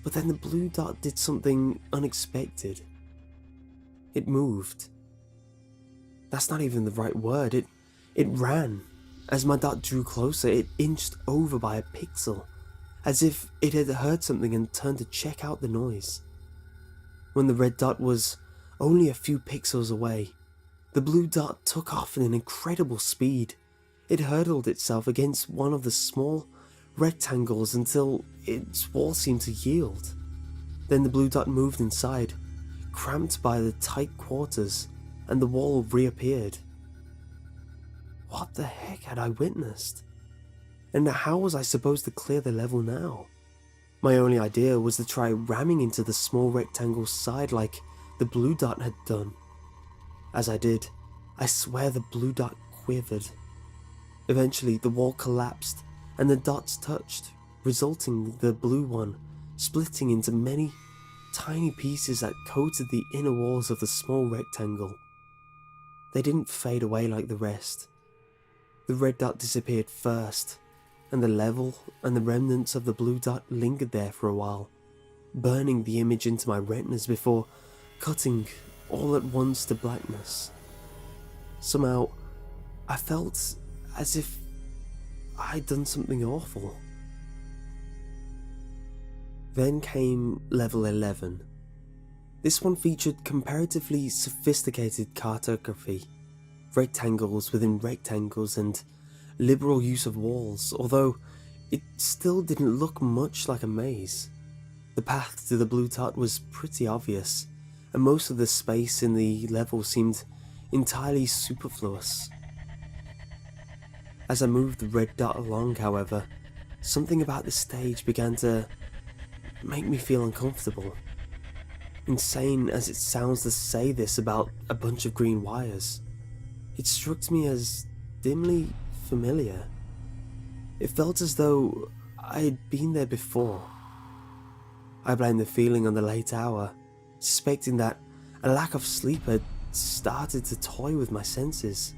but then the blue dot did something unexpected. It moved. That's not even the right word, it ran. As my dot drew closer, it inched over by a pixel, as if it had heard something and turned to check out the noise. When the red dot was only a few pixels away, the blue dot took off at an incredible speed. It hurtled itself against one of the small rectangles until its wall seemed to yield. Then the blue dot moved inside, cramped by the tight quarters, and the wall reappeared. What the heck had I witnessed? And how was I supposed to clear the level now? My only idea was to try ramming into the small rectangle's side like the blue dot had done. As I did, I swear the blue dot quivered. Eventually, the wall collapsed and the dots touched, resulting in the blue one splitting into many tiny pieces that coated the inner walls of the small rectangle. They didn't fade away like the rest. The red dot disappeared first, and the level and the remnants of the blue dot lingered there for a while, burning the image into my retinas before cutting all at once to blackness. Somehow, I felt as if I'd done something awful. Then came level 11. This one featured comparatively sophisticated cartography, rectangles within rectangles, and liberal use of walls, although it still didn't look much like a maze. The path to the blue dot was pretty obvious, and most of the space in the level seemed entirely superfluous. As I moved the red dot along, however, something about the stage began to make me feel uncomfortable. Insane as it sounds to say this about a bunch of green wires, it struck me as dimly familiar. It felt as though I had been there before. I blamed the feeling on the late hour, suspecting that a lack of sleep had started to toy with my senses.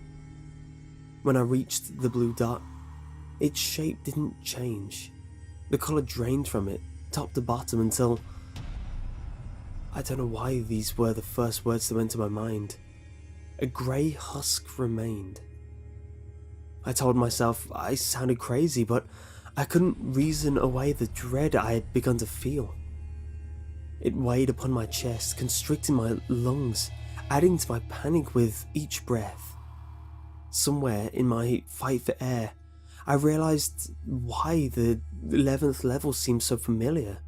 When I reached the blue dot, its shape didn't change. The colour drained from it, top to bottom, until... I don't know why these were the first words that went to my mind. A grey husk remained. I told myself I sounded crazy, but I couldn't reason away the dread I had begun to feel. It weighed upon my chest, constricting my lungs, adding to my panic with each breath. Somewhere in my fight for air, I realised why the 11th level seemed so familiar.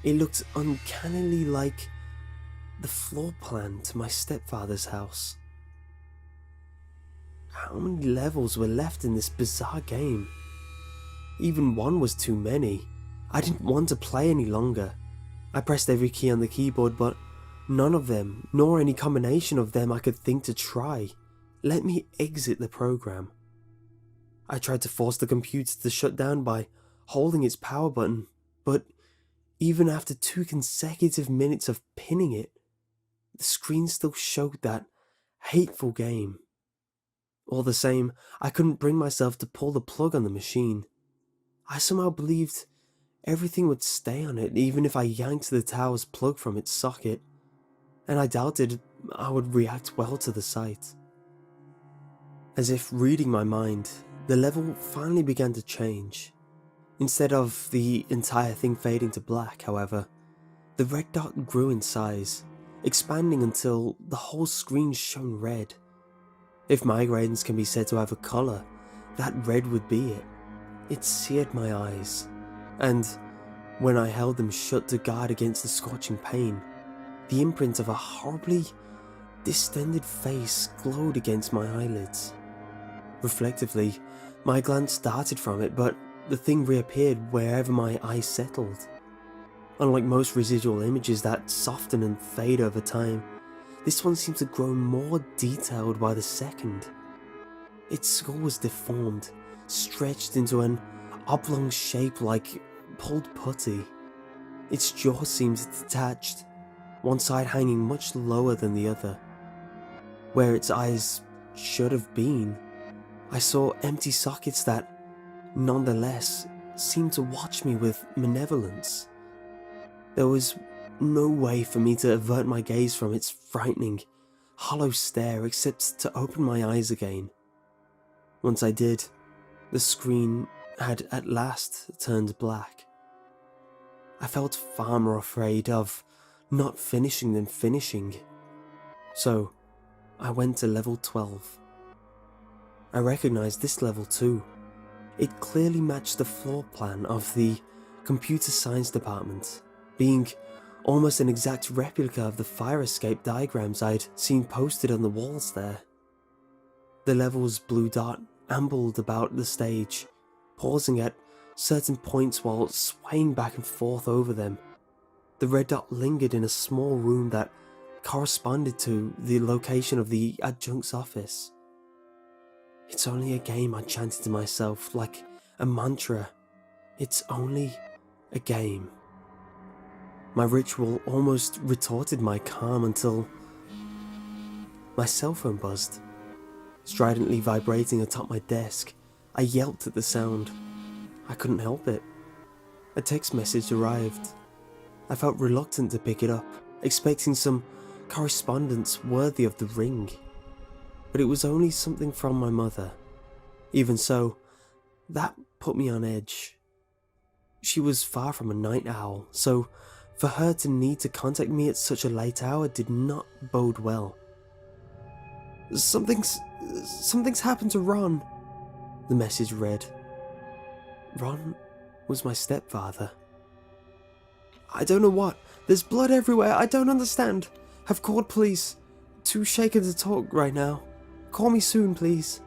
It looked uncannily like the floor plan to my stepfather's house. How many levels were left in this bizarre game? Even one was too many. I didn't want to play any longer. I pressed every key on the keyboard, but none of them, nor any combination of them I could think to try, let me exit the program. I tried to force the computer to shut down by holding its power button, but even after 2 consecutive minutes of pinning it, the screen still showed that hateful game. All the same, I couldn't bring myself to pull the plug on the machine. I somehow believed everything would stay on it even if I yanked the tower's plug from its socket, and I doubted I would react well to the sight. As if reading my mind, the level finally began to change. Instead of the entire thing fading to black, however, the red dot grew in size, expanding until the whole screen shone red. If migraines can be said to have a colour, that red would be it. It seared my eyes, and when I held them shut to guard against the scorching pain, the imprint of a horribly distended face glowed against my eyelids. Reflectively, my glance darted from it, but the thing reappeared wherever my eyes settled. Unlike most residual images that soften and fade over time, this one seemed to grow more detailed by the second. Its skull was deformed, stretched into an oblong shape like pulled putty. Its jaw seemed detached, one side hanging much lower than the other. Where its eyes should have been, I saw empty sockets that, nonetheless, seemed to watch me with malevolence. There was no way for me to avert my gaze from its frightening, hollow stare except to open my eyes again. Once I did, the screen had at last turned black. I felt far more afraid of not finishing than finishing, so I went to level 12. I recognized this level too. It clearly matched the floor plan of the computer science department, being almost an exact replica of the fire escape diagrams I'd seen posted on the walls there. The level's blue dot ambled about the stage, pausing at certain points while swaying back and forth over them. The red dot lingered in a small room that corresponded to the location of the adjunct's office. It's only a game, I chanted to myself like a mantra. It's only a game. My ritual almost retorted my calm until my cell phone buzzed. Stridently vibrating atop my desk, I yelped at the sound. I couldn't help it. A text message arrived. I felt reluctant to pick it up, expecting some correspondence worthy of the ring. But it was only something from my mother. Even so, that put me on edge. She was far from a night owl, so for her to need to contact me at such a late hour did not bode well. Something's happened to Ron, the message read. Ron was my stepfather. I don't know what. There's blood everywhere. I don't understand. Have called police. Too shaken to talk right now. Call me soon, please.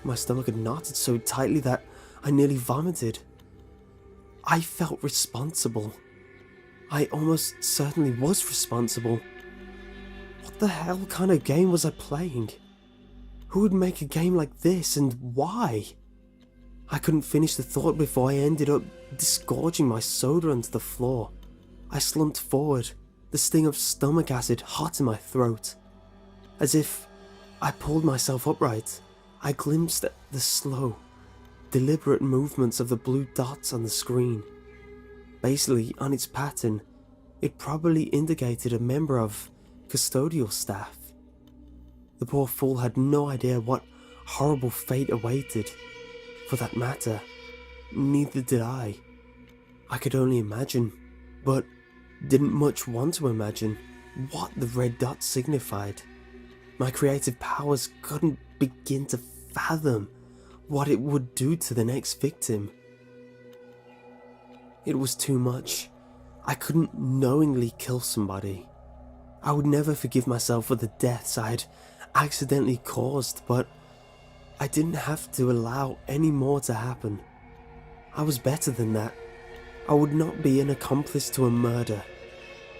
My stomach had knotted so tightly that I nearly vomited. I felt responsible. I almost certainly was responsible. What the hell kind of game was I playing? Who would make a game like this, and why? I couldn't finish the thought before I ended up disgorging my soda onto the floor. I slumped forward, the sting of stomach acid hot in my throat. As if I pulled myself upright, I glimpsed at the slow, deliberate movements of the blue dots on the screen. Basically, on its pattern, it probably indicated a member of custodial staff. The poor fool had no idea what horrible fate awaited. For that matter, neither did I. I could only imagine, but didn't much want to imagine, what the red dot signified. My creative powers couldn't begin to fathom what it would do to the next victim. It was too much. I couldn't knowingly kill somebody. I would never forgive myself for the deaths I had accidentally caused, but I didn't have to allow any more to happen. I was better than that. I would not be an accomplice to a murder.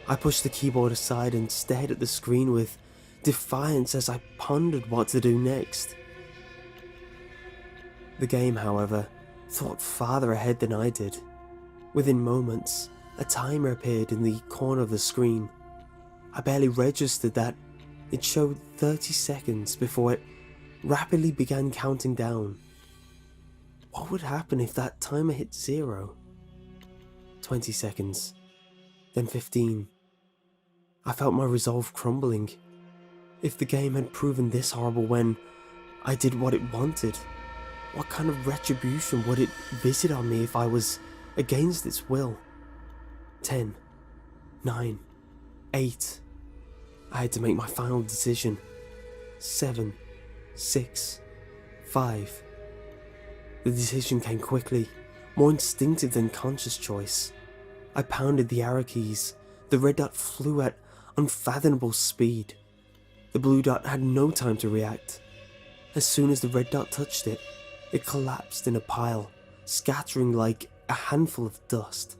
I pushed the keyboard aside and stared at the screen with defiance as I pondered what to do next. The game, however, thought farther ahead than I did. Within moments, a timer appeared in the corner of the screen. I barely registered that it showed 30 seconds before it rapidly began counting down. What would happen if that timer hit 0? 20 seconds, then 15. I felt my resolve crumbling. If the game had proven this horrible when I did what it wanted, what kind of retribution would it visit on me if I was against its will? 10, 9, 8. I had to make my final decision. 7, 6, 5. The decision came quickly, more instinctive than conscious choice. I pounded the arrow keys. The red dot flew at unfathomable speed. The blue dot had no time to react. As soon as the red dot touched it, it collapsed in a pile, scattering like a handful of dust.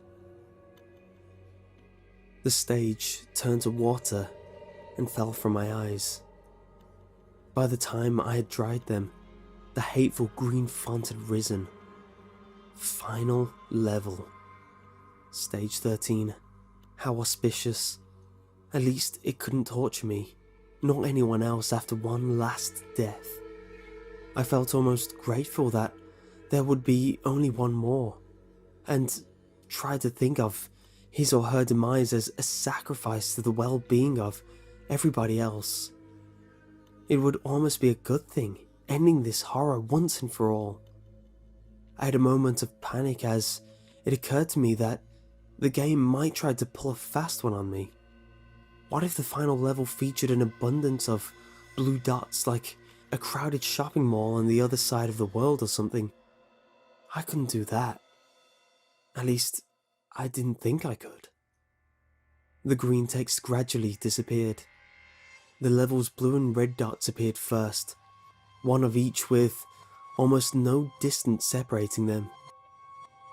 The stage turned to water and fell from my eyes. By the time I had dried them, the hateful green font had risen. Final level. Stage 13. How auspicious. At least it couldn't torture me, nor anyone else after one last death. I felt almost grateful that there would be only one more, and tried to think of his or her demise as a sacrifice to the well-being of everybody else. It would almost be a good thing, ending this horror once and for all. I had a moment of panic as it occurred to me that the game might try to pull a fast one on me. What if the final level featured an abundance of blue dots like a crowded shopping mall on the other side of the world or something? I couldn't do that. At least, I didn't think I could. The green text gradually disappeared. The level's blue and red dots appeared first, one of each with almost no distance separating them.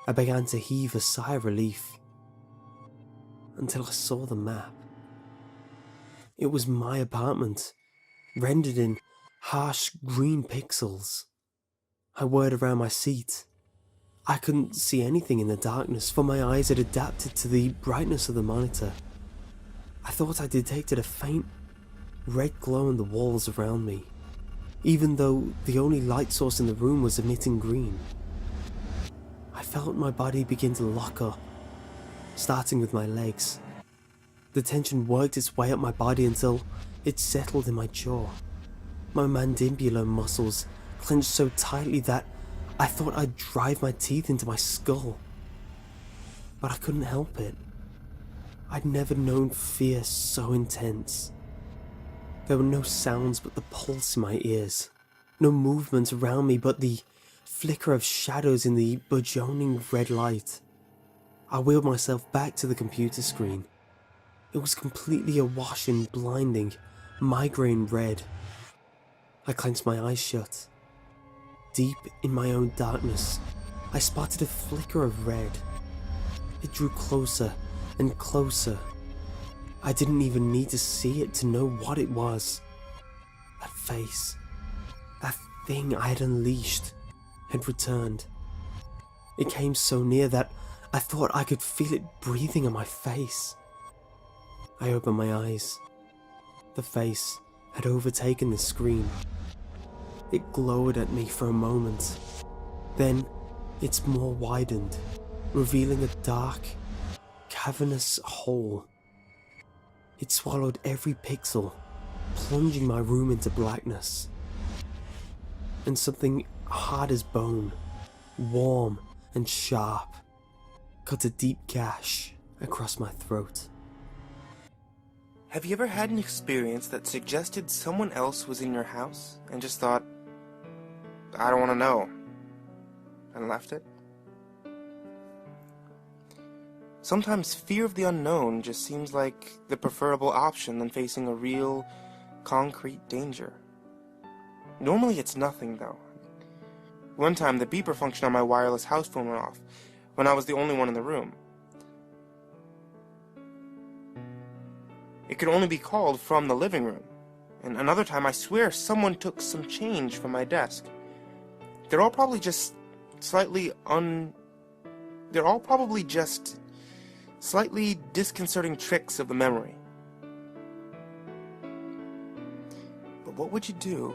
I began to heave a sigh of relief, until I saw the map. It was my apartment, rendered in harsh green pixels. I whirred around my seat. I couldn't see anything in the darkness, for my eyes had adapted to the brightness of the monitor. I thought I detected a faint red glow in the walls around me, even though the only light source in the room was emitting green. I felt my body begin to lock up, starting with my legs. The tension worked its way up my body until it settled in my jaw. My mandibular muscles clenched so tightly that I thought I'd drive my teeth into my skull. But I couldn't help it. I'd never known fear so intense. There were no sounds but the pulse in my ears, no movement around me but the flicker of shadows in the burgeoning red light. I wheeled myself back to the computer screen. It was completely awash in blinding, migraine red. I clenched my eyes shut. Deep in my own darkness, I spotted a flicker of red. It drew closer and closer. I didn't even need to see it to know what it was. That face, that thing I had unleashed, had returned. It came so near that I thought I could feel it breathing on my face. I opened my eyes. The face had overtaken the screen. It glowered at me for a moment. Then, its maw widened, revealing a dark, cavernous hole. It swallowed every pixel, plunging my room into blackness. And something hard as bone, warm and sharp, cut a deep gash across my throat. Have you ever had an experience that suggested someone else was in your house and just thought, I don't want to know, and left it? Sometimes fear of the unknown just seems like the preferable option than facing a real, concrete danger. Normally it's nothing, though. One time, the beeper function on my wireless house phone went off when I was the only one in the room. It could only be called from the living room. And another time, I swear someone took some change from my desk. They're all probably just slightly They're all probably just slightly disconcerting tricks of the memory. But what would you do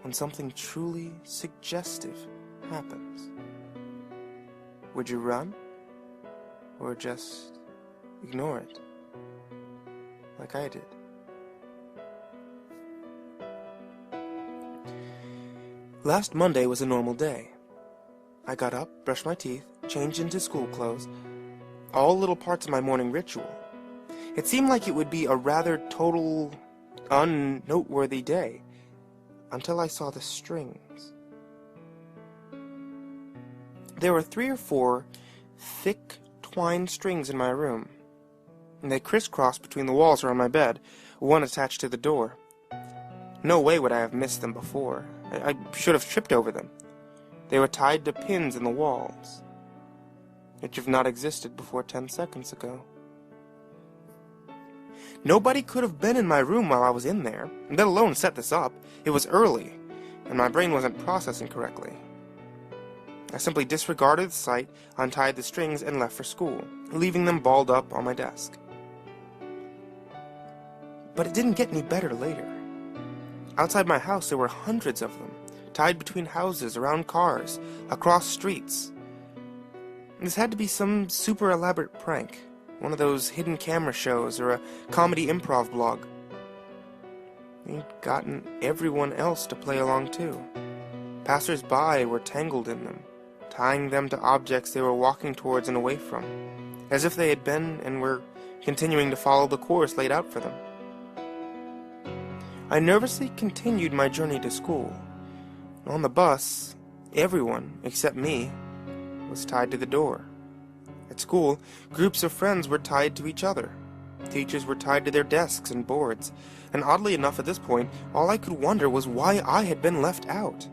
when something truly suggestive happens? Would you run? Or just ignore it? Like I did. Last Monday was a normal day. I got up, brushed my teeth, changed into school clothes, all little parts of my morning ritual. It seemed like it would be a rather total, unnoteworthy day, until I saw the strings. There were 3 or 4 thick, twined strings in my room, and they crisscrossed between the walls around my bed, one attached to the door. No way would I have missed them before. I should have tripped over them. They were tied to pins in the walls, which have not existed before 10 seconds ago. Nobody could have been in my room while I was in there, let alone set this up. It was early, and my brain wasn't processing correctly. I simply disregarded the sight, untied the strings, and left for school, leaving them balled up on my desk. But it didn't get any better later. Outside my house there were hundreds of them, tied between houses, around cars, across streets. This had to be some super elaborate prank, one of those hidden camera shows or a comedy improv blog. They'd gotten everyone else to play along too. Passers-by were tangled in them, tying them to objects they were walking towards and away from, as if they had been and were continuing to follow the course laid out for them. I nervously continued my journey to school. On the bus, everyone, except me, was tied to the door. At school, groups of friends were tied to each other. Teachers were tied to their desks and boards, and oddly enough at this point, all I could wonder was why I had been left out.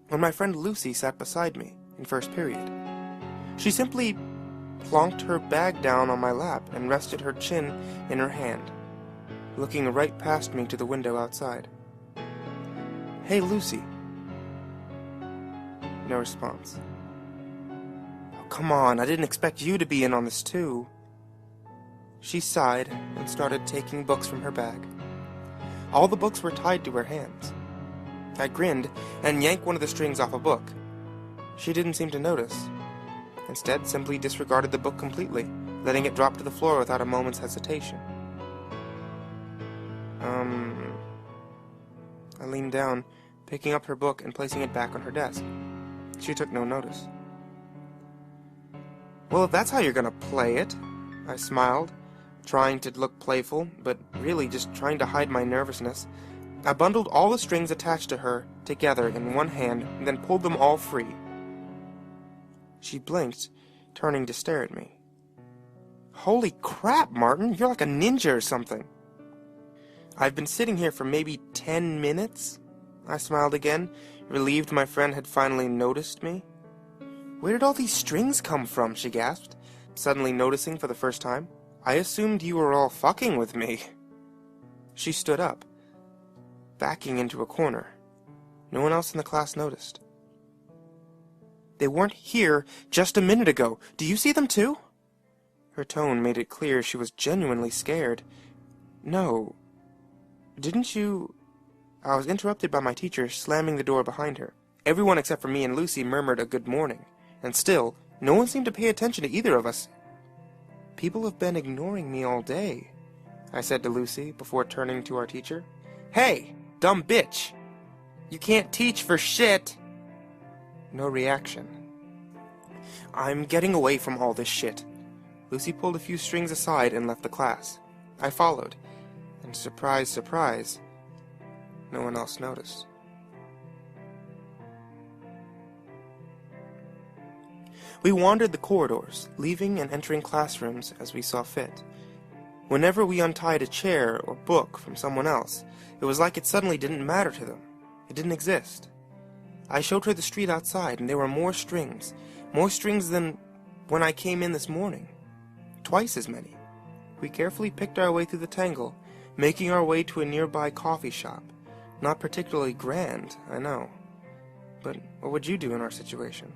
When my friend Lucy sat beside me in first period, she simply plonked her bag down on my lap and rested her chin in her hand, looking right past me to the window outside. "Hey, Lucy." No response. "Oh, come on, I didn't expect you to be in on this too." She sighed and started taking books from her bag. All the books were tied to her hands. I grinned and yanked one of the strings off a book. She didn't seem to notice. Instead, simply disregarded the book completely, letting it drop to the floor without a moment's hesitation. I leaned down, picking up her book and placing it back on her desk. She took no notice. "Well, if that's how you're gonna play it," I smiled, trying to look playful, but really just trying to hide my nervousness. I bundled all the strings attached to her together in one hand and then pulled them all free. She blinked, turning to stare at me. "Holy crap, Martin, you're like a ninja or something." "I've been sitting here for maybe 10 minutes?" I smiled again, relieved my friend had finally noticed me. "Where did all these strings come from?" she gasped, suddenly noticing for the first time. "I assumed you were all fucking with me." She stood up, backing into a corner. No one else in the class noticed. "They weren't here just a minute ago. Do you see them too?" Her tone made it clear she was genuinely scared. "No. Didn't you—" I was interrupted by my teacher slamming the door behind her. Everyone except for me and Lucy murmured a good morning, and still, no one seemed to pay attention to either of us. "People have been ignoring me all day," I said to Lucy before turning to our teacher. "Hey, dumb bitch! You can't teach for shit!" No reaction. "I'm getting away from all this shit." Lucy pulled a few strings aside and left the class. I followed, and surprise, surprise, no one else noticed. We wandered the corridors, leaving and entering classrooms as we saw fit. Whenever we untied a chair or book from someone else, it was like it suddenly didn't matter to them. It didn't exist. I showed her the street outside, and there were more strings than when I came in this morning. Twice as many. We carefully picked our way through the tangle, making our way to a nearby coffee shop. Not particularly grand, I know. But what would you do in our situation?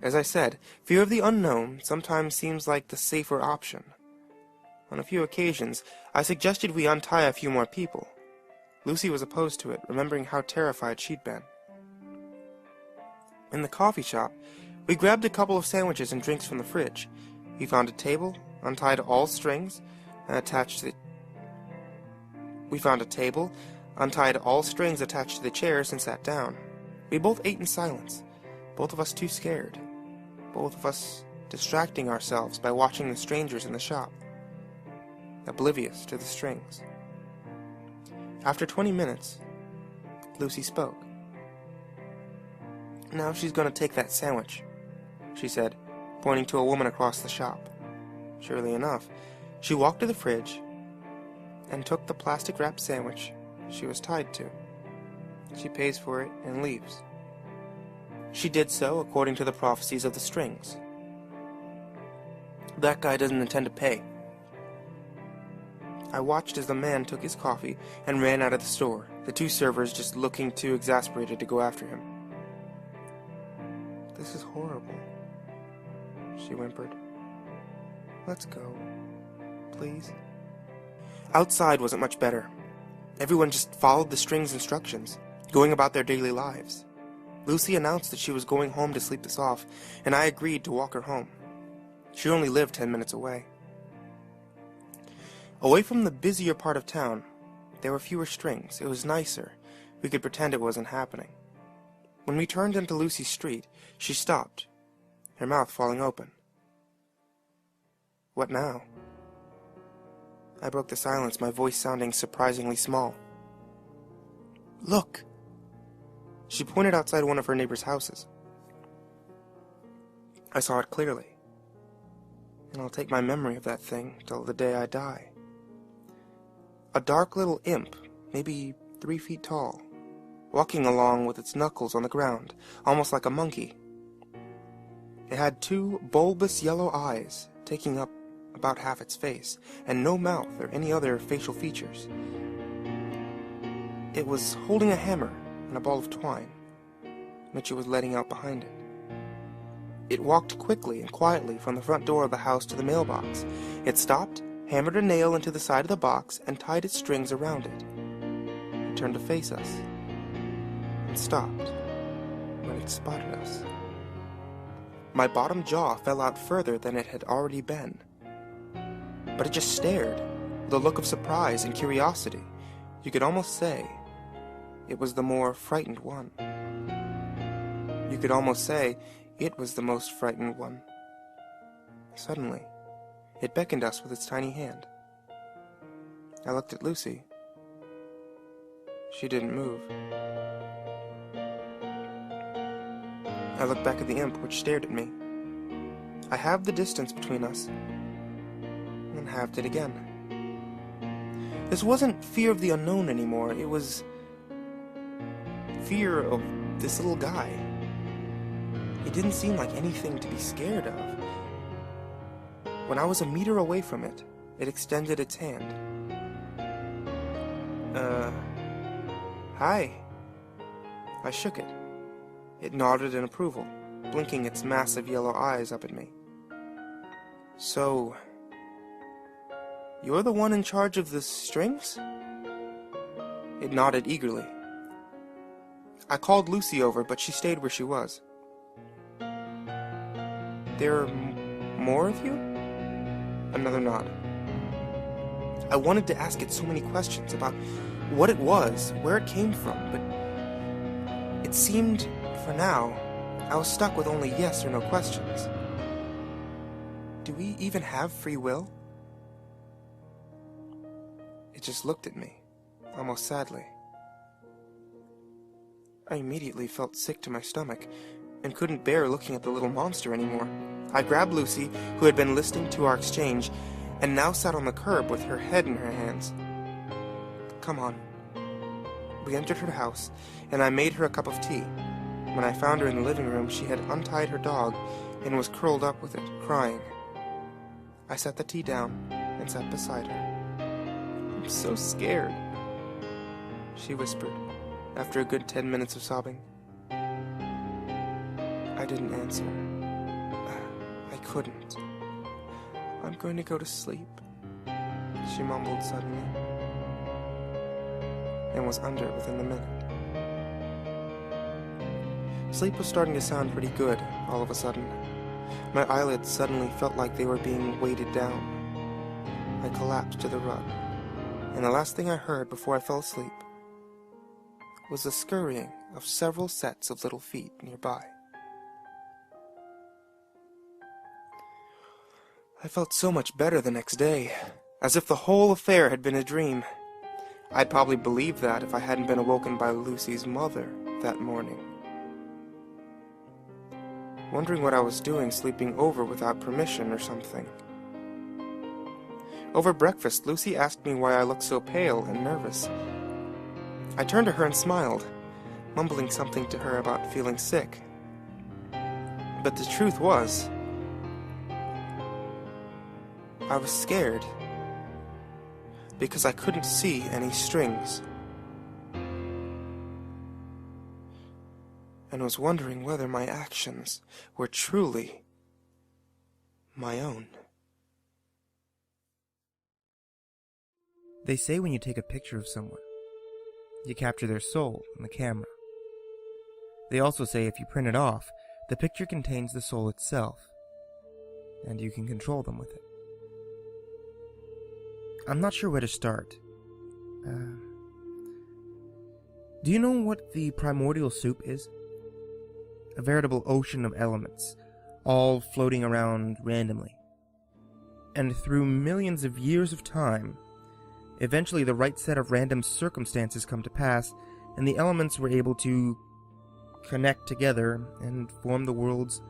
As I said, fear of the unknown sometimes seems like the safer option. On a few occasions, I suggested we untie a few more people. Lucy was opposed to it, remembering how terrified she'd been. In the coffee shop, we grabbed a couple of sandwiches and drinks from the fridge. We found a table, untied all strings, and attached to the chairs and sat down. We both ate in silence, both of us too scared, both of us distracting ourselves by watching the strangers in the shop, oblivious to the strings. After 20 minutes, Lucy spoke. "Now she's going to take that sandwich," she said, pointing to a woman across the shop. Surely enough, she walked to the fridge and took the plastic-wrapped sandwich she was tied to. She pays for it and leaves. She did so according to the prophecies of the strings. That guy doesn't intend to pay. I watched as the man took his coffee and ran out of the store, the two servers just looking too exasperated to go after him. "This is horrible," she whimpered. "Let's go, please." Outside wasn't much better. Everyone just followed the strings' instructions, going about their daily lives. Lucy announced that she was going home to sleep this off, and I agreed to walk her home. She only lived 10 minutes away. Away from the busier part of town, there were fewer strings. It was nicer. We could pretend it wasn't happening. When we turned into Lucy's street, she stopped, her mouth falling open. "What now?" I broke the silence, my voice sounding surprisingly small. "Look!" She pointed outside one of her neighbor's houses. I saw it clearly, and I'll take my memory of that thing till the day I die. A dark little imp, maybe 3 feet tall, walking along with its knuckles on the ground, almost like a monkey. It had 2 bulbous yellow eyes, taking up about half its face, and no mouth or any other facial features. It was holding a hammer and a ball of twine, which it was letting out behind it. It walked quickly and quietly from the front door of the house to the mailbox. It stopped, hammered a nail into the side of the box, and tied its strings around it. It turned to face us, and stopped when it spotted us. My bottom jaw fell out further than it had already been. But it just stared, with a look of surprise and curiosity. You could almost say it was the more frightened one. You could almost say it was the most frightened one. Suddenly, it beckoned us with its tiny hand. I looked at Lucy. She didn't move. I looked back at the imp, which stared at me. I halved the distance between us, and halved it again. This wasn't fear of the unknown anymore. It was fear of this little guy. It didn't seem like anything to be scared of. When I was a meter away from it, it extended its hand. Hi. I shook it. It nodded in approval, blinking its massive yellow eyes up at me. "So, you're the one in charge of the strings?" It nodded eagerly. I called Lucy over, but she stayed where she was. "There are more of you?" Another nod. I wanted to ask it so many questions about what it was, where it came from, but it seemed, for now, I was stuck with only yes or no questions. Do we even have free will? It just looked at me, almost sadly. I immediately felt sick to my stomach, and couldn't bear looking at the little monster anymore. I grabbed Lucy, who had been listening to our exchange, and now sat on the curb with her head in her hands. "Come on." We entered her house, and I made her a cup of tea. When I found her in the living room, she had untied her dog and was curled up with it, crying. I set the tea down and sat beside her. "I'm so scared," she whispered, after a good 10 minutes of sobbing. I didn't answer. couldn't. I'm going to go to sleep, she mumbled suddenly, and was under within the minute. Sleep was starting to sound pretty good, all of a sudden. My eyelids suddenly felt like they were being weighted down. I collapsed to the rug, and the last thing I heard before I fell asleep was the scurrying of several sets of little feet nearby. I felt so much better the next day, as if the whole affair had been a dream. I'd probably believed that if I hadn't been awoken by Lucy's mother that morning. Wondering what I was doing sleeping over without permission or something. Over breakfast, Lucy asked me why I looked so pale and nervous. I turned to her and smiled, mumbling something to her about feeling sick. But the truth was, I was scared because I couldn't see any strings, and was wondering whether my actions were truly my own. They say when you take a picture of someone, you capture their soul in the camera. They also say if you print it off, the picture contains the soul itself, and you can control them with it. I'm not sure where to start. Do you know what the primordial soup is? A veritable ocean of elements, all floating around randomly. And through millions of years of time, eventually the right set of random circumstances come to pass, and the elements were able to connect together and form the world's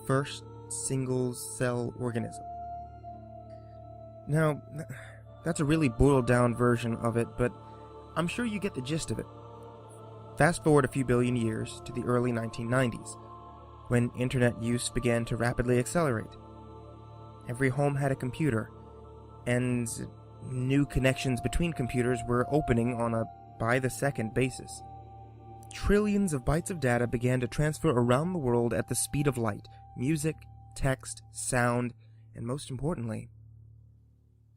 first single-cell organism. Now, that's a really boiled-down version of it, but I'm sure you get the gist of it. Fast forward a few billion years to the early 1990s, when internet use began to rapidly accelerate. Every home had a computer, and new connections between computers were opening on a by-the-second basis. Trillions of bytes of data began to transfer around the world at the speed of light. Music, text, sound, and most importantly,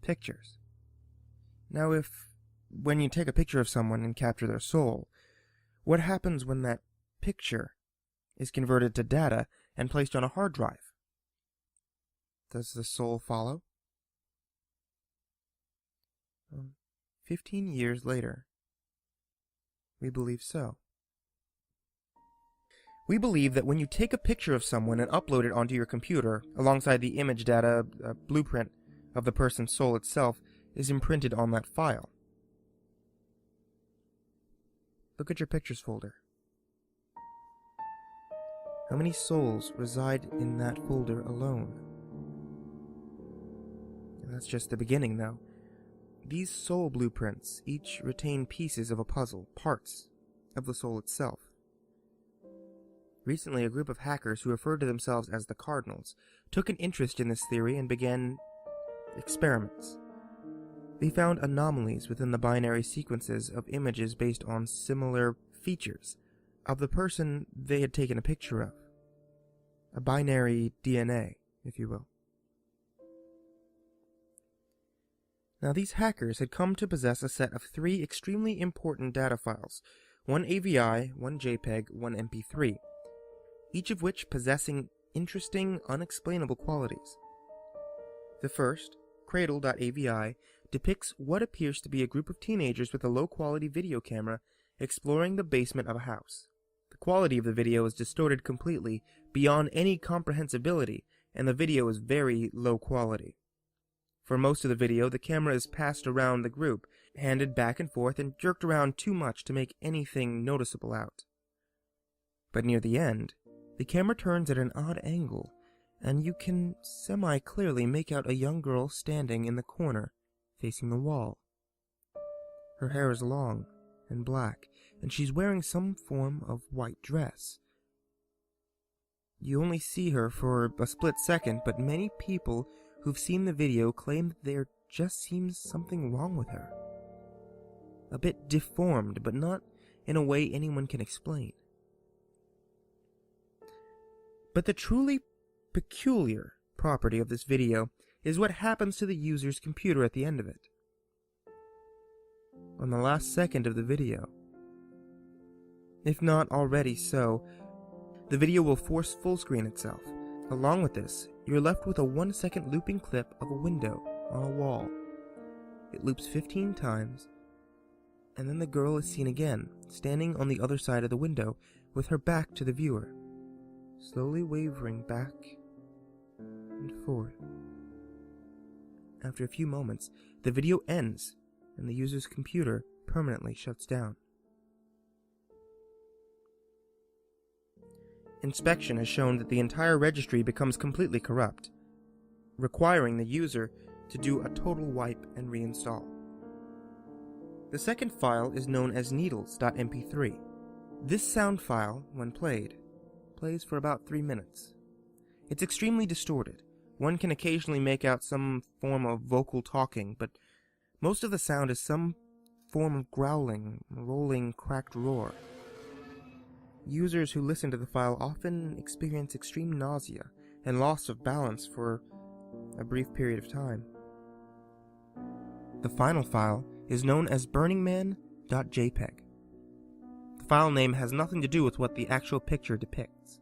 pictures. Now when you take a picture of someone and capture their soul, what happens when that picture is converted to data and placed on a hard drive? Does the soul follow? 15 years later, we believe so. We believe that when you take a picture of someone and upload it onto your computer, alongside the image data, a blueprint of the person's soul itself is imprinted on that file. Look at your pictures folder. How many souls reside in that folder alone? And that's just the beginning, though. These soul blueprints each retain pieces of a puzzle, parts of the soul itself. Recently, a group of hackers who referred to themselves as the Cardinals took an interest in this theory and began experiments. They found anomalies within the binary sequences of images based on similar features of the person they had taken a picture of. A binary DNA, if you will. Now, these hackers had come to possess a set of 3 extremely important data files, one AVI, one JPEG, one MP3, each of which possessing interesting, unexplainable qualities. The first, Cradle.avi, depicts what appears to be a group of teenagers with a low-quality video camera exploring the basement of a house. The quality of the video is distorted completely, beyond any comprehensibility, and the video is very low quality. For most of the video, the camera is passed around the group, handed back and forth, and jerked around too much to make anything noticeable out. But near the end, the camera turns at an odd angle, and you can semi-clearly make out a young girl standing in the corner, facing the wall. Her hair is long and black, and she's wearing some form of white dress. You only see her for a split second, but many people who've seen the video claim that there just seems something wrong with her. A bit deformed, but not in a way anyone can explain. But the truly peculiar property of this video is what happens to the user's computer at the end of it. On the last second of the video, if not already so, the video will force full screen itself. Along with this, you're left with a 1-second looping clip of a window on a wall. It loops 15 times, and then the girl is seen again, standing on the other side of the window with her back to the viewer, slowly wavering back and forth. After a few moments, the video ends and the user's computer permanently shuts down. Inspection has shown that the entire registry becomes completely corrupt, requiring the user to do a total wipe and reinstall. The second file is known as needles.mp3. This sound file, when played, plays for about 3 minutes. It's extremely distorted. One can occasionally make out some form of vocal talking, but most of the sound is some form of growling, rolling, cracked roar. Users who listen to the file often experience extreme nausea and loss of balance for a brief period of time. The final file is known as burningman.jpg. The file name has nothing to do with what the actual picture depicts.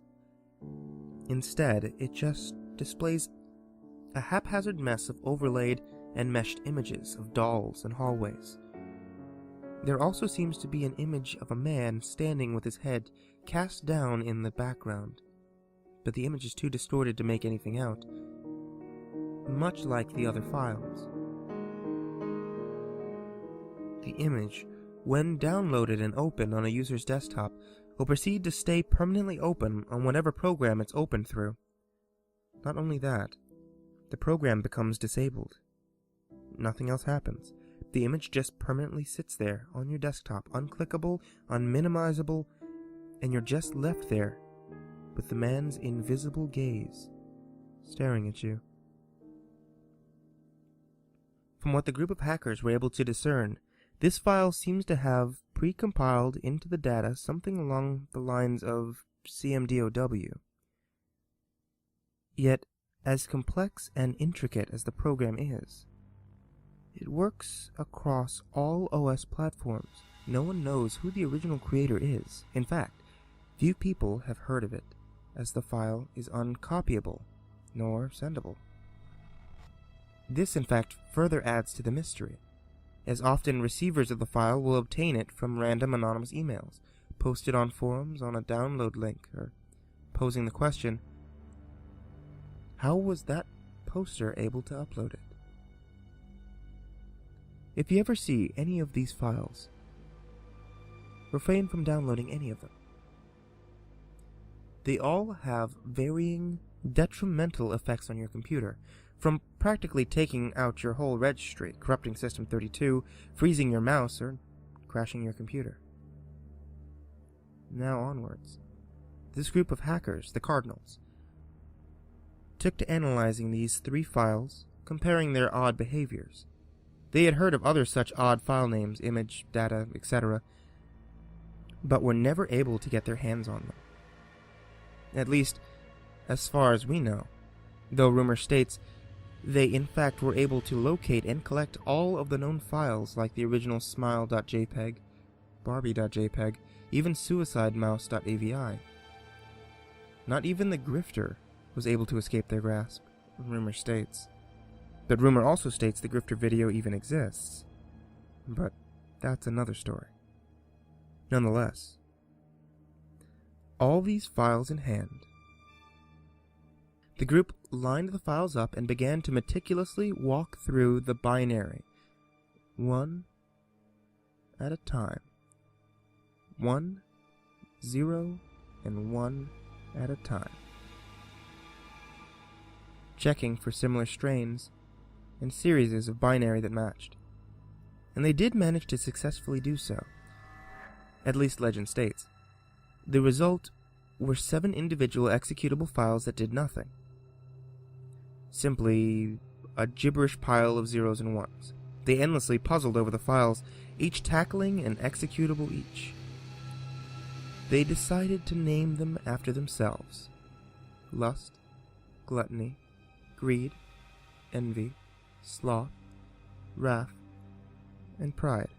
Instead, it just displays a haphazard mess of overlaid and meshed images of dolls and hallways. There also seems to be an image of a man standing with his head cast down in the background, but the image is too distorted to make anything out, much like the other files. The image, when downloaded and opened on a user's desktop, will proceed to stay permanently open on whatever program it's opened through. Not only that, the program becomes disabled. Nothing else happens. The image just permanently sits there on your desktop, unclickable, unminimizable, and you're just left there with the man's invisible gaze staring at you. From what the group of hackers were able to discern, this file seems to have pre-compiled into the data something along the lines of CMDOW. Yet, as complex and intricate as the program is, it works across all OS platforms. No one knows who the original creator is. In fact, few people have heard of it, as the file is uncopyable, nor sendable. This, in fact, further adds to the mystery, as often receivers of the file will obtain it from random anonymous emails, posted on forums on a download link, or posing the question, how was that poster able to upload it? If you ever see any of these files, refrain from downloading any of them. They all have varying detrimental effects on your computer, from practically taking out your whole registry, corrupting System 32, freezing your mouse, or crashing your computer. Now onwards. This group of hackers, the Cardinals, took to analyzing these 3 files, comparing their odd behaviors. They had heard of other such odd file names, image, data, etc., but were never able to get their hands on them. At least, as far as we know, though rumor states they in fact were able to locate and collect all of the known files like the original smile.jpg, barbie.jpg, even suicidemouse.avi. Not even the grifter was able to escape their grasp, rumor states. But rumor also states the grifter video even exists. But that's another story. Nonetheless, all these files in hand, the group lined the files up and began to meticulously walk through the binary, one at a time. 1, 0, and 1 at a time. Checking for similar strains and series of binary that matched. And they did manage to successfully do so. At least legend states. The result were 7 individual executable files that did nothing. Simply a gibberish pile of zeros and ones. They endlessly puzzled over the files, each tackling an executable each. They decided to name them after themselves. Lust, gluttony, greed, envy, sloth, wrath, and pride.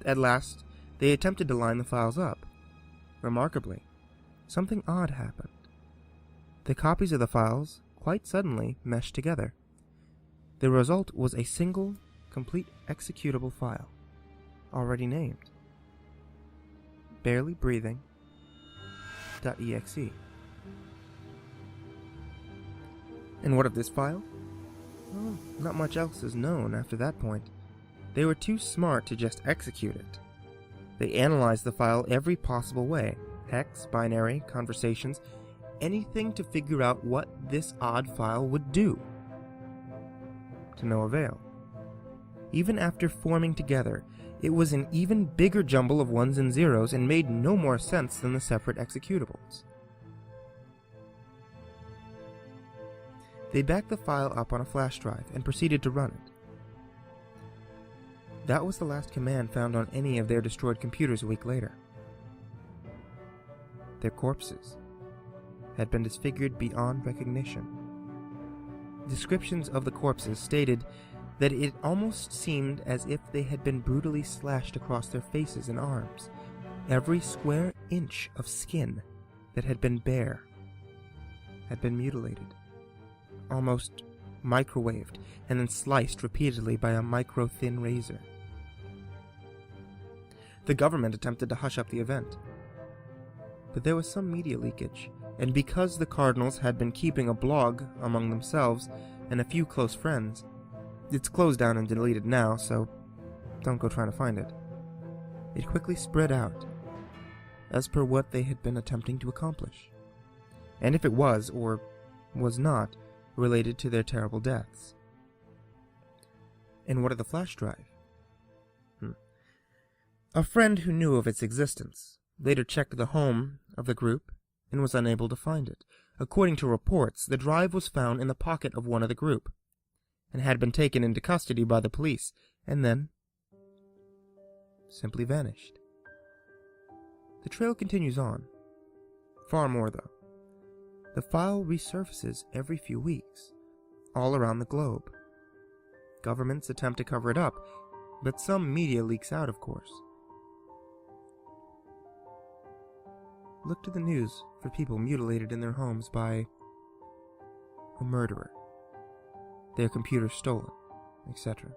At last, they attempted to line the files up. Remarkably, something odd happened. The copies of the files quite suddenly meshed together. The result was a single, complete executable file, already named Barely Breathing.exe. And what of this file? Well, not much else is known after that point. They were too smart to just execute it. They analyzed the file every possible way: hex, binary, conversations, anything to figure out what this odd file would do. To no avail. Even after forming together, it was an even bigger jumble of ones and zeros and made no more sense than the separate executables. They backed the file up on a flash drive and proceeded to run it. That was the last command found on any of their destroyed computers a week later. Their corpses had been disfigured beyond recognition. Descriptions of the corpses stated that it almost seemed as if they had been brutally slashed across their faces and arms. Every square inch of skin that had been bare had been mutilated, almost microwaved, and then sliced repeatedly by a micro-thin razor. The government attempted to hush up the event, but there was some media leakage, and because the Cardinals had been keeping a blog among themselves and a few close friends, it's closed down and deleted now, so don't go trying to find it. It quickly spread out, as per what they had been attempting to accomplish, and if it was, or was not, related to their terrible deaths. And what of the flash drive? A friend who knew of its existence later checked the home of the group and was unable to find it. According to reports, the drive was found in the pocket of one of the group and had been taken into custody by the police and then simply vanished. The trail continues on. Far more, though. The file resurfaces every few weeks, all around the globe. Governments attempt to cover it up, but some media leaks out, of course. Look to the news for people mutilated in their homes by a murderer, their computers stolen, etc.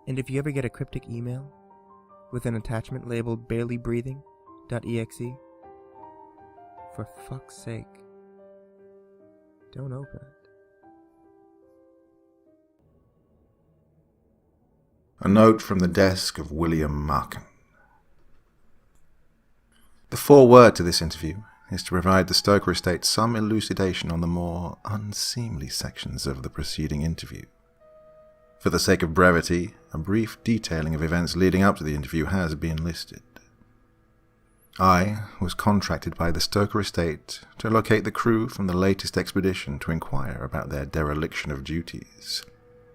And if you ever get a cryptic email with an attachment labeled barelybreathing.exe, for fuck's sake, don't open it. A note from the desk of William Markham. The foreword to this interview is to provide the Stoker estate some elucidation on the more unseemly sections of the preceding interview. For the sake of brevity, a brief detailing of events leading up to the interview has been listed. I was contracted by the Stoker estate to locate the crew from the latest expedition to inquire about their dereliction of duties,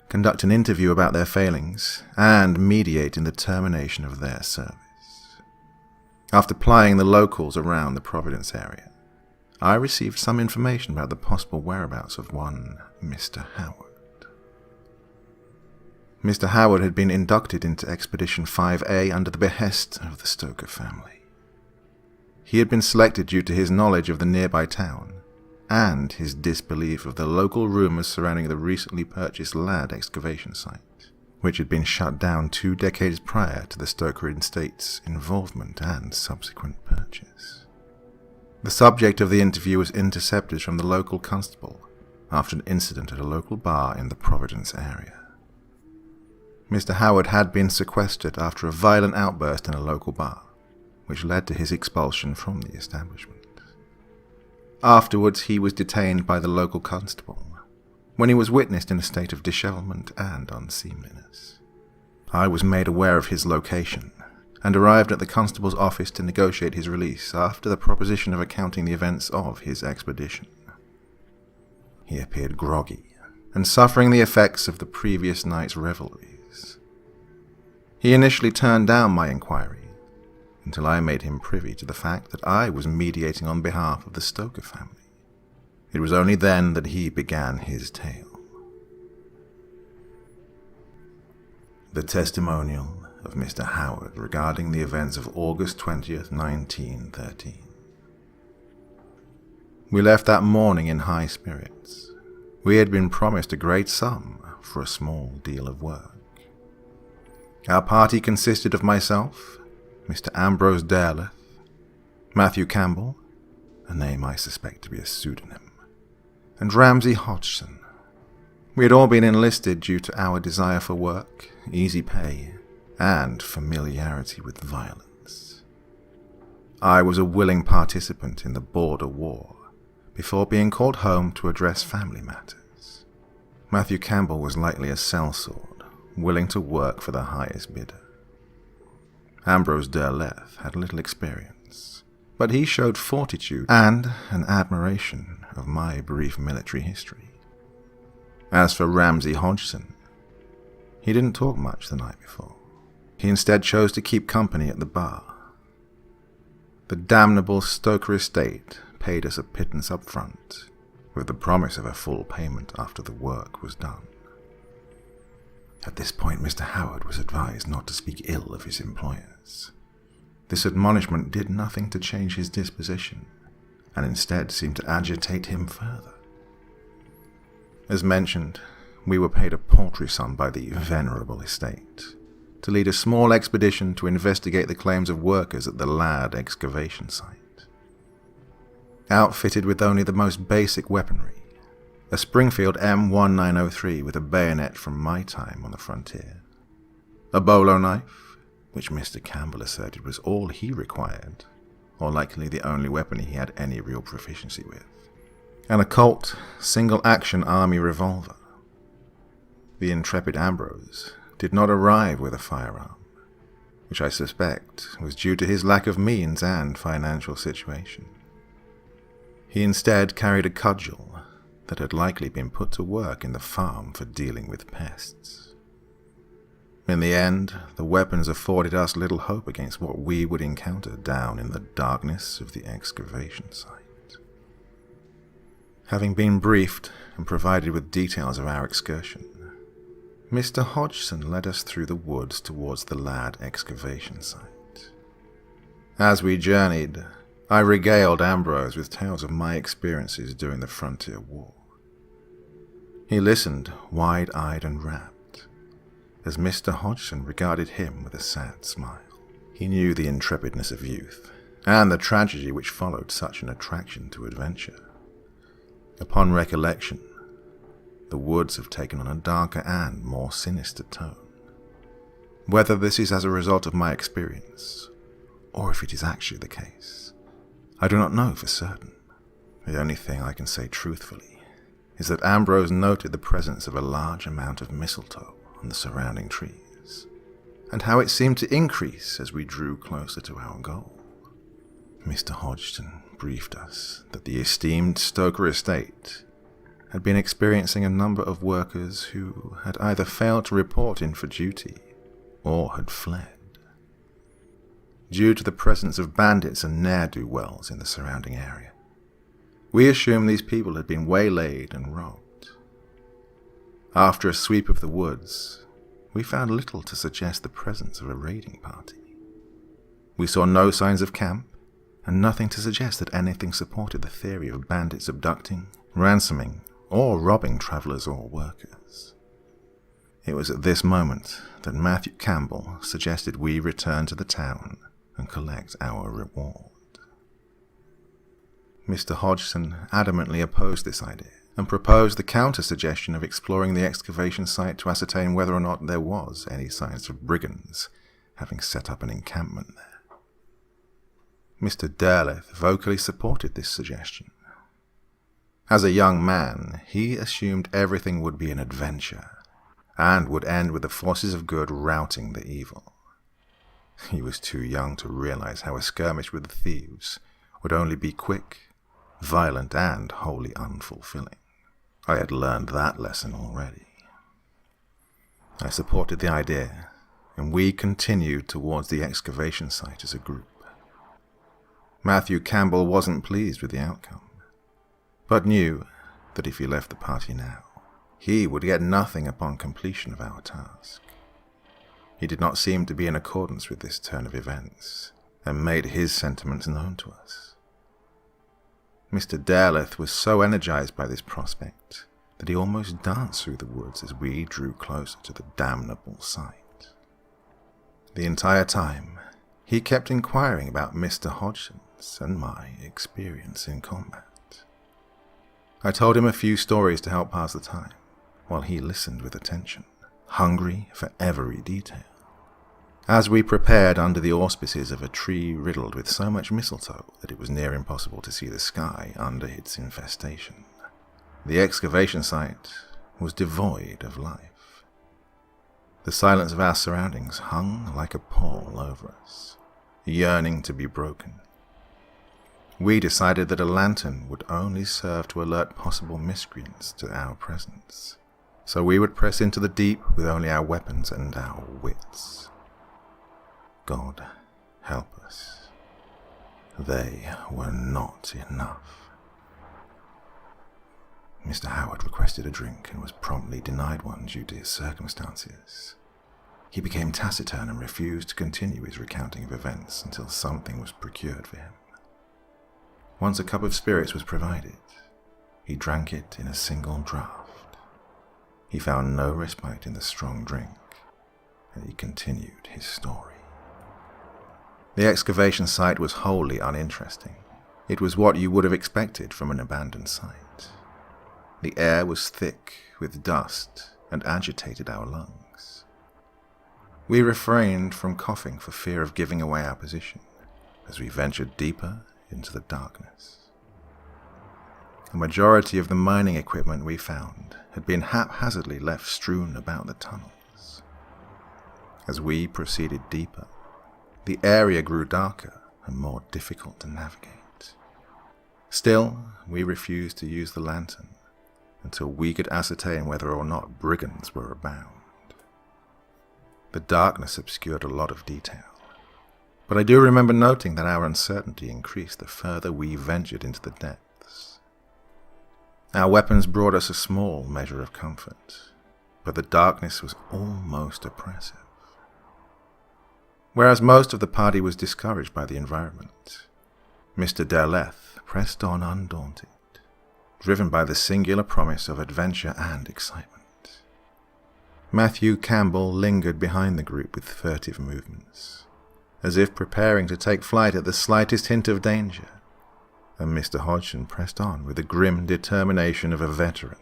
conduct an interview about their failings, and mediate in the termination of their service. After plying the locals around the Providence area, I received some information about the possible whereabouts of one Mr. Howard. Mr. Howard had been inducted into Expedition 5A under the behest of the Stoker family. He had been selected due to his knowledge of the nearby town, and his disbelief of the local rumors surrounding the recently purchased land excavation site, which had been shut down 2 decades prior to the Stoker estate's involvement and subsequent purchase. The subject of the interview was intercepted from the local constable after an incident at a local bar in the Providence area. Mr. Howard had been sequestered after a violent outburst in a local bar, which led to his expulsion from the establishment. Afterwards, he was detained by the local constable, when he was witnessed in a state of dishevelment and unseemliness. I was made aware of his location, and arrived at the constable's office to negotiate his release after the proposition of accounting the events of his expedition. He appeared groggy, and suffering the effects of the previous night's revelries. He initially turned down my inquiry, until I made him privy to the fact that I was mediating on behalf of the Stoker family, It was only then that he began his tale. The testimonial of Mr. Howard regarding the events of August 20th, 1913. We left that morning in high spirits. We had been promised a great sum for a small deal of work. Our party consisted of myself, Mr. Ambrose Derleth, Matthew Campbell, a name I suspect to be a pseudonym, and Ramsay Hodgson. We had all been enlisted due to our desire for work, easy pay, and familiarity with violence. I was a willing participant in the border war, before being called home to address family matters. Matthew Campbell was likely a sellsword, willing to work for the highest bidder. Ambrose Derleth had little experience, but he showed fortitude and an admiration of my brief military history. As for Ramsay Hodgson, he didn't talk much the night before. He instead chose to keep company at the bar. The damnable Stoker estate paid us a pittance up front, with the promise of a full payment after the work was done. At this point, Mr. Howard was advised not to speak ill of his employers. This admonishment did nothing to change his disposition, and instead seemed to agitate him further. As mentioned, we were paid a paltry sum by the venerable estate to lead a small expedition to investigate the claims of workers at the Ladd excavation site. Outfitted with only the most basic weaponry, a Springfield M1903 with a bayonet from my time on the frontier, a bolo knife, which Mr. Campbell asserted was all he required, or likely the only weapon he had any real proficiency with, and a Colt single-action army revolver. The intrepid Ambrose did not arrive with a firearm, which I suspect was due to his lack of means and financial situation. He instead carried a cudgel that had likely been put to work in the farm for dealing with pests. In the end, the weapons afforded us little hope against what we would encounter down in the darkness of the excavation site. Having been briefed and provided with details of our excursion, Mr. Hodgson led us through the woods towards the Ladd excavation site. As we journeyed, I regaled Ambrose with tales of my experiences during the Frontier War. He listened, wide-eyed and rapt, as Mr. Hodgson regarded him with a sad smile. He knew the intrepidness of youth, and the tragedy which followed such an attraction to adventure. Upon recollection, the woods have taken on a darker and more sinister tone. Whether this is as a result of my experience, or if it is actually the case, I do not know for certain. The only thing I can say truthfully is that Ambrose noted the presence of a large amount of mistletoe on the surrounding trees, and how it seemed to increase as we drew closer to our goal. Mr. Hodgson briefed us that the esteemed Stoker estate had been experiencing a number of workers who had either failed to report in for duty or had fled, due to the presence of bandits and ne'er-do-wells in the surrounding area. We assumed these people had been waylaid and robbed. After a sweep of the woods, we found little to suggest the presence of a raiding party. We saw no signs of camp, and nothing to suggest that anything supported the theory of bandits abducting, ransoming, or robbing travelers or workers. It was at this moment that Matthew Campbell suggested we return to the town and collect our reward. Mr. Hodgson adamantly opposed this idea and proposed the counter-suggestion of exploring the excavation site to ascertain whether or not there was any signs of brigands having set up an encampment there. Mr. Derleth vocally supported this suggestion. As a young man, he assumed everything would be an adventure and would end with the forces of good routing the evil. He was too young to realize how a skirmish with the thieves would only be quick, violent, and wholly unfulfilling. I had learned that lesson already. I supported the idea, and we continued towards the excavation site as a group. Matthew Campbell wasn't pleased with the outcome, but knew that if he left the party now, he would get nothing upon completion of our task. He did not seem to be in accordance with this turn of events, and made his sentiments known to us. Mr. Dareleth was so energized by this prospect that he almost danced through the woods as we drew closer to the damnable sight. The entire time, he kept inquiring about Mr. Hodgson's and my experience in combat. I told him a few stories to help pass the time, while he listened with attention, hungry for every detail. As we prepared under the auspices of a tree riddled with so much mistletoe that it was near impossible to see the sky under its infestation, the excavation site was devoid of life. The silence of our surroundings hung like a pall over us, yearning to be broken. We decided that a lantern would only serve to alert possible miscreants to our presence, so we would press into the deep with only our weapons and our wits. God help us. They were not enough. Mr. Howard requested a drink and was promptly denied one due to his circumstances. He became taciturn and refused to continue his recounting of events until something was procured for him. Once a cup of spirits was provided, he drank it in a single draught. He found no respite in the strong drink, and he continued his story. The excavation site was wholly uninteresting. It was what you would have expected from an abandoned site. The air was thick with dust and agitated our lungs. We refrained from coughing for fear of giving away our position as we ventured deeper into the darkness. The majority of the mining equipment we found had been haphazardly left strewn about the tunnels. As we proceeded deeper, the area grew darker and more difficult to navigate. Still, we refused to use the lantern until we could ascertain whether or not brigands were abound. The darkness obscured a lot of detail, but I do remember noting that our uncertainty increased the further we ventured into the depths. Our weapons brought us a small measure of comfort, but the darkness was almost oppressive. Whereas most of the party was discouraged by the environment, Mr. Dareleth pressed on undaunted, driven by the singular promise of adventure and excitement. Matthew Campbell lingered behind the group with furtive movements, as if preparing to take flight at the slightest hint of danger, and Mr. Hodgson pressed on with the grim determination of a veteran.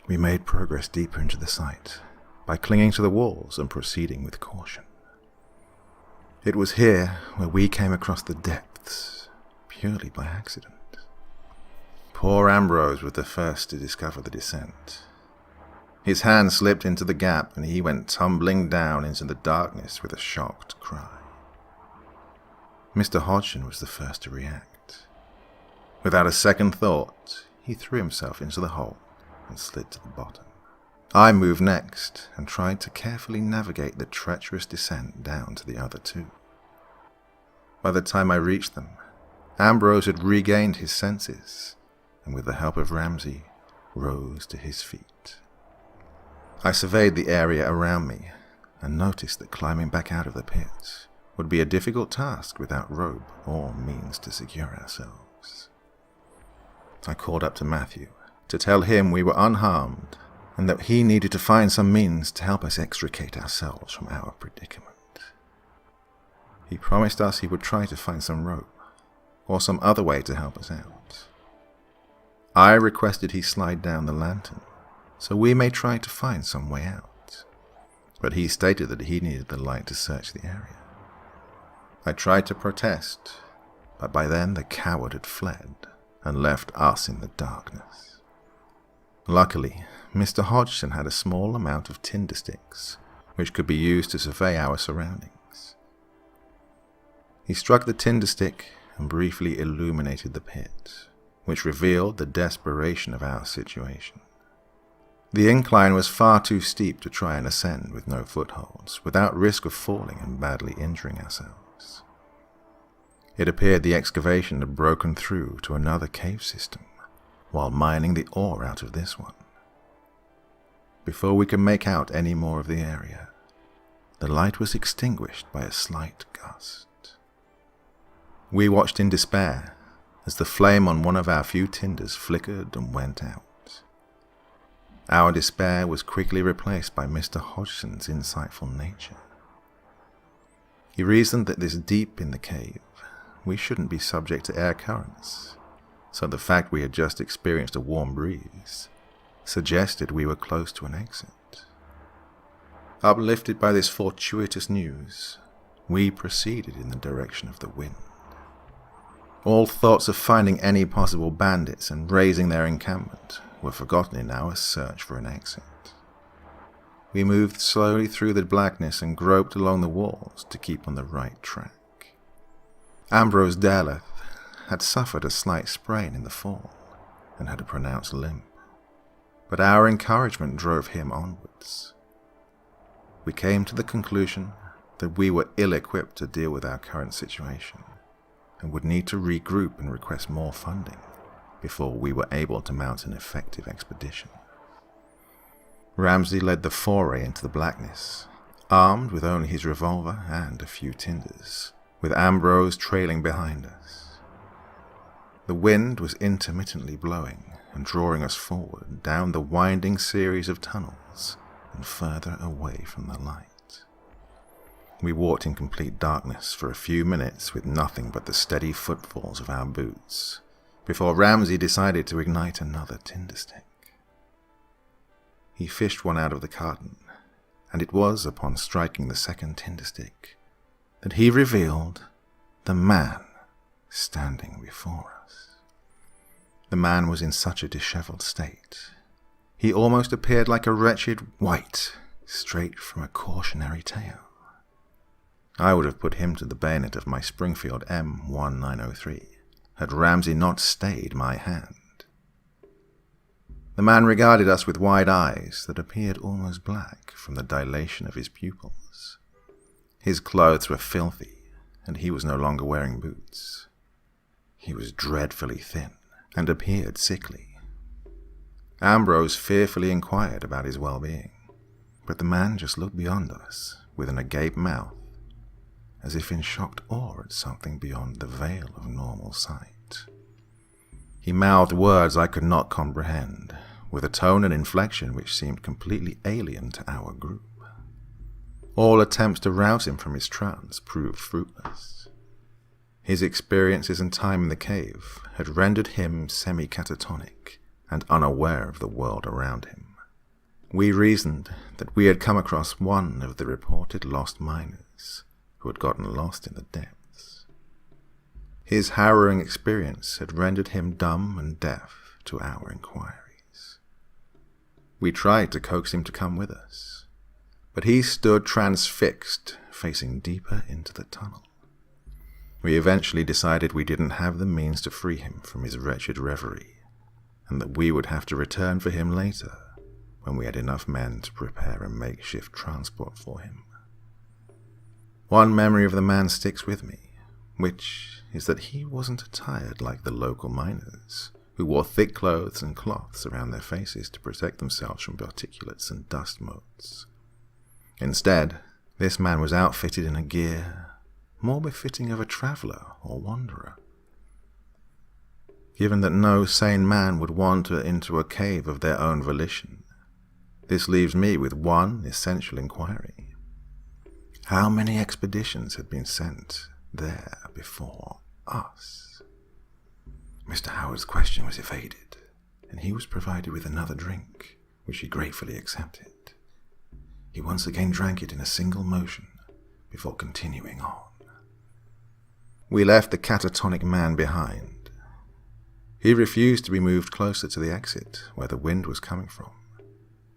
We made progress deeper into the site by clinging to the walls and proceeding with caution. It was here where we came across the depths, purely by accident. Poor Ambrose was the first to discover the descent. His hand slipped into the gap and he went tumbling down into the darkness with a shocked cry. Mr. Hodgson was the first to react. Without a second thought, he threw himself into the hole and slid to the bottom. I moved next and tried to carefully navigate the treacherous descent down to the other two. By the time I reached them, Ambrose had regained his senses, and with the help of Ramsay, rose to his feet. I surveyed the area around me, and noticed that climbing back out of the pit would be a difficult task without rope or means to secure ourselves. I called up to Matthew to tell him we were unharmed, and that he needed to find some means to help us extricate ourselves from our predicament. He promised us he would try to find some rope, or some other way to help us out. I requested he slide down the lantern, so we may try to find some way out, but he stated that he needed the light to search the area. I tried to protest, but by then the coward had fled and left us in the darkness. Luckily, Mr. Hodgson had a small amount of tinder sticks, which could be used to survey our surroundings. He struck the tinder stick and briefly illuminated the pit, which revealed the desperation of our situation. The incline was far too steep to try and ascend with no footholds, without risk of falling and badly injuring ourselves. It appeared the excavation had broken through to another cave system, while mining the ore out of this one. Before we could make out any more of the area, the light was extinguished by a slight gust. We watched in despair as the flame on one of our few tinders flickered and went out. Our despair was quickly replaced by Mr. Hodgson's insightful nature. He reasoned that this deep in the cave, we shouldn't be subject to air currents, so the fact we had just experienced a warm breeze suggested we were close to an exit. Uplifted by this fortuitous news, we proceeded in the direction of the wind. All thoughts of finding any possible bandits and raising their encampment were forgotten in our search for an exit. We moved slowly through the blackness and groped along the walls to keep on the right track. Ambrose Darleth had suffered a slight sprain in the fall and had a pronounced limp, but our encouragement drove him onwards. We came to the conclusion that we were ill-equipped to deal with our current situation and would need to regroup and request more funding before we were able to mount an effective expedition. Ramsey led the foray into the blackness, armed with only his revolver and a few tinders, with Ambrose trailing behind us. The wind was intermittently blowing and drawing us forward down the winding series of tunnels and further away from the light. We walked in complete darkness for a few minutes with nothing but the steady footfalls of our boots, before Ramsey decided to ignite another tinder stick. He fished one out of the carton, and it was upon striking the second tinder stick that he revealed the man standing before us. The man was in such a disheveled state. He almost appeared like a wretched wight straight from a cautionary tale. I would have put him to the bayonet of my Springfield M1903 had Ramsey not stayed my hand. The man regarded us with wide eyes that appeared almost black from the dilation of his pupils. His clothes were filthy, and he was no longer wearing boots. He was dreadfully thin and appeared sickly. Ambrose fearfully inquired about his well-being, but the man just looked beyond us with an agape mouth, as if in shocked awe at something beyond the veil of normal sight. He mouthed words I could not comprehend, with a tone and inflection which seemed completely alien to our group. All attempts to rouse him from his trance proved fruitless. His experiences and time in the cave had rendered him semi-catatonic and unaware of the world around him. We reasoned that we had come across one of the reported lost miners who had gotten lost in the depths. His harrowing experience had rendered him dumb and deaf to our inquiries. We tried to coax him to come with us, but he stood transfixed, facing deeper into the tunnel. We eventually decided we didn't have the means to free him from his wretched reverie, and that we would have to return for him later, when we had enough men to prepare a makeshift transport for him. One memory of the man sticks with me, which is that he wasn't attired like the local miners, who wore thick clothes and cloths around their faces to protect themselves from particulates and dust motes. Instead, this man was outfitted in a gear more befitting of a traveller or wanderer. Given that no sane man would wander into a cave of their own volition, this leaves me with one essential inquiry. How many expeditions had been sent there before us? Mr. Howard's question was evaded, and he was provided with another drink, which he gratefully accepted. He once again drank it in a single motion before continuing on. We left the catatonic man behind. He refused to be moved closer to the exit where the wind was coming from,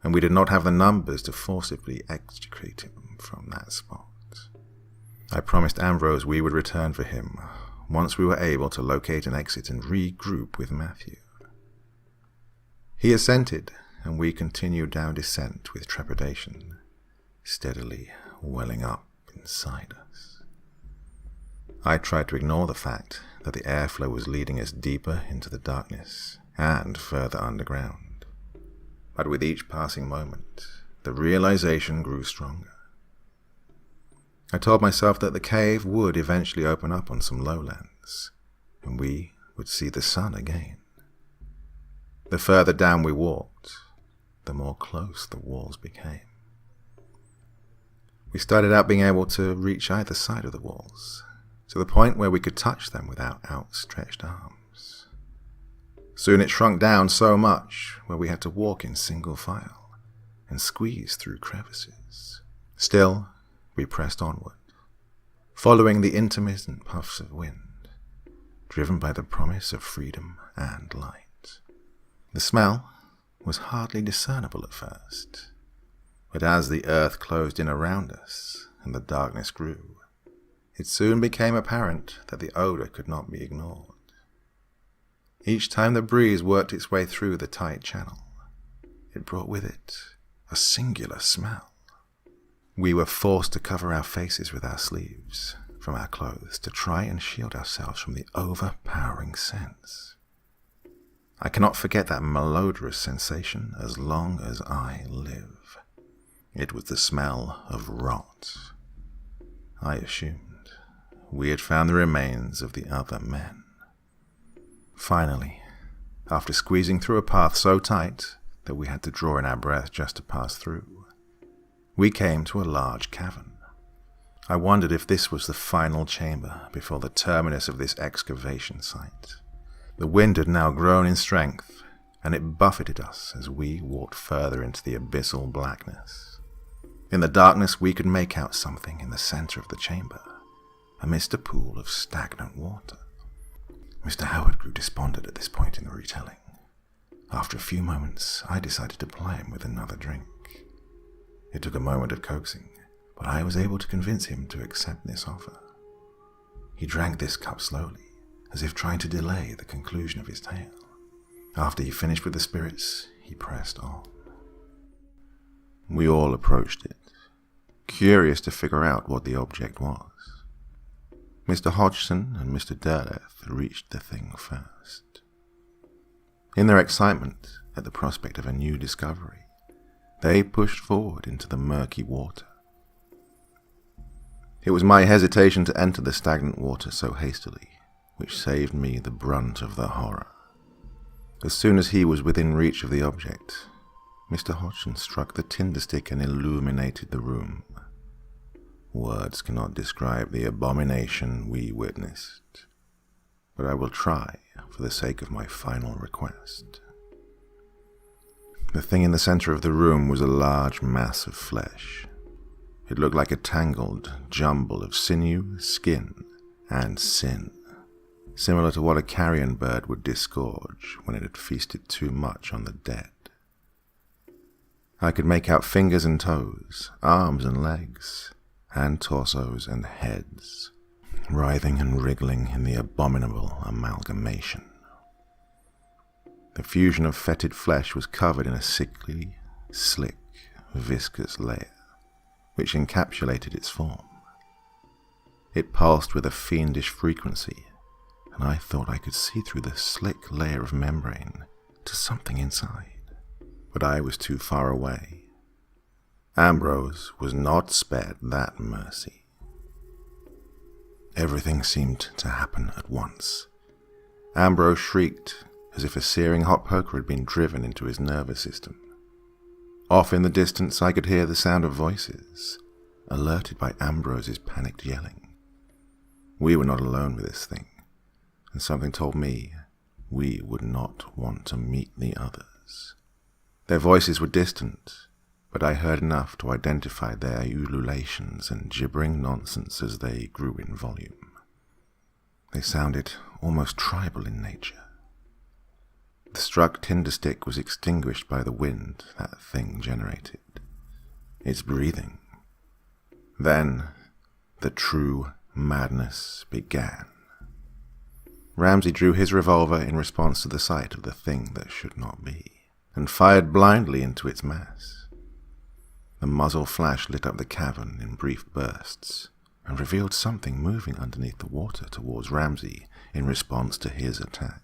and we did not have the numbers to forcibly extricate him from that spot. I promised Ambrose we would return for him once we were able to locate an exit and regroup with Matthew. He assented, and we continued our descent with trepidation steadily welling up inside us. I tried to ignore the fact that the airflow was leading us deeper into the darkness and further underground. But with each passing moment, the realization grew stronger. I told myself that the cave would eventually open up on some lowlands, and we would see the sun again. The further down we walked, the more close the walls became. We started out being able to reach either side of the walls, to the point where we could touch them without outstretched arms. Soon it shrunk down so much where we had to walk in single file and squeeze through crevices. Still, we pressed onward, following the intermittent puffs of wind, driven by the promise of freedom and light. The smell was hardly discernible at first, but as the earth closed in around us and the darkness grew, it soon became apparent that the odor could not be ignored. Each time the breeze worked its way through the tight channel, it brought with it a singular smell. We were forced to cover our faces with our sleeves from our clothes to try and shield ourselves from the overpowering scents. I cannot forget that malodorous sensation as long as I live. It was the smell of rot. I assumed we had found the remains of the other men. Finally, after squeezing through a path so tight that we had to draw in our breath just to pass through, we came to a large cavern. I wondered if this was the final chamber before the terminus of this excavation site. The wind had now grown in strength, and it buffeted us as we walked further into the abyssal blackness. In the darkness we could make out something in the center of the chamber, amidst a pool of stagnant water. Mr. Howard grew despondent at this point in the retelling. After a few moments, I decided to ply him with another drink. It took a moment of coaxing, but I was able to convince him to accept this offer. He drank this cup slowly, as if trying to delay the conclusion of his tale. After he finished with the spirits, he pressed on. We all approached it, curious to figure out what the object was. Mr. Hodgson and Mr. Derleth reached the thing first. In their excitement at the prospect of a new discovery, they pushed forward into the murky water. It was my hesitation to enter the stagnant water so hastily which saved me the brunt of the horror. As soon as he was within reach of the object, Mr. Hodgson struck the tinder stick and illuminated the room. Words cannot describe the abomination we witnessed, but I will try for the sake of my final request. The thing in the center of the room was a large mass of flesh. It looked like a tangled jumble of sinew, skin, and sin, similar to what a carrion bird would disgorge when it had feasted too much on the dead. I could make out fingers and toes, arms and legs, and torsos and heads, writhing and wriggling in the abominable amalgamation. The fusion of fetid flesh was covered in a sickly, slick, viscous layer, which encapsulated its form. It pulsed with a fiendish frequency, and I thought I could see through the slick layer of membrane to something inside, but I was too far away. Ambrose was not spared that mercy. Everything seemed to happen at once. Ambrose shrieked as if a searing hot poker had been driven into his nervous system. Off in the distance I could hear the sound of voices, alerted by Ambrose's panicked yelling. We were not alone with this thing, and something told me we would not want to meet the others. Their voices were distant, but I heard enough to identify their ululations and gibbering nonsense as they grew in volume. They sounded almost tribal in nature. The struck tinder stick was extinguished by the wind that thing generated. Its breathing. Then the true madness began. Ramsay drew his revolver in response to the sight of the thing that should not be, and fired blindly into its mass. The muzzle flash lit up the cavern in brief bursts, and revealed something moving underneath the water towards Ramsay in response to his attack.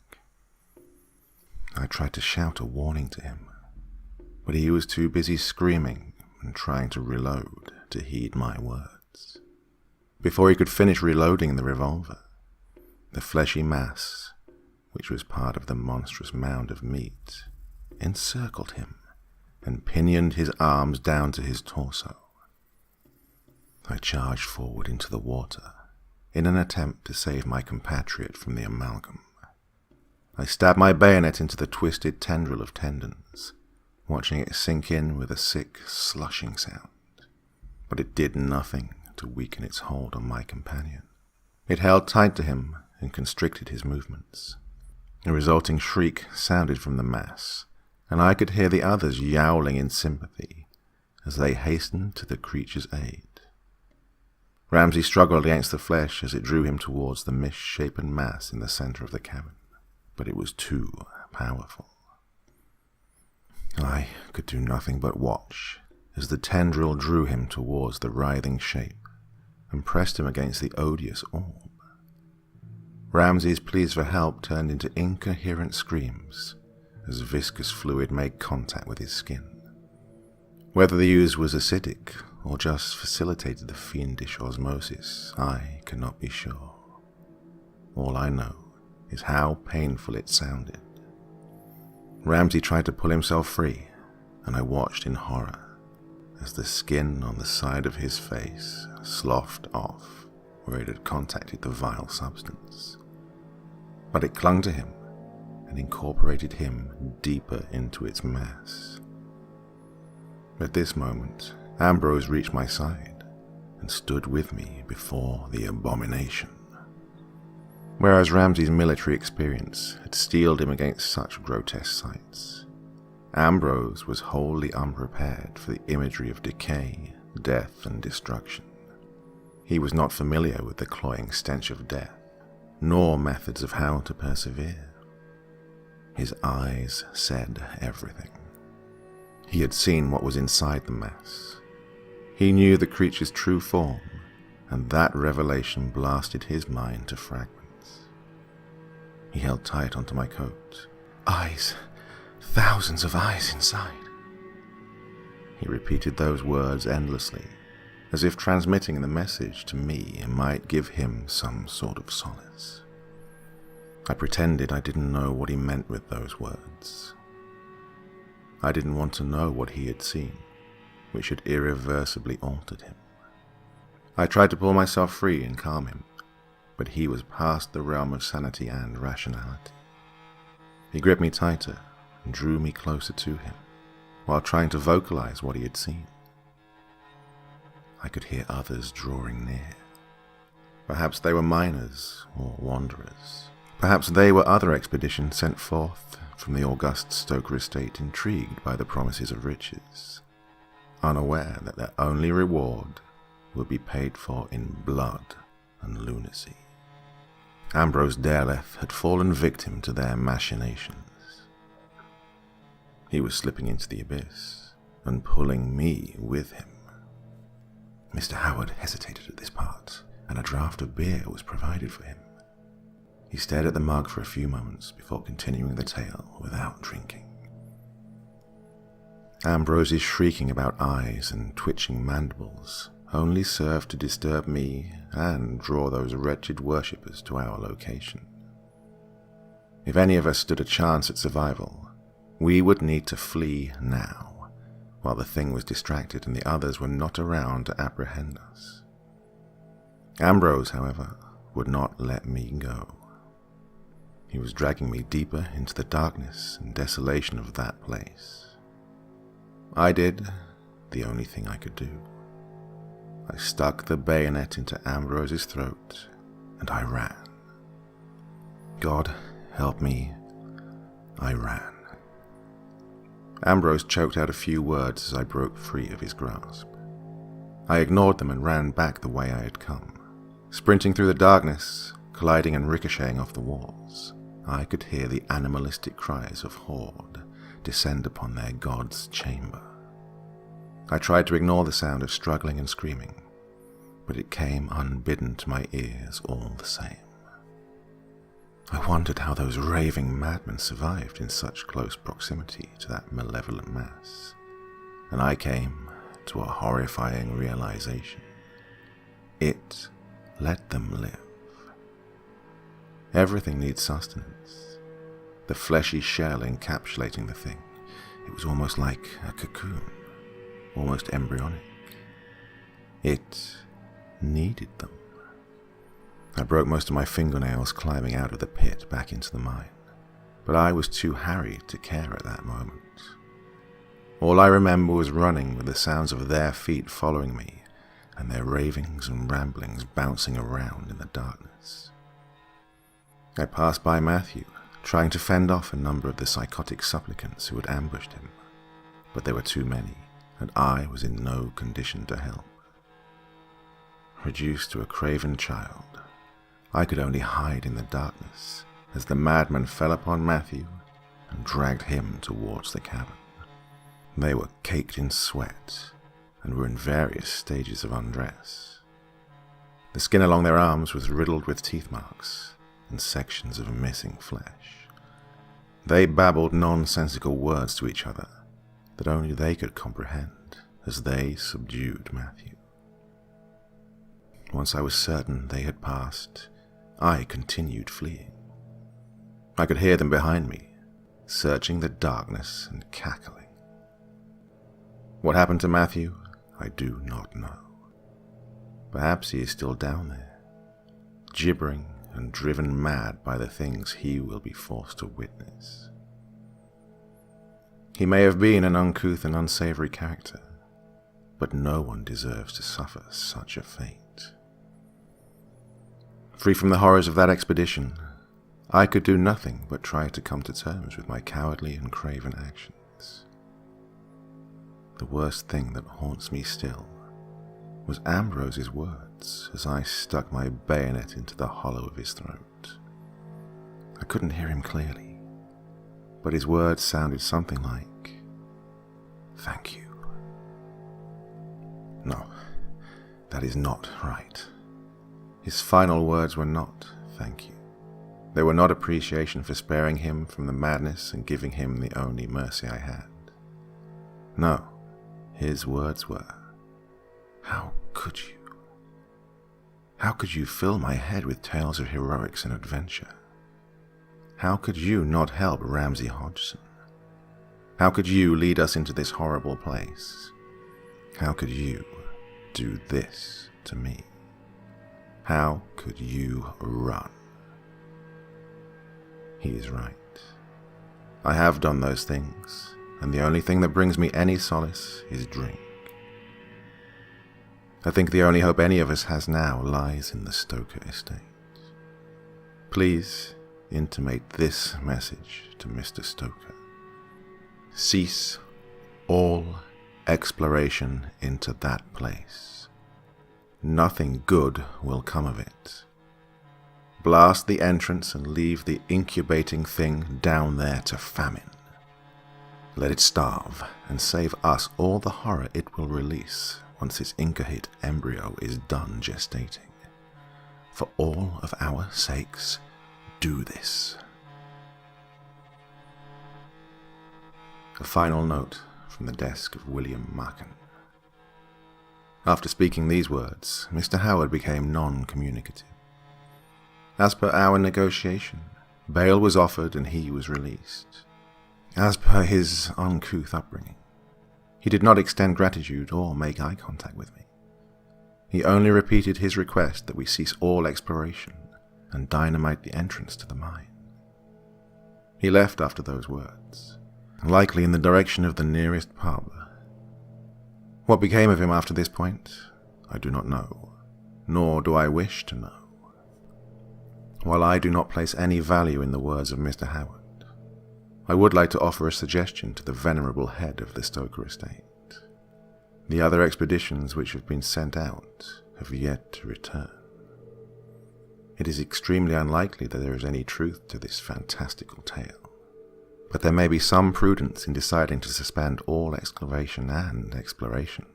I tried to shout a warning to him, but he was too busy screaming and trying to reload to heed my words. Before he could finish reloading the revolver, the fleshy mass, which was part of the monstrous mound of meat, encircled him and pinioned his arms down to his torso. I charged forward into the water in an attempt to save my compatriot from the amalgam. I stabbed my bayonet into the twisted tendril of tendons, watching it sink in with a sick, slushing sound. But it did nothing to weaken its hold on my companion. It held tight to him and constricted his movements. A resulting shriek sounded from the mass, and I could hear the others yowling in sympathy as they hastened to the creature's aid. Ramsay struggled against the flesh as it drew him towards the misshapen mass in the center of the cavern, but it was too powerful. I could do nothing but watch as the tendril drew him towards the writhing shape and pressed him against the odious orb. Ramsay's pleas for help turned into incoherent screams as viscous fluid made contact with his skin. Whether the ooze was acidic or just facilitated the fiendish osmosis, I cannot be sure. All I know is how painful it sounded. Ramsay tried to pull himself free, and I watched in horror as the skin on the side of his face sloughed off where it had contacted the vile substance. But it clung to him and incorporated him deeper into its mass. At this moment, Ambrose reached my side and stood with me before the abomination. Whereas Ramsay's military experience had steeled him against such grotesque sights, Ambrose was wholly unprepared for the imagery of decay, death, and destruction. He was not familiar with the cloying stench of death, nor methods of how to persevere. His eyes said everything. He had seen what was inside the mass. He knew the creature's true form, and that revelation blasted his mind to fragments. He held tight onto my coat. Eyes, thousands of eyes inside. He repeated those words endlessly, as if transmitting the message to me might give him some sort of solace. I pretended I didn't know what he meant with those words. I didn't want to know what he had seen, which had irreversibly altered him. I tried to pull myself free and calm him, but he was past the realm of sanity and rationality. He gripped me tighter and drew me closer to him, while trying to vocalize what he had seen. I could hear others drawing near. Perhaps they were miners or wanderers. Perhaps they were other expeditions sent forth from the august Stoker estate, intrigued by the promises of riches, unaware that their only reward would be paid for in blood and lunacy. Ambrose Dareleth had fallen victim to their machinations. He was slipping into the abyss and pulling me with him. Mr. Howard hesitated at this part, and a draught of beer was provided for him. He stared at the mug for a few moments before continuing the tale without drinking. Ambrose's shrieking about eyes and twitching mandibles only served to disturb me and draw those wretched worshippers to our location. If any of us stood a chance at survival, we would need to flee now, while the thing was distracted and the others were not around to apprehend us. Ambrose, however, would not let me go. He was dragging me deeper into the darkness and desolation of that place. I did the only thing I could do. I stuck the bayonet into Ambrose's throat, and I ran. God help me, I ran. Ambrose choked out a few words as I broke free of his grasp. I ignored them and ran back the way I had come. Sprinting through the darkness, colliding and ricocheting off the walls, I could hear the animalistic cries of Horde descend upon their god's chamber. I tried to ignore the sound of struggling and screaming, but it came unbidden to my ears all the same. I wondered how those raving madmen survived in such close proximity to that malevolent mass, and I came to a horrifying realization. It let them live. Everything needs sustenance. The fleshy shell encapsulating the thing, it was almost like a cocoon, almost embryonic. It needed them. I broke most of my fingernails climbing out of the pit back into the mine, but I was too harried to care at that moment. All I remember was running with the sounds of their feet following me and their ravings and ramblings bouncing around in the darkness. I passed by Matthew, trying to fend off a number of the psychotic supplicants who had ambushed him, but there were too many, and I was in no condition to help. Reduced to a craven child, I could only hide in the darkness as the madman fell upon Matthew and dragged him towards the cabin. They were caked in sweat and were in various stages of undress. The skin along their arms was riddled with teeth marks and sections of missing flesh. They babbled nonsensical words to each other that only they could comprehend as they subdued Matthew. Once I was certain they had passed, I continued fleeing. I could hear them behind me, searching the darkness and cackling. What happened to Matthew, I do not know. Perhaps he is still down there, gibbering and driven mad by the things he will be forced to witness. He may have been an uncouth and unsavory character, but no one deserves to suffer such a fate. Free from the horrors of that expedition, I could do nothing but try to come to terms with my cowardly and craven actions. The worst thing that haunts me still was Ambrose's words as I stuck my bayonet into the hollow of his throat. I couldn't hear him clearly, but his words sounded something like, "Thank you." No, that is not right. His final words were not thank you. They were not appreciation for sparing him from the madness and giving him the only mercy I had. No, his words were, "How could you? How could you fill my head with tales of heroics and adventure? How could you not help Ramsay Hodgson? How could you lead us into this horrible place? How could you do this to me? How could you run?" He is right. I have done those things, and the only thing that brings me any solace is drink. I think the only hope any of us has now lies in the Stoker estate. Please intimate this message to Mr. Stoker. Cease all exploration into that place. Nothing good will come of it. Blast the entrance and leave the incubating thing down there to famine. Let it starve and save us all the horror it will release once its incoherent embryo is done gestating. For all of our sakes, do this. A final note from the desk of William Markham. After speaking these words, Mr. Howard became non-communicative. As per our negotiation, bail was offered and he was released. As per his uncouth upbringing, he did not extend gratitude or make eye contact with me. He only repeated his request that we cease all exploration and dynamite the entrance to the mine. He left after those words, likely in the direction of the nearest pub. What became of him after this point, I do not know, nor do I wish to know. While I do not place any value in the words of Mr. Howard, I would like to offer a suggestion to the venerable head of the Stoker estate. The other expeditions which have been sent out have yet to return. It is extremely unlikely that there is any truth to this fantastical tale, but there may be some prudence in deciding to suspend all excavation and exploration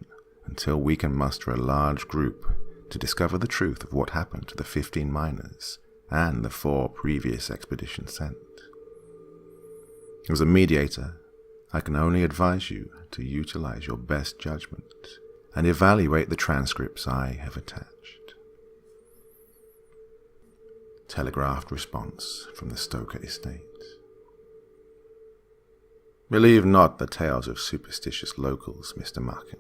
until we can muster a large group to discover the truth of what happened to the 15 miners and the 4 previous expeditions sent. As a mediator, I can only advise you to utilize your best judgment and evaluate the transcripts I have attached. Telegraphed response from the Stoker estate. Believe not the tales of superstitious locals, Mr. Markin.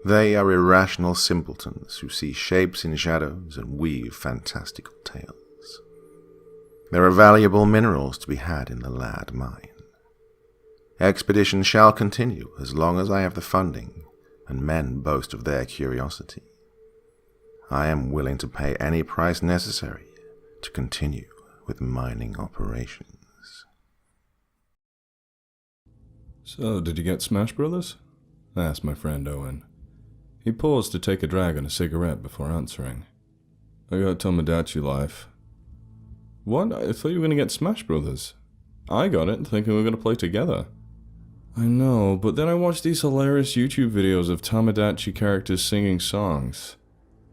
They are irrational simpletons who see shapes in shadows and weave fantastical tales. There are valuable minerals to be had in the Lad mine. Expedition shall continue as long as I have the funding and men boast of their curiosity. I am willing to pay any price necessary to continue with mining operations. So, did you get Smash Brothers? Asked my friend Owen. He paused to take a drag on a cigarette before answering. I got Tomodachi Life. What? I thought you were going to get Smash Brothers. I got it, thinking we were going to play together. I know, but then I watched these hilarious YouTube videos of Tomodachi characters singing songs.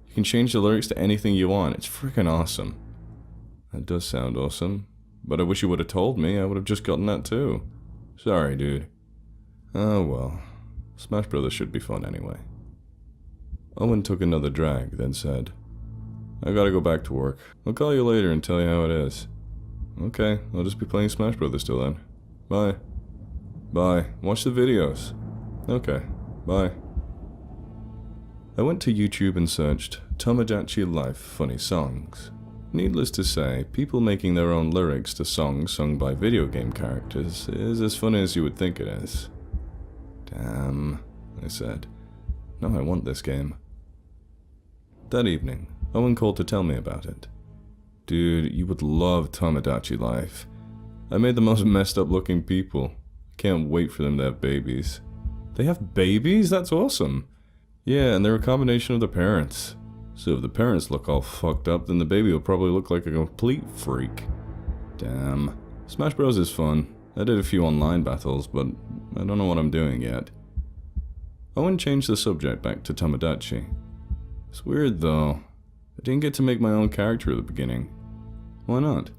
You can change the lyrics to anything you want. It's freaking awesome. That does sound awesome, but I wish you would have told me. I would have just gotten that too. Sorry, dude. Oh well. Smash Brothers should be fun anyway. Owen took another drag, then said, I gotta go back to work. I'll call you later and tell you how it is. Okay, I'll just be playing Smash Brothers till then. Bye. Bye. Watch the videos. Okay. Bye. I went to YouTube and searched Tomodachi Life funny songs. Needless to say, people making their own lyrics to songs sung by video game characters is as funny as you would think it is. Damn, I said. Now I want this game. That evening, Owen called to tell me about it. Dude, you would love Tomodachi Life. I made the most messed up looking people. Can't wait for them to have babies. They have babies? That's awesome. Yeah, and they're a combination of the parents. So if the parents look all fucked up, then the baby will probably look like a complete freak. Damn. Smash Bros is fun. I did a few online battles, but I don't know what I'm doing yet. Owen changed the subject back to Tomodachi. It's weird though. I didn't get to make my own character at the beginning. Why not?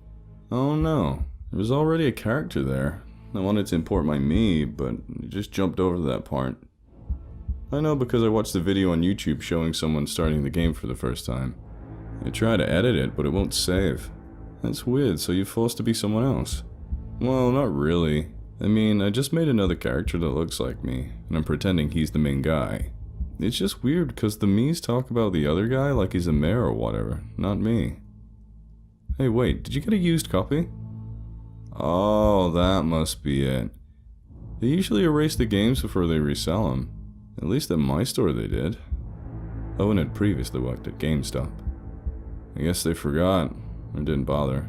Oh no. There was already a character there. I wanted to import my me, but I just jumped over to that part. I know because I watched the video on YouTube showing someone starting the game for the first time. I tried to edit it, but it won't save. That's weird, so you're forced to be someone else. Well, not really. I mean, I just made another character that looks like me, and I'm pretending he's the main guy. It's just weird because the me's talk about the other guy like he's a mayor or whatever, not me. Hey wait, did you get a used copy? Oh, that must be it. They usually erase the games before they resell them. At least at my store they did. Owen had previously worked at GameStop. I guess they forgot, or didn't bother.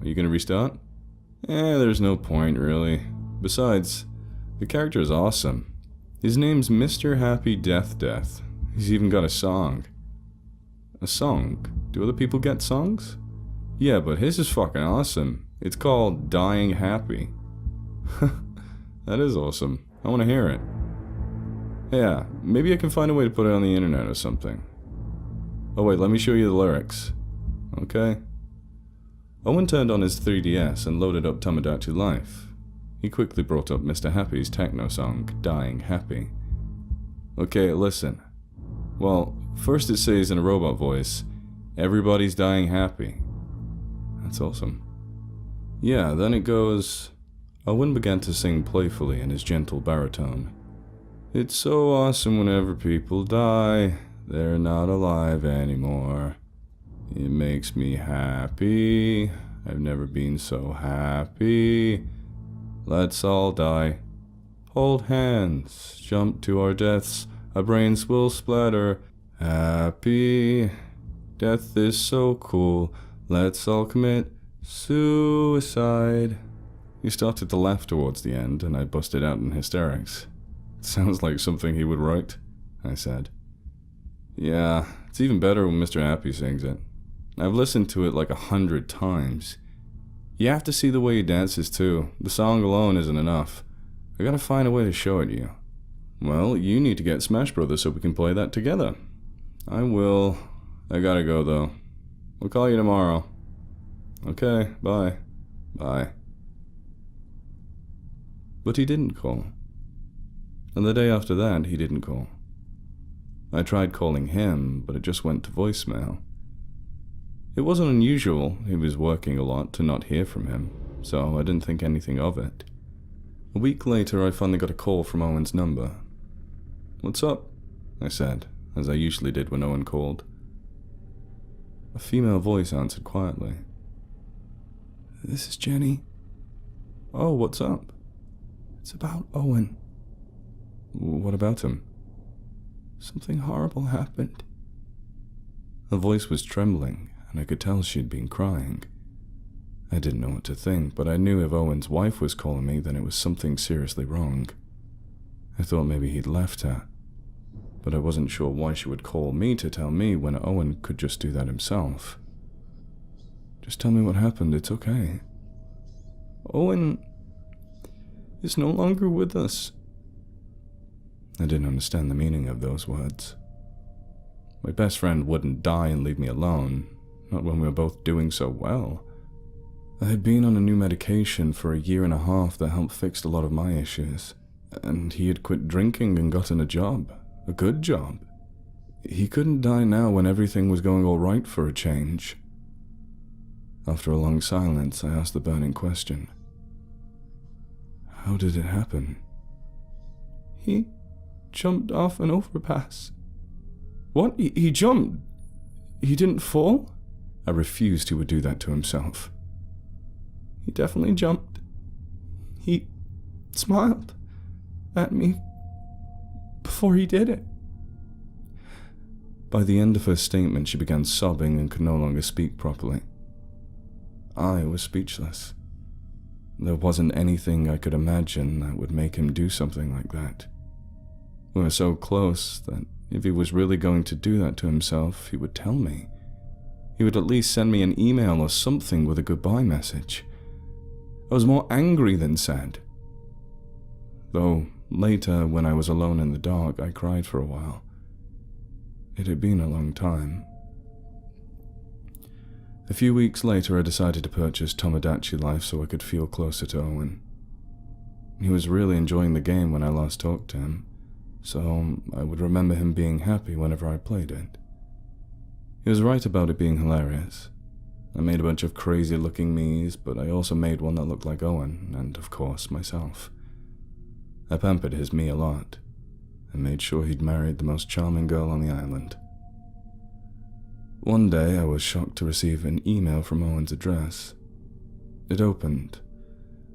Are you gonna restart? There's no point really. Besides, the character is awesome. His name's Mr. Happy Death. He's even got a song. A song? Do other people get songs? Yeah, but his is fucking awesome. It's called Dying Happy. That is awesome. I want to hear it. Yeah, maybe I can find a way to put it on the internet or something. Oh wait, let me show you the lyrics. Okay. Owen turned on his 3DS and loaded up Tomodachi Life. He quickly brought up Mr. Happy's techno song, Dying Happy. Okay, listen. Well, first it says in a robot voice, everybody's dying happy. That's awesome. Yeah, then it goes... Owen began to sing playfully in his gentle baritone. It's so awesome whenever people die, they're not alive anymore. It makes me happy, I've never been so happy. Let's all die. Hold hands, jump to our deaths, our brains will splatter. Happy, death is so cool, let's all commit suicide. He started to laugh towards the end, and I busted out in hysterics. It sounds like something he would write, I said. Yeah, it's even better when Mr. Happy sings it. I've listened to it like 100 times. You have to see the way he dances too. The song alone isn't enough. I gotta find a way to show it to you. Well, you need to get Smash Brothers so we can play that together. I will. I gotta go though. We'll call you tomorrow. Okay, bye. Bye. But he didn't call. And the day after that, he didn't call. I tried calling him, but it just went to voicemail. It wasn't unusual, he was working a lot, to not hear from him, so I didn't think anything of it. A week later, I finally got a call from Owen's number. "What's up?" I said, as I usually did when Owen called. A female voice answered quietly. "This is Jenny." "Oh, what's up?" "It's about Owen." "What about him?" "Something horrible happened." Her voice was trembling, and I could tell she'd been crying. I didn't know what to think, but I knew if Owen's wife was calling me, then it was something seriously wrong. I thought maybe he'd left her, but I wasn't sure why she would call me to tell me when Owen could just do that himself. "Just tell me what happened, it's okay." "Owen is no longer with us." I didn't understand the meaning of those words. My best friend wouldn't die and leave me alone, not when we were both doing so well. I had been on a new medication for 1.5 years that helped fix a lot of my issues, and he had quit drinking and gotten a job, a good job. He couldn't die now when everything was going all right for a change. After a long silence, I asked the burning question. "How did it happen?" "He jumped off an overpass." "What? He jumped? He didn't fall?" I refused he would do that to himself. "He definitely jumped. He smiled at me before he did it." By the end of her statement, she began sobbing and could no longer speak properly. I was speechless. There wasn't anything I could imagine that would make him do something like that. We were so close that if he was really going to do that to himself, he would tell me. He would at least send me an email or something with a goodbye message. I was more angry than sad. Though later, when I was alone in the dark, I cried for a while. It had been a long time. A few weeks later, I decided to purchase Tomodachi Life so I could feel closer to Owen. He was really enjoying the game when I last talked to him, so I would remember him being happy whenever I played it. He was right about it being hilarious. I made a bunch of crazy-looking me's, but I also made one that looked like Owen, and of course, myself. I pampered his me a lot, and made sure he'd married the most charming girl on the island. One day, I was shocked to receive an email from Owen's address. It opened,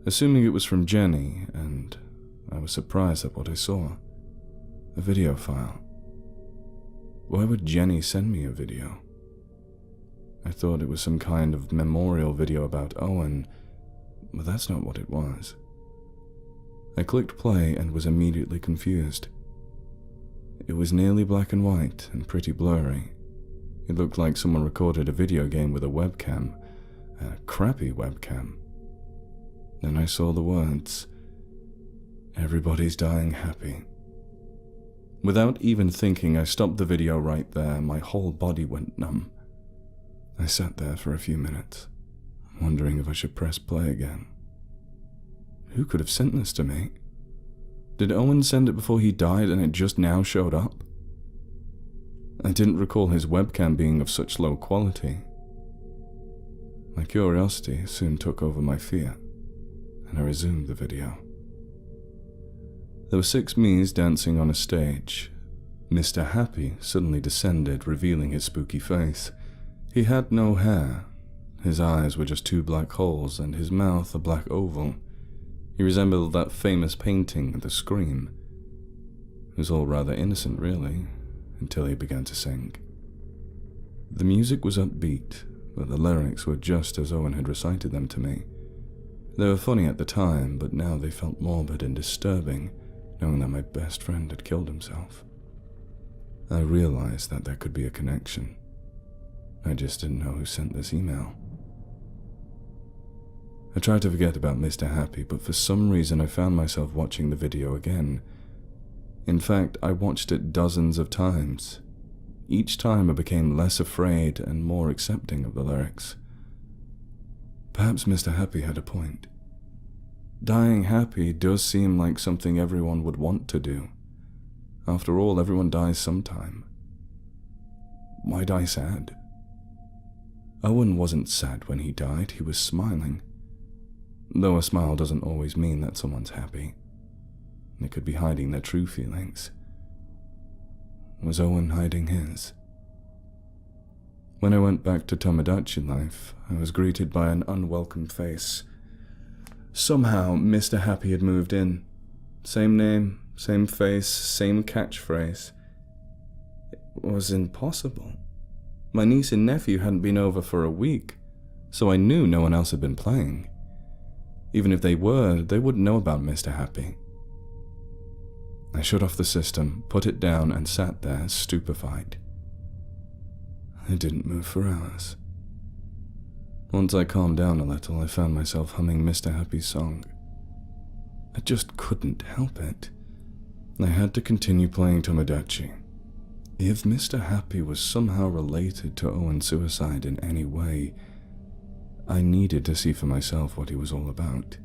assuming it was from Jenny, and I was surprised at what I saw. A video file. Why would Jenny send me a video? I thought it was some kind of memorial video about Owen, but that's not what it was. I clicked play and was immediately confused. It was nearly black and white and pretty blurry. It looked like someone recorded a video game with a webcam, a crappy webcam. Then I saw the words, "Everybody's dying happy." Without even thinking, I stopped the video right there. My whole body went numb. I sat there for a few minutes, wondering if I should press play again. Who could have sent this to me? Did Owen send it before he died and it just now showed up? I didn't recall his webcam being of such low quality. My curiosity soon took over my fear, and I resumed the video. There were 6 me's dancing on a stage. Mr. Happy suddenly descended, revealing his spooky face. He had no hair. His eyes were just 2 black holes, and his mouth a black oval. He resembled that famous painting, The Scream. It was all rather innocent, really, until he began to sing. The music was upbeat, but the lyrics were just as Owen had recited them to me. They were funny at the time, but now they felt morbid and disturbing, knowing that my best friend had killed himself. I realized that there could be a connection. I just didn't know who sent this email. I tried to forget about Mr. Happy, but for some reason I found myself watching the video again. In fact, I watched it dozens of times. Each time I became less afraid and more accepting of the lyrics. Perhaps Mr. Happy had a point. Dying happy does seem like something everyone would want to do. After all, everyone dies sometime. Why die sad? Owen wasn't sad when he died, he was smiling. Though a smile doesn't always mean that someone's happy. They could be hiding their true feelings. Was Owen hiding his? When I went back to Tomodachi Life, I was greeted by an unwelcome face. Somehow, Mr. Happy had moved in. Same name, same face, same catchphrase. It was impossible. My niece and nephew hadn't been over for a week, so I knew no one else had been playing. Even if they were, they wouldn't know about Mr. Happy. I shut off the system, put it down, and sat there, stupefied. I didn't move for hours. Once I calmed down a little, I found myself humming Mr. Happy's song. I just couldn't help it. I had to continue playing Tomodachi. If Mr. Happy was somehow related to Owen's suicide in any way, I needed to see for myself what he was all about.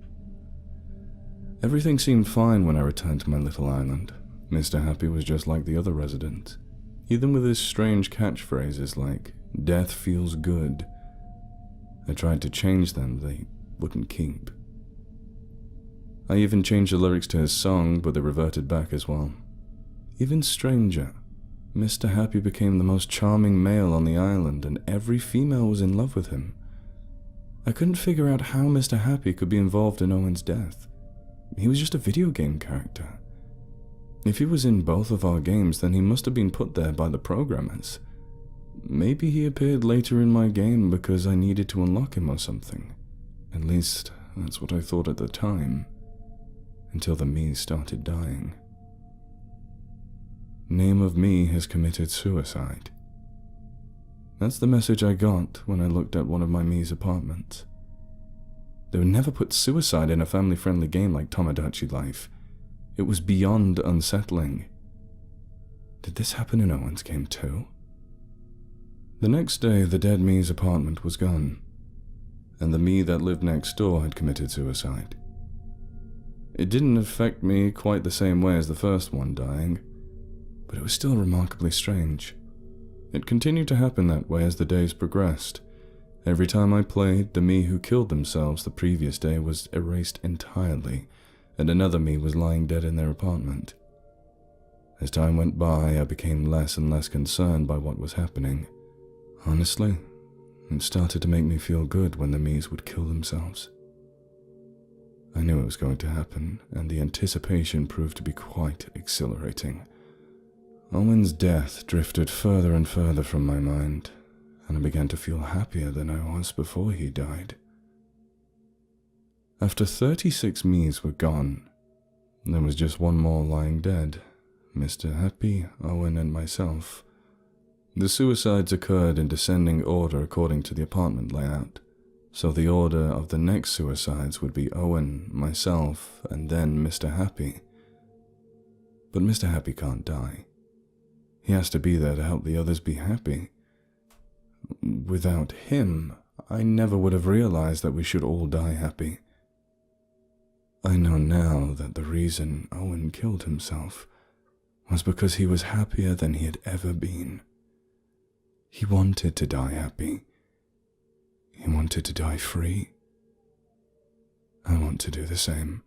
Everything seemed fine when I returned to my little island. Mr. Happy was just like the other residents, even with his strange catchphrases like, "Death feels good." I tried to change them, they wouldn't keep. I even changed the lyrics to his song, but they reverted back as well. Even stranger, Mr. Happy became the most charming male on the island, and every female was in love with him. I couldn't figure out how Mr. Happy could be involved in Owen's death. He was just a video game character. If he was in both of our games, then he must have been put there by the programmers. Maybe he appeared later in my game because I needed to unlock him or something. At least, that's what I thought at the time. Until the me started dying. Name of me has committed suicide. That's the message I got when I looked at one of my me's apartments. They would never put suicide in a family-friendly game like Tomodachi Life. It was beyond unsettling. Did this happen in Owen's game too? The next day, the dead me's apartment was gone, and the me that lived next door had committed suicide. It didn't affect me quite the same way as the first one dying, but it was still remarkably strange. It continued to happen that way as the days progressed. Every time I played, the me who killed themselves the previous day was erased entirely, and another me was lying dead in their apartment. As time went by, I became less and less concerned by what was happening. Honestly, it started to make me feel good when the me's would kill themselves. I knew it was going to happen, and the anticipation proved to be quite exhilarating. Owen's death drifted further and further from my mind, and I began to feel happier than I was before he died. After 36 me's were gone, there was just one more lying dead, Mr. Happy, Owen, and myself. The suicides occurred in descending order according to the apartment layout, so the order of the next suicides would be Owen, myself, and then Mr. Happy. But Mr. Happy can't die. He has to be there to help the others be happy. Without him, I never would have realized that we should all die happy. I know now that the reason Owen killed himself was because he was happier than he had ever been. He wanted to die happy. He wanted to die free. I want to do the same.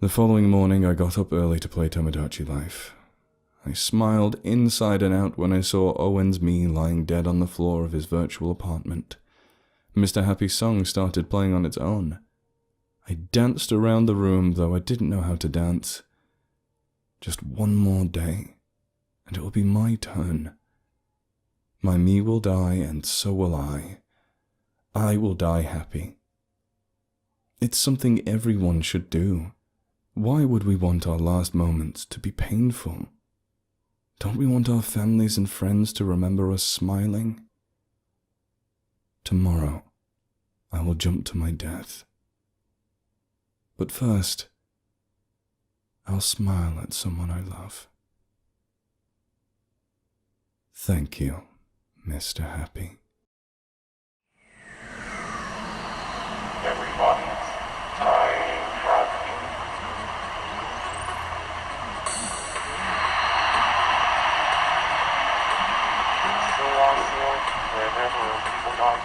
The following morning, I got up early to play Tomodachi Life. I smiled inside and out when I saw Owen's me lying dead on the floor of his virtual apartment. Mr. Happy's song started playing on its own. I danced around the room, though I didn't know how to dance. Just one more day, and it will be my turn. My me will die, and so will I. I will die happy. It's something everyone should do. Why would we want our last moments to be painful? Don't we want our families and friends to remember us smiling? Tomorrow, I will jump to my death. But first, I'll smile at someone I love. Thank you, Mr. Happy. Everybody's time traveling. It's so awesome whenever people die.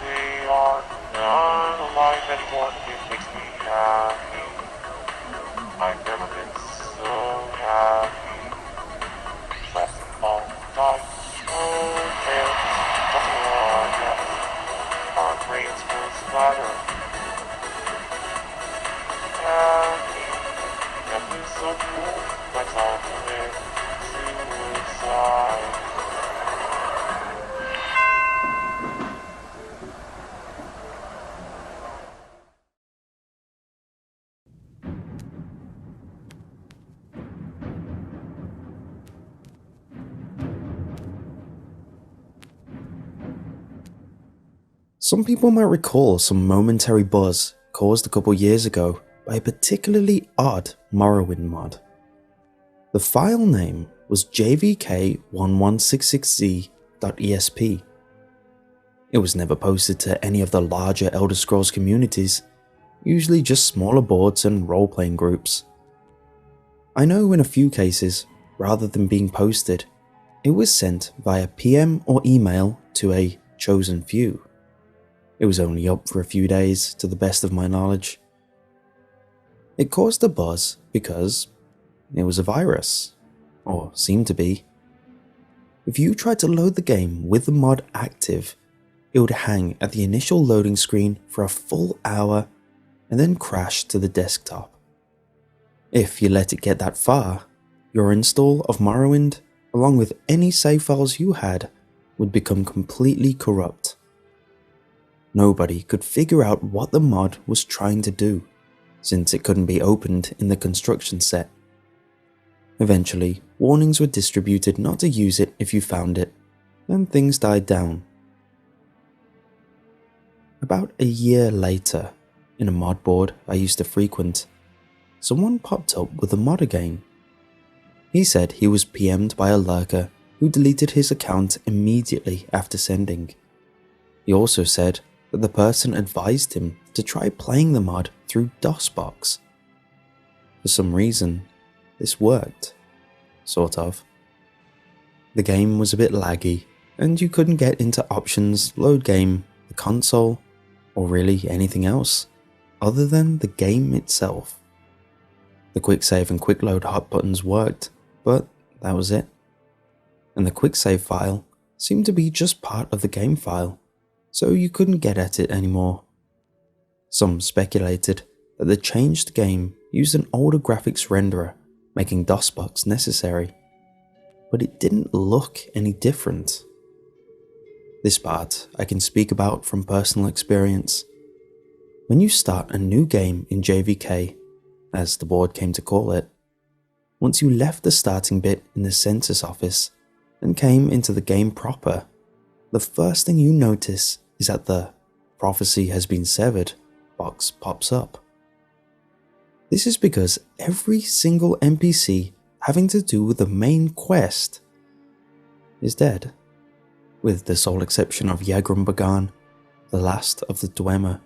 They are not alive anymore. It makes me happy. I've never been so happy. Lasting all the time. Oh, man. Oh, yes. Our brains will splatter. Happy. That is so cool. Let's all commit suicide. Some people might recall some momentary buzz caused a couple years ago by a particularly odd Morrowind mod. The file name was jvk1166z.esp. It was never posted to any of the larger Elder Scrolls communities, usually just smaller boards and role-playing groups. I know in a few cases, rather than being posted, it was sent via PM or email to a chosen few. It was only up for a few days, to the best of my knowledge. It caused a buzz because it was a virus, or seemed to be. If you tried to load the game with the mod active, it would hang at the initial loading screen for a full hour and then crash to the desktop. If you let it get that far, your install of Morrowind, along with any save files you had, would become completely corrupt. Nobody could figure out what the mod was trying to do, since it couldn't be opened in the construction set. Eventually, warnings were distributed not to use it if you found it, and things died down. About a year later, in a mod board I used to frequent, someone popped up with a mod again. He said he was PM'd by a lurker who deleted his account immediately after sending. He also said that the person advised him to try playing the mod through DOSBox. For some reason, this worked. Sort of. The game was a bit laggy, and you couldn't get into options, load game, the console, or really anything else, other than the game itself. The quick save and quick load hot buttons worked, but that was it. And the quick save file seemed to be just part of the game file, so you couldn't get at it anymore. Some speculated that the changed game used an older graphics renderer, making DOSBox necessary, but it didn't look any different. This part I can speak about from personal experience. When you start a new game in JVK, as the board came to call it, once you left the starting bit in the census office and came into the game proper, the first thing you notice is that the "Prophecy has been severed" box pops up. This is because every single NPC having to do with the main quest is dead, with the sole exception of Yagrum, the last of the Dwemer.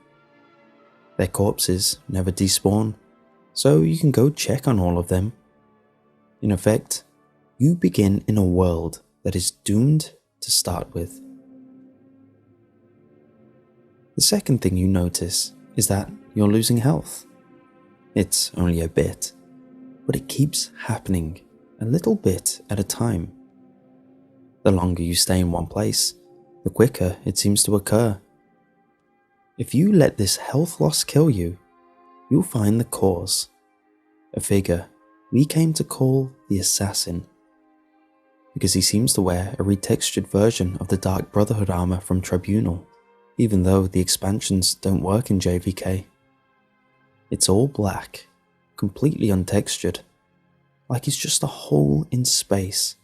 Their corpses never despawn, so you can go check on all of them. In effect, you begin in a world that is doomed to start with. The second thing you notice is that you're losing health. It's only a bit, but it keeps happening a little bit at a time. The longer you stay in one place, the quicker it seems to occur. If you let this health loss kill you, you'll find the cause. A figure we came to call the Assassin, because he seems to wear a retextured version of the Dark Brotherhood armor from Tribunal, even though the expansions don't work in JVK. It's all black, completely untextured, like he's just a hole in space.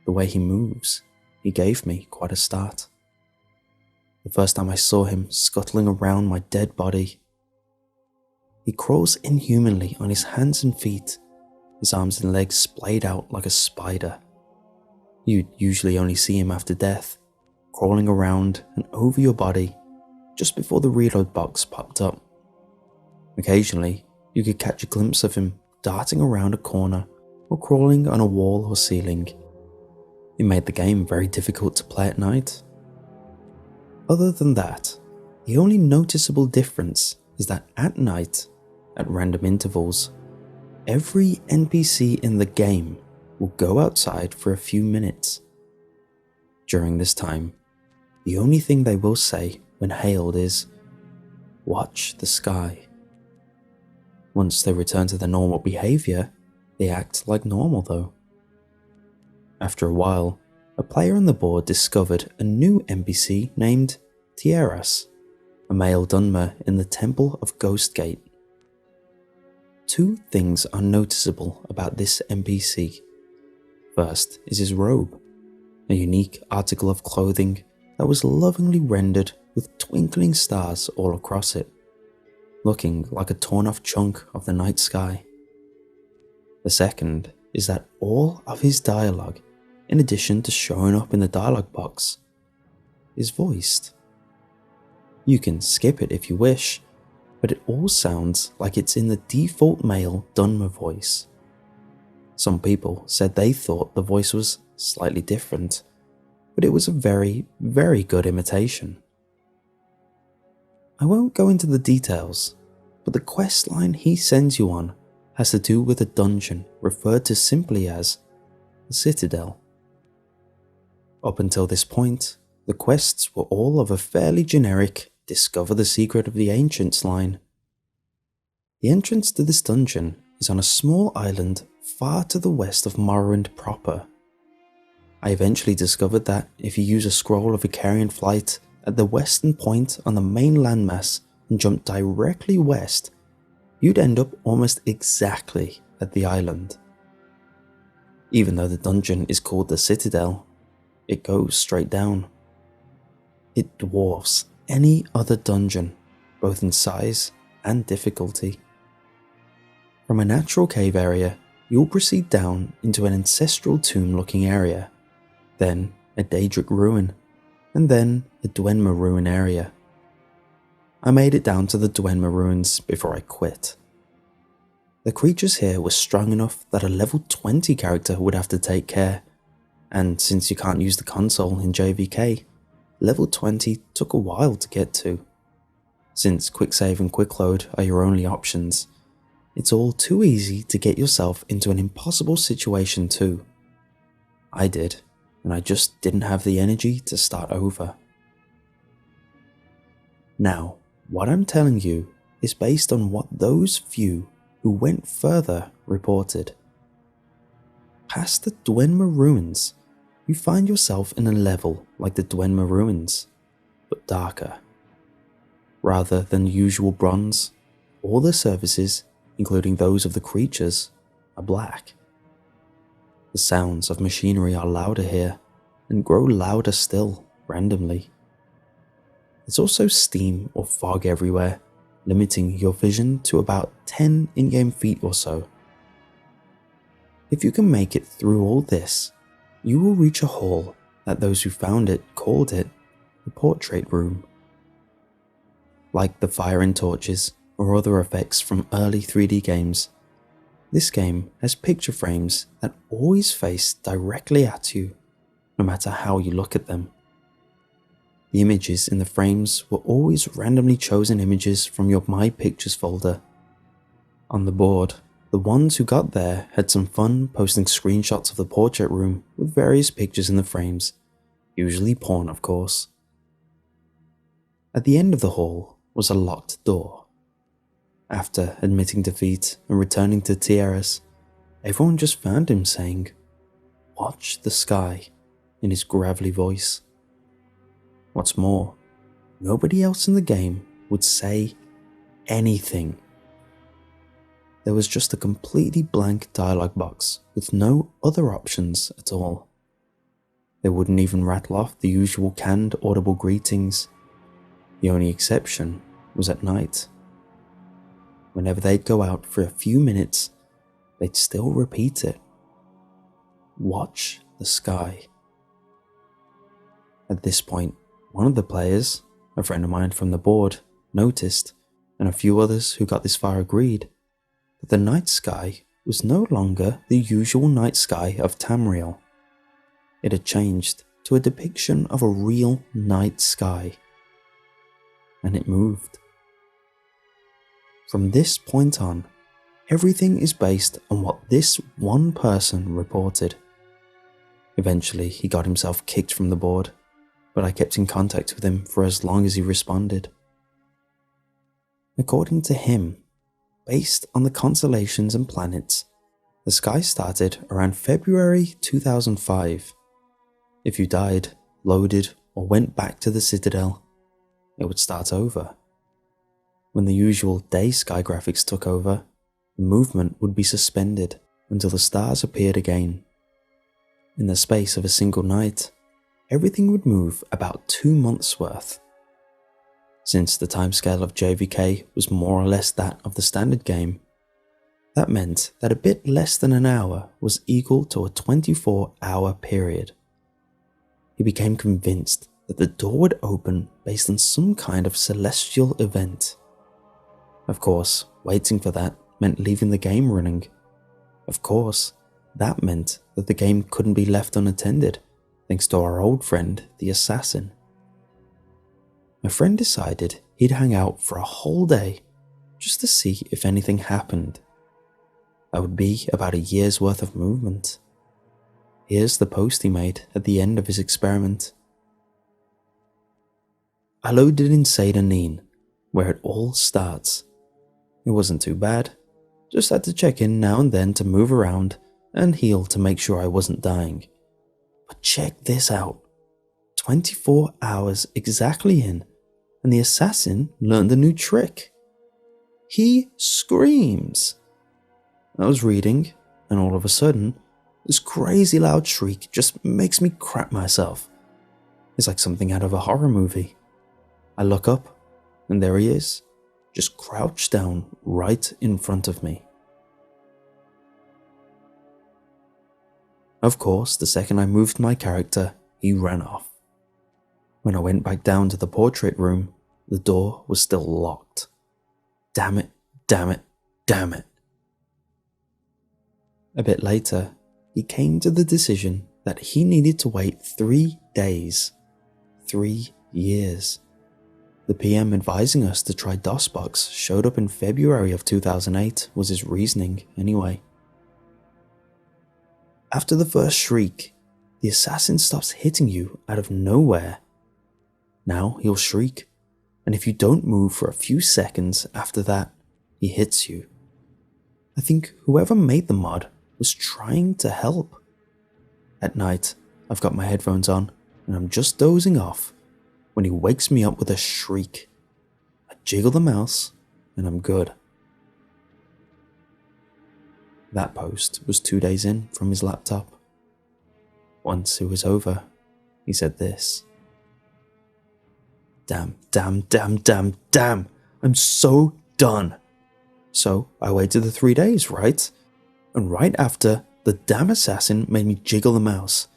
The way he moves, he gave me quite a start. The first time I saw him scuttling around my dead body, he crawls inhumanly on his hands and feet, his arms and legs splayed out like a spider. You'd usually only see him after death, crawling around and over your body just before the reload box popped up. Occasionally, you could catch a glimpse of him darting around a corner or crawling on a wall or ceiling. It made the game very difficult to play at night. Other than that, the only noticeable difference is that at night, at random intervals, every NPC in the game will go outside for a few minutes. During this time, the only thing they will say when hailed is, "Watch the sky." Once they return to their normal behavior, they act like normal though. After a while, a player on the board discovered a new NPC named Tieras, a male Dunmer in the Temple of Ghostgate. Two things are noticeable about this NPC. First is his robe, a unique article of clothing that was lovingly rendered with twinkling stars all across it, looking like a torn-off chunk of the night sky. The second is that all of his dialogue, in addition to showing up in the dialogue box, is voiced. You can skip it if you wish, but it all sounds like it's in the default male Dunmer voice. Some people said they thought the voice was slightly different, but it was a very, very good imitation. I won't go into the details, but the quest line he sends you on has to do with a dungeon referred to simply as the Citadel. Up until this point, the quests were all of a fairly generic discover the secret of the ancients line. The entrance to this dungeon is on a small island far to the west of Morrowind proper. I eventually discovered that if you use a scroll of Icarian flight at the western point on the main landmass and jump directly west, you'd end up almost exactly at the island. Even though the dungeon is called the Citadel, it goes straight down. It dwarfs any other dungeon, both in size and difficulty. From a natural cave area, you'll proceed down into an ancestral tomb-looking area, then a Daedric ruin, and then a Dwemer ruin area. I made it down to the Dwemer ruins before I quit. The creatures here were strong enough that a level 20 character would have to take care, and since you can't use the console in JVK, level 20 took a while to get to. Since quick save and quick load are your only options, it's all too easy to get yourself into an impossible situation too. I did, and I just didn't have the energy to start over. Now, what I'm telling you is based on what those few who went further reported. Past the Dwemer ruins, you find yourself in a level like the Dwemer ruins, but darker. Rather than the usual bronze, all the surfaces, including those of the creatures, are black. The sounds of machinery are louder here, and grow louder still, randomly. There's also steam or fog everywhere, limiting your vision to about 10 in-game feet or so. If you can make it through all this, you will reach a hall that those who found it called it the portrait room. Like the fire and torches or other effects from early 3D games, this game has picture frames that always face directly at you, no matter how you look at them. The images in the frames were always randomly chosen images from your My Pictures folder. On the board, the ones who got there had some fun posting screenshots of the portrait room with various pictures in the frames, usually porn of course. At the end of the hall was a locked door. After admitting defeat and returning to Tierras, everyone just found him saying, "Watch the sky," in his gravelly voice. What's more, nobody else in the game would say anything. There was just a completely blank dialogue box with no other options at all. They wouldn't even rattle off the usual canned audible greetings. The only exception was at night. Whenever they'd go out for a few minutes, they'd still repeat it. Watch the sky. At this point, one of the players, a friend of mine from the board, noticed, and a few others who got this far agreed, that the night sky was no longer the usual night sky of Tamriel. It had changed to a depiction of a real night sky. And it moved. From this point on, everything is based on what this one person reported. Eventually, he got himself kicked from the board, but I kept in contact with him for as long as he responded. According to him, based on the constellations and planets, the sky started around February 2005. If you died, loaded, or went back to the Citadel, it would start over. When the usual day sky graphics took over, the movement would be suspended until the stars appeared again. In the space of a single night, everything would move about 2 months' worth. Since the timescale of JVK was more or less that of the standard game, that meant that a bit less than an hour was equal to a 24-hour period. He became convinced that the door would open based on some kind of celestial event. Of course, waiting for that meant leaving the game running. Of course, that meant that the game couldn't be left unattended, thanks to our old friend, the assassin. My friend decided he'd hang out for a whole day just to see if anything happened. That would be about a year's worth of movement. Here's the post he made at the end of his experiment. I loaded in Seyda, where it all starts. It wasn't too bad, just had to check in now and then to move around and heal to make sure I wasn't dying. But check this out. 24 hours exactly in, and the assassin learned a new trick. He screams. I was reading, and all of a sudden, this crazy loud shriek just makes me crap myself. It's like something out of a horror movie. I look up, and there he is, just crouched down right in front of me. Of course, the second I moved my character, he ran off. When I went back down to the portrait room, the door was still locked. Damn it, damn it, damn it. A bit later, he came to the decision that he needed to wait 3 days. 3 years. The PM advising us to try DOSBox showed up in February of 2008 was his reasoning anyway. After the first shriek, the assassin stops hitting you out of nowhere. Now he'll shriek, and if you don't move for a few seconds after that, he hits you. I think whoever made the mod was trying to help. At night, I've got my headphones on, and I'm just dozing off when he wakes me up with a shriek. I jiggle the mouse, and I'm good. That post was 2 days in from his laptop. Once it was over, he said this. Damn, damn, damn, damn, damn, I'm so done. So I waited the 3 days, right? And right after, the damn assassin made me jiggle the mouse.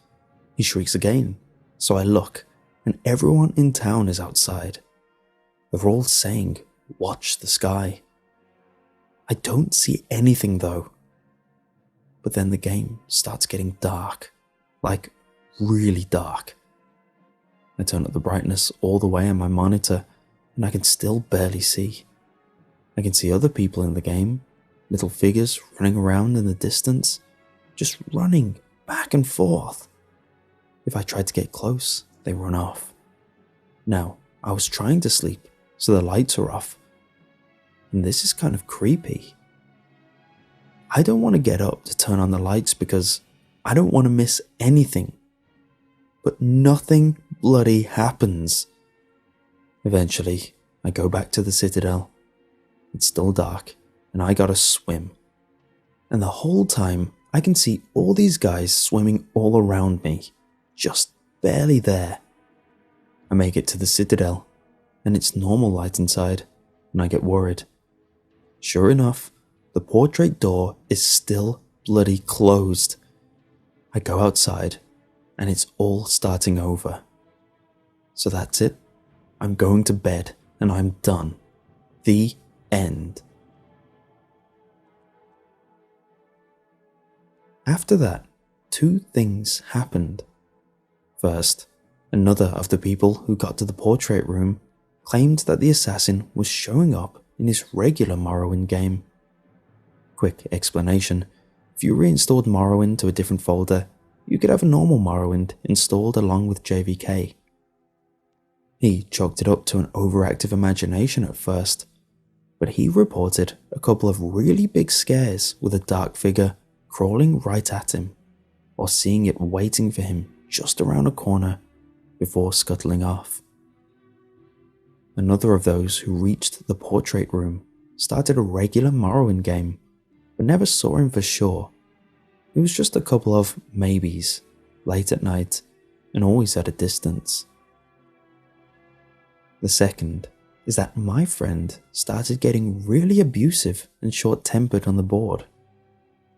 He shrieks again, so I look, and everyone in town is outside. They're all saying, watch the sky. I don't see anything though. But then the game starts getting dark, like really dark. I turn up the brightness all the way on my monitor, and I can still barely see. I can see other people in the game, little figures running around in the distance, just running back and forth. If I tried to get close, they run off. Now, I was trying to sleep, so the lights are off. And this is kind of creepy. I don't want to get up to turn on the lights because I don't want to miss anything. But nothing bloody happens. Eventually, I go back to the Citadel. It's still dark, and I gotta swim. And the whole time, I can see all these guys swimming all around me, just barely there. I make it to the Citadel, and it's normal light inside, and I get worried. Sure enough, the portrait door is still bloody closed. I go outside, and it's all starting over. So that's it. I'm going to bed and I'm done. The end. After that, two things happened. First, another of the people who got to the portrait room claimed that the assassin was showing up in his regular Morrowind game. Quick explanation: if you reinstalled Morrowind to a different folder, you could have a normal Morrowind installed along with JVK. He chalked it up to an overactive imagination at first, but he reported a couple of really big scares with a dark figure crawling right at him, or seeing it waiting for him just around a corner before scuttling off. Another of those who reached the portrait room started a regular Morrowind game, but never saw him for sure. It was just a couple of maybes, late at night, and always at a distance. The second is that my friend started getting really abusive and short-tempered on the board,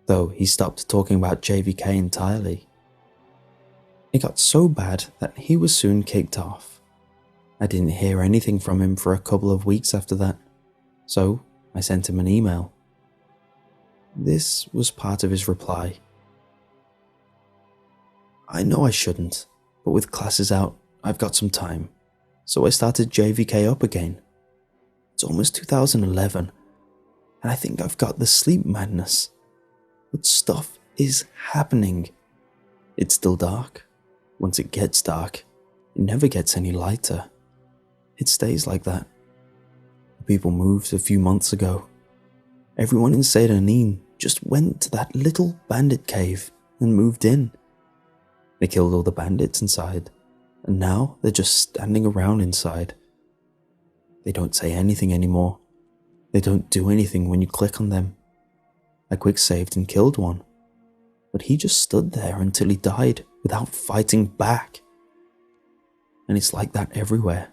though he stopped talking about JVK entirely. It got so bad that he was soon kicked off. I didn't hear anything from him for a couple of weeks after that, so I sent him an email. This was part of his reply. I know I shouldn't, but with classes out, I've got some time, so I started JVK up again. It's almost 2011, and I think I've got the sleep madness. But stuff is happening. It's still dark. Once it gets dark, it never gets any lighter. It stays like that. The people moved a few months ago. Everyone in Saint Denis just went to that little bandit cave and moved in. They killed all the bandits inside, and now they're just standing around inside. They don't say anything anymore. They don't do anything when you click on them. I quick-saved and killed one, but he just stood there until he died without fighting back. And it's like that everywhere.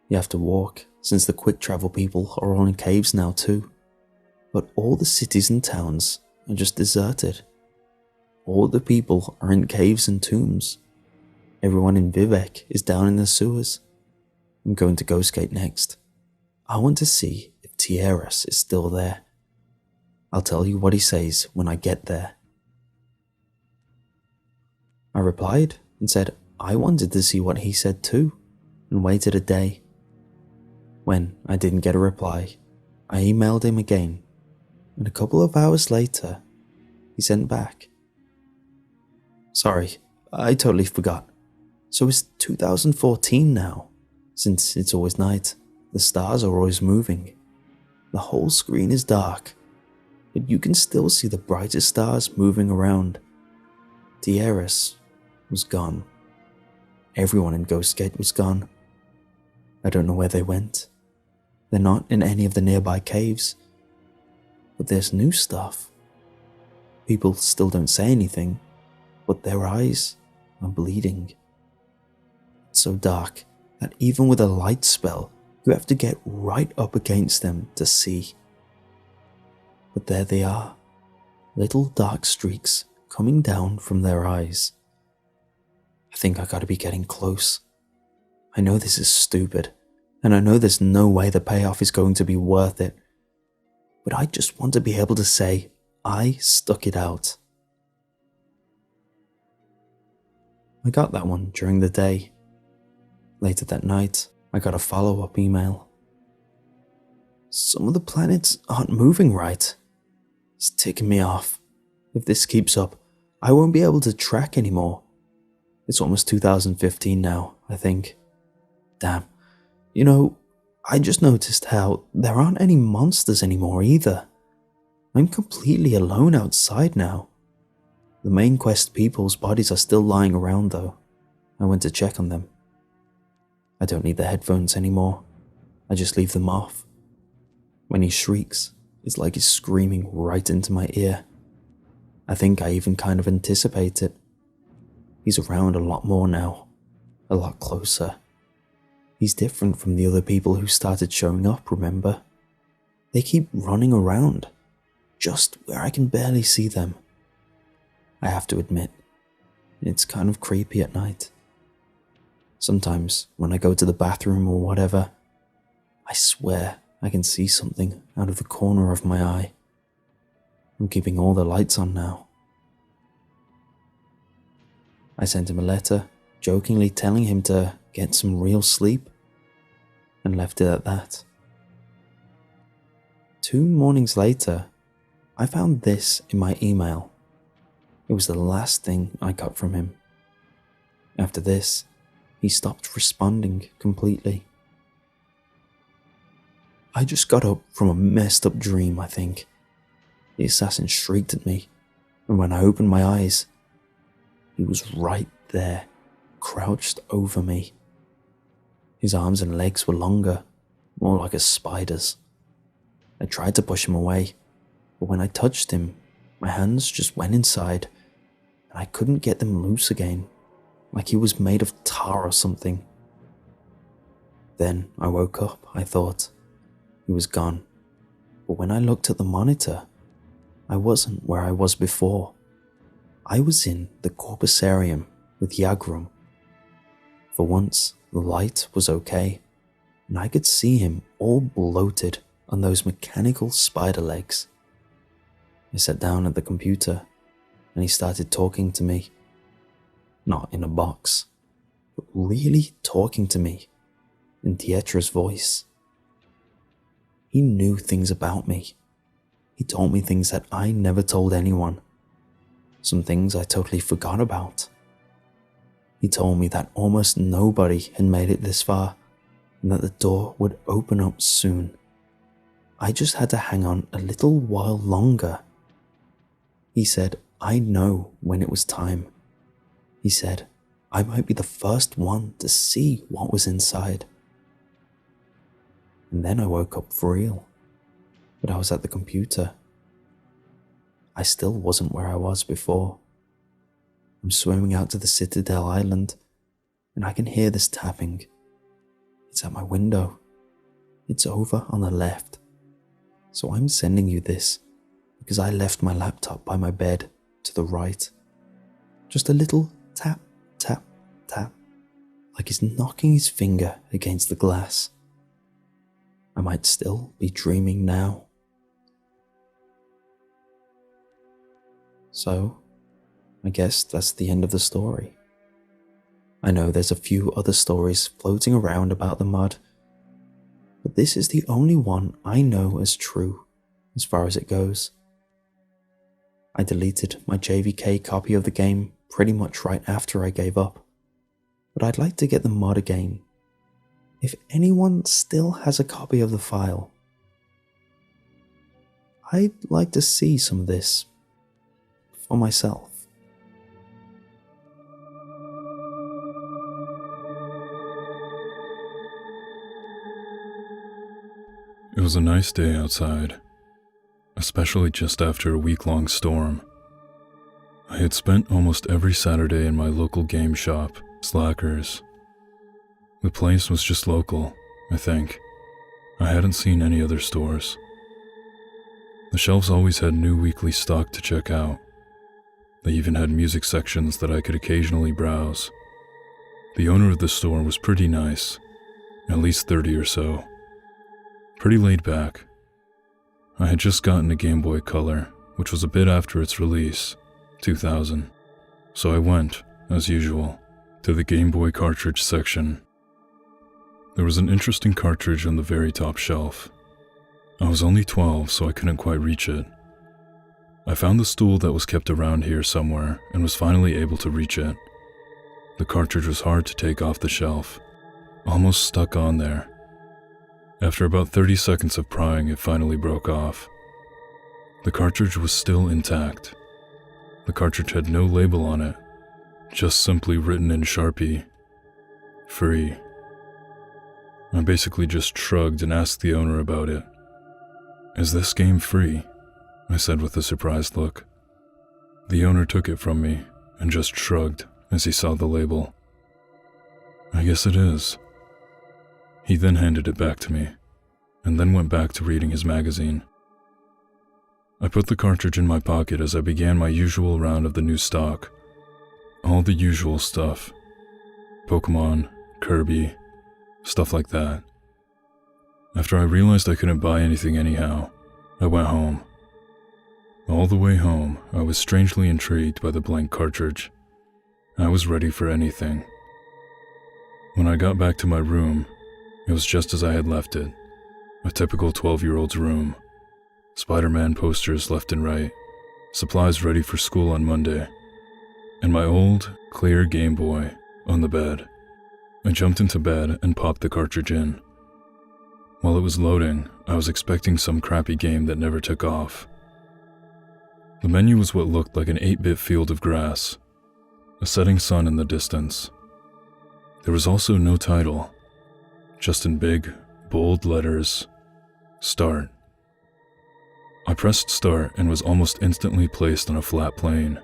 You have to walk, since the quick travel people are all in caves now too. But all the cities and towns are just deserted. All the people are in caves and tombs. Everyone in Vivek is down in the sewers. I'm going to Ghostgate next. I want to see if Tieras is still there. I'll tell you what he says when I get there. I replied and said I wanted to see what he said too, and waited a day. When I didn't get a reply, I emailed him again, and a couple of hours later, he sent back. Sorry, I totally forgot. So it's 2014 now. Since it's always night, the stars are always moving. The whole screen is dark, but you can still see the brightest stars moving around. Tieras was gone. Everyone in Ghostgate was gone. I don't know where they went. They're not in any of the nearby caves. But there's new stuff. People still don't say anything, but their eyes are bleeding. It's so dark that even with a light spell, you have to get right up against them to see. But there they are, little dark streaks coming down from their eyes. I think I gotta be getting close. I know this is stupid, and I know there's no way the payoff is going to be worth it, but I just want to be able to say, I stuck it out. I got that one during the day. Later that night, I got a follow-up email. Some of the planets aren't moving right. It's ticking me off. If this keeps up, I won't be able to track anymore. It's almost 2015 now, I think. Damn. You know, I just noticed how there aren't any monsters anymore either. I'm completely alone outside now. The main quest people's bodies are still lying around though. I went to check on them. I don't need the headphones anymore. I just leave them off. When he shrieks, it's like he's screaming right into my ear. I think I even kind of anticipate it. He's around a lot more now. A lot closer. He's different from the other people who started showing up, remember? They keep running around, just where I can barely see them. I have to admit, it's kind of creepy at night. Sometimes, when I go to the bathroom or whatever, I swear I can see something out of the corner of my eye. I'm keeping all the lights on now. I sent him a letter, jokingly telling him to get some real sleep, and left it at that. 2 mornings later, I found this in my email. It was the last thing I got from him. After this, he stopped responding completely. I just got up from a messed up dream, I think. The assassin shrieked at me, and when I opened my eyes, he was right there, crouched over me. His arms and legs were longer, more like a spider's. I tried to push him away, but when I touched him, my hands just went inside, and I couldn't get them loose again, like he was made of tar or something. Then I woke up, I thought. He was gone, but when I looked at the monitor, I wasn't where I was before. I was in the Corpusarium with Yagrum. For once, the light was okay, and I could see him all bloated on those mechanical spider legs. I sat down at the computer, and he started talking to me. Not in a box, but really talking to me, in Dietra's voice. He knew things about me. He told me things that I never told anyone. Some things I totally forgot about. He told me that almost nobody had made it this far, and that the door would open up soon. I just had to hang on a little while longer. He said I'd know when it was time. He said I might be the first one to see what was inside. And then I woke up for real, but I was at the computer. I still wasn't where I was before. I'm swimming out to the Citadel Island, and I can hear this tapping. It's at my window. It's over on the left. So I'm sending you this because I left my laptop by my bed to the right. Just a little tap, tap, tap, like he's knocking his finger against the glass. I might still be dreaming now. So, I guess that's the end of the story. I know there's a few other stories floating around about the mod, but this is the only one I know as true, as far as it goes. I deleted my JVK copy of the game pretty much right after I gave up, but I'd like to get the mod again. If anyone still has a copy of the file, I'd like to see some of this for myself. It was a nice day outside, especially just after a week-long storm. I had spent almost every Saturday in my local game shop, Slackers. The place was just local, I think. I hadn't seen any other stores. The shelves always had new weekly stock to check out. They even had music sections that I could occasionally browse. The owner of the store was pretty nice, at least 30 or so. Pretty laid back. I had just gotten a Game Boy Color, which was a bit after its release, 2000. So I went, as usual, to the Game Boy cartridge section. There was an interesting cartridge on the very top shelf. I was only 12, so I couldn't quite reach it. I found the stool that was kept around here somewhere and was finally able to reach it. The cartridge was hard to take off the shelf, almost stuck on there. After about 30 seconds of prying, it finally broke off. The cartridge was still intact. The cartridge had no label on it, just simply written in Sharpie, "Free." I basically just shrugged and asked the owner about it. "Is this game free?" I said with a surprised look. The owner took it from me and just shrugged as he saw the label. "I guess it is." He then handed it back to me, and then went back to reading his magazine. I put the cartridge in my pocket as I began my usual round of the new stock. All the usual stuff. Pokemon, Kirby, stuff like that. After I realized I couldn't buy anything anyhow, I went home. All the way home, I was strangely intrigued by the blank cartridge. I was ready for anything. When I got back to my room, it was just as I had left it. A typical 12-year-old's room. Spider-Man posters left and right, supplies ready for school on Monday, and my old, clear Game Boy on the bed. I jumped into bed and popped the cartridge in. While it was loading, I was expecting some crappy game that never took off. The menu was what looked like an 8-bit field of grass, a setting sun in the distance. There was also no title, just in big, bold letters, Start. I pressed start and was almost instantly placed on a flat plane.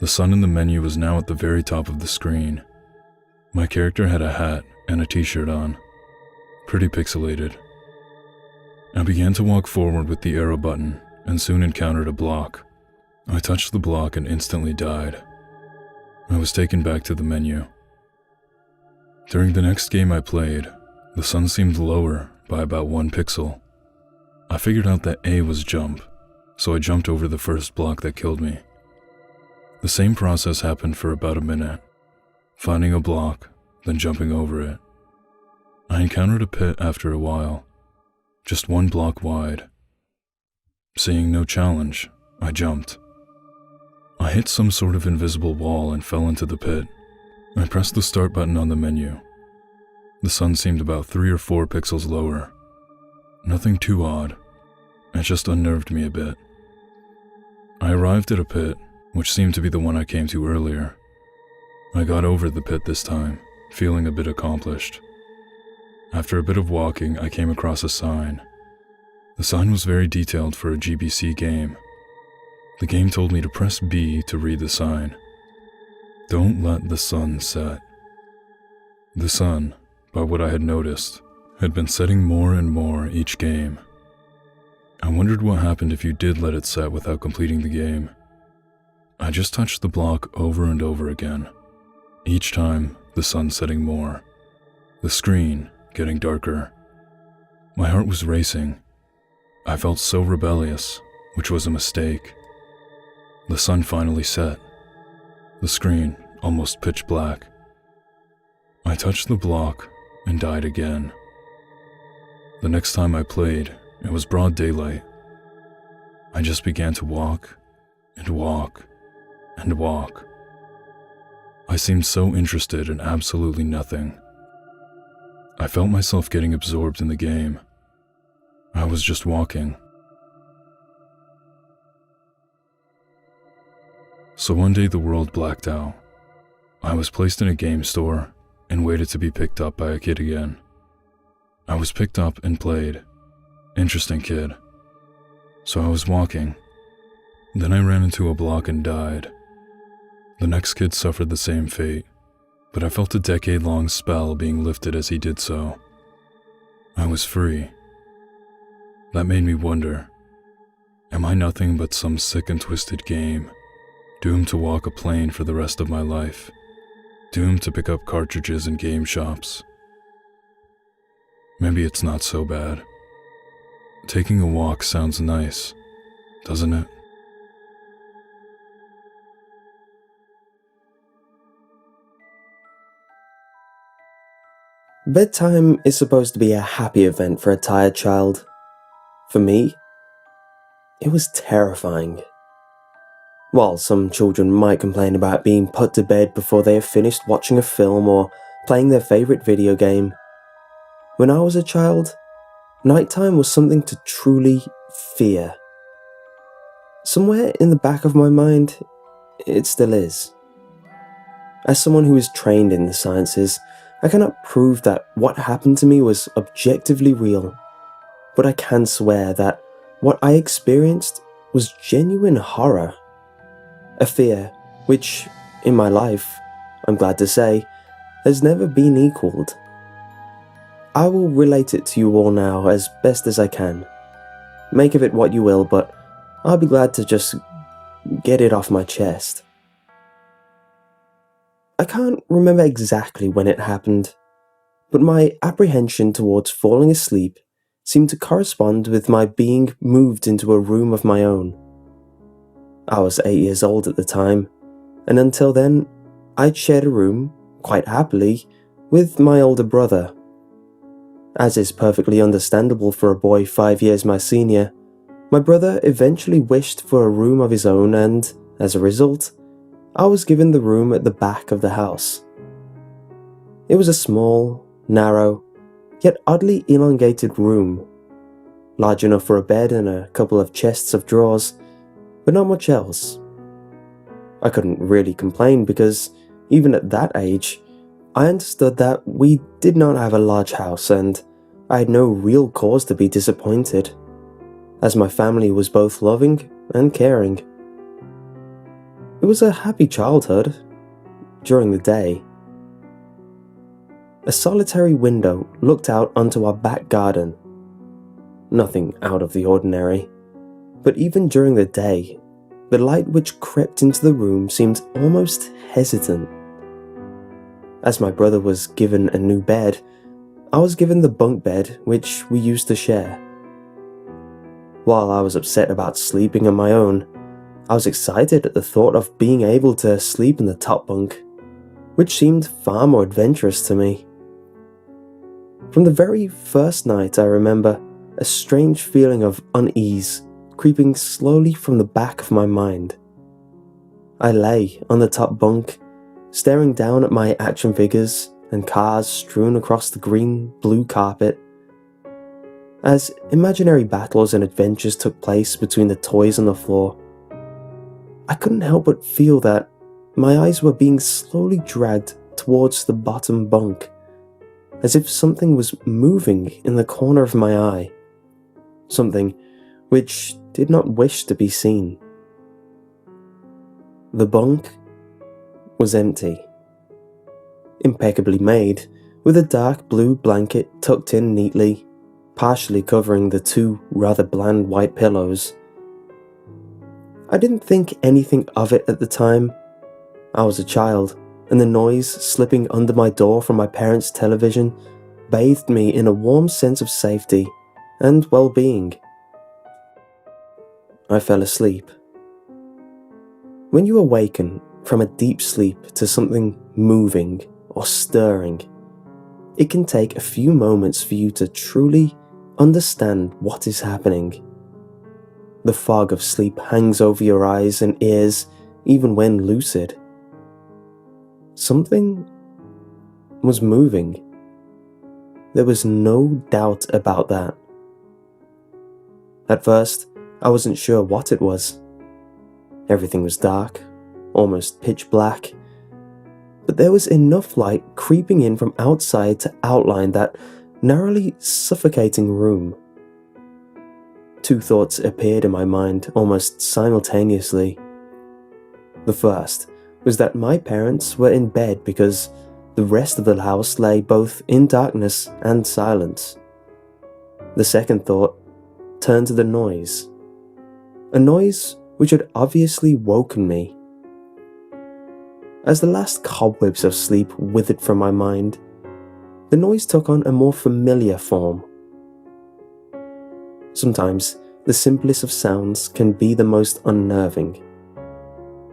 The sun in the menu was now at the very top of the screen. My character had a hat and a t-shirt on, pretty pixelated. I began to walk forward with the arrow button and soon encountered a block. I touched the block and instantly died. I was taken back to the menu. During the next game I played, the sun seemed lower by about 1 pixel. I figured out that A was jump, so I jumped over the first block that killed me. The same process happened for about a minute, finding a block, then jumping over it. I encountered a pit after a while, just 1 block wide. Seeing no challenge, I jumped. I hit some sort of invisible wall and fell into the pit. I pressed the start button on the menu. The sun seemed about 3 or 4 pixels lower. Nothing too odd. It just unnerved me a bit. I arrived at a pit, which seemed to be the one I came to earlier. I got over the pit this time, feeling a bit accomplished. After a bit of walking, I came across a sign. The sign was very detailed for a GBC game. The game told me to press B to read the sign. Don't let the sun set. The sun, by what I had noticed, had been setting more and more each game. I wondered what happened if you did let it set without completing the game. I just touched the block over and over again. Each time, the sun setting more. The screen getting darker. My heart was racing. I felt so rebellious, which was a mistake. The sun finally set. The screen almost pitch black. I touched the block and died again. The next time I played, it was broad daylight. I just began to walk and walk and walk. I seemed so interested in absolutely nothing. I felt myself getting absorbed in the game. I was just walking. So one day the world blacked out. I was placed in a game store and waited to be picked up by a kid again. I was picked up and played. Interesting kid. So I was walking. Then I ran into a block and died. The next kid suffered the same fate, but I felt a decade-long spell being lifted as he did so. I was free. That made me wonder, am I nothing but some sick and twisted game, doomed to walk a plane for the rest of my life, doomed to pick up cartridges in game shops? Maybe it's not so bad. Taking a walk sounds nice, doesn't it? Bedtime is supposed to be a happy event for a tired child. For me, it was terrifying. While some children might complain about being put to bed before they have finished watching a film or playing their favourite video game, when I was a child, nighttime was something to truly fear. Somewhere in the back of my mind, it still is. As someone who is trained in the sciences, I cannot prove that what happened to me was objectively real, but I can swear that what I experienced was genuine horror. A fear which, in my life, I'm glad to say, has never been equalled. I will relate it to you all now as best as I can. Make of it what you will, but I'll be glad to just get it off my chest. I can't remember exactly when it happened, but my apprehension towards falling asleep seemed to correspond with my being moved into a room of my own. I was 8 years old at the time, and until then, I'd shared a room, quite happily, with my older brother. As is perfectly understandable for a boy 5 years my senior, my brother eventually wished for a room of his own, and, as a result, I was given the room at the back of the house. It was a small, narrow, yet oddly elongated room, large enough for a bed and a couple of chests of drawers, but not much else. I couldn't really complain because, even at that age, I understood that we did not have a large house and I had no real cause to be disappointed, as my family was both loving and caring. It was a happy childhood, during the day. A solitary window looked out onto our back garden. Nothing out of the ordinary, but even during the day, the light which crept into the room seemed almost hesitant. As my brother was given a new bed, I was given the bunk bed which we used to share. While I was upset about sleeping on my own, I was excited at the thought of being able to sleep in the top bunk, which seemed far more adventurous to me. From the very first night, I remember a strange feeling of unease creeping slowly from the back of my mind. I lay on the top bunk, staring down at my action figures and cars strewn across the green-blue carpet. As imaginary battles and adventures took place between the toys on the floor, I couldn't help but feel that my eyes were being slowly dragged towards the bottom bunk, as if something was moving in the corner of my eye, something which did not wish to be seen. The bunk was empty, impeccably made, with a dark blue blanket tucked in neatly, partially covering the two rather bland white pillows. I didn't think anything of it at the time. I was a child, and the noise slipping under my door from my parents' television bathed me in a warm sense of safety and well-being. I fell asleep. When you awaken from a deep sleep to something moving or stirring, it can take a few moments for you to truly understand what is happening. The fog of sleep hangs over your eyes and ears even when lucid. Something was moving. There was no doubt about that. At first, I wasn't sure what it was. Everything was dark, almost pitch black, but there was enough light creeping in from outside to outline that narrowly suffocating room. Two thoughts appeared in my mind almost simultaneously. The first was that my parents were in bed because the rest of the house lay both in darkness and silence. The second thought turned to the noise, a noise which had obviously woken me. As the last cobwebs of sleep withered from my mind, the noise took on a more familiar form. Sometimes, the simplest of sounds can be the most unnerving.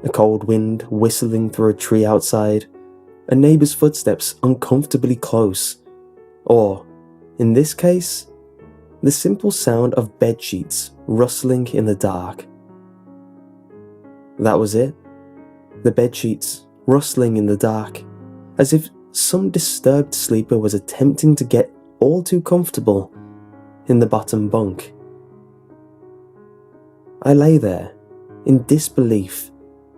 A cold wind whistling through a tree outside, a neighbor's footsteps uncomfortably close, or, in this case, the simple sound of bedsheets rustling in the dark. That was it. The bedsheets rustling in the dark, as if some disturbed sleeper was attempting to get all too comfortable in the bottom bunk. I lay there, in disbelief,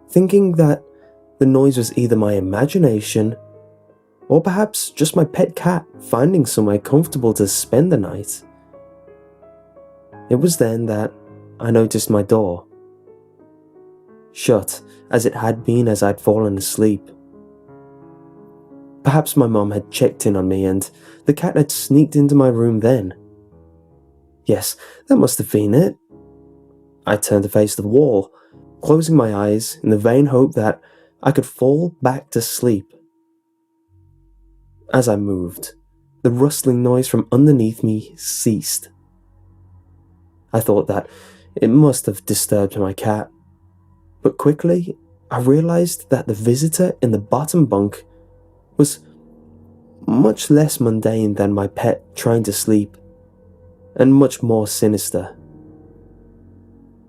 thinking that the noise was either my imagination, or perhaps just my pet cat finding somewhere comfortable to spend the night. It was then that I noticed my door, shut as it had been as I'd fallen asleep. Perhaps my mum had checked in on me and the cat had sneaked into my room then. Yes, that must have been it. I turned to face the wall, closing my eyes in the vain hope that I could fall back to sleep As I moved, the rustling noise from underneath me ceased. I thought that it must have disturbed my cat, but quickly I realized that the visitor in the bottom bunk was much less mundane than my pet trying to sleep, and much more sinister.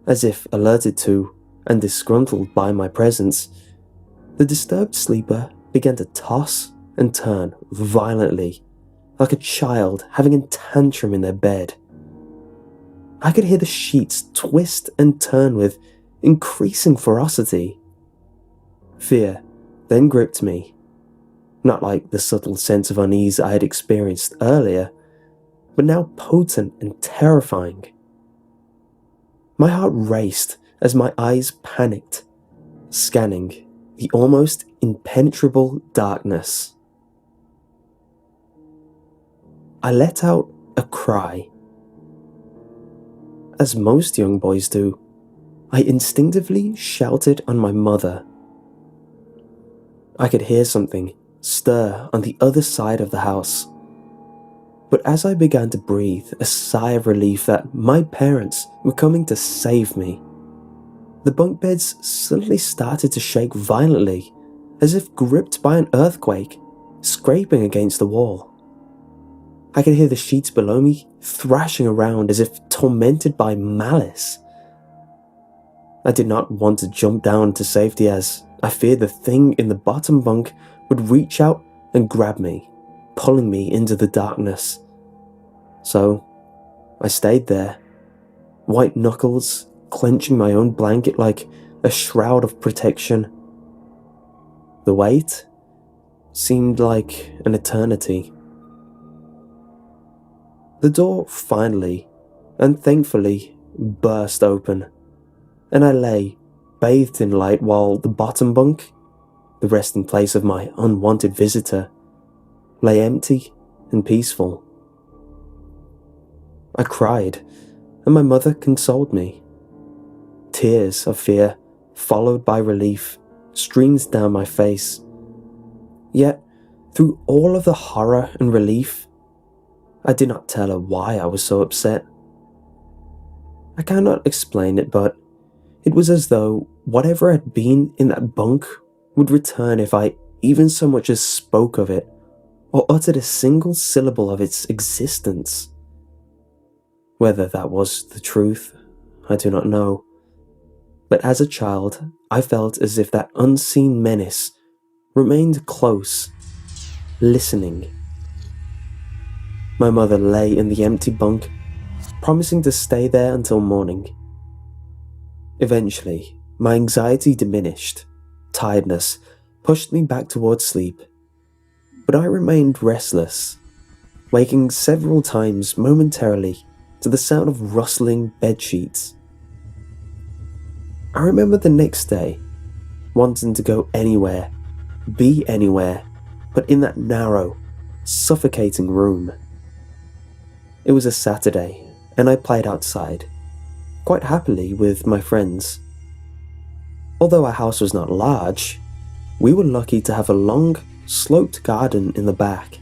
As if alerted to and disgruntled by my presence, the disturbed sleeper began to toss and turn violently, like a child having a tantrum in their bed. I could hear the sheets twist and turn with increasing ferocity. Fear then gripped me, not like the subtle sense of unease I had experienced earlier, but now potent and terrifying. My heart raced as my eyes panicked, scanning the almost impenetrable darkness. I let out a cry. As most young boys do, I instinctively shouted on my mother. I could hear something stir on the other side of the house, but as I began to breathe a sigh of relief that my parents were coming to save me, the bunk beds suddenly started to shake violently, as if gripped by an earthquake, scraping against the wall. I could hear the sheets below me thrashing around as if tormented by malice. I did not want to jump down to safety, as I feared the thing in the bottom bunk would reach out and grab me, pulling me into the darkness. So I stayed there, white knuckles clenching my own blanket like a shroud of protection. The wait seemed like an eternity. The door finally, and thankfully, burst open, and I lay, bathed in light, while the bottom bunk, the resting place of my unwanted visitor, lay empty and peaceful. I cried, and my mother consoled me. Tears of fear, followed by relief, streamed down my face. Yet, through all of the horror and relief, I did not tell her why I was so upset. I cannot explain it, but it was as though whatever had been in that bunk would return if I even so much as spoke of it, or uttered a single syllable of its existence. Whether that was the truth, I do not know. But as a child, I felt as if that unseen menace remained close, listening. My mother lay in the empty bunk, promising to stay there until morning. Eventually, my anxiety diminished. Tiredness pushed me back towards sleep. But I remained restless, waking several times momentarily to the sound of rustling bedsheets. I remember the next day, wanting to go anywhere, be anywhere, but in that narrow, suffocating room. It was a Saturday, and I played outside, quite happily with my friends. Although our house was not large, we were lucky to have a long, sloped garden in the back.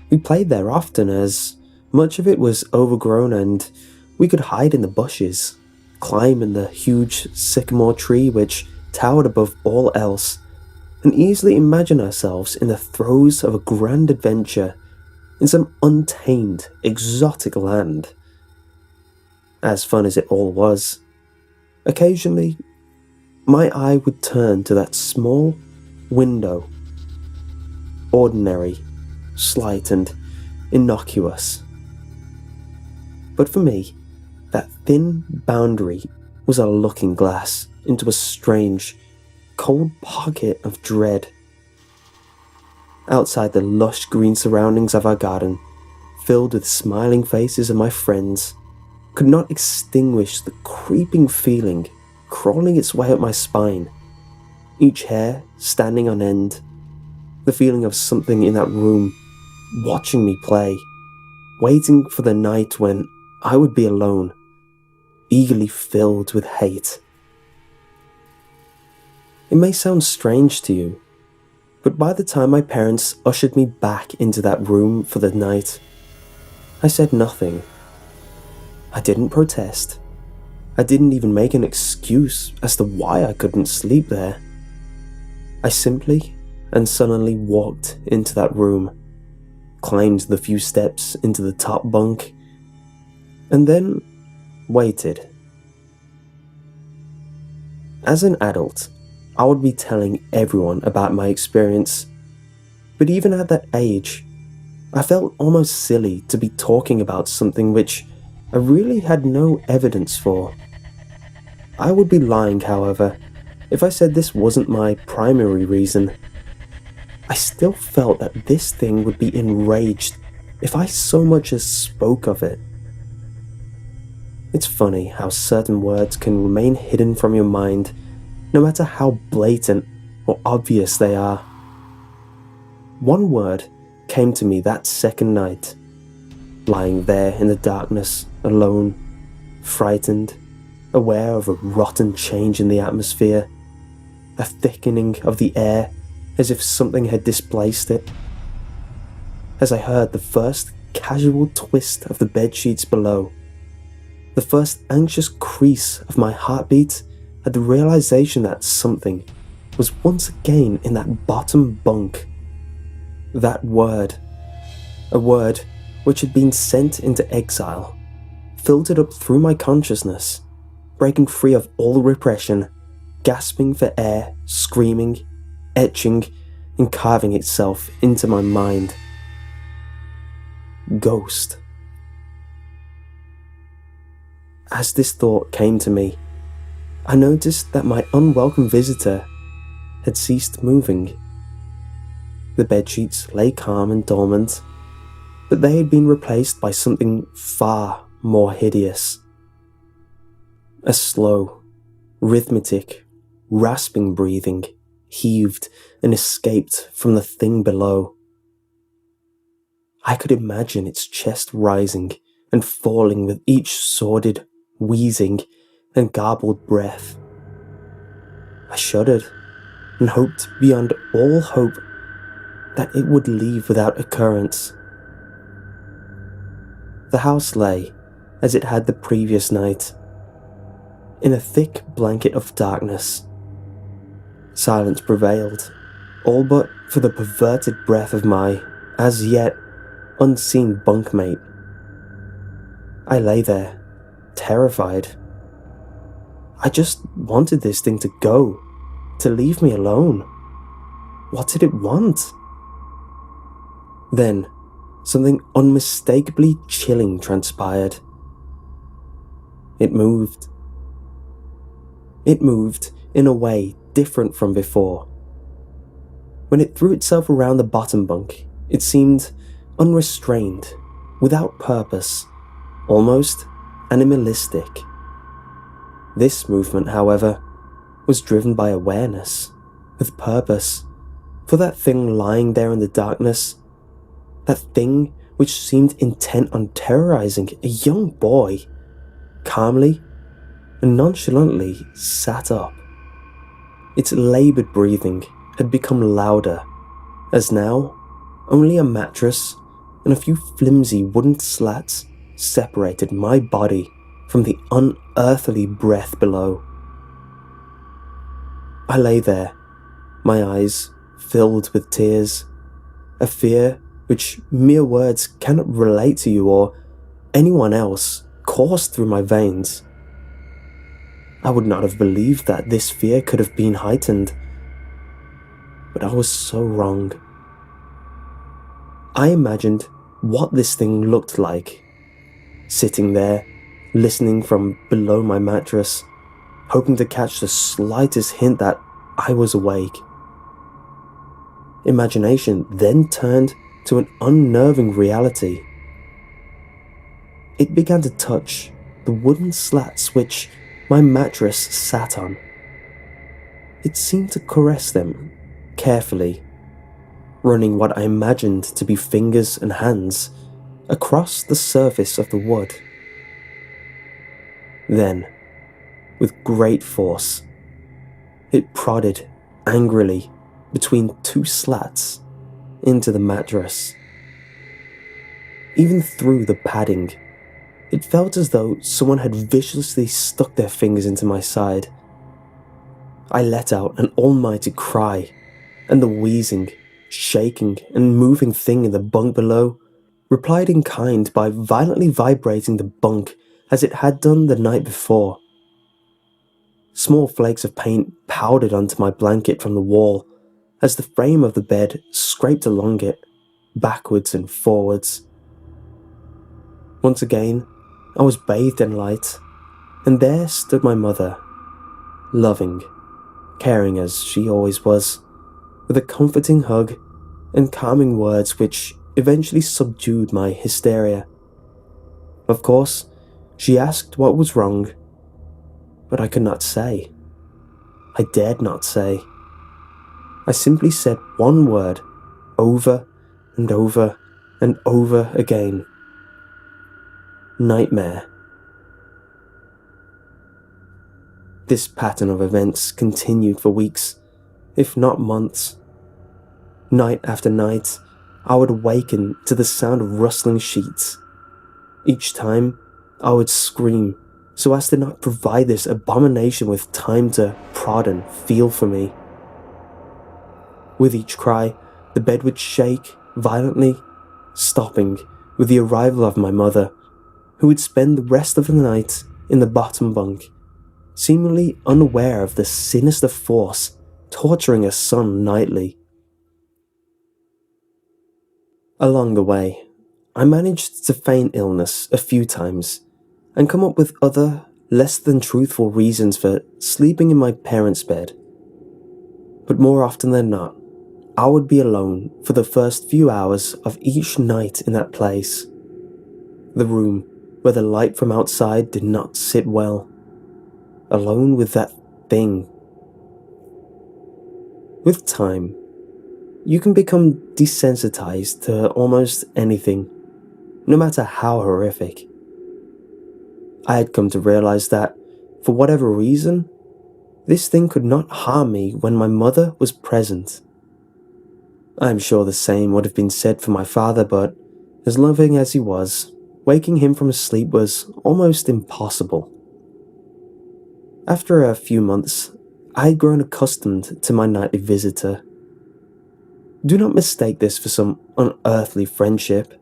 We played there often, as much of it was overgrown and we could hide in the bushes, climb in the huge sycamore tree which towered above all else, and easily imagine ourselves in the throes of a grand adventure in some untamed, exotic land. As fun as it all was, occasionally my eye would turn to that small window, ordinary, slight and innocuous. But for me, that thin boundary was a looking glass into a strange, cold pocket of dread. Outside the lush green surroundings of our garden, filled with smiling faces of my friends, could not extinguish the creeping feeling crawling its way up my spine, each hair standing on end, the feeling of something in that room watching me play, waiting for the night when I would be alone, eagerly filled with hate. It may sound strange to you, But by the time my parents ushered me back into that room for the night, I said nothing. I didn't protest. I didn't even make an excuse as to why I couldn't sleep there. I simply and sullenly walked into that room, climbed the few steps into the top bunk, and then waited. As an adult, I would be telling everyone about my experience, but even at that age, I felt almost silly to be talking about something which I really had no evidence for. I would be lying, however, if I said this wasn't my primary reason. I still felt that this thing would be enraged if I so much as spoke of it. It's funny how certain words can remain hidden from your mind, no matter how blatant or obvious they are. One word came to me that second night, lying there in the darkness, alone, frightened, aware of a rotten change in the atmosphere, a thickening of the air as if something had displaced it. As I heard the first casual twist of the bedsheets below, the first anxious crease of my heartbeat at the realization that something was once again in that bottom bunk. That word, a word which had been sent into exile, filtered up through my consciousness, breaking free of all repression, gasping for air, screaming, etching, and carving itself into my mind. Ghost. As this thought came to me, I noticed that my unwelcome visitor had ceased moving. The bedsheets lay calm and dormant, but they had been replaced by something far more hideous. A slow, rhythmic, rasping breathing heaved and escaped from the thing below. I could imagine its chest rising and falling with each sordid, wheezing, and garbled breath. I shuddered and hoped beyond all hope that it would leave without occurrence. The house lay as it had the previous night, in a thick blanket of darkness. Silence prevailed, all but for the perverted breath of my, as yet, unseen bunkmate. I lay there, terrified. I just wanted this thing to go, to leave me alone. What did it want? Then, something unmistakably chilling transpired. It moved. It moved in a way different from before. When it threw itself around the bottom bunk, it seemed unrestrained, without purpose, almost animalistic. This movement, however, was driven by awareness, with purpose, for that thing lying there in the darkness, that thing which seemed intent on terrorizing a young boy, calmly and nonchalantly sat up. Its laboured breathing had become louder, as now only a mattress and a few flimsy wooden slats separated my body from the unearthly breath below. I lay there, my eyes filled with tears, a fear which mere words cannot relate to you or anyone else coursed through my veins. I would not have believed that this fear could have been heightened, but I was so wrong. I imagined what this thing looked like, sitting there, listening from below my mattress, hoping to catch the slightest hint that I was awake. Imagination then turned to an unnerving reality. It began to touch the wooden slats which my mattress sat on. It seemed to caress them carefully, running what I imagined to be fingers and hands across the surface of the wood. Then, with great force, it prodded angrily between two slats into the mattress. Even through the padding, it felt as though someone had viciously stuck their fingers into my side. I let out an almighty cry, and the wheezing, shaking, and moving thing in the bunk below replied in kind by violently vibrating the bunk as it had done the night before. Small flakes of paint powdered onto my blanket from the wall as the frame of the bed scraped along it, backwards and forwards. Once again, I was bathed in light, and there stood my mother, loving, caring as she always was, with a comforting hug and calming words which eventually subdued my hysteria. Of course, she asked what was wrong, but I could not say. I dared not say. I simply said one word over and over and over again. Nightmare. This pattern of events continued for weeks, if not months. Night after night, I would awaken to the sound of rustling sheets. Each time, I would scream so as to not provide this abomination with time to prod and feel for me. With each cry, the bed would shake violently, stopping with the arrival of my mother, who would spend the rest of the night in the bottom bunk, seemingly unaware of the sinister force torturing her son nightly. Along the way, I managed to feign illness a few times and come up with other, less than truthful reasons for sleeping in my parents' bed. But more often than not, I would be alone for the first few hours of each night in that place. The room where the light from outside did not sit well. Alone with that thing. With time, you can become desensitized to almost anything, no matter how horrific. I had come to realize that, for whatever reason, this thing could not harm me when my mother was present. I am sure the same would have been said for my father, but as loving as he was, waking him from his sleep was almost impossible. After a few months, I had grown accustomed to my nightly visitor. Do not mistake this for some unearthly friendship.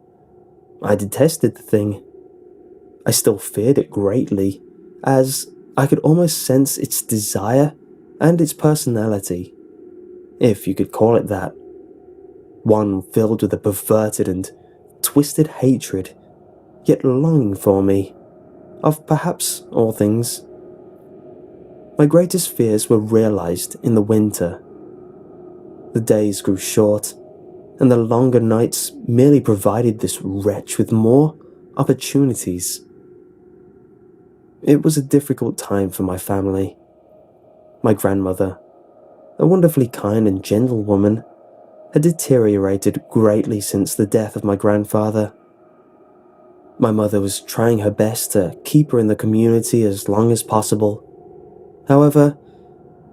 I detested the thing. I still feared it greatly, as I could almost sense its desire and its personality, if you could call it that. One filled with a perverted and twisted hatred, yet longing for me, of perhaps all things. My greatest fears were realized in the winter. The days grew short, and the longer nights merely provided this wretch with more opportunities. It was a difficult time for my family. My grandmother, a wonderfully kind and gentle woman, had deteriorated greatly since the death of my grandfather. My mother was trying her best to keep her in the community as long as possible. However,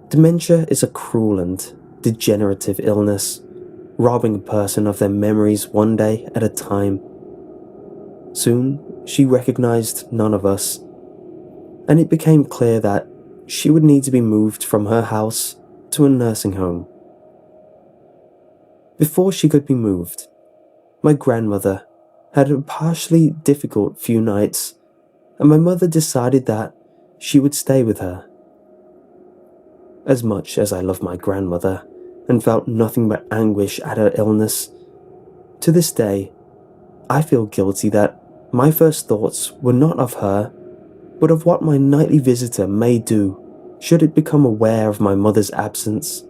dementia is a cruel and degenerative illness, robbing a person of their memories one day at a time. Soon, she recognized none of us, and it became clear that she would need to be moved from her house to a nursing home. Before she could be moved, my grandmother had a partially difficult few nights, and my mother decided that she would stay with her. As much as I loved my grandmother and felt nothing but anguish at her illness, to this day, I feel guilty that my first thoughts were not of her, but of what my nightly visitor may do should it become aware of my mother's absence,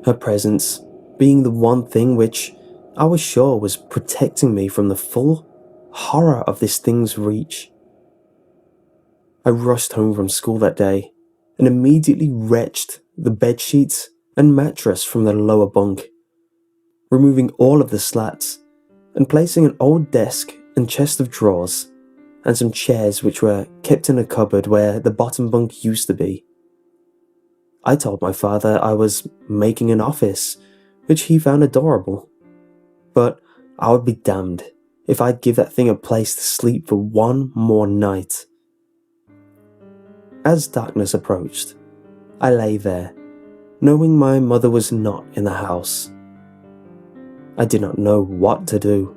her presence being the one thing which I was sure was protecting me from the full horror of this thing's reach. I rushed home from school that day and immediately wrenched the bedsheets and mattress from the lower bunk, removing all of the slats and placing an old desk and chest of drawers and some chairs which were kept in a cupboard where the bottom bunk used to be. I told my father I was making an office, which he found adorable. But I would be damned if I'd give that thing a place to sleep for one more night. As darkness approached, I lay there, knowing my mother was not in the house. I did not know what to do.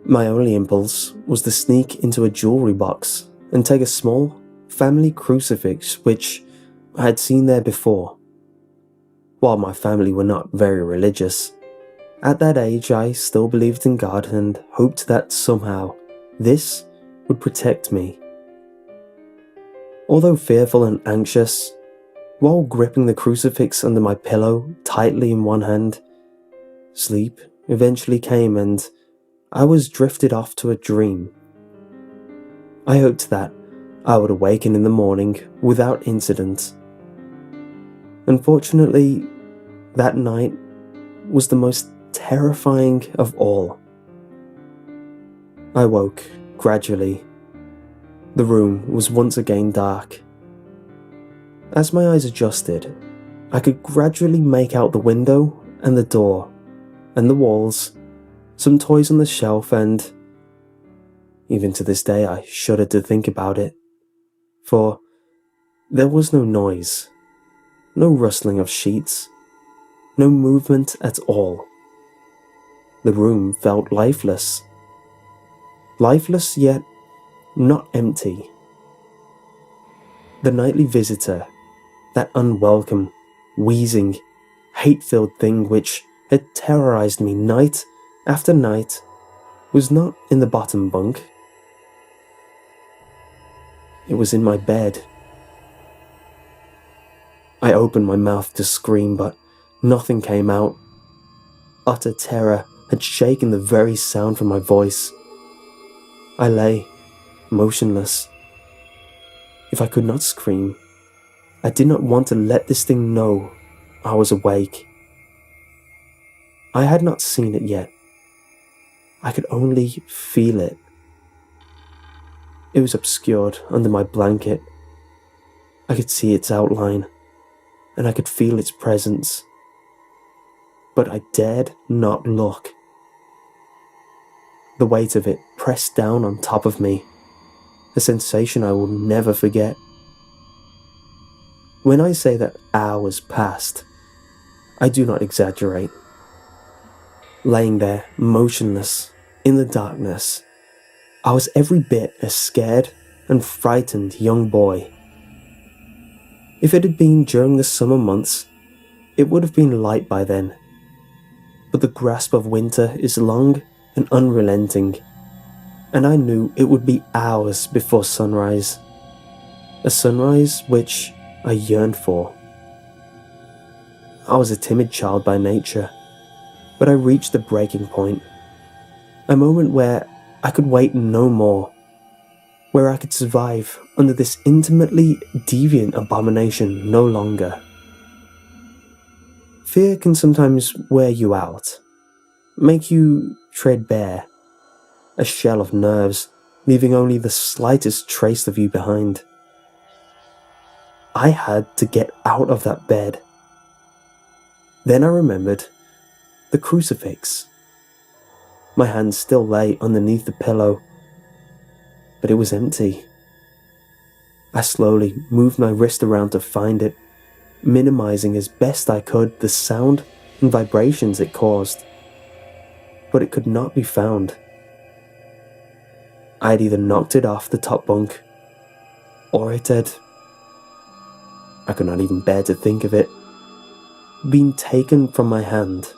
My only impulse was to sneak into a jewelry box and take a small family crucifix which I had seen there before. While my family were not very religious, at that age I still believed in God and hoped that somehow this would protect me. Although fearful and anxious, while gripping the crucifix under my pillow tightly in one hand, sleep eventually came and I was drifted off to a dream. I hoped that I would awaken in the morning without incident. Unfortunately, that night was the most terrifying of all. I woke gradually. The room was once again dark. As my eyes adjusted, I could gradually make out the window and the door and the walls, some toys on the shelf, and even to this day I shudder to think about it, for there was no noise, no rustling of sheets, no movement at all. The room felt lifeless. Lifeless yet not empty. The nightly visitor, that unwelcome, wheezing, hate-filled thing which had terrorized me night after night, was not in the bottom bunk. It was in my bed. I opened my mouth to scream, but nothing came out. Utter terror had shaken the very sound from my voice. I lay, motionless. If I could not scream, I did not want to let this thing know I was awake. I had not seen it yet. I could only feel it. It was obscured under my blanket. I could see its outline, and I could feel its presence. But I dared not look. The weight of it pressed down on top of me, a sensation I will never forget. When I say that hours passed, I do not exaggerate. Laying there, motionless, in the darkness, I was every bit a scared and frightened young boy. If it had been during the summer months, it would have been light by then. But the grasp of winter is long and unrelenting, and I knew it would be hours before sunrise. A sunrise which I yearned for. I was a timid child by nature, but I reached the breaking point. A moment where I could wait no more, where I could survive under this intimately deviant abomination no longer. Fear can sometimes wear you out, make you tread bare, a shell of nerves, leaving only the slightest trace of you behind. I had to get out of that bed. Then I remembered the crucifix. My hand still lay underneath the pillow, but it was empty. I slowly moved my wrist around to find it, minimizing as best I could the sound and vibrations it caused. But it could not be found. I had either knocked it off the top bunk, or it had, I could not even bear to think of it, been taken from my hand.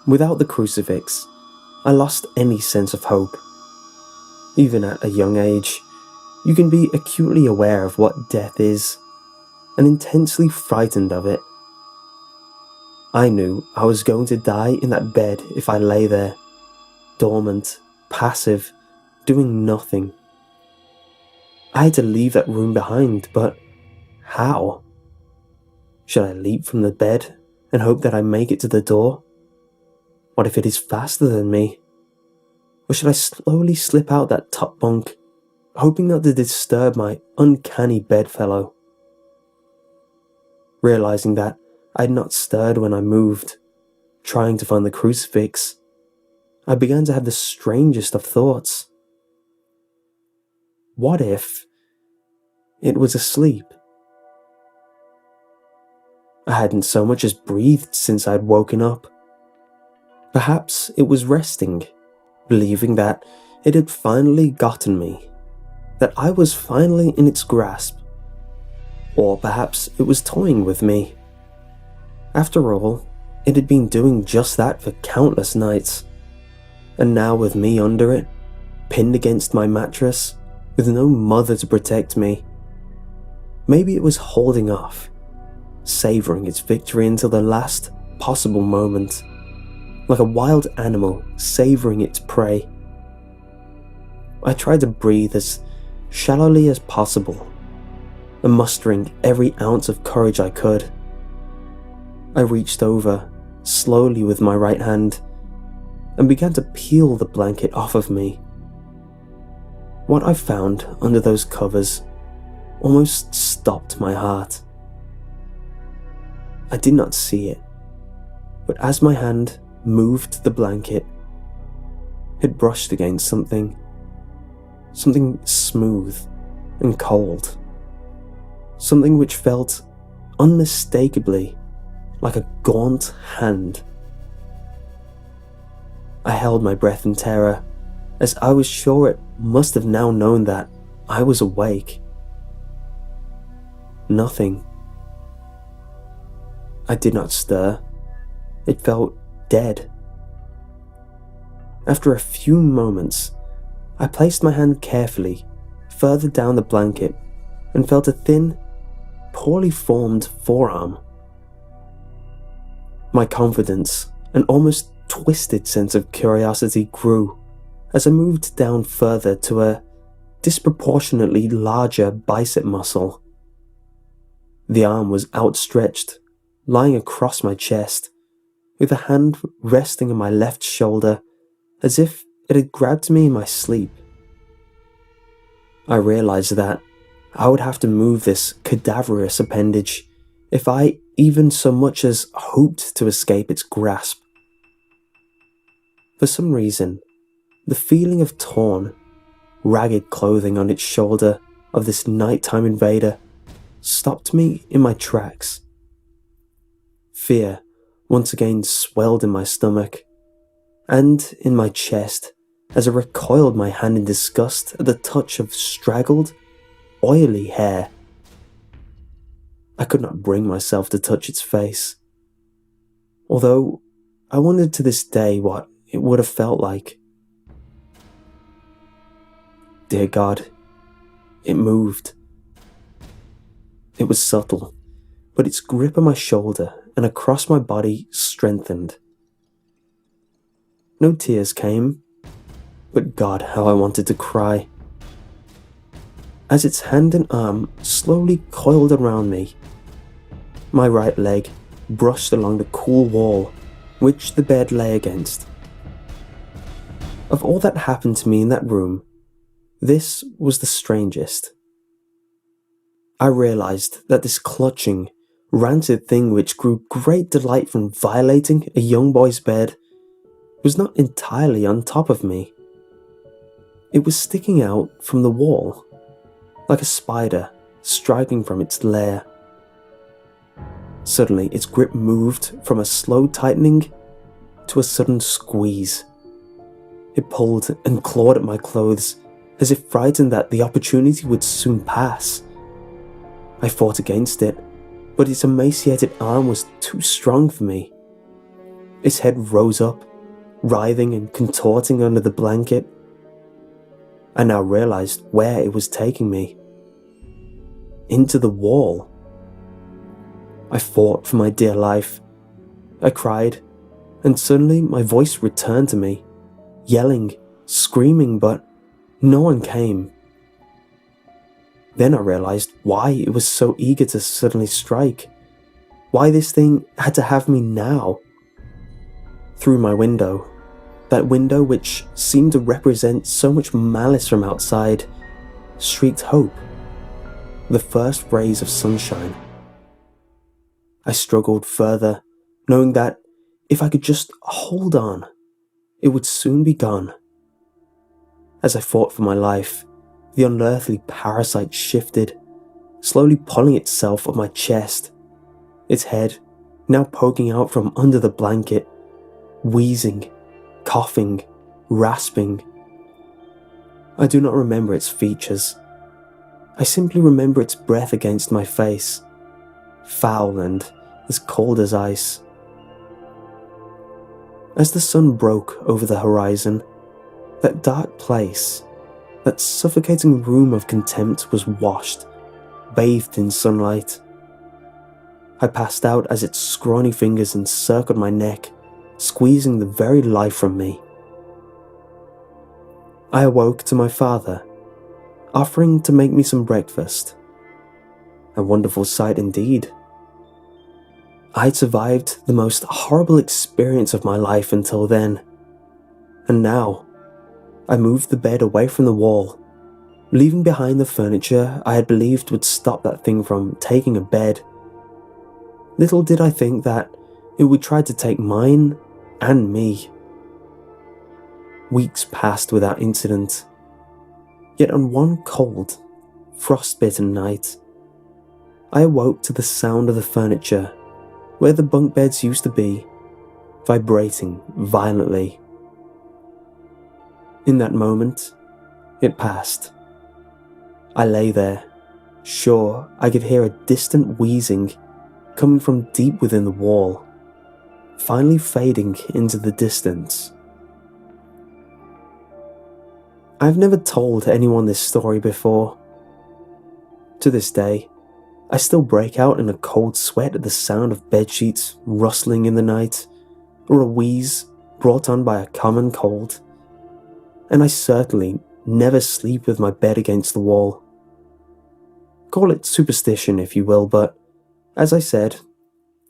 Without the crucifix, I lost any sense of hope. Even at a young age, you can be acutely aware of what death is, and intensely frightened of it. I knew I was going to die in that bed if I lay there, dormant, passive, doing nothing. I had to leave that room behind, but how? Should I leap from the bed and hope that I make it to the door? What if it is faster than me? Or should I slowly slip out that top bunk, hoping not to disturb my uncanny bedfellow. Realizing that I had not stirred when I moved, trying to find the crucifix, I began to have the strangest of thoughts. What if it was asleep? I hadn't so much as breathed since I had woken up. Perhaps it was resting, believing that it had finally gotten me, that I was finally in its grasp. Or perhaps it was toying with me. After all, it had been doing just that for countless nights. And now with me under it, pinned against my mattress, with no mother to protect me, maybe it was holding off, savouring its victory until the last possible moment, like a wild animal savouring its prey. I tried to breathe as shallowly as possible, and mustering every ounce of courage I could, I reached over, slowly with my right hand, and began to peel the blanket off of me. What I found under those covers almost stopped my heart. I did not see it, but as my hand moved the blanket, it brushed against something smooth and cold, something which felt unmistakably like a gaunt hand. I held my breath in terror, as I was sure it must have now known that I was awake. Nothing. I did not stir. It felt dead. After a few moments, I placed my hand carefully further down the blanket and felt a thin, poorly formed forearm. My confidence, an almost twisted sense of curiosity, grew as I moved down further to a disproportionately larger bicep muscle. The arm was outstretched, lying across my chest, with a hand resting on my left shoulder as if it had grabbed me in my sleep. I realized that I would have to move this cadaverous appendage if I even so much as hoped to escape its grasp. For some reason, the feeling of torn, ragged clothing on its shoulder of this nighttime invader stopped me in my tracks. Fear once again swelled in my stomach and in my chest as I recoiled my hand in disgust at the touch of straggled, oily hair. I could not bring myself to touch its face, although I wondered to this day what it would have felt like. Dear God, it moved. It was subtle, but its grip on my shoulder and across my body strengthened. No tears came, but God, how I wanted to cry. As its hand and arm slowly coiled around me, my right leg brushed along the cool wall which the bed lay against. Of all that happened to me in that room, this was the strangest. I realized that this clutching, rancid thing which grew great delight from violating a young boy's bed was not entirely on top of me. It was sticking out from the wall, like a spider striking from its lair. Suddenly, its grip moved from a slow tightening to a sudden squeeze. It pulled and clawed at my clothes, as if frightened that the opportunity would soon pass. I fought against it, but its emaciated arm was too strong for me. Its head rose up, writhing and contorting under the blanket. I now realized where it was taking me. Into the wall. I fought for my dear life. I cried, and suddenly my voice returned to me, yelling, screaming, but no one came. Then I realized why it was so eager to suddenly strike. Why this thing had to have me now. Through my window, that window which seemed to represent so much malice from outside, streaked hope, the first rays of sunshine. I struggled further, knowing that if I could just hold on, it would soon be gone. As I fought for my life, the unearthly parasite shifted, slowly pulling itself up my chest, its head now poking out from under the blanket, wheezing, coughing, rasping. I do not remember its features. I simply remember its breath against my face, foul and as cold as ice. As the sun broke over the horizon, that dark place, that suffocating room of contempt was washed, bathed in sunlight. I passed out as its scrawny fingers encircled my neck, squeezing the very life from me. I awoke to my father, offering to make me some breakfast. A wonderful sight indeed. I had survived the most horrible experience of my life until then, and now I moved the bed away from the wall, leaving behind the furniture I had believed would stop that thing from taking a bed. Little did I think that it would try to take mine and me. Weeks passed without incident, yet on one cold, frostbitten night, I awoke to the sound of the furniture where the bunk beds used to be, vibrating violently. In that moment, it passed. I lay there, sure I could hear a distant wheezing coming from deep within the wall, finally fading into the distance. I've never told anyone this story before. To this day, I still break out in a cold sweat at the sound of bedsheets rustling in the night, or a wheeze brought on by a common cold, and I certainly never sleep with my bed against the wall. Call it superstition if you will, but as I said,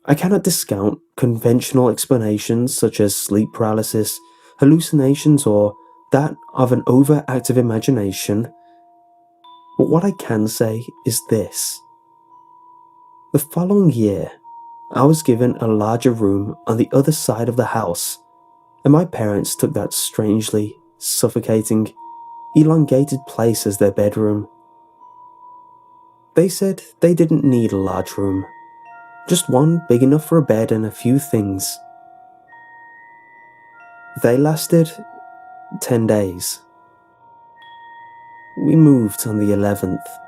I cannot discount conventional explanations such as sleep paralysis, hallucinations, or that of an overactive imagination. But what I can say is this. The following year, I was given a larger room on the other side of the house, and my parents took that strangely suffocating, elongated place as their bedroom. They said they didn't need a large room, just one big enough for a bed and a few things. They lasted 10 days. We moved on the 11th.